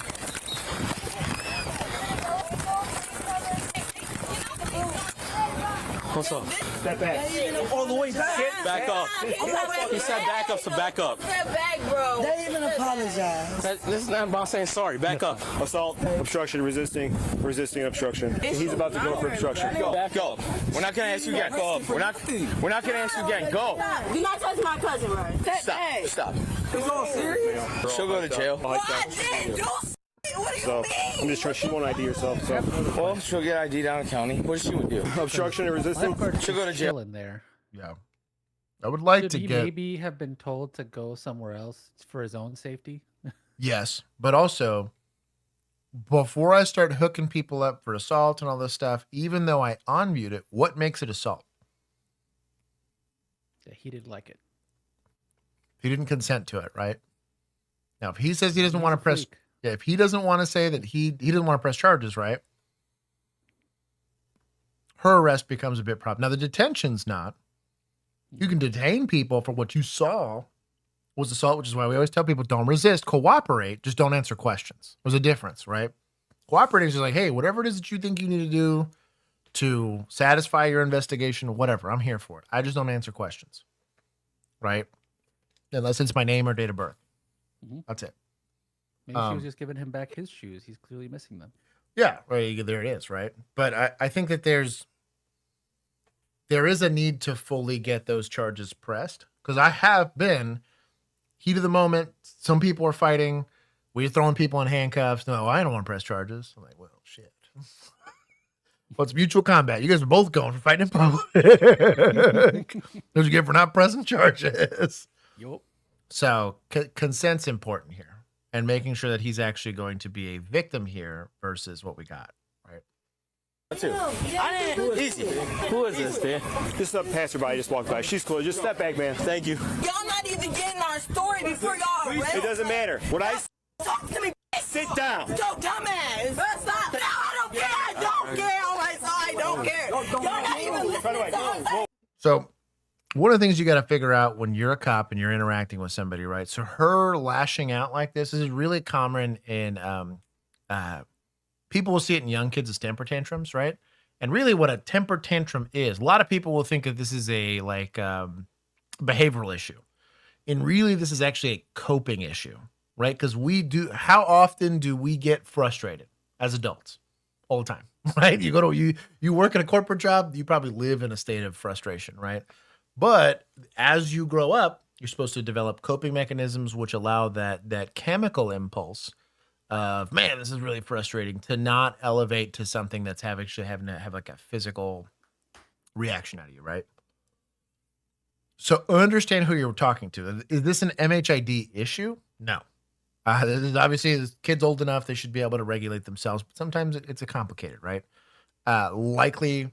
What's up? Step back. All the way back. Back up. He said back up, so back up. Back, bro. They even apologize. This is not about saying sorry. Back up. Assault, obstruction, resisting, obstruction. He's about to go for obstruction. Go. Back up. We're not gonna ask you again. We're not gonna ask you again. Go. Do not touch my cousin, right? Stop. Stop. It's all serious? She'll go to jail. What do you mean? I'm just trying. She won't ID herself. So, well, she'll get ID down the county. What does she would do? Obstruction and resisting. She'll go to jail. In there. Yeah. I would like Should to he get. maybe have been told to go somewhere else for his own safety? Yes, but also before I start hooking people up for assault and all this stuff, even though I unmute it, what makes it assault? Yeah, he didn't like it. He didn't consent to it, right? Now, if he says he doesn't want to press, yeah, if he doesn't want to say that he doesn't want to press charges, right? Her arrest becomes a bit problem. Now, the detention's not. You can detain people for what you saw was assault, which is why we always tell people don't resist, cooperate, just don't answer questions. There's a difference, right? Cooperating is just like, hey, whatever it is that you think you need to do to satisfy your investigation, whatever, I'm here for it. I just don't answer questions, right? Unless it's my name or date of birth. Mm-hmm. That's it. Maybe she was just giving him back his shoes. He's clearly missing them. Yeah, right, there it is, right? But I think that there is a need to fully get those charges pressed, because I have been heat of the moment. Some people are fighting. We're throwing people in handcuffs. No, I don't want to press charges. I'm like, well, shit. Well, it's mutual combat. You guys are both going for fighting in public. What you get for not pressing charges. Yup. So consent's important here, and making sure that he's actually going to be a victim here versus what we got, right? Easy. Who is this, man? Just a passerby just walked by. She's cool. Just step back, man. Thank you. Y'all not even getting our story before y'all arrest. It doesn't matter. What I Talk to me. sit down. Yo, dumbass. Stop. No, I don't care. I don't care. All right, so I don't care. Y'all not even listening. So one of the things you got to figure out when you're a cop and you're interacting with somebody, right? So her lashing out like this is really common in people will see it in young kids as temper tantrums, right? And really what a temper tantrum is, a lot of people will think that this is a behavioral issue. And really this is actually a coping issue, right? Because how often do we get frustrated as adults? All the time, right? You work in a corporate job, you probably live in a state of frustration, right? But as you grow up, you're supposed to develop coping mechanisms which allow that chemical impulse of, man, this is really frustrating, to not elevate to something that's having to have like a physical reaction out of you, right? So understand who you're talking to. Is this an MHID issue? No. This is obviously, this kid's old enough, they should be able to regulate themselves, but sometimes it's a complicated, right? Likely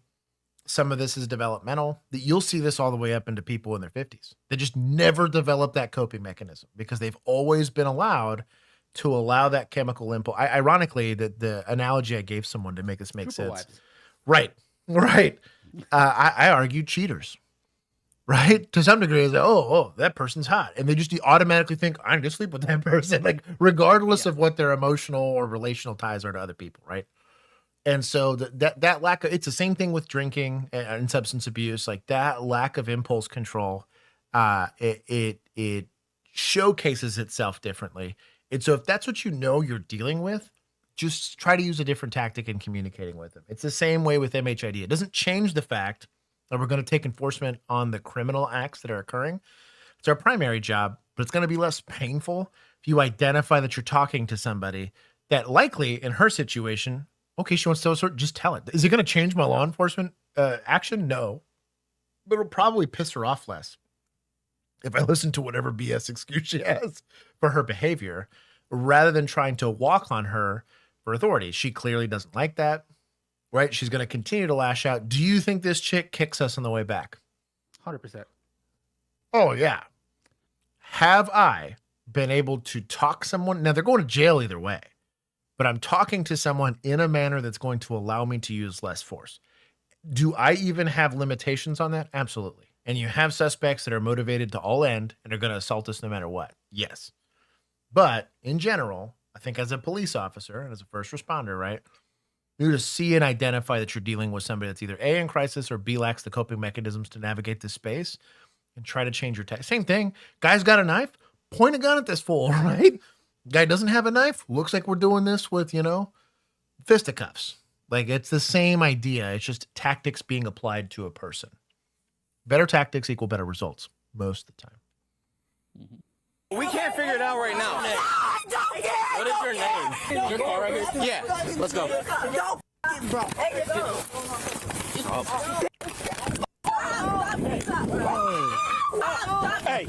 some of this is developmental. You'll see this all the way up into people in their 50s. They just never develop that coping mechanism because they've always been allowed to allow that chemical impulse. Ironically, the analogy I gave someone to make this make Triple sense. wipes. Right. I argue cheaters, right? To some degree, it's like, oh, that person's hot. And they just automatically think, I'm going to sleep with that person, like regardless of what their emotional or relational ties are to other people, right? And so that lack of, it's the same thing with drinking and substance abuse, like that lack of impulse control, it showcases itself differently. And so if that's what you know you're dealing with, just try to use a different tactic in communicating with them. It's the same way with MHID. It doesn't change the fact and we're going to take enforcement on the criminal acts that are occurring. It's our primary job, but it's going to be less painful if you identify that you're talking to somebody that likely in her situation, okay, she wants to just tell it. Is it going to change my law enforcement action? No, but it'll probably piss her off less if I listen to whatever BS excuse she has for her behavior, rather than trying to walk on her for authority. She clearly doesn't like that, right? She's going to continue to lash out. Do you think this chick kicks us on the way back? 100%. Oh, yeah. Have I been able to talk someone? Now, they're going to jail either way, but I'm talking to someone in a manner that's going to allow me to use less force. Do I even have limitations on that? Absolutely. And you have suspects that are motivated to all end and are going to assault us no matter what. Yes. But in general, I think as a police officer and as a first responder, right, you to see and identify that you're dealing with somebody that's either A, in crisis, or B, lacks the coping mechanisms to navigate this space, and try to change your same thing. Guy's got a knife, point a gun at this fool, right? Guy doesn't have a knife. Looks like we're doing this with, fisticuffs. Like, it's the same idea. It's just tactics being applied to a person. Better tactics equal better results most of the time. We can't figure it out right now. What is your name? Your car right here? Yeah, let's go. Hey,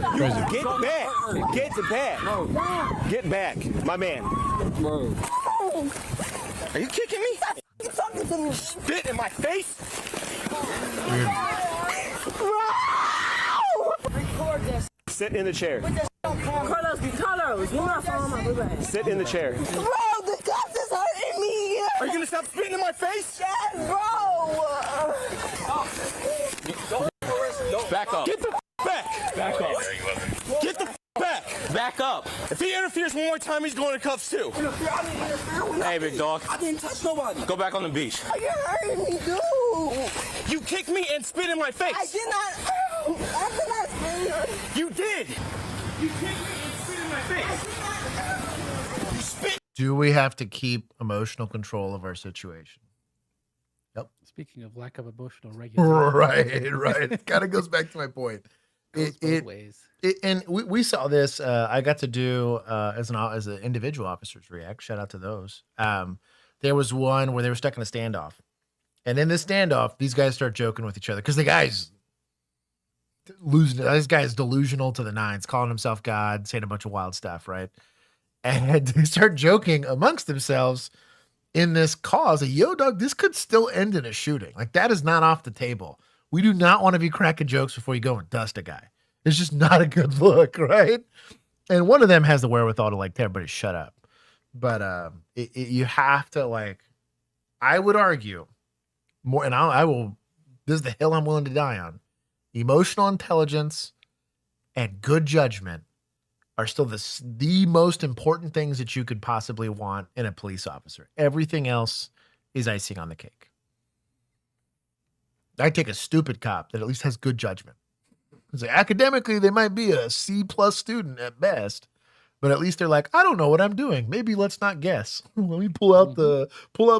get back. Get back. Get back, my man. Are you kicking me? Spit in my face? Record this. Sit in the chair. Carlos, you're not following my Sit in the chair. Bro, the cops is hurting me. Are you gonna stop spitting in my face? Yes, bro. Back up. Get the back. Back up. Get the back. Back up. If he interferes one more time, he's going to cuffs too. Hey, big dog. I didn't touch nobody. Go back on the beach. You're hurting me, dude. You kicked me and spit in my face. I did not. I did not spit. You did. You kicked me and spit in my face. You spit. Do we have to keep emotional control of our situation? Yep. Speaking of lack of emotional regulation. Right. It kind of goes back to my point. And we saw this. I got to do as an individual officers react. Shout out to those. There was one where they were stuck in a standoff, and in this standoff, these guys start joking with each other because the guy's losing it. This guy's delusional to the nines, calling himself God, saying a bunch of wild stuff, right? And they start joking amongst themselves in this cause. Yo, dog, this could still end in a shooting. Like, that is not off the table. We do not want to be cracking jokes before you go and dust a guy. It's just not a good look, right? And one of them has the wherewithal to tell everybody shut up. But you have to I would argue more, and I will. This is the hill I'm willing to die on. Emotional intelligence and good judgment are still the most important things that you could possibly want in a police officer. Everything else is icing on the cake. I take a stupid cop that at least has good judgment. Academically, they might be a C+ student at best, but at least they're like, I don't know what I'm doing. Maybe let's not guess. Let me pull out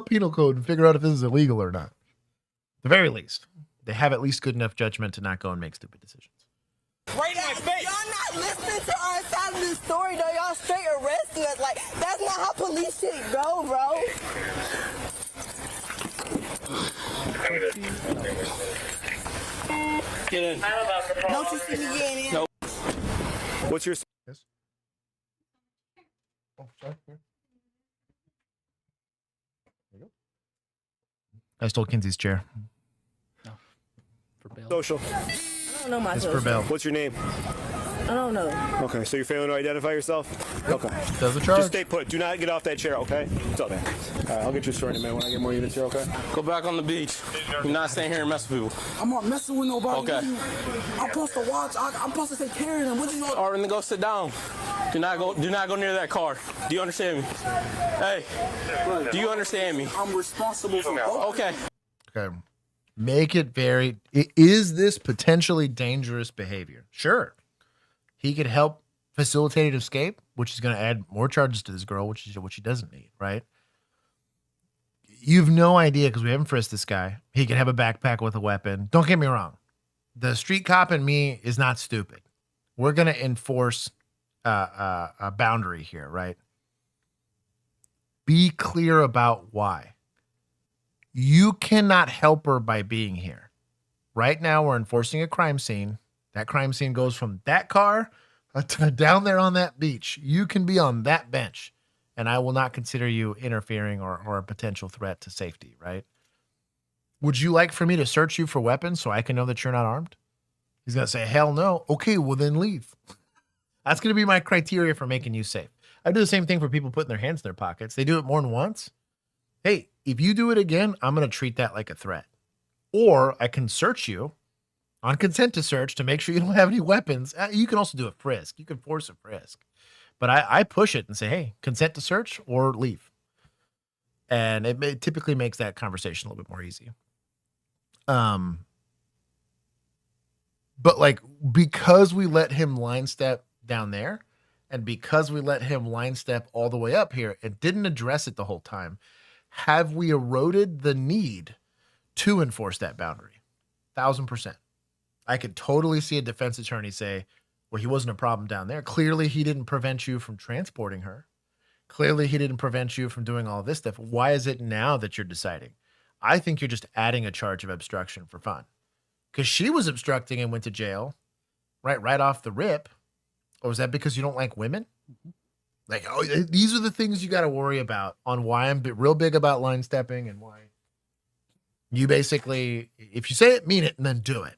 penal code and figure out if this is illegal or not. At the very least, they have at least good enough judgment to not go and make stupid decisions. Right in my face. Y'all not listening to our side of the story, though. Y'all straight arrested us. That's not how police shit go, bro. Get in. Don't you see me getting in? Nope. What's your? Yes. Oh, sorry. Here. There you go. I stole Kinsey's chair. No. For bail. Social. I don't know my It's social. for bail. What's your name? I don't know. Okay, so you're failing to identify yourself? Okay. Does the charge. Just stay put. Do not get off that chair, okay? What's up, man? All right, I'll get you a story in a minute when I get more units here, okay? Go back on the beach. You're not staying here and mess with people. I'm not messing with nobody. Okay. I'm supposed to watch. I'm supposed to take care of them. What you know? All right, then go sit down. Do not go near that car. Do you understand me? Hey, do you understand me? I'm responsible for. Okay. Okay. Make it very. Is this potentially dangerous behavior? Sure. He could help facilitate an escape, which is going to add more charges to this girl, which is what she doesn't need, right? You've no idea because we haven't frisked this guy. He could have a backpack with a weapon. Don't get me wrong. The street cop in me is not stupid. We're going to enforce a boundary here, right? Be clear about why. You cannot help her by being here. Right now, we're enforcing a crime scene. That crime scene goes from that car to down there on that beach. You can be on that bench, and I will not consider you interfering or a potential threat to safety, right? Would you like for me to search you for weapons so I can know that you're not armed? He's going to say, hell no. Okay, well then leave. That's going to be my criteria for making you safe. I do the same thing for people putting their hands in their pockets. They do it more than once. Hey, if you do it again, I'm going to treat that like a threat. Or I can search you on consent to search to make sure you don't have any weapons. You can also do a frisk. You can force a frisk. But I push it and say, hey, consent to search or leave. And it typically makes that conversation a little bit more easy. But like, because we let him line step down there and because we let him line step all the way up here and didn't address it the whole time, have we eroded the need to enforce that boundary? 1,000%. I could totally see a defense attorney say, well, he wasn't a problem down there. Clearly, he didn't prevent you from transporting her. Clearly, he didn't prevent you from doing all this stuff. Why is it now that you're deciding? I think you're just adding a charge of obstruction for fun. Because she was obstructing and went to jail right off the rip. Or is that because you don't like women? Mm-hmm. Like, oh, these are the things you got to worry about on why I'm real big about line stepping and why you basically, if you say it, mean it, and then do it.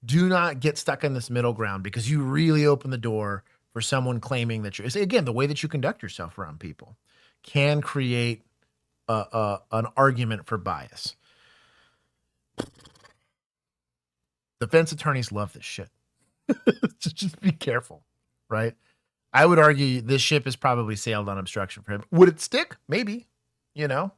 Do not get stuck in this middle ground because you really open the door for someone claiming that you're, again, the way that you conduct yourself around people can create an argument for bias. Defense attorneys love this shit. Just be careful, right? I would argue this ship has probably sailed on obstruction for him. Would it stick? Maybe, you know,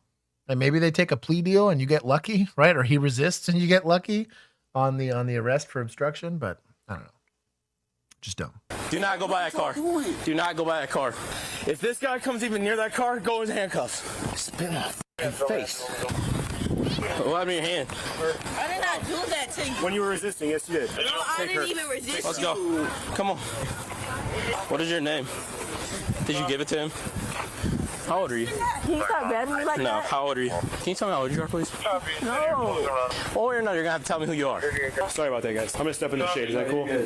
and maybe they take a plea deal and you get lucky, right? Or he resists and you get lucky on the arrest for obstruction. But I don't know. Just dumb. Do not go by that car. Do not go by that car. If this guy comes even near that car, go in handcuffs. Spit in my face. Let me your hand. I did not do that to you. When you were resisting, yes, you did. No, I didn't even resist. Let's go. Come on. What is your name? Did you give it to him? How old are you? Can you stop grabbing me like that? No. How old are you? Can you tell me how old you are, please? No. Oh, you're not. You're going to have to tell me who you are. Sorry about that, guys. I'm going to step in the shade. Is that cool? Yeah.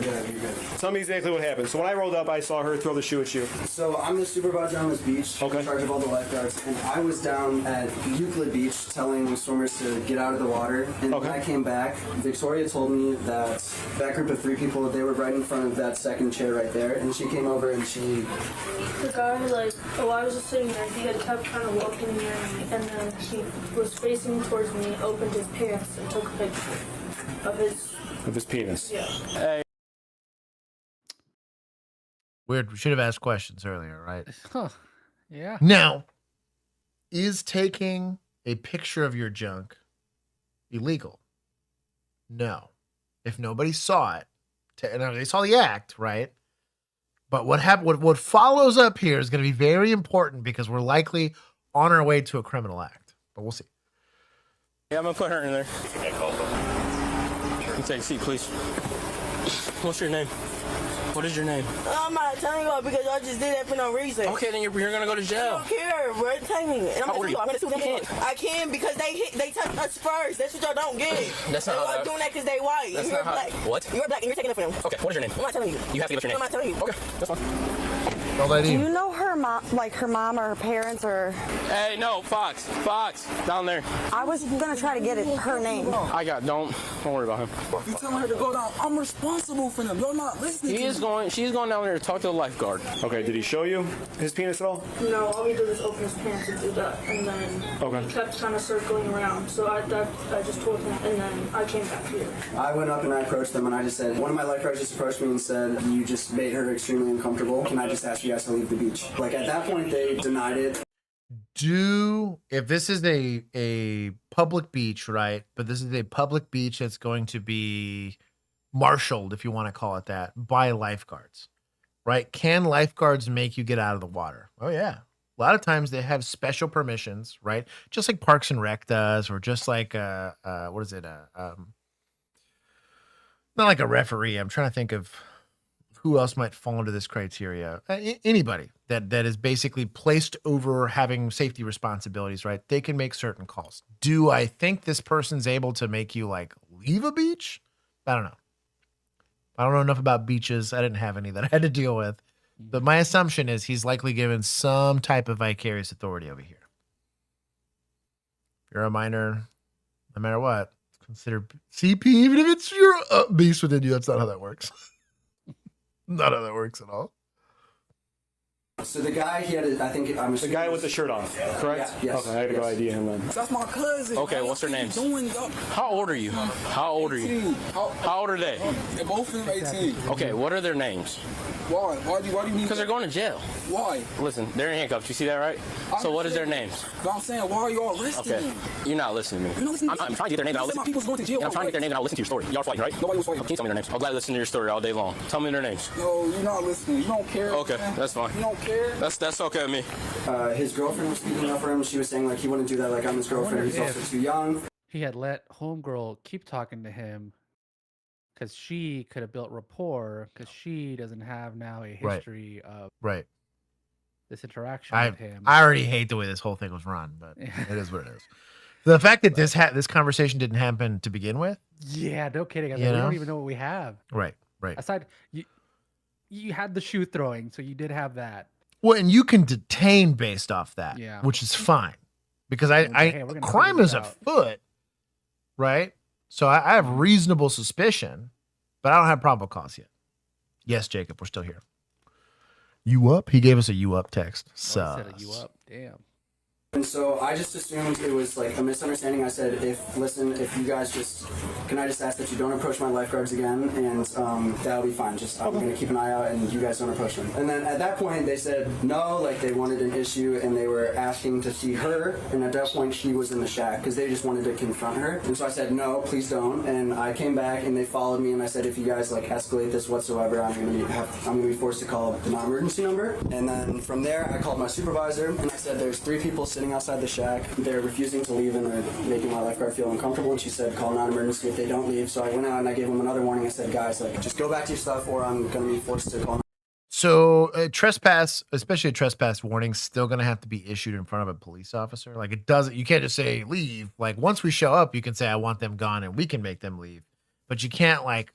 Tell me exactly what happened. So when I rolled up, I saw her throw the shoe at you. So I'm the supervisor on this beach, in charge of all the lifeguards, and I was down at Euclid Beach telling swimmers to get out of the water, and when I came back, Victoria told me that that group of 3 people, they were right in front of that second chair right there, and she came over and she... The guy, I was just sitting there, he had kept kind of walking near me, and then he was facing towards me, opened his pants, and took a picture of his penis. Yeah. Hey. Weird. We should have asked questions earlier, right? Huh. Yeah. Now, is taking a picture of your junk illegal? No. If nobody saw it, they saw the act, right? But what follows up here is going to be very important because we're likely on our way to a criminal act. But we'll see. Yeah, I'm going to put her in there. You take a seat, please. What's your name? What is your name? I'm not telling you because y'all just did that for no reason. Okay, then you're going to go to jail. I don't care, bro. Tell me. And How old are you? I'm going to sue them. I can because they touched us first. That's what y'all don't get. That's not how I'm doing that because they white. That's You're not black. What? You're black and you're taking it for them. Okay, what is your name? I'm not telling you. You have to give us your name. I'm not telling you. Okay, that's fine. Do you know her mom, like her mom or her parents or? Hey, no, Fox, down there. I was gonna try to get her name. Don't worry about him. You telling her to go down? I'm responsible for them. You're not listening. She's going down there to talk to the lifeguard. Okay, did he show you his penis at all? No, all he did was open his pants and do that, and then he kept kind of circling around. So I just told him, and then I came back here. I went up and I approached them and I just said, one of my lifeguards just approached me and said, you just made her extremely uncomfortable. Can I just ask you guys to leave the beach? Like at that point, they denied it. If this is a public beach, right? But this is a public beach that's going to be marshaled, if you want to call it that, by lifeguards, right? Can lifeguards make you get out of the water? Oh yeah. A lot of times they have special permissions, right? Just like Parks and Rec does, or just like what is it? Not like a referee. I'm trying to think of who else might fall into this criteria. Anybody that is basically placed over having safety responsibilities, right? They can make certain calls. Do I think this person's able to make you like leave a beach? I don't know. I don't know enough about beaches. I didn't have any that I had to deal with. But my assumption is he's likely given some type of vicarious authority over here. If you're a minor, no matter what, consider CP, even if it's your beast within you. That's not how that works. Not how that works at all. So the guy, he had, I think, I'm the guy with the shirt on, correct? Yeah, yes. Okay, I had to go ID him then. That's my cousin. Okay, what's their names? How old are you? How old are you? How old are they? They're both in 18. Okay, what are their names? Why? Why do you need? Because they're going to jail. Why? Listen, they're in handcuffs. You see that, right? So what is their names? But I'm saying, why are you all arresting Okay, them? you're not listening to me. You're not listening. I'm trying to get their name and I'll listen. People's going to jail. And I'm trying to get their name and I'll listen to your story. Y'all fighting, right? Nobody was fighting. Can you tell me their names? I'll gladly listen to your story all day long. Tell me their names. No, you're not listening. You don't care. Okay, man. that's fine. You don't care. That's okay with me. His girlfriend was speaking up for him. She was saying like he wouldn't do that. Like I'm his girlfriend. He's also too young. He had let homegirl keep talking to him because she could have built rapport because she doesn't have now a history of this interaction with him. I already hate the way this whole thing was run, but it is what it is. The fact that this conversation didn't happen to begin with. Yeah, no kidding. I mean, we don't even know what we have. Right. Aside, you had the shoe throwing, so you did have that. Well, and you can detain based off that, Yeah. which is fine because Hey, we're gonna crime figure is this out. afoot, right? So I have reasonable suspicion, but I don't have probable cause yet. Yes, Jacob, we're still here. You up? He gave us a you up text. So Said a you up. Damn. And so I just assumed it was like a misunderstanding. I said, if you guys can I just ask that you don't approach my lifeguards again, and that'll be fine. I'm gonna keep an eye out, and you guys don't approach them. And then at that point, they said no, like they wanted an issue, and they were asking to see her. And at that point, she was in the shack because they just wanted to confront her. And so I said, no, please don't. And I came back, and they followed me, and I said, if you guys like escalate this whatsoever, I'm gonna be forced to call the non-emergency number. And then from there, I called my supervisor, and I said, there's 3 people sitting outside the shack. They're refusing to leave and they're making my lifeguard feel uncomfortable, and she said call non-emergency if they don't leave. So I went out and I gave them another warning. I said, guys, like just go back to your stuff or I'm going to be forced to call. So a trespass, especially a trespass warning, still going to have to be issued in front of a police officer. Like it doesn't, you can't just say leave. Like once we show up, you can say I want them gone and we can make them leave, but you can't like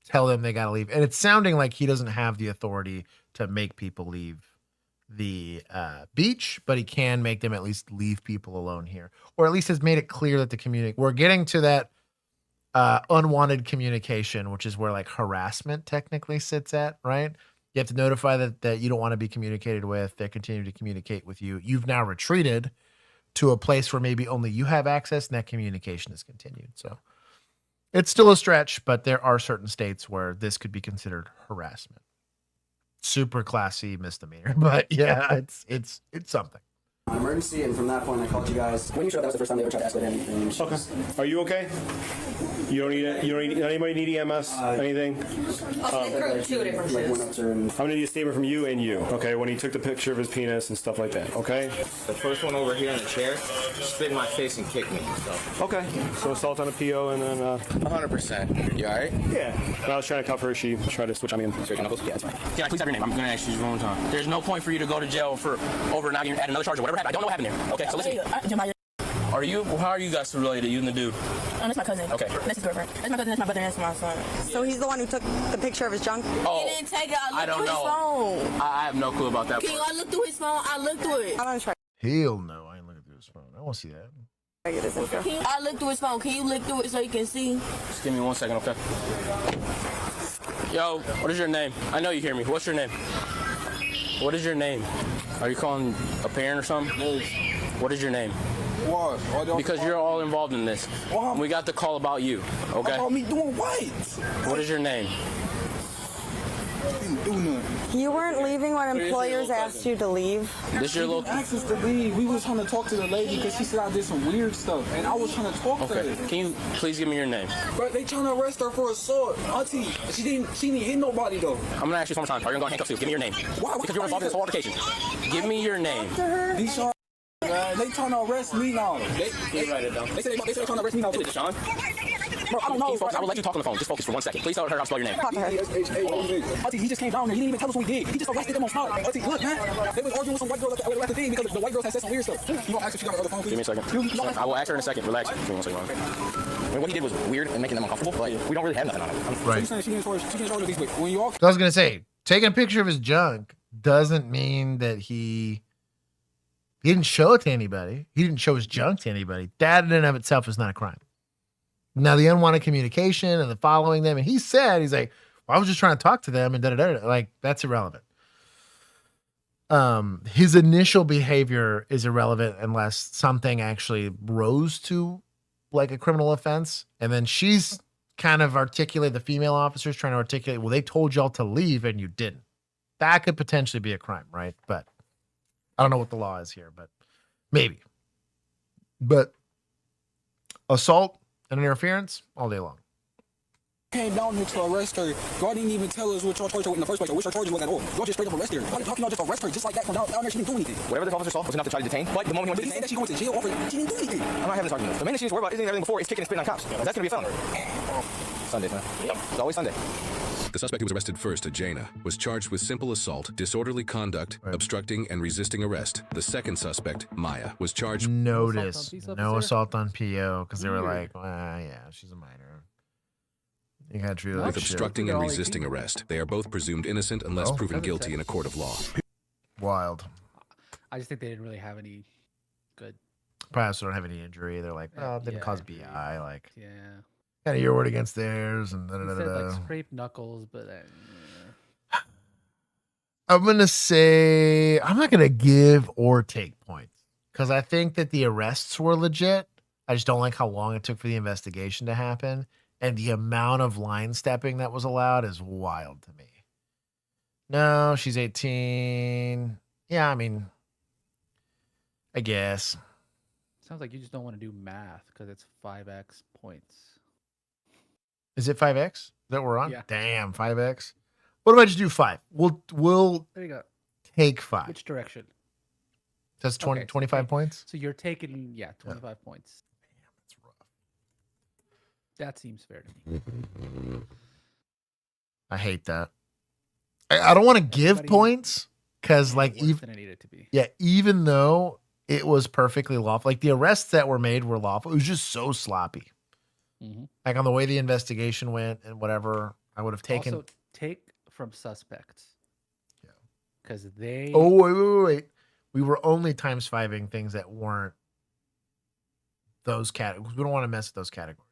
tell them they got to leave. And it's sounding like he doesn't have the authority to make people leave the beach, but he can make them at least leave people alone here, or at least has made it clear that we're getting to that unwanted communication, which is where like harassment technically sits at, right? You have to notify that you don't want to be communicated with. They continue to communicate with you. You've now retreated to a place where maybe only you have access, and that communication is continued. So it's still a stretch, but there are certain states where this could be considered harassment. Super classy misdemeanor, but yeah, it's something. Emergency, and from that point I called you guys. When you showed up, that was the first time they ever tried to escalate anything. Okay. Are you okay? You don't need it. You don't need anybody need EMS? Anything? I'm gonna need a statement from you and you. Okay, when he took the picture of his penis and stuff like that. Okay. The first one over here in the chair spit in my face and kicked me. So. Okay. So assault on a PO and then. 100%. You all right? Yeah. When I was trying to cuff her, she tried to switch on me. Yeah, it's fine. Can I please have your name? I'm gonna ask you one more time. There's no point for you to go to jail for over not getting add another charge or whatever happened. I don't know what happened there. Okay, so listen. How are you guys related, you and the dude? That's my cousin. Okay. That's his girlfriend. That's my cousin, that's my brother, and that's my son. So he's the one who took the picture of his junk? Oh. He didn't take it. I don't know. His phone. I have no clue about that. Can I look through his phone? I looked through it. I'm gonna try. Hell no, I ain't looking through his phone. I want to see that. I looked through his phone. Can you look through it so you can see? Just give me 1 second, okay? Yo, what is your name? I know you hear me. What's your name? What is your name? Are you calling a parent or something? What is your name? What? Because you're all involved in this. We got the call about you, okay? About me doing what? What is your name? Didn't do nothing. You weren't leaving when employers asked you to leave. This your little. Asked us to leave. We was trying to talk to the lady because she said I did some weird stuff, and I was trying to talk to her. Can you please give me your name? But they trying to arrest her for assault. Auntie, she didn't hit nobody though. I'm gonna ask you one more time. Are you gonna go handcuffs too? Give me your name. Why? Because you're involved in this whole altercation. Give me your name. Deshaun, they trying to arrest me now. Can you write it down? They said they're trying to arrest me now. Is it Deshaun? Bro, I don't know. I will let you talk on the phone. Just focus for 1 second. Please tell her how to spell your name. Auntie, he just came down here. He didn't even tell us what he did. He just arrested them on spot. Auntie, look, man. They was arguing with some white girls at the thing because the white girls had said some weird stuff. You want to ask if she got her other phone, please? Give me a second. I will ask her in a second. Relax. Give me 1 second. I mean, what he did was weird and making them uncomfortable, but we don't really have nothing on it. Right. So she can't charge these when you all. I was gonna say, taking a picture of his junk doesn't mean that he didn't show it to anybody. He didn't show his junk to anybody. That in and of itself is not a crime. Now, the unwanted communication and the following them, and he's like, well, I was just trying to talk to them and da-da-da. Like, that's irrelevant. His initial behavior is irrelevant unless something actually rose to like a criminal offense. And then she's kind of the female officer's trying to articulate, well, they told y'all to leave and you didn't. That could potentially be a crime, right? But I don't know what the law is here, but maybe. But assault and interference all day long. Came down here to arrest her. Y'all didn't even tell us what y'all charged her with in the first place or what y'all charges was at all. Y'all just straight up arrested her. How can y'all just arrest her just like that from down there? She didn't do anything. Whatever this officer saw was enough to try to detain, but the moment he said that she going to jail, she didn't do anything. I'm not having this argument. The main issue is worried about isn't everything before is kicking and spitting on cops. That's going to be a felony. Sundays, man. Yep. It's always Sunday. The suspect who was arrested first, Ajana, was charged with simple assault, disorderly conduct, obstructing, and resisting arrest. The second suspect, Maya, was charged. Notice no assault on PO because they were like, well, yeah, she's a minor. You got to with obstructing and resisting arrest. They are both presumed innocent unless proven guilty in a court of law. Wild. I just think they didn't really have any good. Perhaps they don't have any injury. They're like, oh, it didn't cause BI. Like, yeah. Kind of your word against theirs, and Said, like scraped knuckles, but I'm gonna say I'm not gonna give or take points because I think that the arrests were legit. I just don't like how long it took for the investigation to happen, and the amount of line stepping that was allowed is wild to me. No, she's 18. Yeah, I mean, I guess. Sounds like you just don't want to do math because it's 5x points. Is it 5x that we're on? Yeah. Damn, 5x. What about just do 5? We'll there you go. Take 5. Which direction? That's 20, 25 points? So you're taking, 25 points. Damn, that's rough. That seems fair to me. I hate that. I don't want to give points because, like, than I need it to be. Yeah, even though it was perfectly lawful, like the arrests that were made were lawful. It was just so sloppy. Mm-hmm. Like on the way the investigation went and whatever, I would have taken. Also, take from suspects. Yeah. Because they. Oh, wait. We were only times 5ing things that weren't those categories. We don't want to mess with those categories.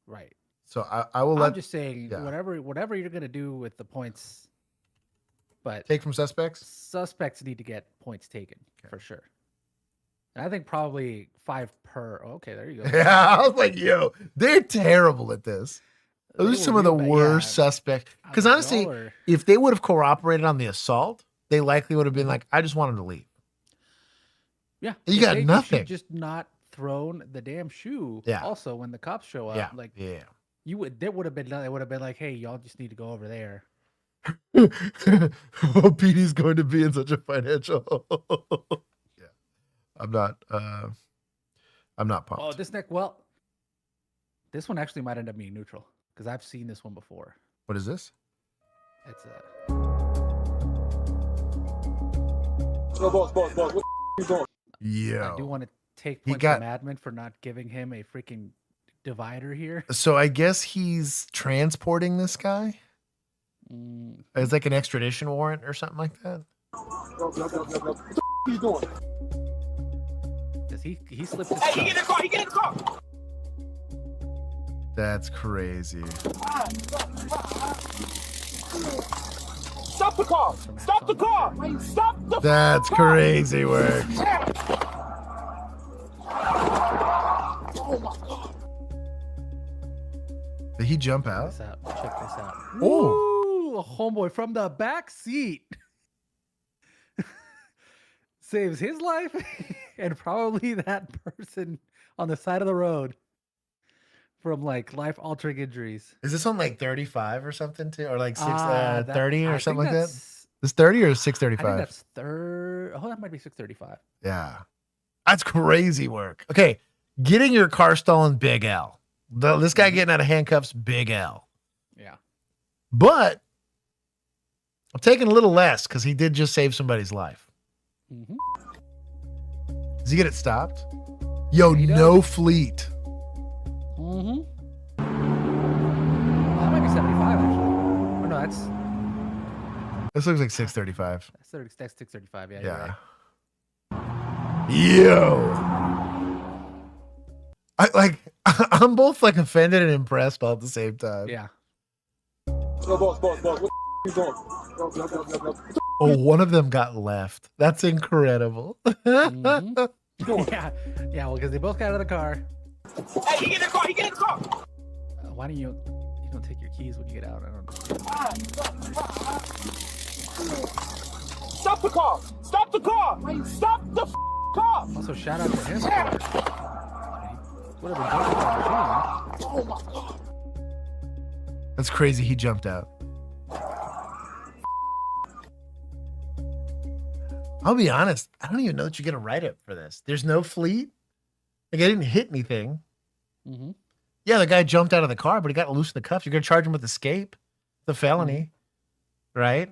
Right. So I will let. I'm just saying, whatever you're going to do with the points, but. Take from suspects? Suspects need to get points taken for sure. And I think probably 5 per. Okay, there you go. Yeah, I was like, yo, they're terrible at this. Those are some of the worst suspects. Because honestly, if they would have cooperated on the assault, they likely would have been like, I just want him to leave. Yeah. You got nothing. Just not thrown the damn shoe. Yeah. Also, when the cops show up, they would have been like, hey, y'all just need to go over there. Oh, Petey's going to be in such a financial. I'm not pumped. Oh, this one actually might end up being neutral because I've seen this one before. What is this? It's boss, what you doing? Yeah. I do want to take points from admin for not giving him a freaking divider here. So I guess he's transporting this guy. It's like an extradition warrant or something like that. What you doing? He slipped his He get in the car. That's crazy. Stop the car. That's crazy work. Oh my God. Did he jump out? Check this out. Oh. a homeboy from the back seat. Saves his life and probably that person on the side of the road from like life-altering injuries. Is this on like 35 or something too, or like 30 30 or something like that? This 30 or 635? I think that's third. Oh, that might be 635. Yeah, that's crazy work. Okay, getting your car stolen, big L. This guy getting out of handcuffs, big L. Yeah, but I'm taking a little less because he did just save somebody's life. Mm-hmm. Does he get it stopped? Yo, no fleet. Mm-hmm. That might be 75 actually. Oh no, that's This looks like 635. that's 635. Yeah. Yeah. Right. Yo. I'm both like offended and impressed all at the same time. Yeah. Yo, boss, what the you doing? Yo. Oh, one of them got left. That's incredible. Mm-hmm. Yeah, well, because they both got out of the car. Hey, he get in the car. Why don't you don't take your keys when you get out? I don't know. Stop the car! Stop the car! Stop the car! Also, shout out to him. Whatever. Oh my god! That's crazy. He jumped out. I'll be honest. I don't even know that you get a write-up for this. There's no fleet. Like, I didn't hit anything. Mm-hmm. Yeah, the guy jumped out of the car, but he got loose in the cuffs. You're going to charge him with escape? The felony. Right?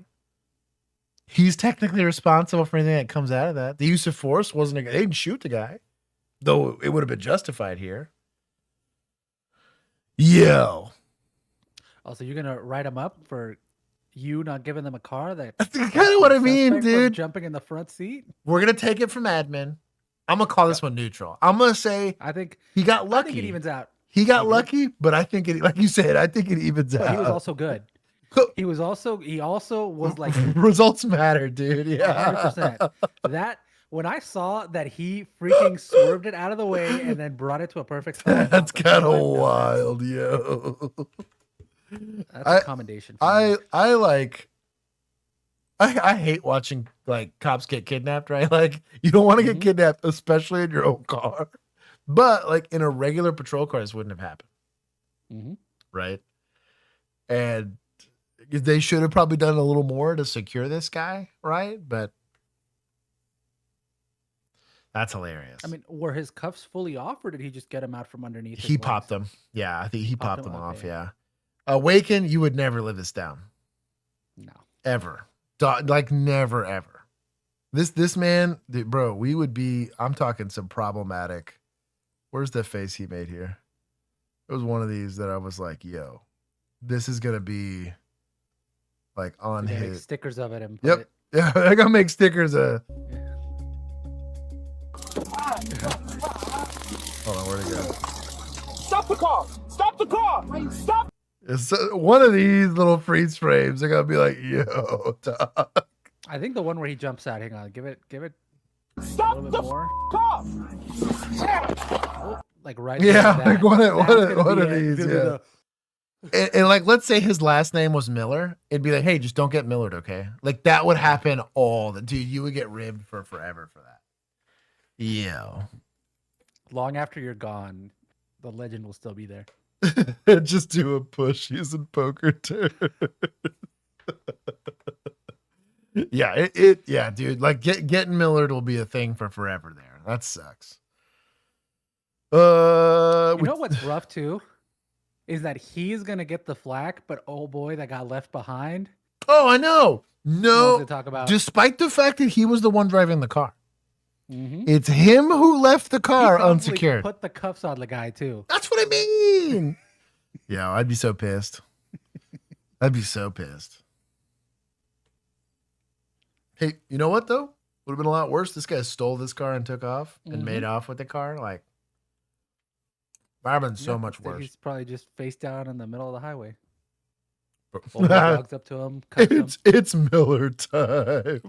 He's technically responsible for anything that comes out of that. The use of force wasn't they didn't shoot the guy. Though it would have been justified here. Yo. Also, you're going to write him up for you not giving them a car? That's kind of what I mean, dude. Jumping in the front seat? We're going to take it from admin. I'm going to call this one neutral. I'm going to say I think he got lucky. I think it evens out. He got lucky, but I think it, like you said, I think it evens out. But he was also good. He also was like results matter, dude. Yeah. 100%. That when I saw that he freaking swerved it out of the way and then brought it to a perfect stop. That's kind of wild, yo. That's a commendation. I hate watching like cops get kidnapped, right? Like you don't want to get kidnapped, especially in your own car. But like in a regular patrol car, this wouldn't have happened. Mm-hmm. Right. And they should have probably done a little more to secure this guy, right? But that's hilarious. I mean, were his cuffs fully off, or did he just get them out from underneath? He popped them. Yeah, I think he popped them off. Yeah. Awaken, you would never live this down. No. Ever. Like never, ever. This man, bro, we would be, I'm talking some problematic. Where's the face he made here? It was one of these that I was like, yo, this is going to be like on his. Make stickers of it and put it. Yeah, I got to make stickers. Yeah. Hold on, where'd it go? Stop the car! Stop the car! Stop! It's one of these little freeze frames. They're going to be like, yo, dog. I think the one where he jumps out. Hang on, give it. Stop the car! Oh, like right. Yeah, like one of these. Yeah. And like, let's say his last name was Miller. It'd be like, hey, just don't get Millered, okay? Like that would happen all the dude. You would get ribbed for forever for that. Yeah. Long after you're gone, the legend will still be there. Just do a push using poker too. Yeah, yeah, dude. Like getting Millard will be a thing for forever there. That sucks. You know what's rough too? Is that he's gonna get the flack, but oh boy, that got left behind. Oh, I know. No, to talk about. Despite the fact that he was the one driving the car. Mm-hmm. It's him who left the car unsecured. Put the cuffs on the guy too. That's what I mean. Yeah, I'd be so pissed. I'd be so pissed. Hey, you know what though? Would have been a lot worse. This guy stole this car and took off and made off with the car. Like, that would have been so much worse. He's probably just face down in the middle of the highway. All the dogs up to him. It's Miller time.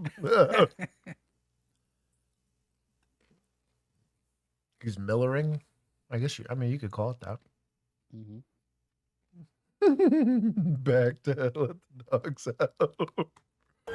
He's millering. I guess you could call it that. Mm-hmm. Back to let the dogs out.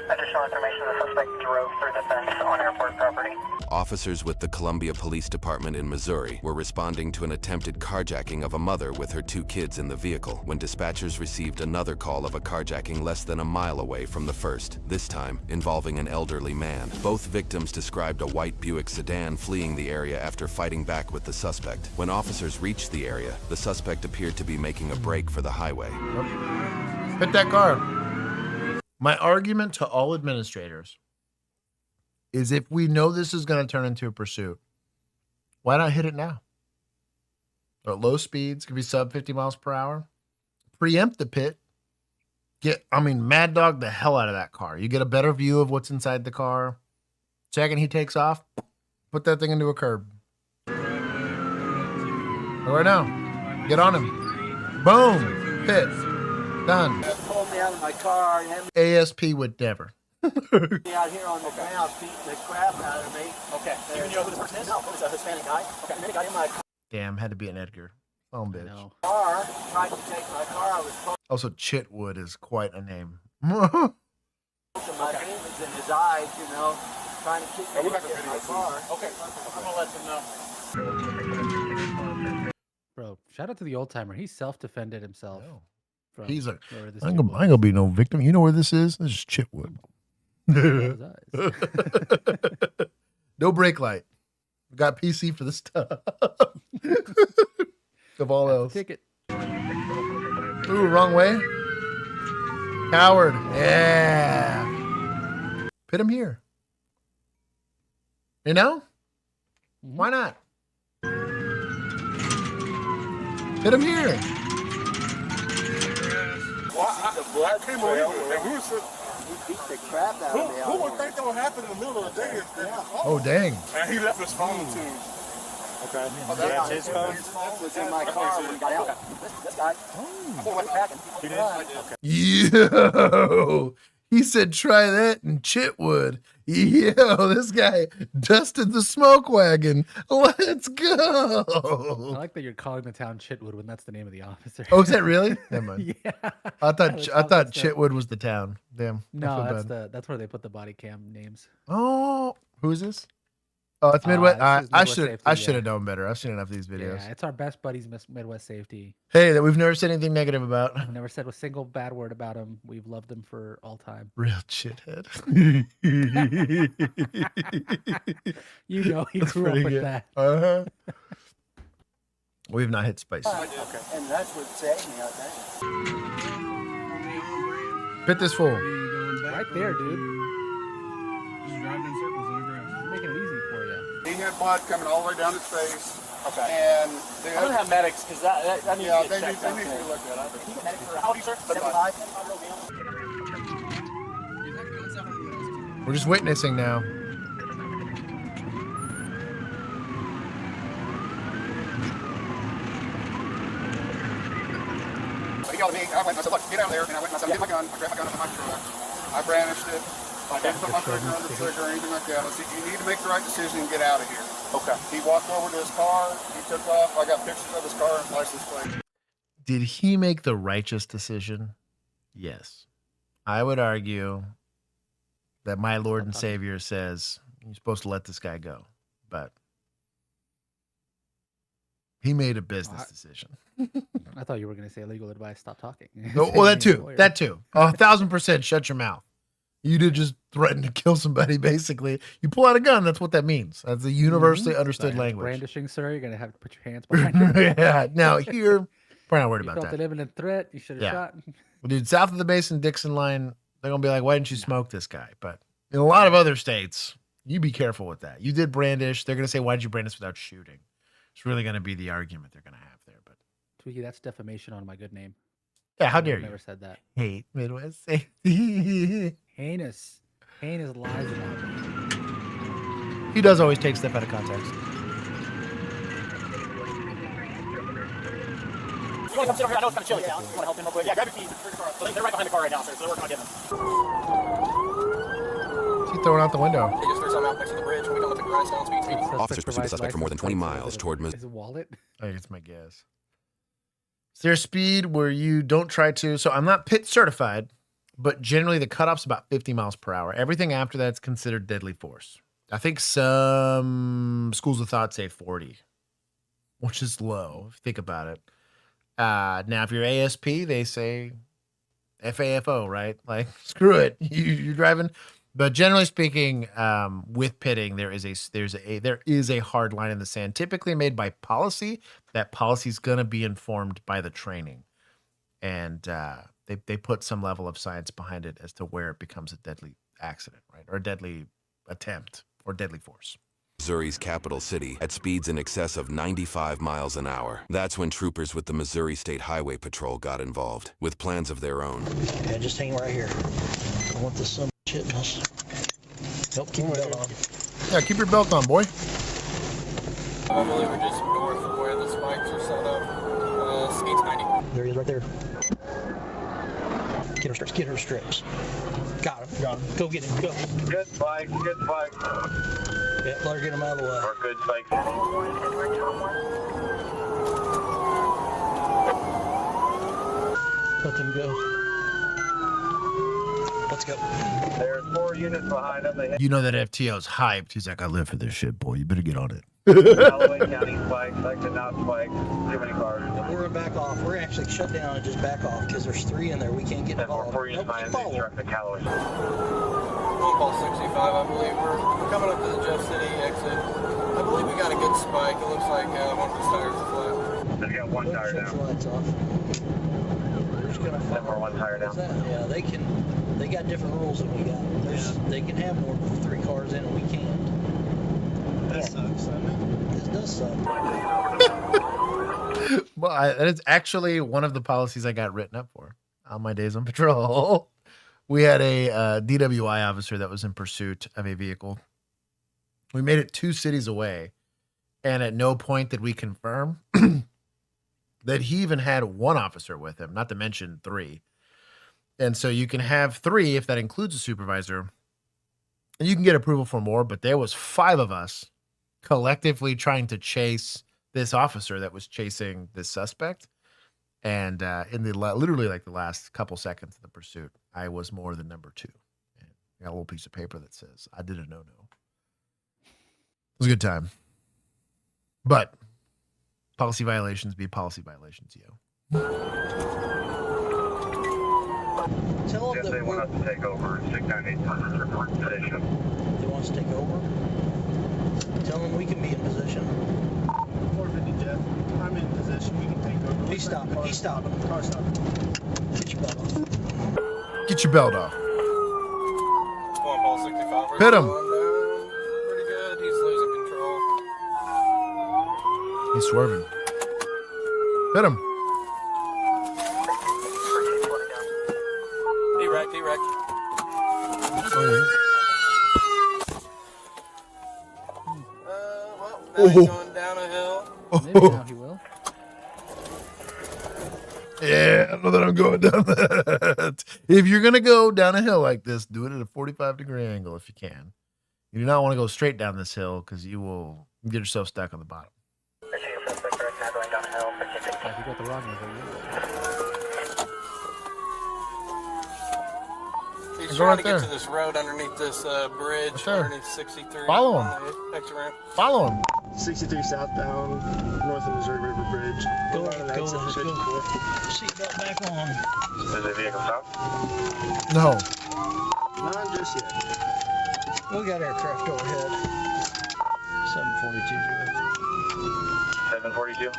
Additional information, the suspect drove through the fence on airport property. Officers with the Columbia Police Department in Missouri were responding to an attempted carjacking of a mother with her 2 kids in the vehicle when dispatchers received another call of a carjacking less than a mile away from the first, this time involving an elderly man. Both victims described a white Buick sedan fleeing the area after fighting back with the suspect. When officers reached the area, the suspect appeared to be making a break for the highway. Hit that car. My argument to all administrators is if we know this is going to turn into a pursuit, why not hit it now? At low speeds, could be sub 50 miles per hour. Preempt the pit. Mad dog the hell out of that car. You get a better view of what's inside the car. Second he takes off, put that thing into a curb. Right now. Get on him. Boom. Pit. Done. Pulled me out of my car and had ASP would never. me out here on the ground beating the crap out of me. Okay. Do you know who this person is? No. It's a Hispanic guy. Okay. Hispanic guy in my Damn, had to be an Edgar. Oh, bitch. car, tried to take my car. I was close Also, Chitwood is quite a name. to my demons in his eyes, you know, trying to keep me from getting my car. Okay. I'm gonna let them know. Bro, shout out to the old timer. He self-defended himself. From He's like, wherever this I ain't dude gonna be no victim. You know where this is? This is Chitwood. No brake light. We got PC for this stuff. Of all else. Ticket. Ooh, wrong way. Coward. Yeah. Pit him here. You know? Why not? Pit him here. The blood trail where he beat the crap out of me. Who would think that would happen in the middle of the day? Oh, dang. And he left his phone too. Okay. Oh, that's his phone? His phone was in my car when he got out. This guy. I wasn't packing. He did? Yo, he said try that in Chitwood. Yo, this guy dusted the smoke wagon. Let's go. I like that you're calling the town Chitwood when that's the name of the officer. Oh, is that really? Never mind. Yeah. I thought Chitwood was the town. Damn. No, that's where they put the body cam names. Oh, who is this? Oh, it's Midwest. I should Safety, have known better. I've seen enough of these videos. Yeah, it's our best buddies, Midwest Safety. Hey, that we've never said anything negative about. I've never said a single bad word about them. We've loved them for all time. Real shithead. You know he grew up with that. Uh-huh. We've not hit spice. Okay. And that's what saved me, I think. Pit this fool. Right there, dude. Just driving in circles in the grass. Making it easy for you. He had blood coming all the way down his face. Okay. And I'm gonna have medics because that needs to get checked out. They need to be looked at. Can you get medics for how old are you, sir? 75. We're just witnessing now. He yelled at me. I said, look, get out of there. And I went and I said, get my gun. I grabbed my gun up my truck. I brandished it. I didn't put my finger on the trigger or anything like that. I said, you need to make the right decision and get out of here. Okay. He walked over to his car. He took off. I got pictures of his car and license plate. Did he make the righteous decision? Yes. I would argue that my Lord and Savior says you're supposed to let this guy go. But he made a business decision. I thought you were going to say legal advice. Stop talking. Well, that too. That too. 1,000% shut your mouth. You did just threaten to kill somebody, basically. You pull out a gun, that's what that means. That's a universally understood language. Brandishing, sir. You're going to have to put your hands behind you. Yeah. Now, here, we're not worried about felt that. an imminent threat. You should have shot. Well, dude, south of the Mason-Dixon line, they're going to be like, why didn't you smoke this guy? But in a lot of other states, you be careful with that. You did brandish. They're going to say, why did you brandish without shooting? It's really going to be the argument they're going to have there. But Tweaky, that's defamation on my good name. Yeah, how dare you? Never said that. Hate Midwest Safety. Heinous lies about me. He does always take stuff out of context. You want to come sit over here? I know it's kind of chilly down. You want to help him real quick? Yeah, grab your keys. They're right behind the car right now, sir, so they're working on getting them. What's he throwing out the window? They just threw something out next to the bridge when we come up the grindstone speed. Officers pursued the suspect for more than 20 miles toward His wallet? I think it's my guess. Is there a speed where you don't try to? So I'm not pit certified, but generally the cutoff's about 50 miles per hour. Everything after that's considered deadly force. I think some schools of thought say 40, which is low if you think about it. Now, if you're ASP, they say FAFO, right? Like, screw it. You're driving. But generally speaking, with pitting, there is a hard line in the sand, typically made by policy. That policy is going to be informed by the training, and they put some level of science behind it as to where it becomes a deadly accident, right, or a deadly attempt or deadly force. Missouri's capital city at speeds in excess of 95 miles an hour. That's when troopers with the Missouri State Highway Patrol got involved with plans of their own. Yeah, just hang right here. I want this some shit in us. Nope, keep your belt on. Yeah, keep your belt on, boy. I believe we're just north of where the spikes are set up. Speed's 90. There he is right there. Get her strips. Got him. Go get him. Go. Good spike. Yeah, let her get him out of the way. Or good spike. Let them go. Let's go. There's 4 units behind them. You know that FTO's hyped. He's like, I live for this shit, boy. You better get on it. Callaway County spike, selected not spike. Too many cars. We're gonna back off. We're actually shut down and just back off because there's 3 in there. We can't get involved. 4 units behind them. Direct to Callaway. On 65, I believe we're coming up to the Jeff City exit. I believe we got a good spike. It looks like one of the tires is flat. They got 1 tire down. Lights off. We're just gonna follow. More 1 tire down. Yeah, they got different rules than we got. They can have more than 3 cars in and we can't. That sucks. This does suck. Well, that is actually one of the policies I got written up for on my days on patrol. We had a DWI officer that was in pursuit of a vehicle. We made it 2 cities away, and at no point did we confirm that he even had 1 officer with him, not to mention 3. And so you can have 3 if that includes a supervisor, and you can get approval for more, but there was 5 of us collectively trying to chase this officer that was chasing this suspect. And in the literally like the last couple seconds of the pursuit, I was more than number 2. And I got a little piece of paper that says I did a no-no. It was a good time. But policy violations be policy violations, yo. Tell them that they want us to take over. 698 report position. They want us to take over? Tell them we can be in position. 450 Jeff. I'm in position. We can take over. He's stopping. He's stopping. Car stopping. Get your belt off. Get your belt off. Come on, Paul 65. Hit him. Pretty good. He's losing control. He's swerving. Hit him. He wrecked. Oh, yeah. Now he's going down a hill. Maybe now he will. Yeah, I know that I'm going down that. If you're going to go down a hill like this, do it at a 45-degree angle if you can. You do not want to go straight down this hill because you will get yourself stuck on the bottom. If you got the wrong one, He's trying to get to this road underneath this bridge, underneath 63. Follow him. Exit ramp. Follow him. 63 southbound, north of Missouri River Bridge. Go. Seatbelt back on. Is the vehicle stopped? No. Not just yet. We got aircraft overhead. 742. 742.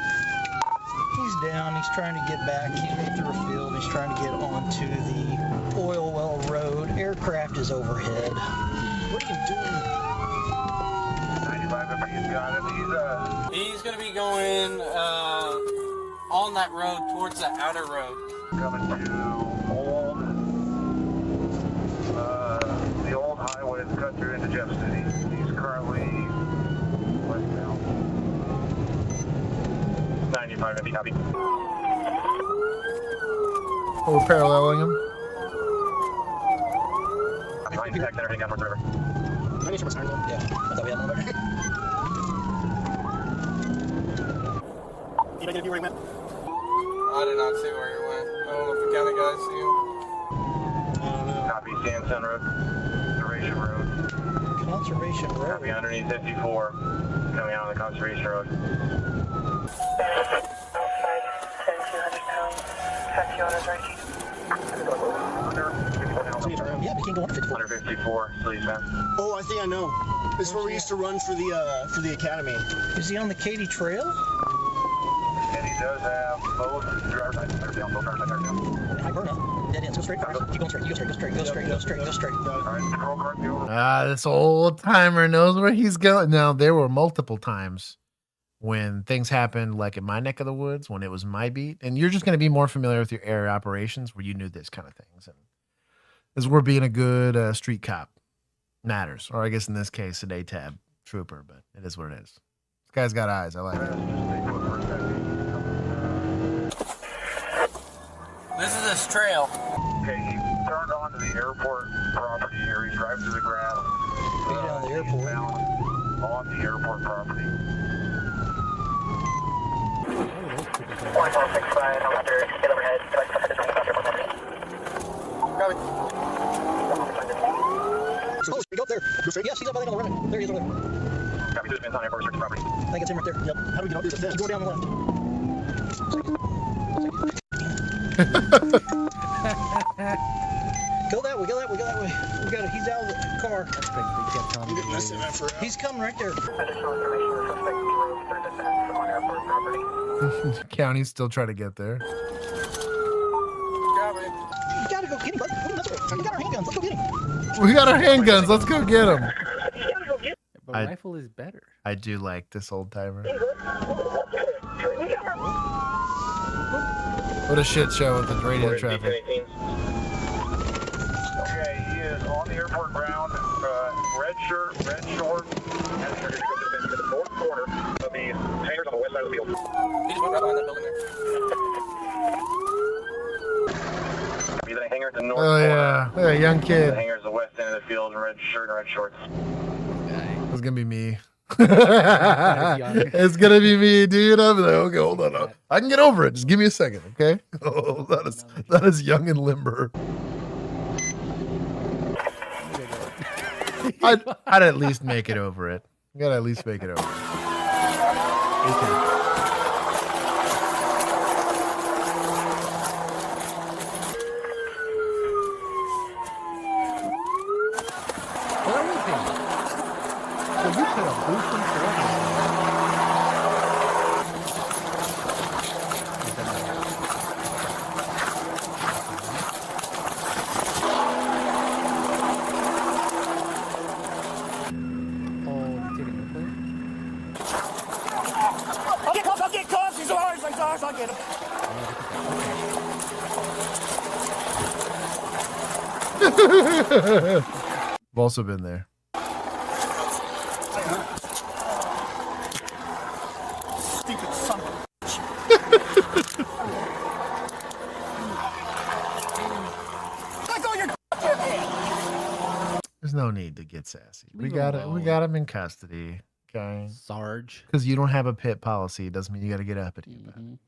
He's down. He's trying to get back. He's been through a field. He's trying to get onto the oil well road. Aircraft is overhead. What are you doing? 95, he's got him. He's going to be going on that road towards the outer road. Coming to the old highway that cuts through into Jeff City. He's currently westbound. 95, empty copy. Oh, we're paralleling him. Behind tech and everything down towards the river. I need some sign. Yeah, I thought we had one over there. You making a view where you went? I did not see where you went. I don't know if the county guys see him. I don't know. Copy Sandstone Road, Conservation Road. Conservation Road. Copy underneath 54, coming out on the Conservation Road. Yeah, we can go on 54. 154, please, man. Oh, I think I know. This is where we used to run for the academy. Is he on the Katy Trail? And he does have both driver's license tires down, both driver's license tires down. High burn up. Dead ends. Go straight, guys. Keep going straight. You go straight. Go straight. Go straight. Go straight. Go straight. All right, control car, be over. This old timer knows where he's going. Now, there were multiple times when things happened, like in my neck of the woods, when it was my beat. And you're just going to be more familiar with your area operations where you knew this kind of things. And this is where being a good street cop matters. Or I guess in this case, an ATAB trooper, but it is what it is. This guy's got eyes. I like it. This is this trail. Okay, he turned onto the airport property here. He's driving through the grass. He's on the airport. On the airport property. 1465, get overhead. Oh, go up there. Go straight. Yes, he's up, I think, on the right. There he is over there. Copy, 2 Vince on airport search property. I think it's him right there. Yep. How do we get up there? Keep going down the left. Go that way, go that way, go that way. We got it. He's out of the car. He's coming right there. County's still trying to get there. You gotta go get him, bud. We got our handguns. Let's go get him. We got our handguns. Let's go get him. But rifle is better. I do like this old timer. What a shit show with the radio traffic. Okay, he is on the airport ground. Red shirt, red shorts. And you're going to go to the north corner of the hangars on the west side of the field. He just went right behind that building there. Be the hangar at the north Oh, yeah. corner. Yeah, young kid. The hangar's the west end of the field, red shirt and red shorts. It's gonna be me. It's gonna be me, dude. I'm like, okay, hold on. I can get over it. Just give me a second, okay? Oh, that is young and limber. I'd at least make it over it. You gotta at least make it over it. Okay. I'll get cuffs. He's ours. I'll get him. I've also been there. Stupid son of a bitch. Let go of your goddamn hand. There's no need to get sassy. We got him in custody. Okay. Sarge. Because you don't have a pit policy doesn't mean you got to get uppity about it.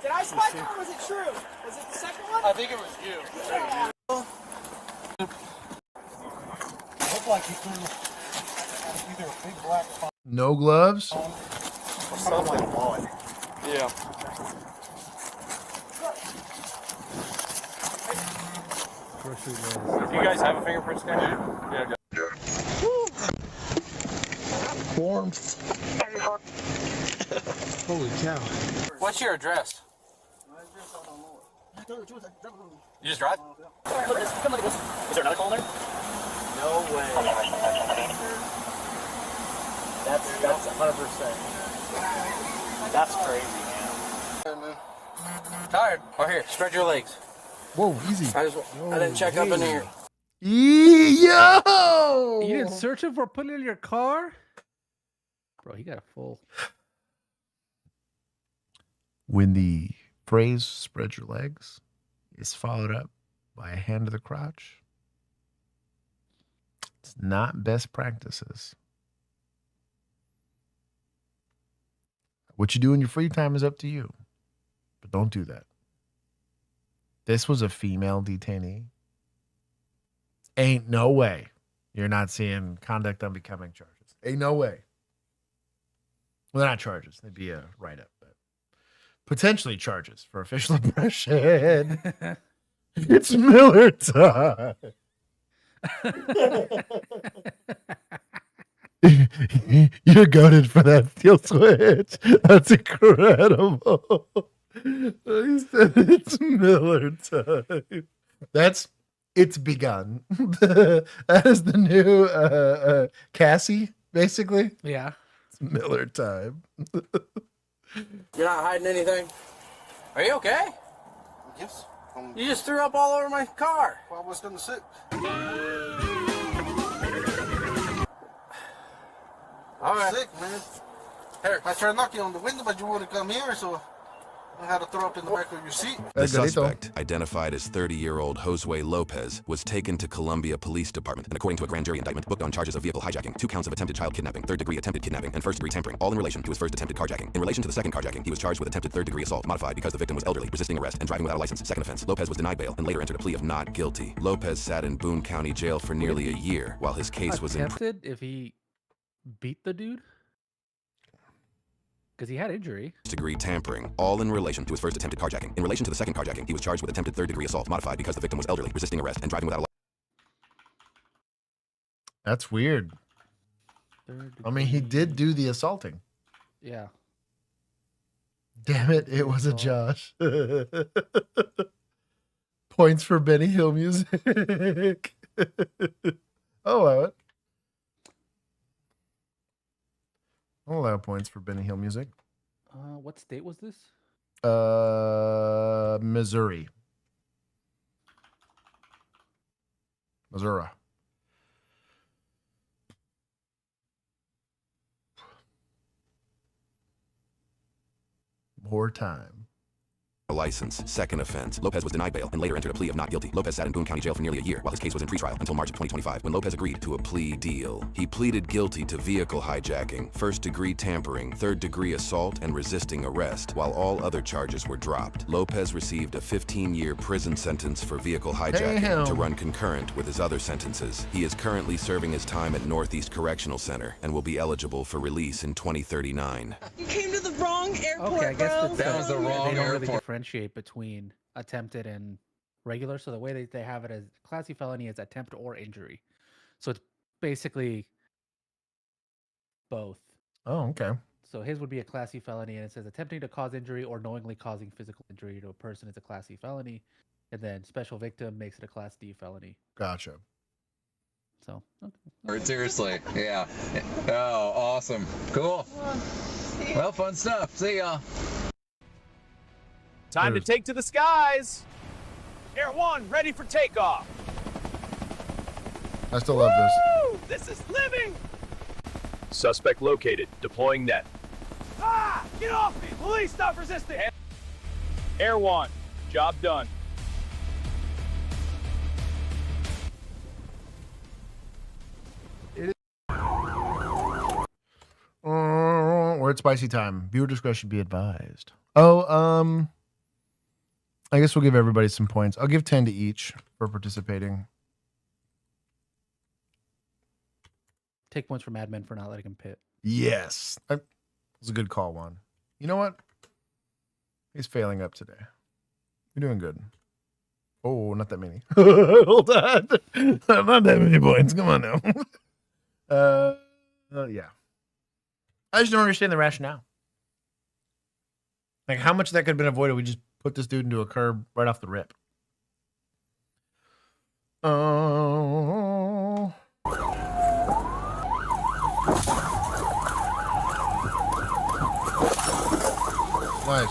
Did I spike him or was it true? Was it the second one? I think it was you. Looked like he threw either a big black No gloves? or something like a wallet. Yeah. You guys have a fingerprint scanner? Yeah. Warmth. Holy cow. What's your address? You just drive? Come look at this. Is there another call there? No way. That's 100%. That's crazy, man. Tired? Oh, here, spread your legs. Whoa, easy. I didn't check up in here. Yo! You didn't searching for putting in your car? Bro, he got a full. When the phrase "spread your legs" is followed up by a hand to the crotch, it's not best practices. What you do in your free time is up to you, but don't do that. This was a female detainee. Ain't no way you're not seeing conduct unbecoming charges. Ain't no way. Well, they're not charges. They'd be a write-up, but potentially charges for official oppression. It's Miller time. You're goated for that steel switch. That's incredible. He said it's Miller time. It's begun. That is the new Cassie, basically. Yeah. It's Miller time. You're not hiding anything? Are you okay? Yes. You just threw up all over my car. Well, I was gonna sit. All right. Sick, man. Here, I tried knocking on the window, but you wouldn't come here, so I had to throw up in the back of your seat. The suspect, identified as 30-year-old Josue Lopez, was taken to Columbia Police Department and, according to a grand jury indictment, booked on charges of vehicle hijacking, 2 counts of attempted child kidnapping, 3rd-degree attempted kidnapping, and 1st-degree tampering, all in relation to his first attempted carjacking. In relation to the 2nd carjacking, he was charged with attempted 3rd-degree assault, modified because the victim was elderly, resisting arrest, and driving without a license. 2nd offense. Lopez was denied bail and later entered a plea of not guilty. Lopez sat in Boone County Jail for nearly a year while his case was in. Attempted if he beat the dude? Because he had injury. Degree tampering, all in relation to his first attempted carjacking. In relation to the 2nd carjacking, he was charged with attempted 3rd-degree assault, modified because the victim was elderly, resisting arrest, and driving without a license. That's weird. I mean, he did do the assaulting. Yeah. Damn it, it was a Josh. Points for Benny Hill music. Oh, well. I'll allow points for Benny Hill music. What state was this? Missouri. Missouri. More time. A license. 2nd offense. Lopez was denied bail and later entered a plea of not guilty. Lopez sat in Boone County Jail for nearly a year while his case was in pretrial until March of 2025 when Lopez agreed to a plea deal. He pleaded guilty to vehicle hijacking, 1st-degree tampering, 3rd-degree assault, and resisting arrest, while all other charges were dropped. Lopez received a 15-year prison sentence for vehicle hijacking to run concurrent with his other sentences. He is currently serving his time at Northeast Correctional Center and will be eligible for release in 2039. You came to the wrong airport, Okay, I guess bro. that was the wrong airport. They don't really differentiate between attempted and regular. So the way they have it as classy felony is attempt or injury. So it's basically both. Oh, okay. So his would be a classy felony, and it says attempting to cause injury or knowingly causing physical injury to a person is a classy felony, and then special victim makes it a class D felony. Gotcha. So seriously, yeah. Oh, awesome, cool. Well, fun stuff. See y'all. Time to take to the skies. Air 1, ready for takeoff. I still love this. This is living. Suspect located. Deploying net. Ah! Get off me! Police, stop resisting! Air 1, job done. We're at spicy time. Viewer discretion be advised. Oh, I guess we'll give everybody some points. I'll give 10 to each for participating. Take points from admin for not letting him pit. Yes. That was a good call, Juan. You know what? He's failing up today. You're doing good. Oh, not that many. Hold on. Not that many points. Come on now. Yeah. I just don't understand the rationale. Like, how much of that could have been avoided? We just put this dude into a curb right off the rip. Oh. Nice.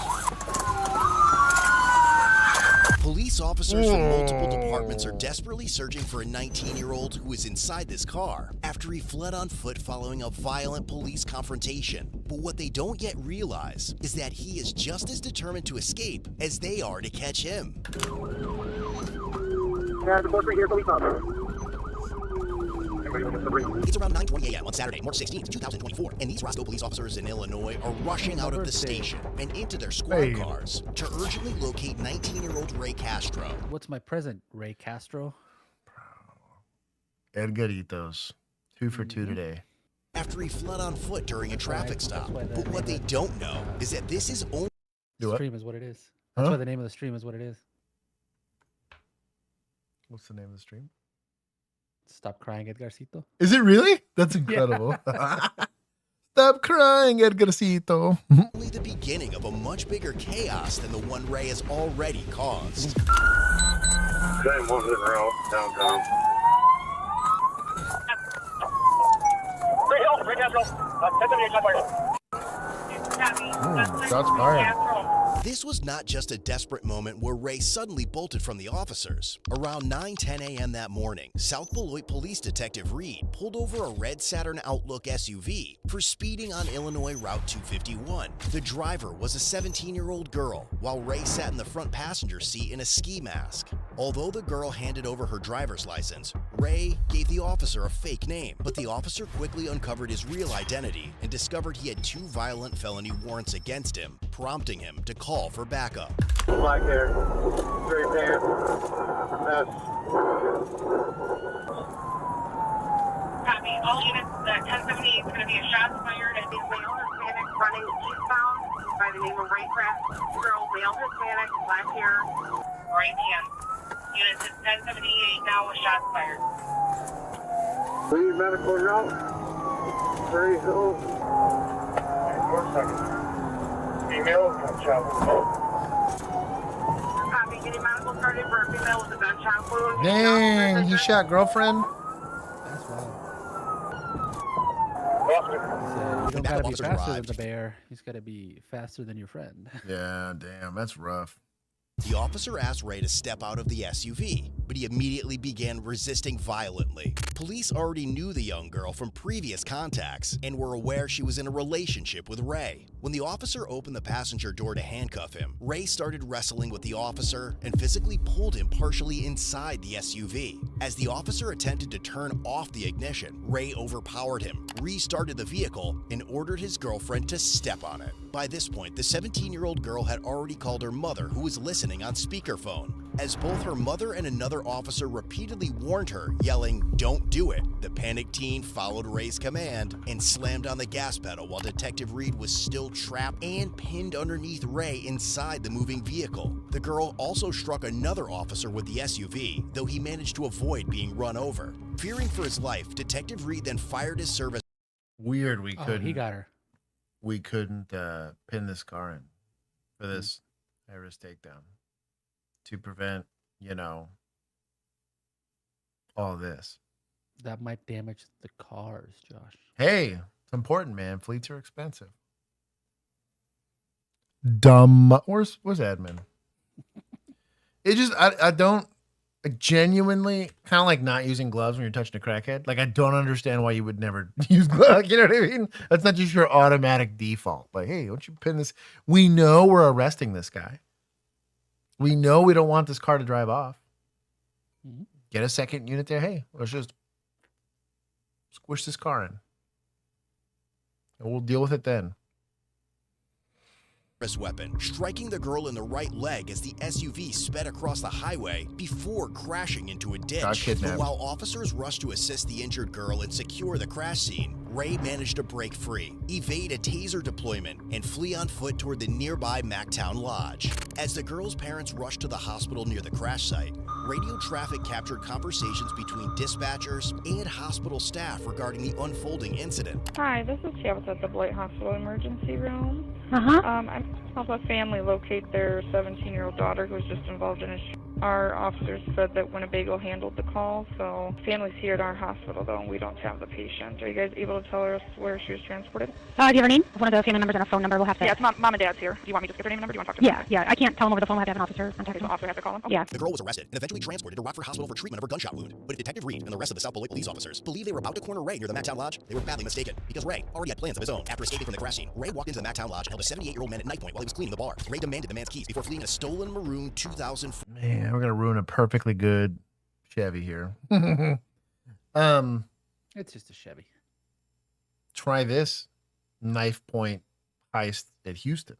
Police Police officers from multiple departments are desperately searching for a 19-year-old who is inside this car after he fled on foot following a violent police confrontation. But what they don't yet realize is that he is just as determined to escape as they are to catch him. It's around 9:20 a.m. on Saturday, March 16th, 2024, and these Roscoe police officers in Illinois are rushing out of the station and into their squad cars to urgently locate 19-year-old Ray Castro. What's my present, Ray Castro? Edgarcitos. 2 for 2 today. After he fled on foot during a traffic stop. But what they don't know is that this is only... The stream is what it is. That's why the name of the stream is what it is. What's the name of the stream? Stop crying, Edgarcito. Is it really? That's incredible. Stop crying, Edgarcito. Only the beginning of a much bigger chaos than the one Ray has already caused. Same one hitting around downtown. Shots fired. This was not just a desperate moment where Ray suddenly bolted from the officers. Around 9:10 a.m. that morning, South Beloit Police Detective Reed pulled over a red Saturn Outlook SUV for speeding on Illinois Route 251. The driver was a 17-year-old girl, while Ray sat in the front passenger seat in a ski mask. Although the girl handed over her driver's license, Ray gave the officer a fake name, but the officer quickly uncovered his real identity and discovered he had 2 violent felony warrants against him, prompting him to call for backup. Black hair, straight pants, vest. Copy. All units, 1078 is going to be a shot fired at the male Hispanic running eastbound by the name of Ray Castro, male Hispanic, black hair, right hand. Units at 1078 now with shots fired. Please medical route. 30 seconds. 4 seconds. Female gunshot wound. Copy. Getting medical started for a female with a gunshot wound. Dang, he shot girlfriend. You don't gotta be faster than the bear. He's gotta be faster than your friend. Yeah, damn, that's rough. The officer asked Ray to step out of the SUV, but he immediately began resisting violently. Police already knew the young girl from previous contacts and were aware she was in a relationship with Ray. When the officer opened the passenger door to handcuff him, Ray started wrestling with the officer and physically pulled him partially inside the SUV. As the officer attempted to turn off the ignition, Ray overpowered him, restarted the vehicle, and ordered his girlfriend to step on it. By this point, the 17-year-old girl had already called her mother, who was listening on speakerphone. As both her mother and another officer repeatedly warned her, yelling, "Don't do it," the panicked teen followed Ray's command and slammed on the gas pedal while Detective Reed was still trapped and pinned underneath Ray inside the moving vehicle. The girl also struck another officer with the SUV, though he managed to avoid being run over. Fearing for his life, Detective Reed then fired his service. Weird, we couldn't. He got her. We couldn't pin this car in for this high-risk takedown to prevent, you know, all this. That might damage the cars, Josh. Hey, it's important, man. Fleets are expensive. Dumb. Where's admin? It just, I don't genuinely kind of like not using gloves when you're touching a crackhead. Like, I don't understand why you would never use gloves. You know what I mean? That's not just your automatic default. Like, hey, don't you pin this? We know we're arresting this guy. We know we don't want this car to drive off. Get a second unit there. Hey, let's just squish this car in. And we'll deal with it then. Weapon, striking the girl in the right leg as the SUV sped across the highway before crashing into a ditch. But while officers rushed to assist the injured girl and secure the crash scene, Ray managed to break free, evade a taser deployment, and flee on foot toward the nearby Mactown Lodge. As the girl's parents rushed to the hospital near the crash site, radio traffic captured conversations between dispatchers and hospital staff regarding the unfolding incident. Hi, this is Tabitha at the Beloit Hospital emergency room. help a family locate their 17-year-old daughter who was just involved in a shooting. Our officers said that Winnebago handled the call, so family's here at our hospital, though, and we don't have the patient. Are you guys able to tell us where she was transported? Do you have her name? One of the family members and a phone number. We'll have to. Yeah, it's mom and dad's here. Do you want me to just get her name and number? Do you want to talk to her? Yeah. I can't tell them over the phone. We'll have to have an officer contact Okay, so officer has to call him? Yeah. The girl was arrested and eventually transported to Rockford Hospital for treatment of her gunshot wound. But if Detective Reed and the rest of the South Beloit police officers believed they were about to corner Ray near the Mactown Lodge, they were badly mistaken, because Ray already had plans of his own. After escaping from the crash scene, Ray walked into the Mactown Lodge and held a 78-year-old man at knife point while he was cleaning the bar. Ray demanded the man's keys before fleeing in a stolen maroon 2004. Man, we're gonna ruin a perfectly good Chevy here. It's just a Chevy. Try this knife point heist at Houston.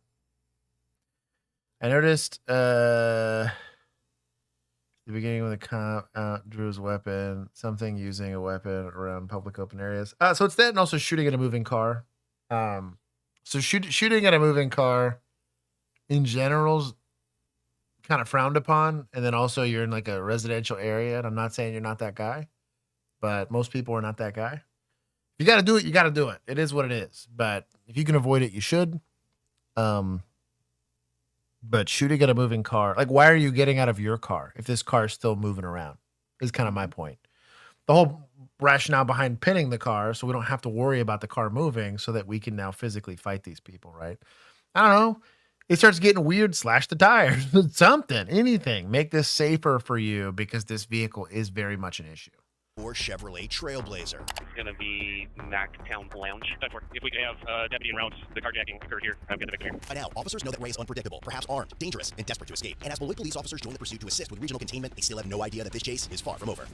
I noticed the beginning when the cop drew his weapon, something using a weapon around public open areas. So it's that, and also shooting at a moving car. So shooting at a moving car in general's kind of frowned upon, and then also you're in like a residential area, and I'm not saying you're not that guy, but most people are not that guy. You got to do it. You got to do it. It is what it is. But if you can avoid it, you should. But shooting at a moving car, like, why are you getting out of your car if this car is still moving around? Is kind of my point. The whole rationale behind pinning the car, so we don't have to worry about the car moving, so that we can now physically fight these people, right? I don't know. It starts getting weird. Slash the tires, something, anything. Make this safer for you, because this vehicle is very much an issue. Or Chevrolet Trailblazer. It's going to be Mactown Lounge. If we could have deputy in route, the carjacking occurred here. I'm getting the victim here. By now, officers know that Ray is unpredictable, perhaps armed, dangerous, and desperate to escape. And as Beloit police officers join the pursuit to assist with regional containment, they still have no idea that this chase is far from over.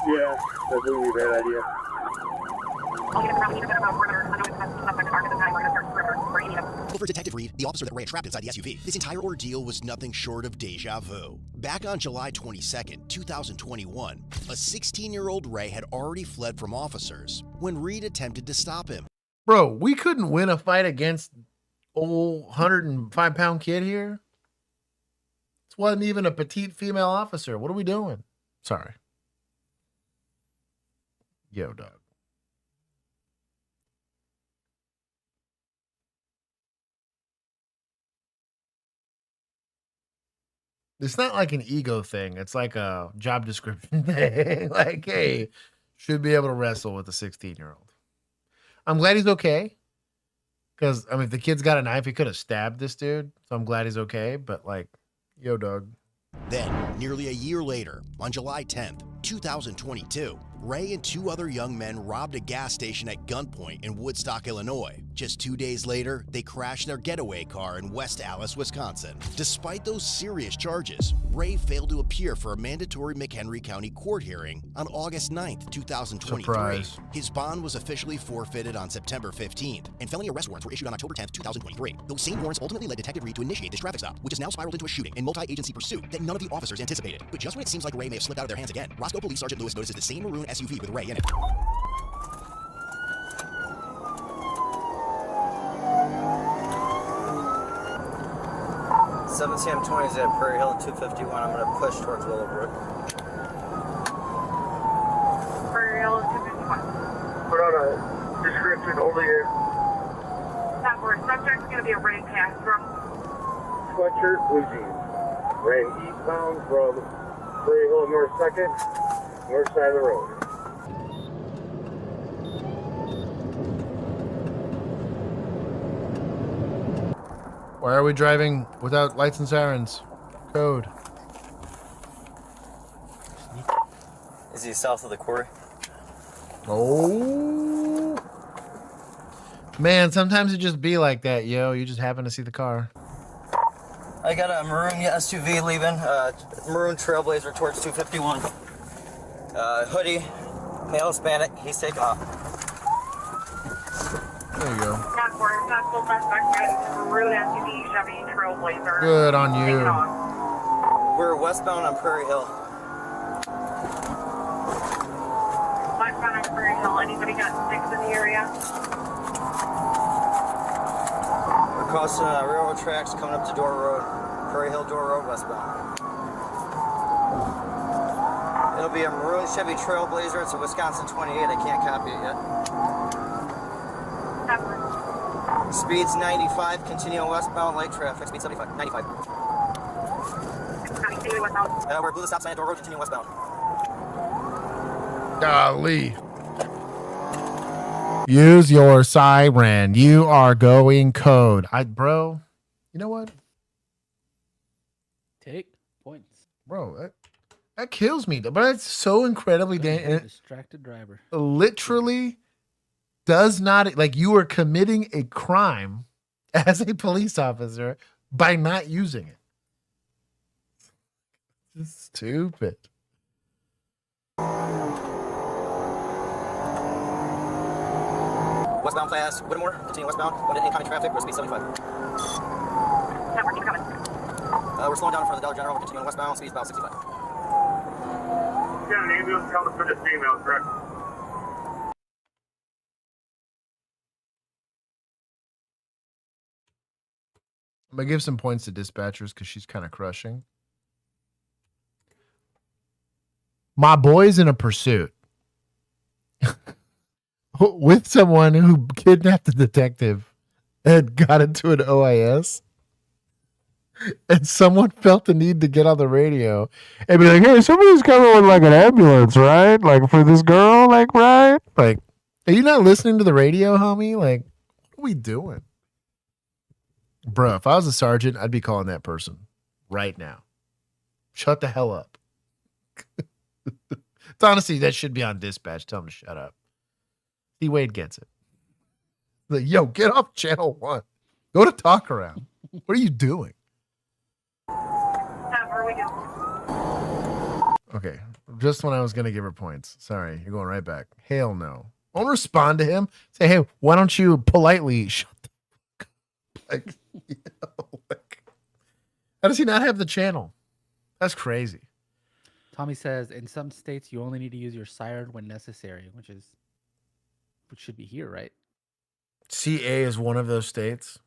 Yeah, that's really a bad idea. For Detective Reed, the officer that Ray had trapped inside the SUV, this entire ordeal was nothing short of deja vu. Back on July 22nd, 2021, a 16-year-old Ray had already fled from officers when Reed attempted to stop him. Bro, we couldn't win a fight against old 105-pound kid here. This wasn't even a petite female officer. What are we doing? Sorry. Yo, dog. It's not like an ego thing. It's like a job description thing. Like, hey, should be able to wrestle with a 16-year-old. I'm glad he's okay. Because, I mean, if the kid's got a knife, he could have stabbed this dude. So I'm glad he's okay. But, like, yo, dog. Then, nearly a year later, on July 10th, 2022, Ray and two other young men robbed a gas station at gunpoint in Woodstock, Illinois. Just 2 days later, they crashed their getaway car in West Allis, Wisconsin. Despite those serious charges, Ray failed to appear for a mandatory McHenry County court hearing on August 9th, 2023. Surprise. His bond was officially forfeited on September 15th, and felony arrest warrants were issued on October 10th, 2023. Those same warrants ultimately led Detective Reed to initiate this traffic stop, which has now spiraled into a shooting and multi-agency pursuit that none of the officers anticipated. But just when it seems like Ray may have slipped out of their hands again, Roscoe Police Sergeant Lewis notices the same maroon SUV with Ray in it. 7CM20 is at Prairie Hill 251. I'm going to push towards Willowbrook. Prairie Hill 251. Put out a description over here. That word subject is going to be a Ray Castro. Sweatshirt, blue jeans. Ran eastbound from Prairie Hill North 2nd, north side of the road. Why are we driving without lights and sirens? Code. Is he south of the quarry? Oh. Man, sometimes it just be like that, yo. You just happen to see the car. I got a maroon SUV leaving, maroon Trailblazer towards 251. Hoodie, male Hispanic, he's taking off. There you go. That word, that's full suspect, maroon SUV, Chevy Trailblazer. Good on you. We're westbound on Prairie Hill. Westbound on Prairie Hill, anybody got sticks in the area? We're crossing railroad tracks, coming up to Door Road, Prairie Hill Door Road, westbound. It'll be a maroon Chevy Trailblazer. It's a Wisconsin 28. I can't copy it yet. Speed's 95. Continue westbound. Light traffic. Speed 75. 95. We're blue the stop sign at Door Road. Continue westbound. Golly. Use your siren. You are going code. Bro, you know what? Take points. Bro, that kills me. But it's so incredibly dangerous. Distracted driver. Literally does not, like, you are committing a crime as a police officer by not using it. It's stupid. Westbound class, Whittemore, continue westbound. Going to incoming traffic, we're speed 75. We're slowing down in front of the Dollar General, we're continuing westbound, speed about 65. You got an ambulance coming for this female, correct? I'm going to give some points to dispatchers because she's kind of crushing. My boy's in a pursuit with someone who kidnapped a detective and got into an OIS. And someone felt the need to get on the radio and be like, hey, somebody's coming with like an ambulance, right? Like for this girl, like, right? Like, are you not listening to the radio, homie? Like, what are we doing? Bro, if I was a sergeant, I'd be calling that person right now. Shut the hell up. It's honestly, that should be on dispatch. Tell him to shut up. D. Wade gets it. Like, yo, get off channel 1. Go to talk around. What are you doing? Okay, just when I was going to give her points. Sorry, you're going right back. Hell no. I won't respond to him. Say, hey, why don't you politely shut the fuck up? Like, you know, like, how does he not have the channel? That's crazy. Tommy says, in some states, you only need to use your siren when necessary, which should be here, right? CA is one of those states.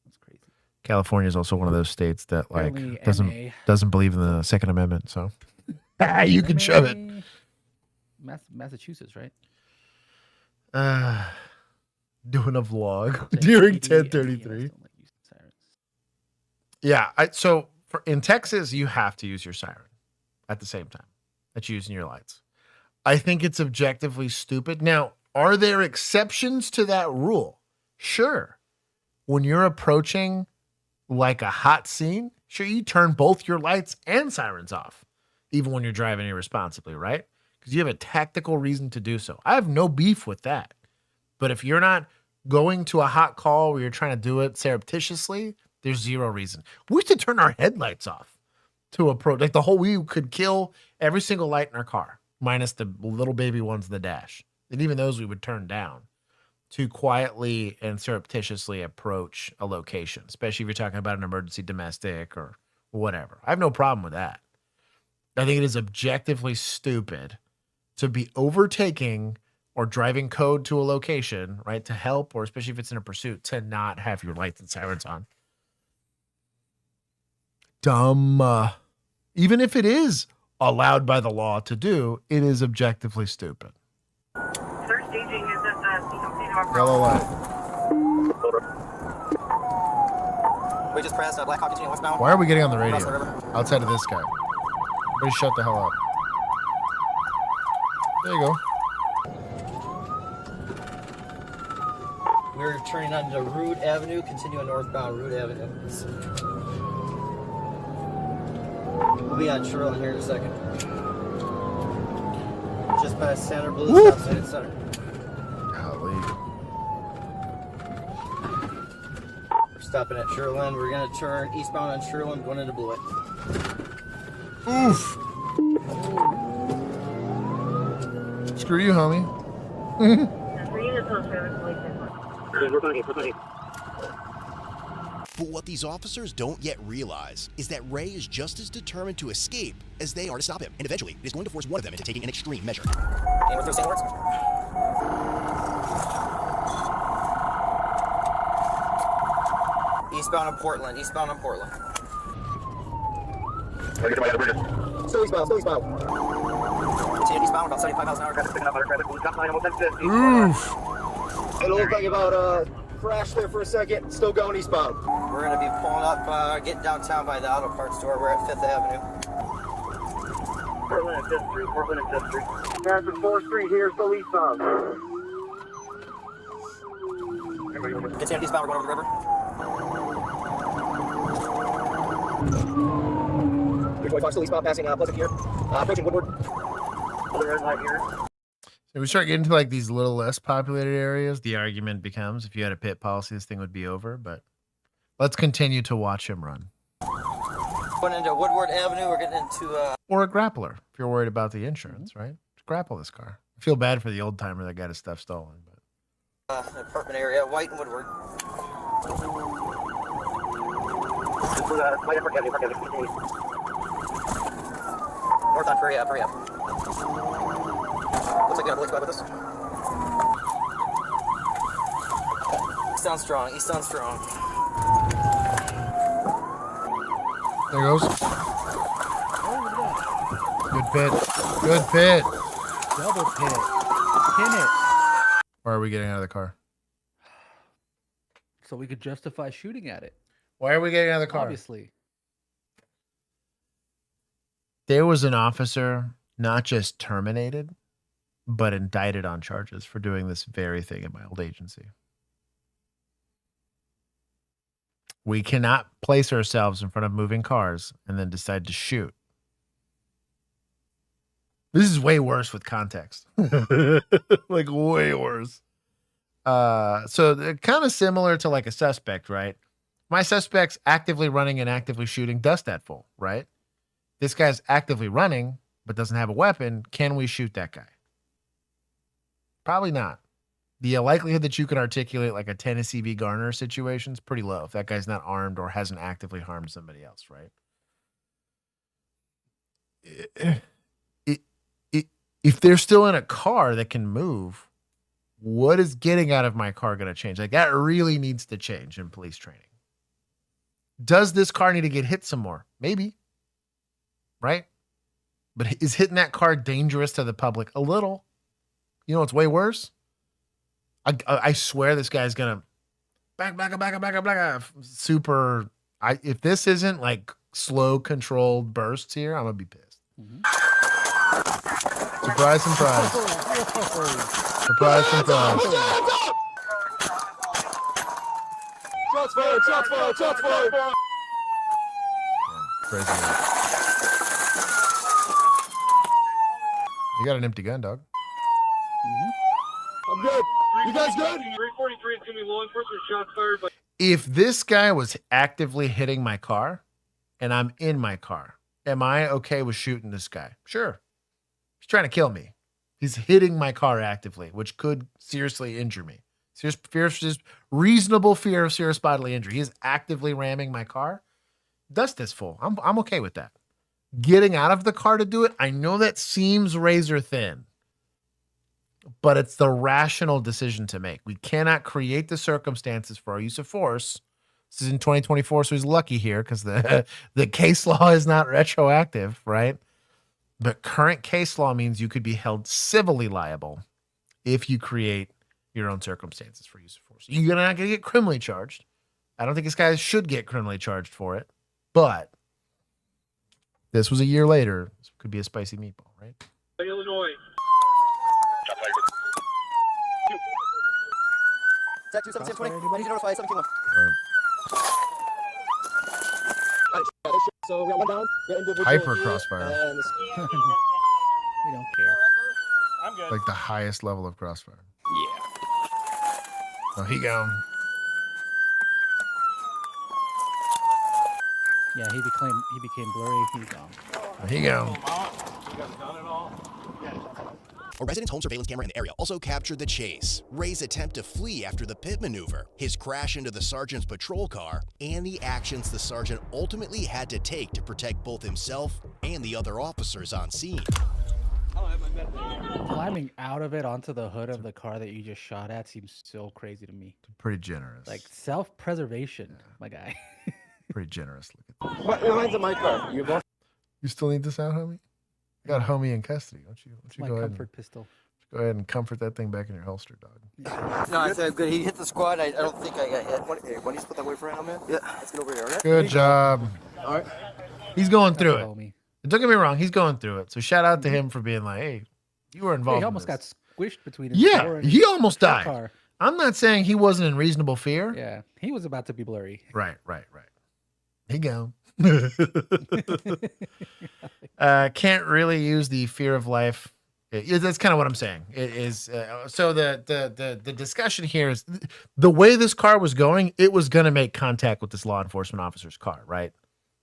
That's crazy. California is also one of those states that like Apparently doesn't believe in the Second Amendment. So you can shove it. Massachusetts, right? Doing a vlog during 10:33. Yeah, in Texas, you have to use your siren at the same time that you're using your lights. I think it's objectively stupid. Now, are there exceptions to that rule? Sure. When you're approaching like a hot scene, sure, you turn both your lights and sirens off, even when you're driving irresponsibly, right? Because you have a tactical reason to do so. I have no beef with that. But if you're not going to a hot call where you're trying to do it surreptitiously, there's zero reason. We used to turn our headlights off to approach. Like we could kill every single light in our car, minus the little baby ones in the dash. And even those we would turn down to quietly and surreptitiously approach a location, especially if you're talking about an emergency domestic or whatever. I have no problem with that. I think it is objectively stupid to be overtaking or driving code to a location, right, to help, or especially if it's in a pursuit, to not have your lights and sirens on. Dumb. Even if it is allowed by the law to do, it is objectively stupid. They're staging is at the Yellow light. We just pressed Black Hawk continue westbound. Why are we getting on the radio outside of this guy? Everybody shut the hell up. There you go. We're turning onto Root Avenue, continuing northbound Root Avenue. We'll be on Sherrill here in a second. Just past Center Blue, stop sign at Center. Golly. We're stopping at Sherland. We're going to turn eastbound on Sherland, going into Blewett. Oof. Screw you, homie. But what these officers don't yet realize is that Ray is just as determined to escape as they are to stop him. And eventually, it is going to force one of them into taking an extreme measure. And we're through St. Lawrence. Eastbound on Portland. Still eastbound, still eastbound. Continue eastbound, about 75 miles an hour. Traffic picking up, traffic. Got 9 almost 1050. Oof. It'll look like about crashed there for a second. Still going eastbound. We're gonna be pulling up, getting downtown by the auto parts store. We're at 5th Avenue. Portland and 5th Street. Portland and 5th Street. Passing 4th Street here, still eastbound. Continue eastbound. We're going over the river. 3.5 still eastbound, passing Pleasant here. Approaching Woodward. Other red light here. So we start getting to like these little less populated areas. The argument becomes if you had a pit policy, this thing would be over. But let's continue to watch him run. Going into Woodward Avenue, we're getting into Or a grappler if you're worried about the insurance, right? Just grapple this car. I feel bad for the old timer that got his stuff stolen. But an apartment area, White and Woodward. North on Prairie Ave, Looks like you have a police car with us. East on strong, east on strong. there goes. Good pit. Good pit. Double pit. Pin it. Why are we getting out of the car? So we could justify shooting at it. Why are we getting out of the car? Obviously. There was an officer not just terminated, but indicted on charges for doing this very thing at my old agency. We cannot place ourselves in front of moving cars and then decide to shoot. This is way worse with context. Like way worse. So kind of similar to like a suspect, right? My suspect's actively running and actively shooting. Dust that fool, right? This guy's actively running, but doesn't have a weapon. Can we shoot that guy? Probably not. The likelihood that you can articulate like a Tennessee v. Garner situation is pretty low if that guy's not armed or hasn't actively harmed somebody else, right? If they're still in a car that can move, what is getting out of my car going to change? Like that really needs to change in police training. Does this car need to get hit some more? Maybe. Right? But is hitting that car dangerous to the public? A little. You know what's way worse? I swear this guy's gonna back super. If this isn't like slow controlled bursts here, I'm gonna be pissed. Mm-hmm. Surprise, surprise. Surprise, surprise. Shots fired, shots fired, shots fired. Crazy. You got an empty gun, dog. I'm good. You guys good? 343 is going to be law enforcement shots fired. If this guy was actively hitting my car and I'm in my car, am I okay with shooting this guy? Sure. He's trying to kill me. He's hitting my car actively, which could seriously injure me. Reasonable fear of serious bodily injury. He is actively ramming my car. Dust is full. I'm okay with that. Getting out of the car to do it, I know that seems razor thin, but it's the rational decision to make. We cannot create the circumstances for our use of force. This is in 2024, so he's lucky here because the case law is not retroactive, right? But current case law means you could be held civilly liable if you create your own circumstances for use of force. You're not going to get criminally charged. I don't think this guy should get criminally charged for it, but this was a year later. This could be a spicy meatball, right? Illinois. Tech 21720. I need to notify 721. So we got one down. Hyper crossfire. We don't care. I'm good. Like the highest level of crossfire. Yeah. Oh, he gone. Yeah, he became blurry. He's gone. He gone. A resident's home surveillance camera in the area also captured the chase, Ray's attempt to flee after the pit maneuver, his crash into the sergeant's patrol car, and the actions the sergeant ultimately had to take to protect both himself and the other officers on scene. Climbing out of it onto the hood of the car that you just shot at seems so crazy to me. Pretty generous. Like self-preservation, my guy. Pretty generous. Mine's in my car. You both. You still need this out, homie? You got homie in custody. Why don't you My go ahead? comfort pistol. Go ahead and comfort that thing back in your holster, dog. No, I said good. He hit the squad. I don't think I got hit. Why don't you put that away for right now, man? Yeah. Let's get over here, all right? Good job. All right. He's going through it. Homie. Don't get me wrong. He's going through it. So shout out to him for being like, hey, you were involved. He in almost this. got squished between his door Yeah, and he almost the died. car. I'm not saying he wasn't in reasonable fear. Yeah, he was about to be blurry. Right. He go. Can't really use the fear of life. That's kind of what I'm saying. It is so the discussion here is the way this car was going. It was going to make contact with this law enforcement officer's car, right?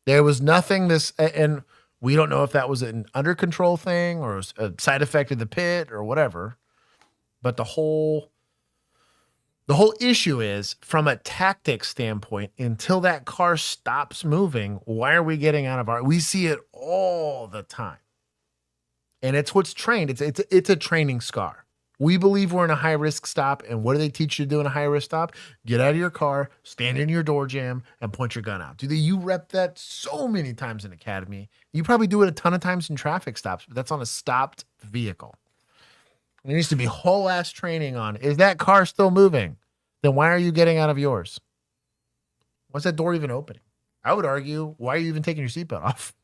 There was nothing and we don't know if that was an under control thing or a side effect of the pit or whatever. But the whole issue is, from a tactics standpoint, until that car stops moving, why are we getting out of our? We see it all the time, and it's what's trained. It's a training scar. We believe we're in a high risk stop, and what do they teach you to do in a high risk stop? Get out of your car, stand in your door jamb, and point your gun out. You rep that so many times in academy. You probably do it a ton of times in traffic stops, but that's on a stopped vehicle. There needs to be whole ass training on, is that car still moving? Then why are you getting out of yours? What's that door even opening? I would argue, why are you even taking your seatbelt off?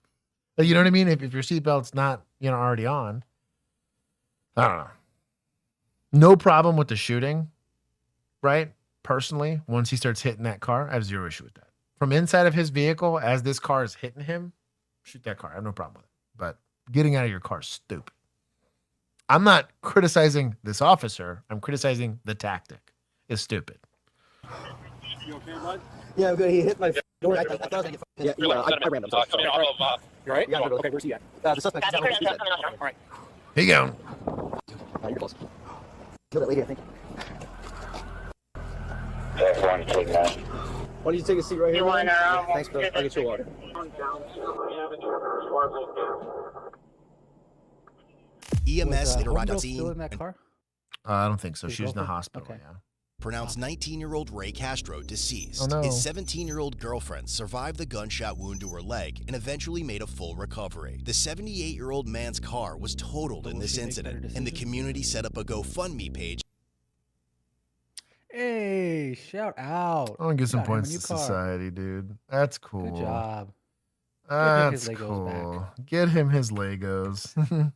You know what I mean? If your seatbelt's not, already on. I don't know. No problem with the shooting, right? Personally, once he starts hitting that car, I have zero issue with that. From inside of his vehicle, as this car is hitting him, shoot that car. I have no problem with it. But getting out of your car is stupid. I'm not criticizing this officer. I'm criticizing the tactic. It's stupid. You okay, bud? Yeah, I'm good. He hit my door. I thought I was going to get pinned. I ran him. You all right? Yeah, okay, where's he at? The suspect is down. All right. Here you go. You're close. Kill that lady, I think. Why don't you take a seat right here? Thanks, bro. I'll get you water. EMS later arrived on Still scene. in that car? I don't think so. His She was in the girlfriend? hospital, Okay. yeah. Pronounced 19-year-old Ray Castro deceased. Oh, no. His 17-year-old girlfriend survived the gunshot wound to her leg and eventually made a full recovery. The 78-year-old man's car was totaled in this incident, and the community set up a GoFundMe page. Hey, shout out. I want to get some Got him a points new to car. society, dude. That's cool. Good job. That's Get him his Legos cool. Get him his Legos.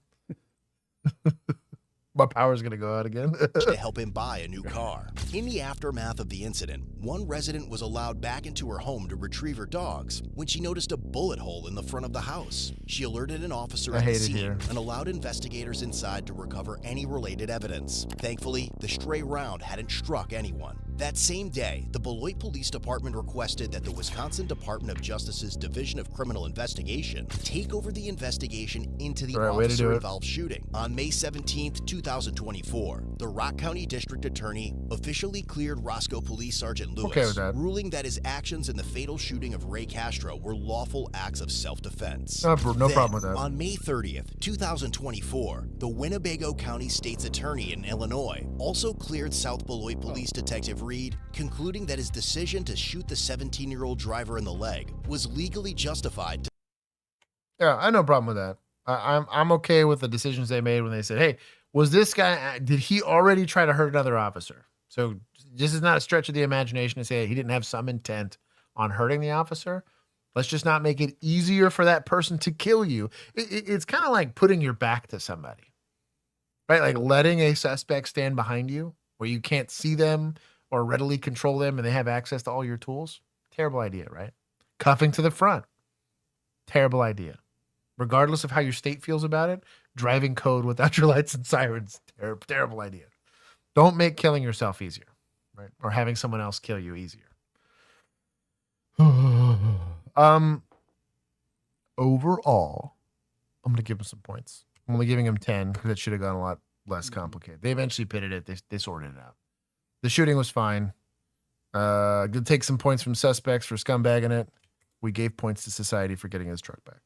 My power's going to go out again. to help him buy a new car. In the aftermath of the incident, one resident was allowed back into her home to retrieve her dogs when she noticed a bullet hole in the front of the house. She alerted an officer I at the hate it scene here. and allowed investigators inside to recover any related evidence. Thankfully, the stray round hadn't struck anyone. That same day, the Beloit Police Department requested that the Wisconsin Department of Justice's Division of Criminal Investigation take over the investigation into the Right, way to do it. officer-involved shooting. On May 17th, 2024, the Rock County District Attorney officially cleared Roscoe Police Sergeant Lewis, Okay with that. ruling that his actions in the fatal shooting of Ray Castro were lawful acts of self-defense. No Then, problem with that. On May 30th, 2024, the Winnebago County State's Attorney in Illinois also cleared South Beloit Police Detective Reed, concluding that his decision to shoot the 17-year-old driver in the leg was legally justified. Yeah, I have no problem with that. I'm okay with the decisions they made when they said, hey, was this guy, did he already try to hurt another officer? So this is not a stretch of the imagination to say he didn't have some intent on hurting the officer. Let's just not make it easier for that person to kill you. It's kind of like putting your back to somebody, right? Like letting a suspect stand behind you where you can't see them or readily control them and they have access to all your tools. Terrible idea, right? Cuffing to the front. Terrible idea. Regardless of how your state feels about it, driving code without your lights and sirens, terrible idea. Don't make killing yourself easier, right? Or having someone else kill you easier. Overall, I'm going to give him some points. I'm only giving him 10 because it should have gone a lot less complicated. They eventually pitted it. They sorted it out. The shooting was fine. Good take some points from suspects for scumbagging it. We gave points to society for getting his truck back.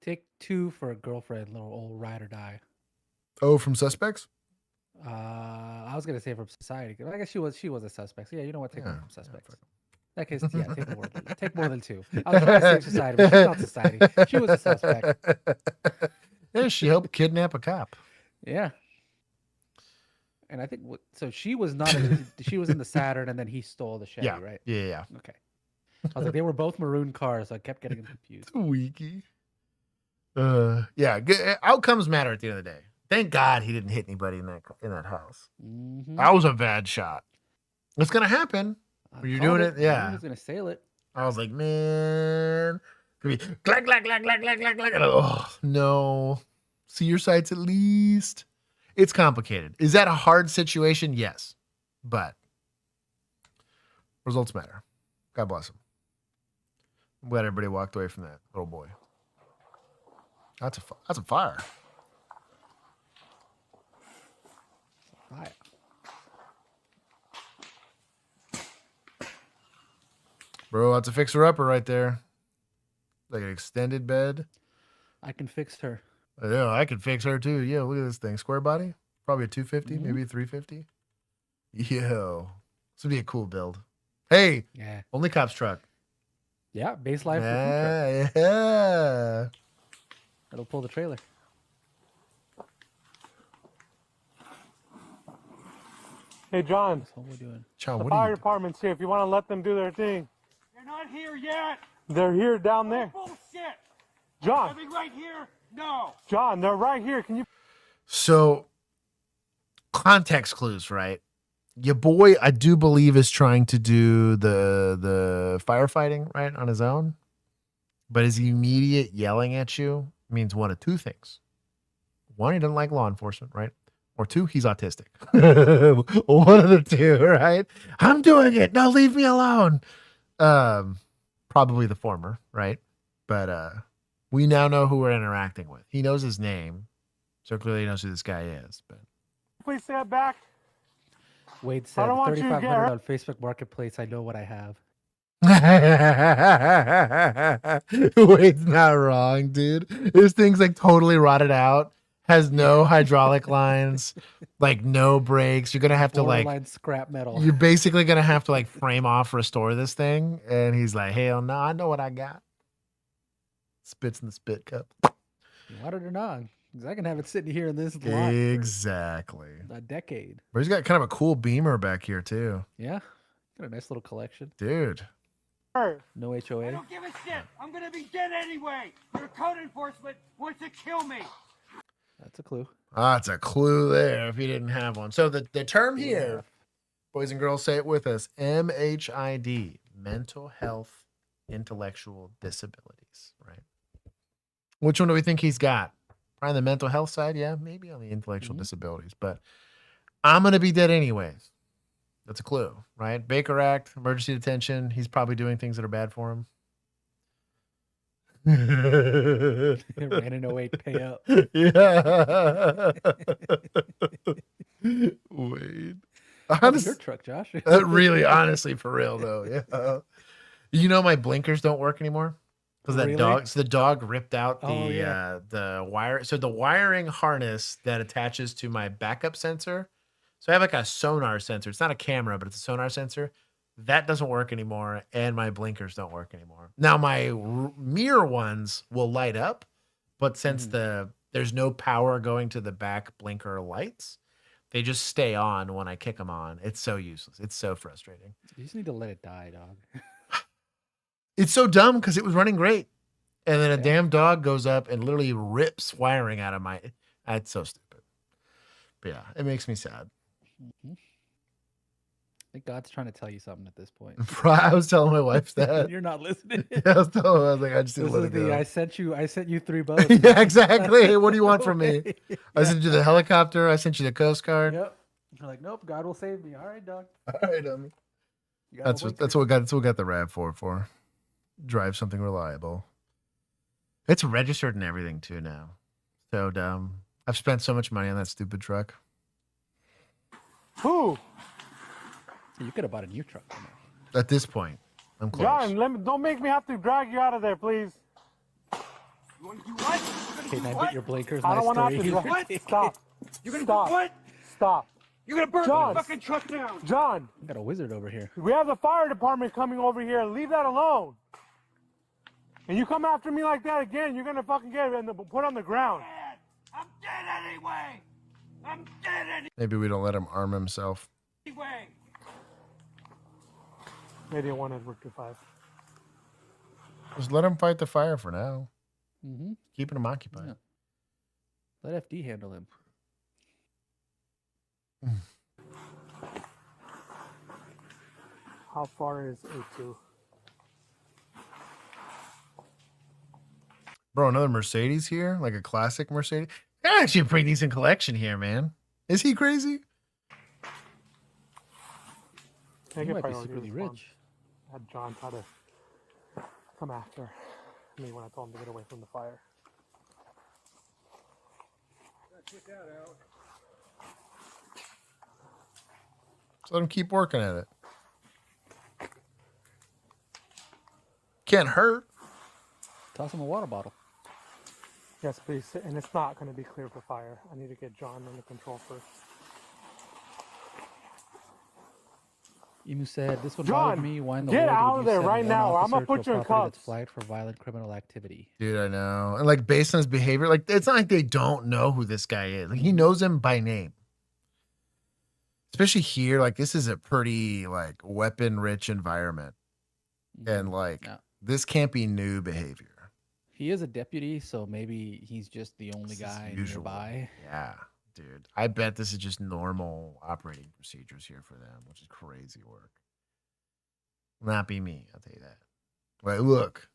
Take 2 for a girlfriend, little old ride or die. Oh, from suspects? I was gonna say from society. I guess she was a suspect. So yeah, you know what? Take 1 from suspects. That case, yeah, take more than 2. I was trying to save society, but she's not society. She was a suspect. Yeah, she helped kidnap a cop. Yeah. And I think so. She was not. She was in the Saturn, and then he stole the Chevy, right? Yeah. Okay. I was like, they were both maroon cars. So I kept getting them confused. Weaky. Yeah. Outcomes matter at the end of the day. Thank God he didn't hit anybody in that house. Mm-hmm. That was a bad shot. It's gonna happen. When you're doing it, yeah. He's gonna sail it. I was like, man, could be clack, clack, clack, clack, clack, clack, clack. Oh no. See your sights at least. It's complicated. Is that a hard situation? Yes. But results matter. God bless him. I'm glad everybody walked away from that little boy. That's a fire. Fire. Bro, that's a fixer-upper right there. Like an extended bed. I can fix her. Yeah, I could fix her too. Yeah, look at this thing. Square body. Probably a 250, maybe a 350. Yo. This would be a cool build. Hey. Yeah. OnlyCops truck. Yeah, base life. Yeah. It'll pull the trailer. Hey, John. That's what we're doing. John, the what are fire you department's here if you want to let them do their thing. They're not here yet. They're here down there. Bullshit. John. Are they right here? No. John, they're right here. Can you? So, context clues, right? Your boy, I do believe, is trying to do the firefighting, right, on his own. But his immediate yelling at you means one of two things. One, he doesn't like law enforcement, right? Or two, he's autistic. One of the two, right? I'm doing it. No, leave me alone. Probably the former, right? But we now know who we're interacting with. He knows his name, so clearly he knows who this guy is. But please step back? Wade said, 3,500 on Facebook Marketplace. I know what I have. Wade's not wrong, dude. This thing's like totally rotted out. Has no hydraulic lines, like no brakes. You're gonna have to like scrap metal. You're basically gonna have to like frame off, restore this thing. And he's like, hell no, I know what I got. Spits in the spit cup. You want it or not? Because I can have it sitting here in this lot exactly for a decade. But he's got kind of a cool Beamer back here too. Yeah, got a nice little collection, dude. No HOA. I don't give a shit. I'm gonna be dead anyway. Your code enforcement wants to kill me. That's a clue. That's a clue there if you didn't have one. So the term here, boys and girls, say it with us, MHID, mental health, intellectual disabilities, right? Which one do we think he's got? Probably the mental health side, yeah, maybe on the intellectual disabilities, but I'm going to be dead anyways. That's a clue, right? Baker Act, emergency detention. He's probably doing things that are bad for him. Ran an 08 pay up. Yeah. Wait. That's your truck, Josh. Really, honestly, for real though. Yeah. You know my blinkers don't work anymore because that the dog ripped out the wire. So the wiring harness that attaches to my backup sensor. So I have like a sonar sensor. It's not a camera, but it's a sonar sensor. That doesn't work anymore, and my blinkers don't work anymore. Now my mirror ones will light up, but since there's no power going to the back blinker lights, they just stay on when I kick them on. It's so useless. It's so frustrating. You just need to let it die, dog. It's so dumb because it was running great, and then a damn dog goes up and literally rips wiring out of my. It's so stupid. But yeah, it makes me sad. Mm-hmm. I think God's trying to tell you something at this point. I was telling my wife that. You're not listening. Yeah, I was telling her, I was like, I just didn't let it go. I sent you 3 boats. Yeah, exactly. What do you want from me? I sent you the helicopter. I sent you the Coast Guard. Yep. You're like, nope, God will save me. All right, dog. All right, dummy. That's what we got the RAV4 for. Drive something reliable. It's registered and everything too now. So dumb. I've spent so much money on that stupid truck. Who? You could have bought a new truck. At this point, I'm close. John, don't make me have to drag you out of there, please. You want to do what? Okay, now get your blinkers. I don't want to story. have to. What? Stop. You're gonna Stop. do what? Stop. You're gonna burn John. the fucking truck down. John, I got a wizard over here. we have the fire department coming over here. Leave that alone. And you come after me like that again, you're gonna fucking get it and put on the ground. I'm dead anyway. I'm dead Maybe we don't let him arm himself. anyway. Maybe one Edward 25. Just let him fight the fire for now. Mm-hmm. Keeping him occupied. Yeah. Let FD handle him. How far is A2? Bro, another Mercedes here? Like a classic Mercedes? Got actually a pretty decent collection here, man. Is he crazy? Take He it might be priority secretly response. rich. Had John try to come after me when I told him to get away from the fire. Check that out. Just let him keep working at it. Can't hurt. Toss him a water bottle. Yes, please. And it's not going to be clear for fire. I need to get John under control first. Emu said, "This would John, bother me. Why in the get world out would of you there send right one now, or I'm officer gonna put to a you in property that's cuffs." flagged for violent criminal activity?" Dude, I know. And like based on his behavior, like it's not like they don't know who this guy is. Like he knows him by name. Especially here, like this is a pretty like weapon rich environment. And like this can't be new behavior. He is a deputy, so maybe he's just the only guy nearby. Yeah, dude. I bet this is just normal operating procedures here for them, which is crazy work. Not be me, I'll tell you that. Wait, look.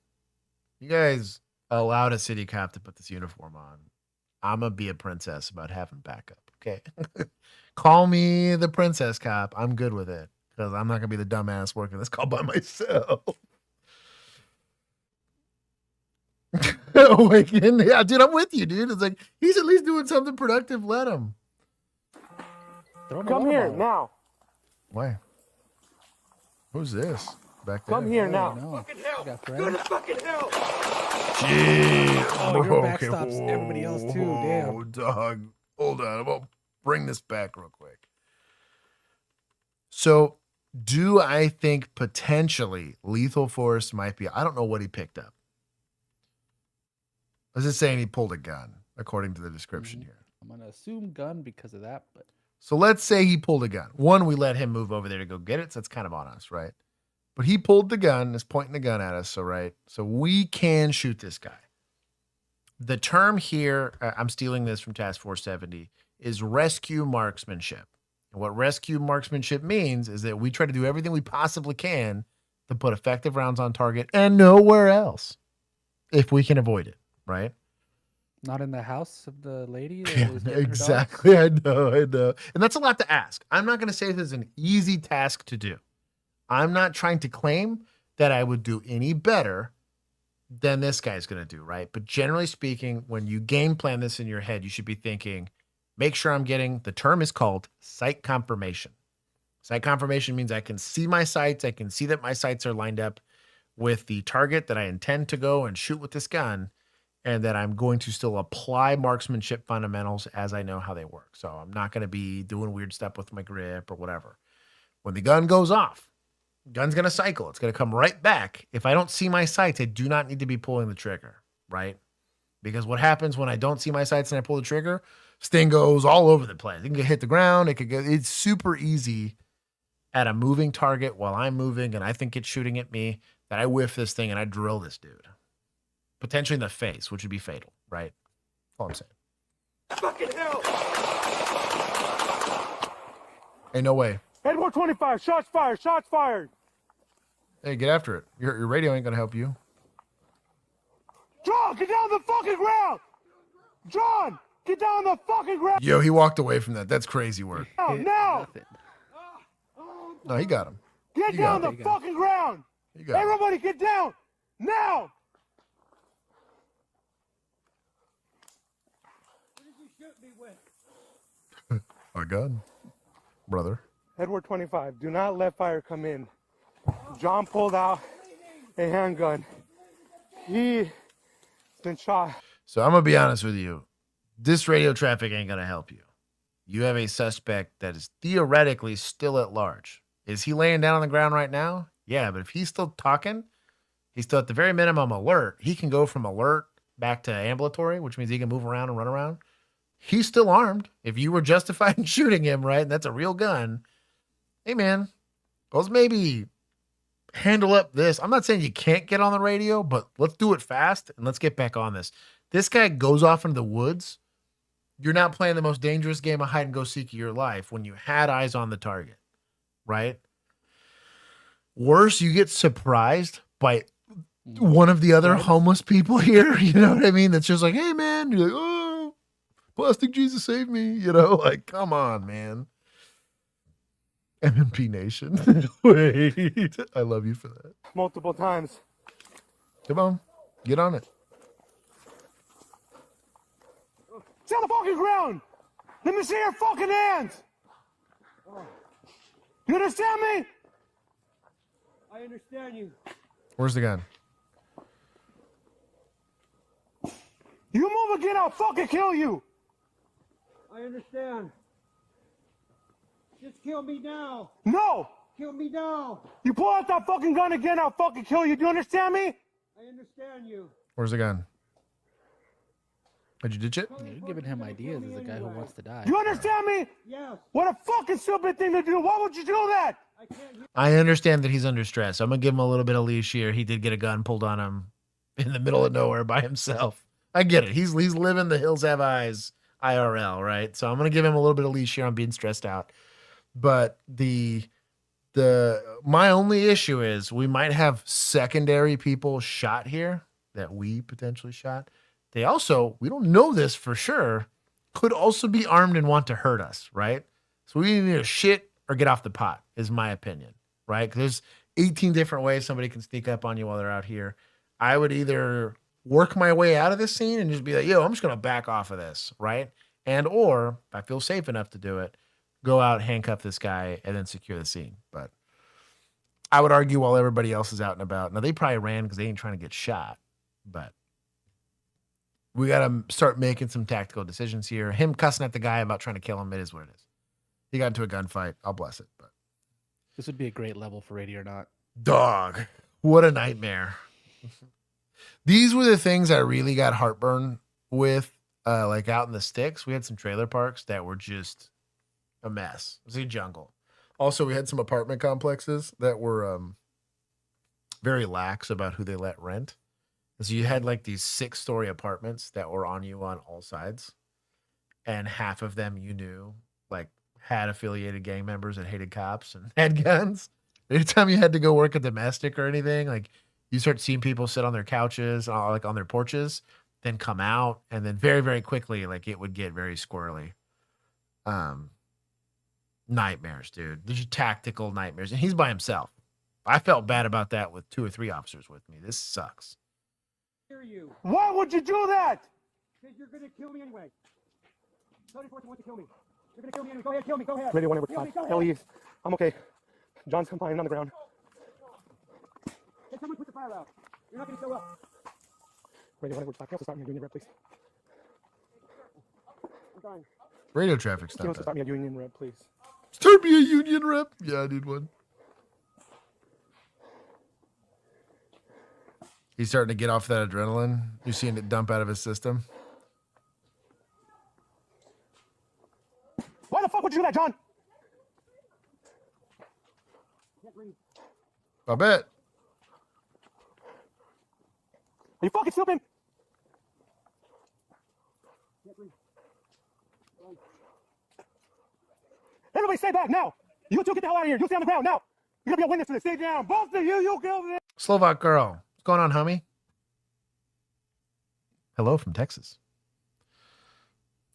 You guys allowed a city cop to put this uniform on. I'm going to be a princess about having backup, okay? Call me the princess cop. I'm good with it because I'm not going to be the dumbass working this call by myself. Awaken. Yeah, dude, I'm with you, dude. It's like he's at least doing something productive. Let him. Come here now. Why? Who's this back there? Come here now. Fucking hell. Go to fucking hell. Gee, Oh, your backstops everybody else too. Damn. Oh, dog. Hold on. I'm going to bring this back real quick. So, do I think potentially lethal force might be? I don't know what he picked up. I was just saying he pulled a gun, according to the description here. I'm gonna assume gun because of that, but So let's say he pulled a gun. One, we let him move over there to go get it, so that's kind of on us, right? But he pulled the gun, is pointing the gun at us, so right? So we can shoot this guy. The term here, I'm stealing this from Task Force 70, is rescue marksmanship. And what rescue marksmanship means is that we try to do everything we possibly can to put effective rounds on target and nowhere else if we can avoid it, right? not in the house of the lady. That was getting her dogs? Exactly. I know. And that's a lot to ask. I'm not going to say this is an easy task to do. I'm not trying to claim that I would do any better than this guy's going to do, right? But generally speaking, when you game plan this in your head, you should be thinking, make sure I'm getting, the term is called sight confirmation. Sight confirmation means I can see my sights. I can see that my sights are lined up with the target that I intend to go and shoot with this gun, and that I'm going to still apply marksmanship fundamentals as I know how they work. So I'm not going to be doing weird stuff with my grip or whatever. When the gun goes off, gun's going to cycle. It's going to come right back. If I don't see my sights, I do not need to be pulling the trigger, right? Because what happens when I don't see my sights and I pull the trigger, this thing goes all over the place. It can hit the ground. It's super easy at a moving target while I'm moving and I think it's shooting at me that I whiff this thing and I drill this dude. Potentially in the face, which would be fatal, right? That's all I'm saying. Fucking hell! Hey, no way. Edward 25, shots fired, shots fired. Hey, get after it. Your radio ain't gonna help you. John, get down the fucking ground! John, get down the fucking ground! Yo, he walked away from that. That's crazy work. Now! No, he got him. Get down the fucking ground! Everybody get down! Now! Our gun, brother. Edward 25, do not let fire come in. John pulled out a handgun. He's been shot. So I'm gonna be honest with you. This radio traffic ain't gonna help you. you have a suspect that is theoretically still at large. Is he laying down on the ground right now? Yeah, but if he's still talking, he's still at the very minimum alert. He can go from alert back to ambulatory, which means he can move around and run around. He's still armed. If you were justified in shooting him, right, and that's a real gun, hey, man, let's maybe handle up this. I'm not saying you can't get on the radio, but let's do it fast and let's get back on this. This guy goes off into the woods. You're not playing the most dangerous game of hide and go seek of your life when you had eyes on the target, right? Worse, you get surprised by one of the other homeless people here. You know what I mean? That's just like, hey, man. You're like, oh, plastic Jesus save me. You know, like, come on, man. MMP Nation. Wait, I love you for that. Multiple times. Come on, get on it. Sit on the fucking ground. Let me see your fucking hands. You understand me? I understand you. Where's the gun? You move again, I'll fucking kill you. I understand. Just kill me now. No. Kill me now. You pull out that fucking gun again, I'll fucking kill you. Do you understand me? I understand you. Where's the gun? Did you ditch it? You're giving him ideas as a guy who wants to die. Do you understand me? Yes. What a fucking stupid thing to do. Why would you do that? I understand that he's under stress. I'm going to give him a little bit of leash here. He did get a gun pulled on him in the middle of nowhere by himself. I get it. He's living the hills have eyes IRL, right? So I'm going to give him a little bit of leash here on being stressed out. But my only issue is we might have secondary people shot here that we potentially shot. They also, we don't know this for sure, could also be armed and want to hurt us, right? So we need to shit or get off the pot, is my opinion, right? Because there's 18 different ways somebody can sneak up on you while they're out here. I would either work my way out of this scene and just be like, yo, I'm just going to back off of this, right? And or, if I feel safe enough to do it, go out, handcuff this guy, and then secure the scene. But I would argue while everybody else is out and about. Now, they probably ran because they ain't trying to get shot, but we got to start making some tactical decisions here. Him cussing at the guy about trying to kill him, it is what it is. He got into a gunfight. I'll bless it. But this would be a great level for Ready or Not. Dog, what a nightmare. These were the things I really got heartburn with, like out in the sticks. We had some trailer parks that were just a mess. It was a jungle. Also, we had some apartment complexes that were very lax about who they let rent. So you had like these 6-story apartments that were on you on all sides. And half of them you knew like had affiliated gang members that hated cops and had guns. Anytime you had to go work a domestic or anything, like you start seeing people sit on their couches, like on their porches, then come out. And then very, very quickly, like it would get very squirrely. Nightmares, dude. These are tactical nightmares. And he's by himself. I felt bad about that with 2 or 3 officers with me. This sucks. You. Why would you do that? Because you're going to kill me anyway. Cody Fortune wants to kill me. You're going to kill me anyway. Go ahead, kill me. Go ahead. Radio 1 Edward 5. Ellie, I'm okay. John's confined on the ground. Hey, someone put the fire out. You're not going to show up. Radio 1 Edward 5. Can you also start me a union rep, please? I'm dying. Radio traffic Can you stop. also start me a union rep, please? Start me a union rep? Yeah, I need one. He's starting to get off that adrenaline. You're seeing it dump out of his system. Why the fuck would you do that, John? I bet. Are you fucking stupid? Everybody stay back now. You two get the hell out of here. You stay on the ground now. You're going to be a witness to this. Stay down. Both of you get over there. Slovak girl. What's going on, homie? Hello from Texas.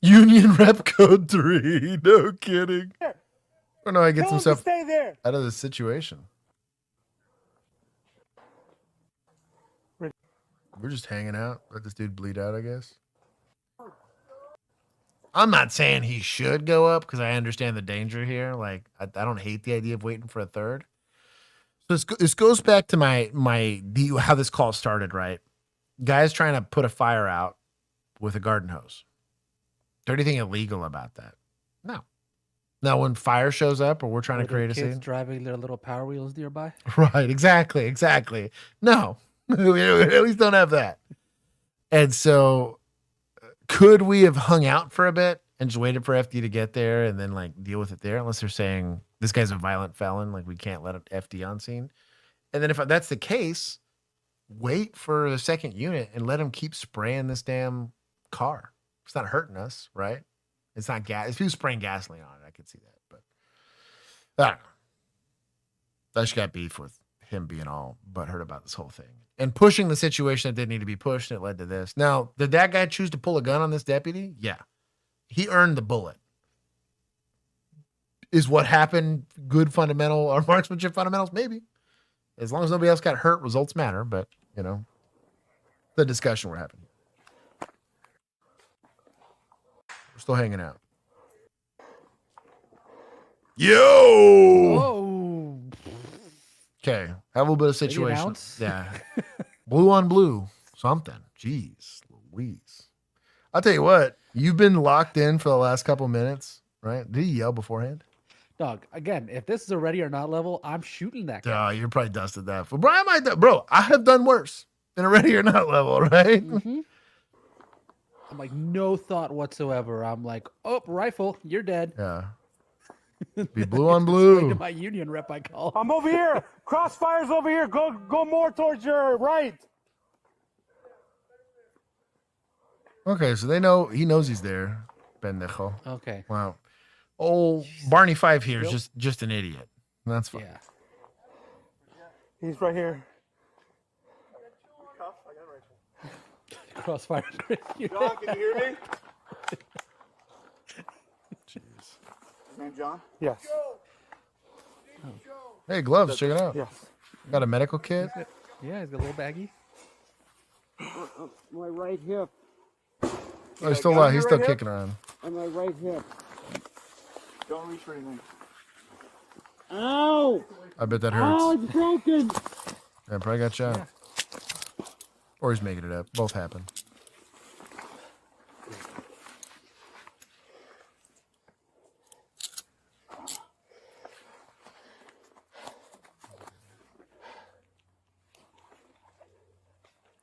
Union rep code 3. No kidding. I don't know how he gets himself stay there. out of this situation. We're just hanging out. Let this dude bleed out, I guess. I'm not saying he should go up because I understand the danger here. Like, I don't hate the idea of waiting for a third. So this goes back to how this call started, right? Guys trying to put a fire out with a garden hose. Is there anything illegal about that? No. Now, when fire shows up or we're trying to create a kids scene. driving their little Power Wheels nearby. Right. Exactly. No, we at least don't have that. And so could we have hung out for a bit and just waited for FD to get there and then like deal with it there? Unless they're saying this guy's a violent felon, like we can't let FD on scene. And then if that's the case, wait for the second unit and let him keep spraying this damn car. It's not hurting us, right? It's not gas. If he was spraying gasoline on it, I could see that. But I don't know. I just got beef with him being all butthurt about this whole thing and pushing the situation that didn't need to be pushed. And it led to this. Now, did that guy choose to pull a gun on this deputy? Yeah. He earned the bullet. Is what happened good fundamental or marksmanship fundamentals? Maybe. As long as nobody else got hurt, results matter. But, you know, the discussion we're having. We're still hanging out. Yo! Whoa! Okay, have a little bit of situation. announce? Yeah, blue on blue, something. Jeez, Louise. I'll tell you what. You've been locked in for the last couple minutes, right? Did he yell beforehand? Dog, again, if this is a ready or not level, I'm shooting that guy. You're probably dusted that. Bro, I have done worse than a ready or not level, right? Mm-hmm. I'm like, no thought whatsoever. I'm like, oh, rifle, you're dead. Yeah. Be blue on blue. To my union rep, I call. I'm over here. Crossfire's over here. Go more towards your right. Okay, so he knows he's there. Pendejo. Okay. Wow. Oh, Barney 5 here is just an idiot. That's fine. Yeah. He's right here. Crossfire. John, can you hear me? Jeez. His name John? Yes. Hey, gloves, check it out. Yes. Got a medical kit? Yeah, he's got a little baggie. My right hip. Oh, he's still alive. He's still kicking around. On my right hip. Don't reach for anything. Ow! I bet that hurts. Oh, it's broken. Yeah, probably got shot. Yeah. Or he's making it up. Both happen.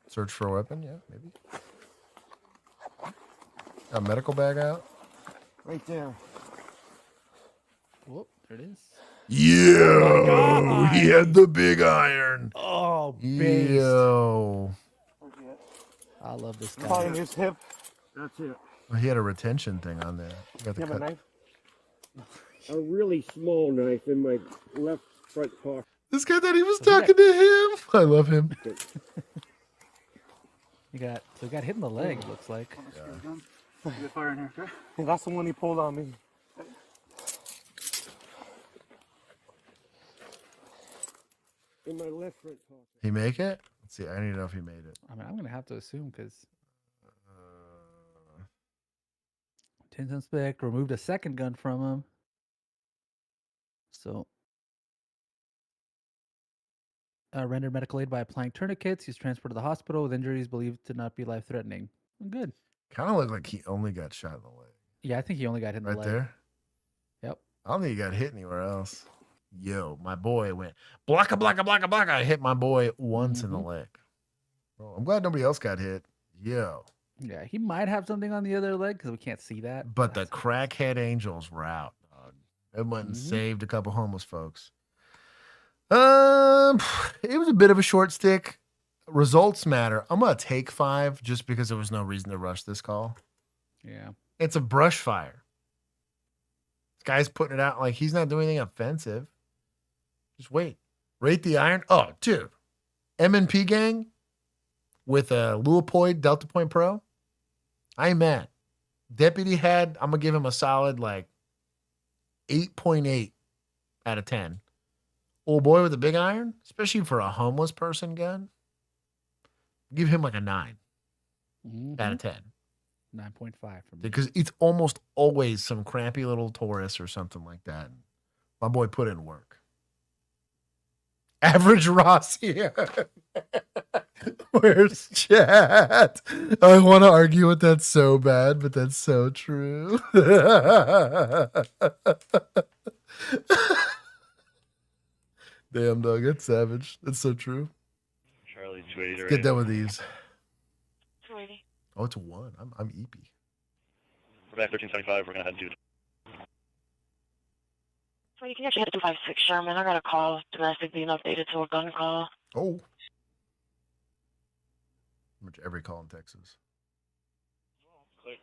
Search for a weapon, yeah, maybe. A medical bag out. Right there. Whoop, there it is. Yo, he had the big iron. Oh, based. Yo. I love this guy. Calling his hip. That's it. Well, he had a retention thing on there. You got the You have a knife? A really small knife in my left front pocket. This guy thought he was talking to him. I love him. He got hit in the leg, it looks like. You got fire in here, okay? Yeah, that's the one he pulled on me. In my left front pocket. He make it? Let's see. I need to know if he made it. I mean, I'm gonna have to assume because Tin Inspect removed a second gun from him. So rendered medical aid by applying tourniquets. He's transported to the hospital with injuries believed to not be life-threatening. Good. Kind of looked like he only got shot in the leg. Yeah, I think he only got hit in the leg. Right there? Yep. I don't think he got hit anywhere else. Yo, my boy went blocka, blocka, blocka, blocka. I hit my boy once in the leg. Well, I'm glad nobody else got hit. Yo. Yeah, he might have something on the other leg because we can't see that. But the crackhead angels were out, dog. It went and saved a couple homeless folks. It was a bit of a short stick. Results matter. I'm gonna take 5 just because there was no reason to rush this call. Yeah. It's a brush fire. This guy's putting it out like he's not doing anything offensive. Just wait. Rate the iron. Oh, dude. M&P gang with a Leopold Delta Point Pro. I ain't mad. Deputy had, I'm going to give him a solid like 8.8 out of 10. Old boy with a big iron, especially for a homeless person gun, give him like a 9 out of 10. 9.5 for me. Because it's almost always some crappy little Taurus or something like that. My boy put in work. Average Ross here. Where's chat? I want to argue with that so bad, but that's so true. Damn, dog, that's savage. That's so true. Charlie 280. Let's get done with these. 280. Oh, it's a 1. I'm EP. We're back 1375. We're gonna head to. So you can actually hit 256 Sherman. I got a call. Domestic being updated to a gun call. Oh. Pretty much every call in Texas. Thank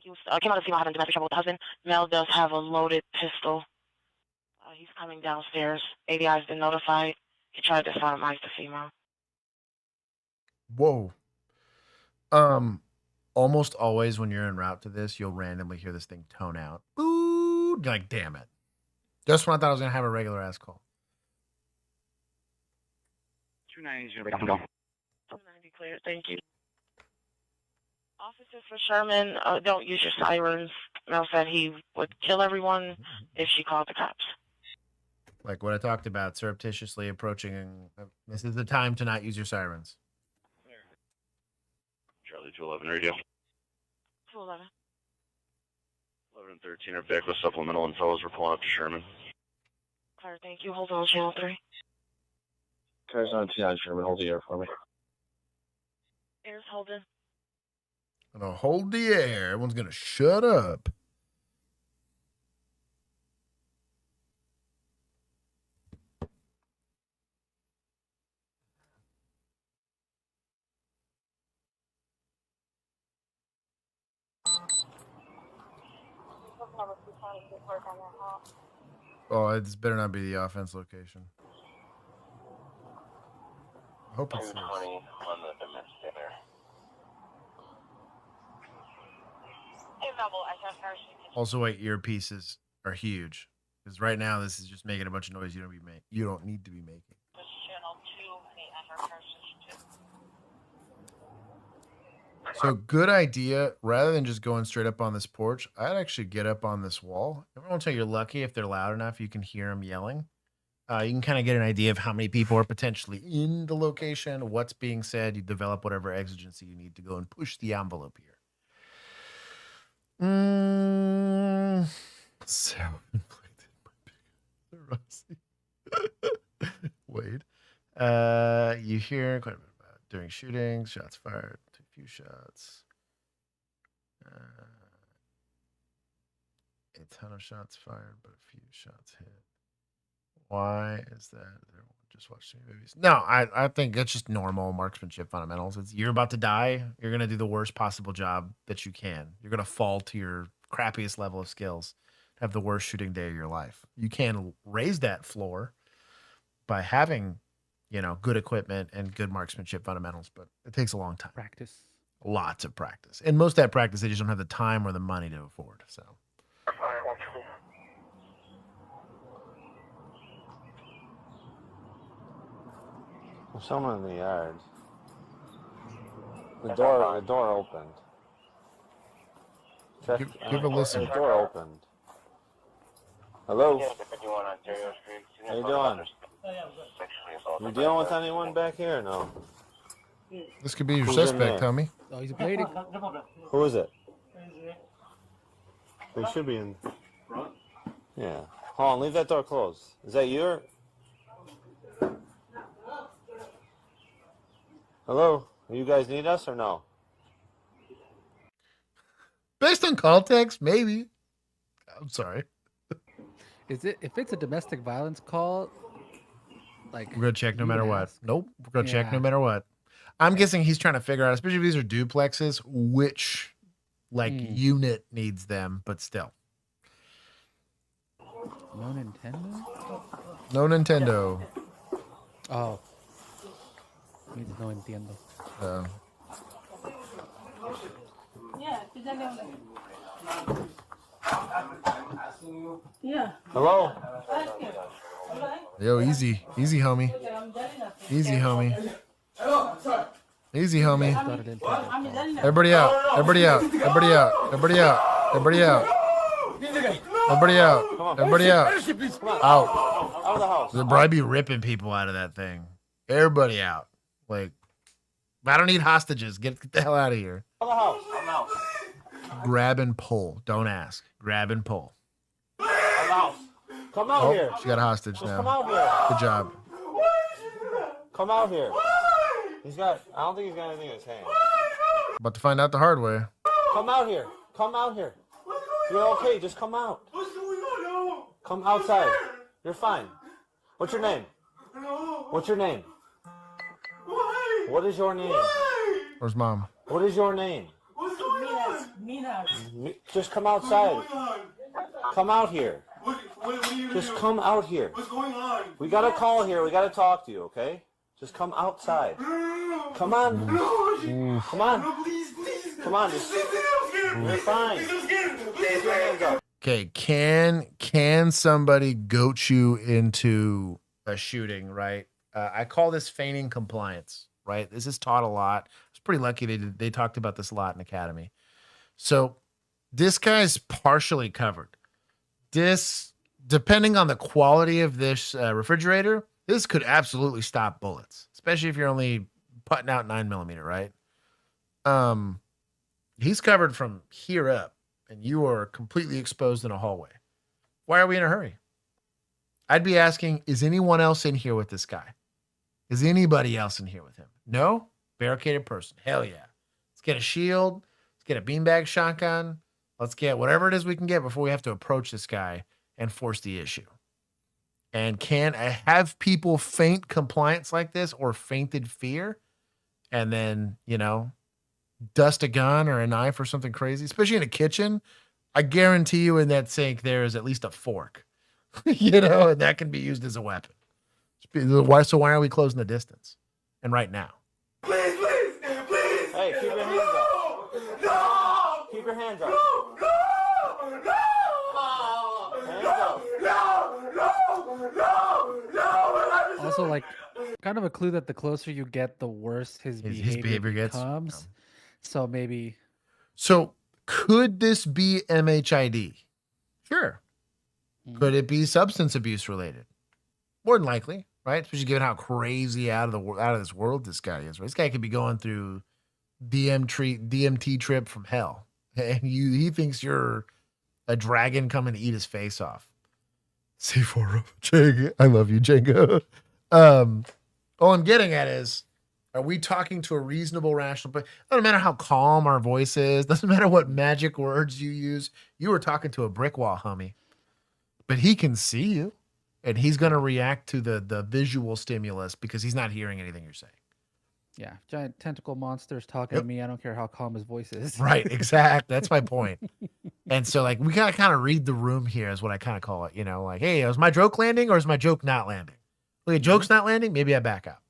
you. I came out to see my husband, domestic trouble with the husband. Mel does have a loaded pistol. He's coming downstairs. ADI has been notified. He tried to sodomize the female. Whoa. Almost always when you're en route to this, you'll randomly hear this thing tone out. Ooh, like, damn it. Just when I thought I was going to have a regular ass call. 290 is gonna break down. 290 clear. Thank you. Officers for Sherman, don't use your sirens. Mel said he would kill everyone if she called the cops. Like what I talked about, surreptitiously approaching. This is the time to not use your sirens. Charlie 211 radio. 211. 11 and 13 are back with supplemental info as we're pulling up to Sherman. Clear, thank you. Hold on, channel 3. Cars on T9 Sherman, hold the air for me. Air's holding. Gonna hold the air. Everyone's gonna shut up. Oh, it's better not be the offense location. I hope it's 220 on the domestic there. also why earpieces are huge. Because right now this is just making a bunch of noise you don't need to be making. Channel 2, So good idea. Rather than just going straight up on this porch, I'd actually get up on this wall. Everyone tell you're lucky if they're loud enough, you can hear them yelling. You can kind of get an idea of how many people are potentially in the location, what's being said. You develop whatever exigency you need to go and push the envelope here. Self-inflicted by Rossi. Wade. You hear quite a bit about during shootings, shots fired, a few shots. A ton of shots fired, but a few shots hit. Why is that? Everyone just watching movies. No, I think it's just normal marksmanship fundamentals. It's you're about to die. You're gonna do the worst possible job that you can. You're gonna fall to your crappiest level of skills. Have the worst shooting day of your life. You can raise that floor by having, good equipment and good marksmanship fundamentals, but it takes a long time. Practice. Lots of practice. And most of that practice, they just don't have the time or the money to afford. So. There's someone in the yard. The door opened. Check, give a listen. The door opened. Hello? How you doing? You dealing with anyone back here or no? This could be your Who's suspect, homie. Oh, he's bleeding. Who is it? They should be in front. Yeah. Hold on, leave that door closed. Is that you? Hello? You guys need us or no? Based on context, maybe. I'm sorry. Is it if it's a domestic violence call? Like We're gonna check no matter what. Nope. We're gonna check no Yeah. matter what. I'm guessing he's trying to figure out, especially if these are duplexes, which unit needs them, but still. No Nintendo? No Nintendo. Oh. Needs no entiendo. Yeah. Hello? Yo, easy, homie. Easy, homie. Easy, homie. Everybody out. Everybody out. Everybody out. Everybody out. Everybody out. Everybody out. Everybody out. Out. Out of the house. They'll probably be ripping people out of that thing. Everybody out. Like, I don't need hostages. Get the hell out of here. Out of the house. Out of the house. Grab and pull. Don't ask. Grab and pull. Out of the house. Come out here. She got a hostage Just now. come out here. Good job. Come out here. I don't think he's got anything in his hand. About to find out the hard way. Come out here. Come out here. You're okay. Just come out. What's going on? Come outside. You're fine. What's your name? What's your name? What is your name? Where's mom? What is your name? What's going on? Just come outside. Come out here. What are you Just doing? come out here. What's going on? We got a call here. We got to talk to you, okay? Just come outside. Come on. Come on. Please, please. Come on. Just, you're fine. Please, your hands up. Okay, can somebody goat you into a shooting, right? I call this feigning compliance, right? This is taught a lot. I was pretty lucky they talked about this a lot in academy. So this guy's partially covered. This, depending on the quality of this refrigerator, this could absolutely stop bullets, especially if you're only putting out 9mm, right? He's covered from here up, and you are completely exposed in a hallway. Why are we in a hurry? I'd be asking, is anyone else in here with this guy? Is anybody else in here with him? No? Barricaded person. Hell yeah. Let's get a shield. Let's get a beanbag shotgun. Let's get whatever it is we can get before we have to approach this guy and force the issue. And can I have people feint compliance like this or fainted fear and then, dust a gun or a knife or something crazy, especially in a kitchen? I guarantee you in that sink there is at least a fork, and that can be used as a weapon. So why are we closing the distance? And right now. Please, please, please. Hey, keep your hands up. No. Keep your hands up. No. No. No. Hands up. No. No. No. No. Also, like, kind of a clue that the closer you get, the worse his behavior gets. becomes. So maybe. So could this be MHID? Sure. Could it be substance abuse related? More than likely, right? Especially given how crazy out of this world this guy is. Right? This guy could be going through DMT trip from hell, and he thinks you're a dragon coming to eat his face off. C4 Django, I love you, Django. All I'm getting at is, are we talking to a reasonable, rational person? Doesn't matter how calm our voice is. Doesn't matter what magic words you use. You were talking to a brick wall, homie. But he can see you, and he's going to react to the visual stimulus because he's not hearing anything you're saying. Yeah, giant tentacle monsters talking to me. I don't care how calm his voice is. Right, exact. That's my point. And so, like, we got to kind of read the room here is what I kind of call it. Like, hey, is my joke landing or is my joke not landing? Like, a joke's not landing, maybe I back up.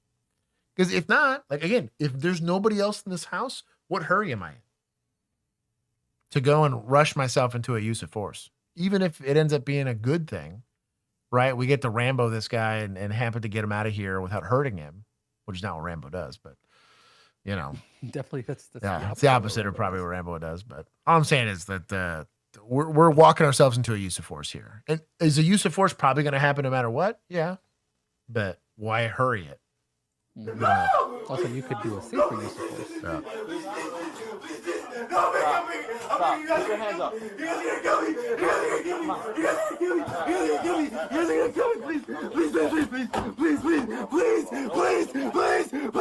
Because if not, like, again, if there's nobody else in this house, what hurry am I in? To go and rush myself into a use of force. Even if it ends up being a good thing, right? We get to Rambo this guy and happen to get him out of here without hurting him, which is not what Rambo does, but, Definitely that's it's the opposite of probably what Rambo does. But all I'm saying is that we're walking ourselves into a use of force here. And is a use of force probably going to happen no matter what? Yeah. But why hurry it? Also, you could do a safer use of force. Yeah. Stop. Keep your hands up. You guys are gonna kill me. You guys are gonna kill me. You guys are gonna kill me. You guys are gonna kill me. You guys are gonna kill me. Please, please, please, please, please, please, please, please, please,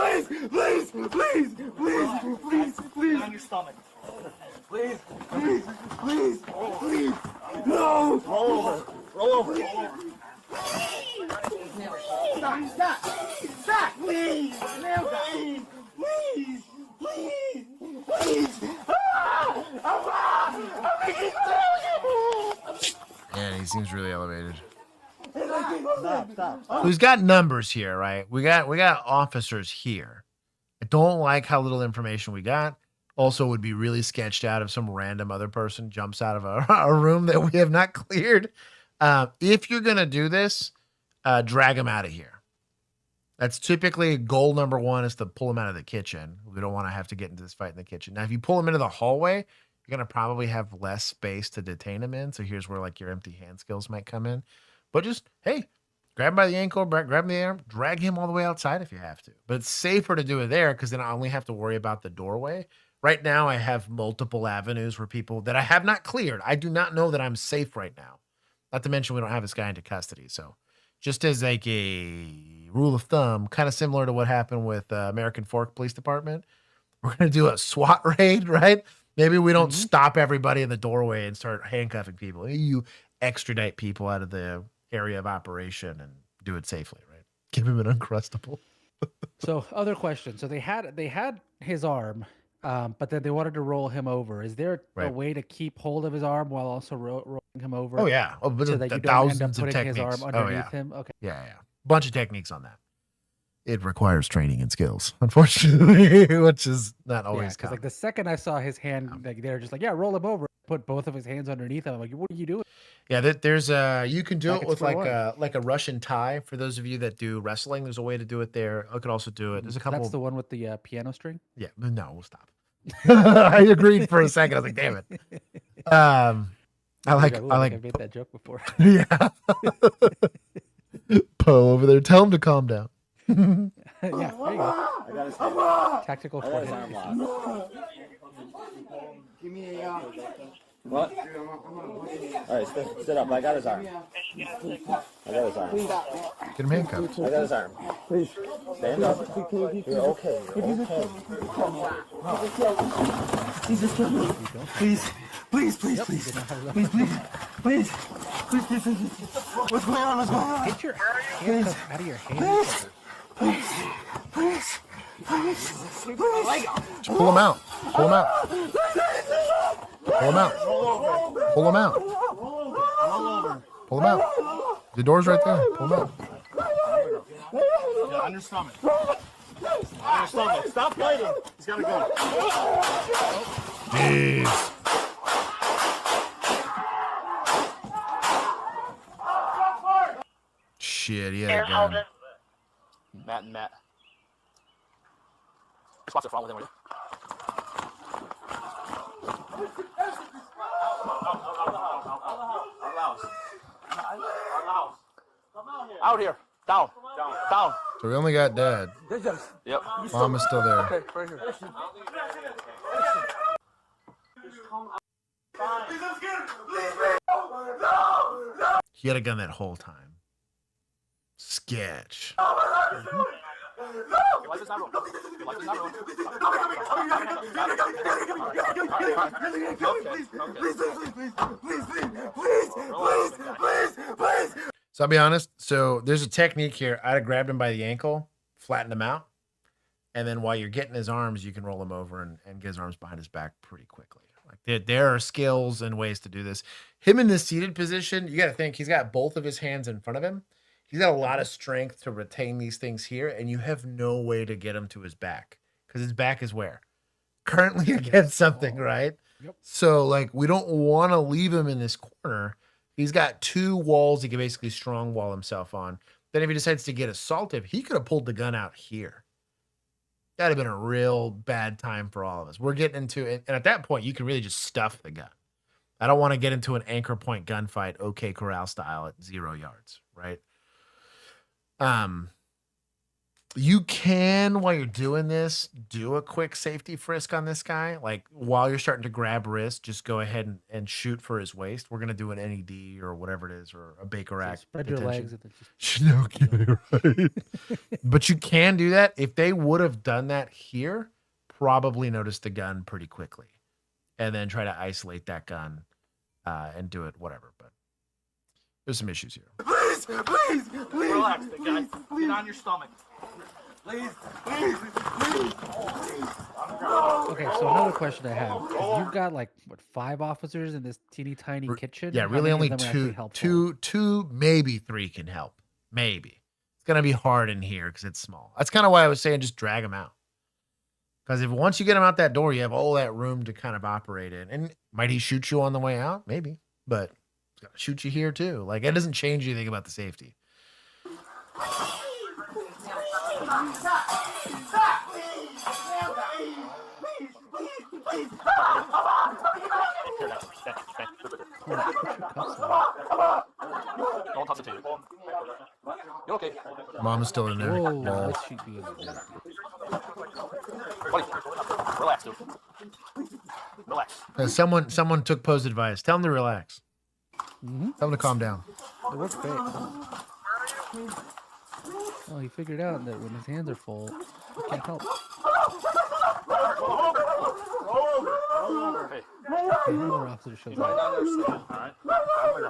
please, please, please, please, please. On your stomach. Please, please, please, please. No. Roll over. Roll over. Stop, stop, stop, please. Please, please, please, please. And he seems really elevated. Stop. So he's got numbers here, right? We got officers here. I don't like how little information we got. Also, would be really sketched out if some random other person jumps out of a room that we have not cleared. If you're gonna do this, drag him out of here. That's typically goal number one, is to pull him out of the kitchen. We don't want to have to get into this fight in the kitchen. Now, if you pull him into the hallway, you're going to probably have less space to detain him in. So here's where like your empty hand skills might come in. But just, hey, Grab him by the ankle, grab him the arm, drag him all the way outside if you have to. But it's safer to do it there because then I only have to worry about the doorway. Right now, I have multiple avenues where people that I have not cleared. I do not know that I'm safe right now. Not to mention we don't have this guy into custody. So just as like a rule of thumb, kind of similar to what happened with American Fork Police Department, we're going to do a SWAT raid, right? Maybe we don't stop everybody in the doorway and start handcuffing people. You extradite people out of the area of operation and do it safely, right? Give him an Uncrustable. So other question. So they had his arm, but then they wanted to roll him over. Is there a way to keep hold of his arm while also rolling him over? Oh yeah, so that you don't end up putting his arm underneath him. Okay. Yeah. Bunch of techniques on that. It requires training and skills, unfortunately, which is not always because like the second I saw his hand, like they're just like, yeah, roll him over, put both of his hands underneath him. I'm like, what are you doing? Yeah, there's you can do it with like a Russian tie. For those of you that do wrestling, there's a way to do it there. I could also do it. There's a couple. That's the one with the piano string. Yeah, no, we'll stop. I agreed for a second. I was like, damn it. I like I've made that joke before. Yeah. Poe over there, tell him to calm down. Yeah, there you go. Tactical forehead. Give me a what? All right, sit up. I got his arm. Get him handcuffed. I got his arm. Please stand up. You're okay. Jesus, please. Please. What's going on? Get your handcuffs out of your hands. Please. Just pull him out. Pull him out. The door's right there. Pull him out. On your stomach. Stop fighting. He's got a gun. Jeez. Shit, he had a gun. Matt. Just watch the front with him, will you? Out here. Down. So we only got Dad. Yep. Mom is still there. Okay, right here. He had a gun that whole time. Sketch. So I'll be honest. So there's a technique here. I'd have grabbed him by the ankle, flattened him out, and then while you're getting his arms, you can roll him over and get his arms behind his back pretty quickly. Like there are skills and ways to do this. Him in the seated position, you got to think he's got both of his hands in front of him. He's got a lot of strength to retain these things here, and you have no way to get him to his back because his back is where? Currently against something, right? Yep. So, like, we don't want to leave him in this corner. He's got two walls he can basically strong wall himself on. Then if he decides to get assaulted, he could have pulled the gun out here. That'd have been a real bad time for all of us. We're getting into it, and at that point, you can really just stuff the gun. I don't want to get into an anchor point gunfight, OK Corral style at 0 yards, right? You can, while you're doing this, do a quick safety frisk on this guy. Like while you're starting to grab wrist, just go ahead and shoot for his waist. We're gonna do an NED or whatever it is, or a Baker Act. Spread your legs. No kidding, right? But you can do that. If they would have done that here, probably notice the gun pretty quickly, and then try to isolate that gun and do it whatever. But there's some issues here. Please. Relax, big guy. Get on your stomach. Please. Okay, so another question I have. You've got like what 5 officers in this teeny tiny kitchen? Yeah, really only two, maybe 3 can help. Maybe. It's gonna be hard in here because it's small. That's kind of why I was saying just drag them out. Because if once you get him out that door, you have all that room to kind of operate in. And might he shoot you on the way out? Maybe. But he's gonna shoot you here too. Like it doesn't change anything about the safety. Don't touch the table. mom is still in there. Whoa, Lol. what's she doing? Relax, dude. Relax. Someone took Poe's advice. Tell him to relax. Tell him to calm down. It worked great. Oh, he figured out that when his hands are full, he can't help. Hey. Another officer shows up. Alright.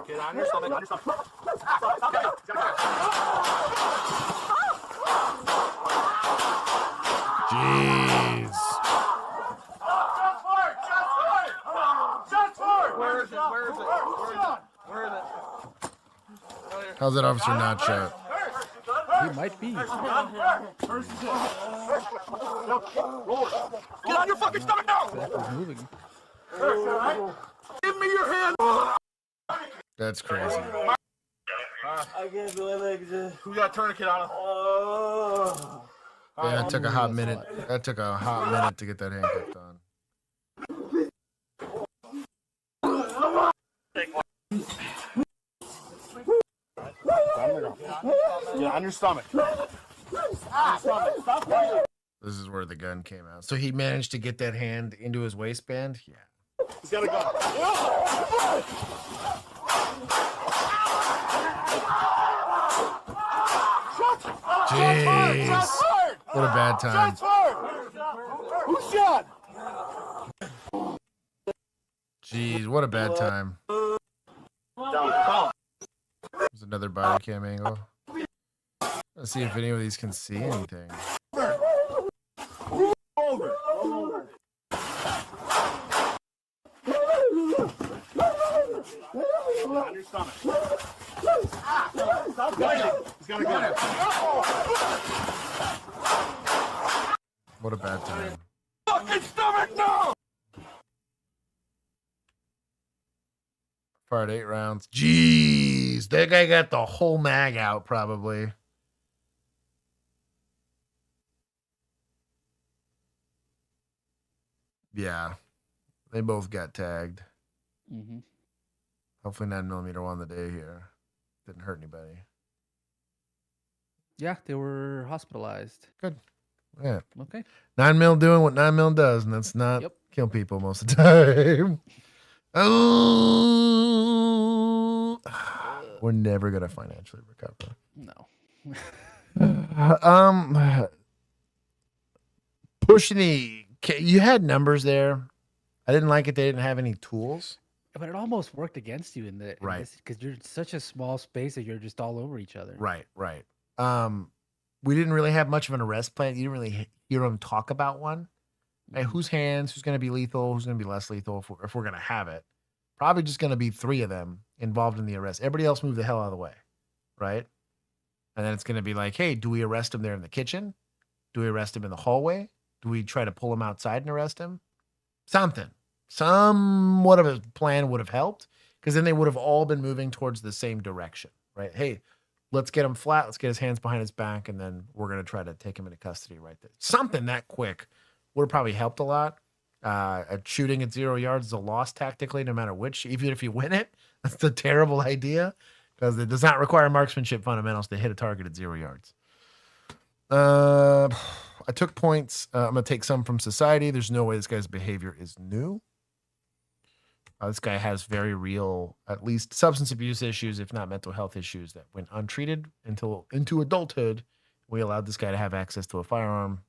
Get on your stomach. On your stomach. Jeez. Where is it? Where is it? Where is it? How's that officer not shot? He might be. Get on your fucking stomach now! He's moving. Give me your hand! That's crazy. I can't feel my legs. Who got a tourniquet on him? Yeah, that took a hot minute. That took a hot minute to get that handcuffed on. Yeah, on your stomach. This is where the gun came out. So he managed to get that hand into his waistband? Yeah. He's got a gun. Jeez. What a bad time. Who shot? Jeez, what a bad time. There's another body cam angle. Let's see if any of these can see anything. Over. On your stomach. Stop fighting. He's got a gun. What a bad time. Fucking stomach, no! Fired 8 rounds. Jeez, that guy got the whole mag out probably. Yeah, they both got tagged. Mm-hmm. Hopefully 9mm won the day here. Didn't hurt anybody. Yeah, they were hospitalized. Good. Yeah. Okay. 9mm doing what 9mm does, and that's not kill people most of the time. Oh, we're never gonna financially recover. No. Pushing the. You had numbers there. I didn't like it. They didn't have any tools. But it almost worked against you in the Right. because you're in such a small space that you're just all over each other. Right. We didn't really have much of an arrest plan. You didn't really hear them talk about one. Hey, whose hands? Who's going to be lethal? Who's going to be less lethal? If we're going to have it, probably just going to be 3 of them involved in the arrest. Everybody else move the hell out of the way, right? And then it's going to be like, hey, do we arrest him there in the kitchen? Do we arrest him in the hallway? Do we try to pull him outside and arrest him? Somewhat of a plan would have helped, because then they would have all been moving towards the same direction, right? Hey, let's get him flat. Let's get his hands behind his back, and then we're going to try to take him into custody right there. Something that quick would have probably helped a lot. Shooting at 0 yards is a loss tactically, no matter which. Even if you win it, that's a terrible idea, because it does not require marksmanship fundamentals to hit a target at 0 yards. I took points. I'm going to take some from society. There's no way this guy's behavior is new. This guy has very real, at least substance abuse issues, if not mental health issues, that went untreated into adulthood. We allowed this guy to have access to a firearm,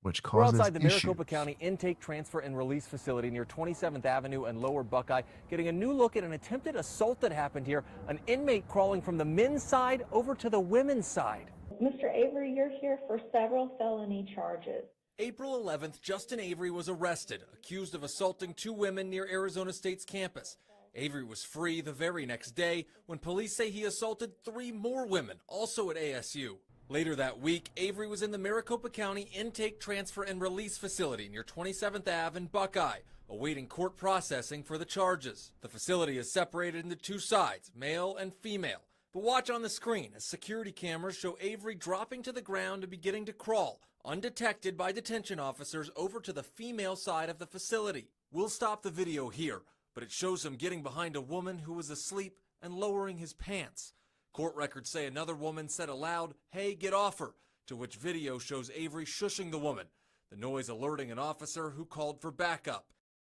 which causes We're outside the issues. Maricopa County Intake, Transfer, and Release Facility near 27th Avenue and Lower Buckeye, getting a new look at an attempted assault that happened here. An inmate crawling from the men's side over to the women's side. Mr. Avery, you're here for several felony charges. April 11th, Justin Avery was arrested, accused of assaulting 2 women near Arizona State's campus. Avery was free the very next day when police say he assaulted 3 more women, also at ASU. Later that week, Avery was in the Maricopa County Intake, Transfer, and Release Facility near 27th Ave and Buckeye, awaiting court processing for the charges. The facility is separated into 2 sides, male and female. But watch on the screen as security cameras show Avery dropping to the ground and beginning to crawl, undetected by detention officers, over to the female side of the facility. We'll stop the video here, but it shows him getting behind a woman who was asleep and lowering his pants. Court records say another woman said aloud, "Hey, get off her," to which video shows Avery shushing the woman, the noise alerting an officer who called for backup.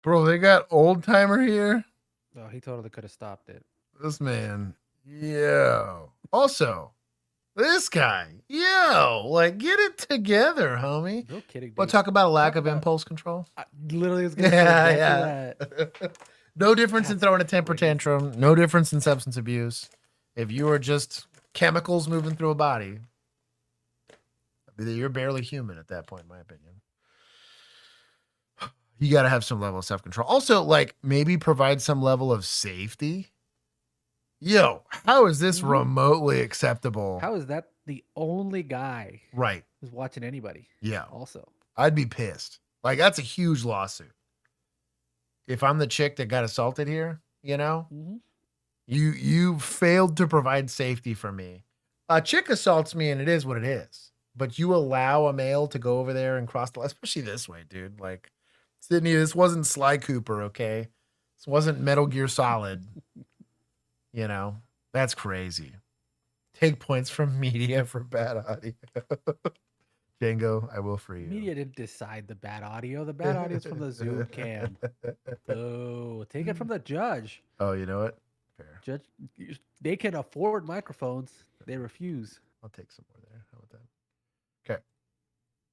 Bro, they got old timer here. Oh, he totally could have stopped it. This man, yo. Also, this guy, yo, like get it together, homie. No kidding. What, talk about a lack of impulse control? I literally was going to say that. No difference in throwing a temper tantrum. No difference in substance abuse. If you are just chemicals moving through a body, you're barely human at that point, in my opinion. You got to have some level of self-control. Also, like, maybe provide some level of safety. Yo, how is this remotely acceptable? How is that the only guy Right. who's watching anybody? Yeah. Also. I'd be pissed. Like, that's a huge lawsuit. If I'm the chick that got assaulted here, you know, you failed to provide safety for me. A chick assaults me and it is what it is. But you allow a male to go over there and cross the line, especially this way, dude. Like, Sydney, this wasn't Sly Cooper, okay? This wasn't Metal Gear Solid. You know, that's crazy. Take points from media for bad audio. Django, I will free you. Media didn't decide the bad audio. The bad audio is from the Zoom cam. Oh, take it from the judge. Oh, you know what? Fair. Judge, they can afford microphones. They refuse. I'll take some more there. How about that? Okay.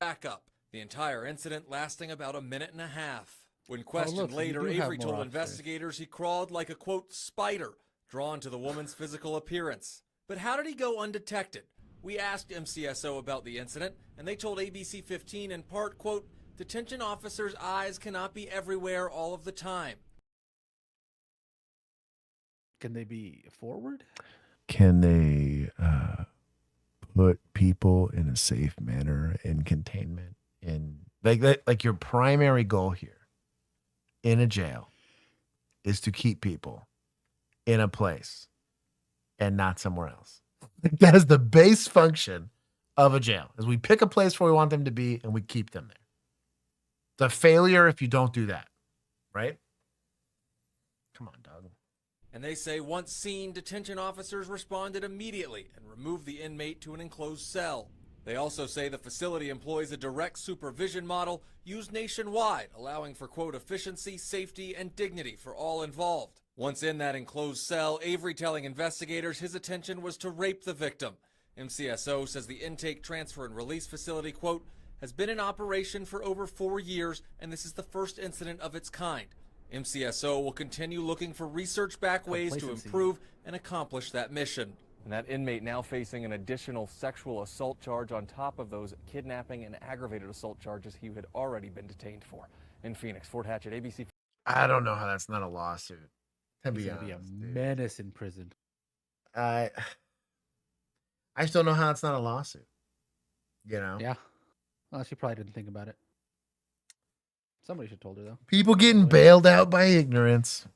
Backup. The entire incident lasting about a minute and a half. When questioned look, so you later, do have Avery more told options. investigators he crawled like a, quote, spider, drawn to the woman's physical appearance. But how did he go undetected? We asked MCSO about the incident, and they told ABC 15 in part, quote, "Detention officers' eyes cannot be everywhere all of the time." Can they be forward? Can they put people in a safe manner in containment? In like your primary goal here in a jail is to keep people in a place and not somewhere else. That is the base function of a jail, is we pick a place where we want them to be and we keep them there. It's a failure if you don't do that, right? Come on, dog. And they say once seen, detention officers responded immediately and removed the inmate to an enclosed cell. They also say the facility employs a direct supervision model used nationwide, allowing for, quote, efficiency, safety, and dignity for all involved. Once in that enclosed cell, Avery telling investigators his intention was to rape the victim. MCSO says the intake, transfer, and release facility, quote, has been in operation for over 4 years, and this is the first incident of its kind. MCSO will continue looking for research-backed ways to improve and accomplish that mission. And that inmate now facing an additional sexual assault charge on top of those kidnapping and aggravated assault charges he had already been detained for. In Phoenix, Fort Hatchet, ABC. I don't know how that's not a lawsuit. To He's be gonna honest, be a menace in prison. I just don't know how it's not a lawsuit. You know? Yeah. Well, she probably didn't think about it. Somebody should have told her though. People getting bailed out by ignorance.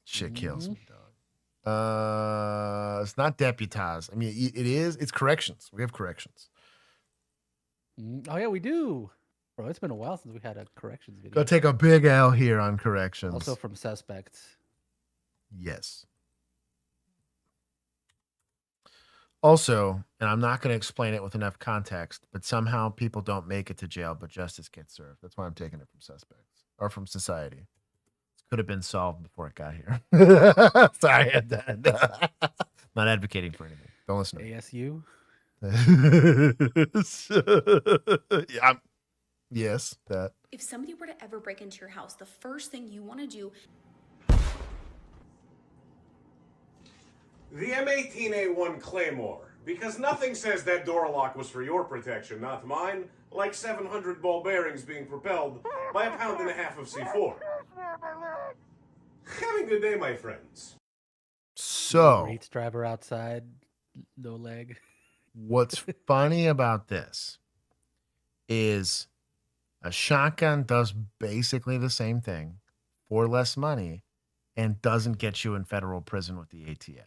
Shit kills me, dog. It's not deputized. I mean, it is. It's corrections. We have corrections. Oh yeah, we do. Bro, it's been a while since we had a corrections video. Go take a big L here on corrections. Also from suspects. Yes. Also, and I'm not going to explain it with enough context, but somehow people don't make it to jail, but justice gets served. That's why I'm taking it from suspects or from society. This could have been solved before it got here. Sorry. Not advocating for anything. Don't listen to me. ASU? Yeah. Yes, that. If somebody were to ever break into your house, the first thing you want to do. The M18A1 Claymore, because nothing says that door lock was for your protection, not mine, like 700 ball bearings being propelled by 1.5 pounds of C4. Have a good day, my friends. So, Rates driver outside, no leg. what's funny about this is a shotgun does basically the same thing for less money and doesn't get you in federal prison with the ATF.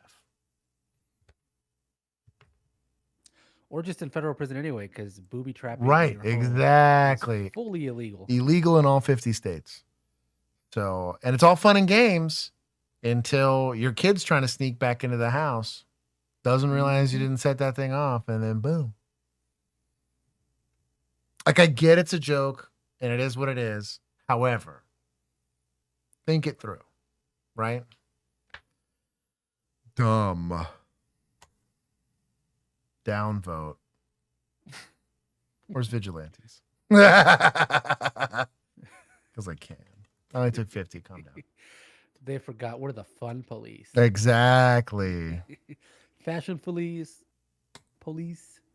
Or just in federal prison anyway, because booby trapping. Right, exactly. Fully illegal. Illegal in all 50 states. So, and it's all fun and games until your kid's trying to sneak back into the house Doesn't realize you didn't set that thing off, and then boom. Like, I get it's a joke, and it is what it is. However, think it through, right? Dumb. Downvote. Where's Vigilantes? Because I can. I only took 50. Calm down. They forgot we're the fun police. Exactly. Fashion police.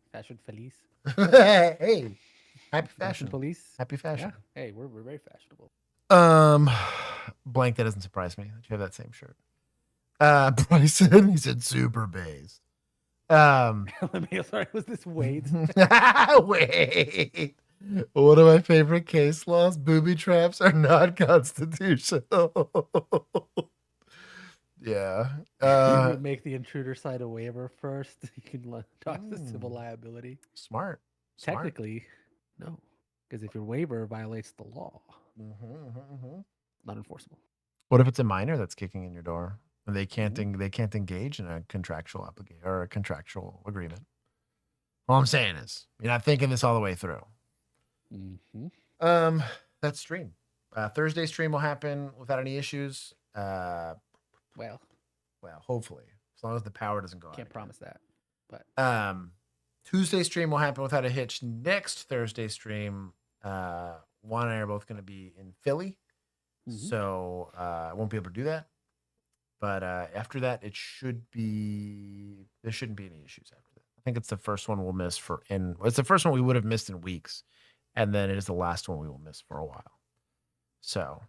Fashion police. Hey. Happy fashion. Police. Happy fashion. Yeah. Hey, we're very fashionable. Blank, that doesn't surprise me that you have that same shirt. Bryson, he said super based. Sorry, was this Wade? Wait. One of my favorite case laws: booby traps are not constitutional. Yeah. You make the intruder sign a waiver first. You can talk to civil liability. Smart. Technically, no, because if your waiver violates the law, not enforceable. What if it's a minor that's kicking in your door and they can't engage in a contractual obligation or a contractual agreement? All I'm saying is you're not thinking this all the way through. That's stream. Thursday stream will happen without any issues. Well, hopefully, as long as the power doesn't go out. Can't promise that, but Tuesday stream will happen without a hitch. Next Thursday stream, Juan and I are both going to be in Philly, so I won't be able to do that. But after that, there shouldn't be any issues after that. I think it's the first one we'll miss it's the first one we would have missed in weeks, and then it is the last one we will miss for a while. So,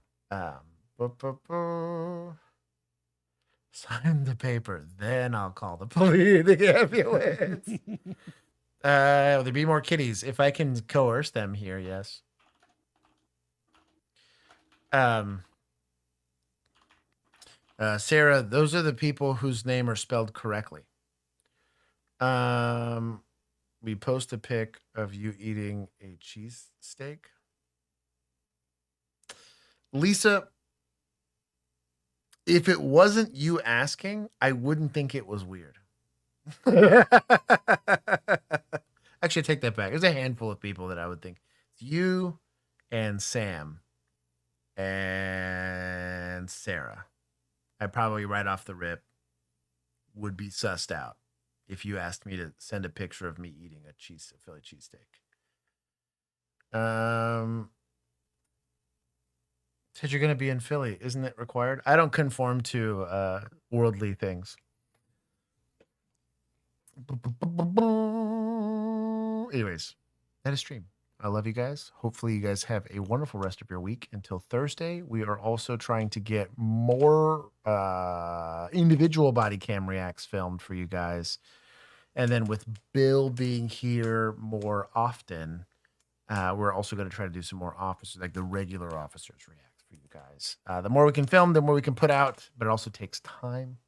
sign the paper, then I'll call the police, the ambulance. Will there be more kitties? If I can coerce them here, yes. Sarah, those are the people whose name are spelled correctly. We post a pic of you eating a cheesesteak. Lisa, if it wasn't you asking, I wouldn't think it was weird. Actually, I take that back. There's a handful of people that I would think. It's you and Sam and Sarah. I probably right off the rip would be sussed out if you asked me to send a picture of me eating a Philly cheesesteak. Said you're going to be in Philly. Isn't it required? I don't conform to worldly things. Anyways, that is stream. I love you guys. Hopefully you guys have a wonderful rest of your week. Until Thursday, we are also trying to get more individual body cam reacts filmed for you guys. And then with Bill being here more often, we're also going to try to do some more officers, like the regular officers react for you guys. The more we can film, the more we can put out, but it also takes time.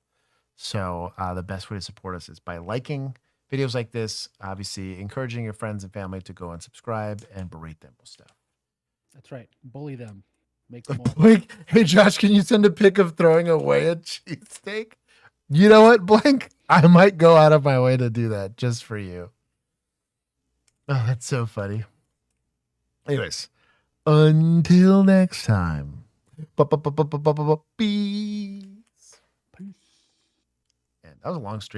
So the best way to support us is by liking videos like this, obviously encouraging your friends and family to go and subscribe and berate them with stuff. That's right. Bully them. Make them Blink, hey Josh, can you send a pic of throwing away a cheesesteak? You know what, Blink? I might go out of my way to do that just for you. Oh, that's so funny. Anyways, until next time. Peace. And that was a long stream.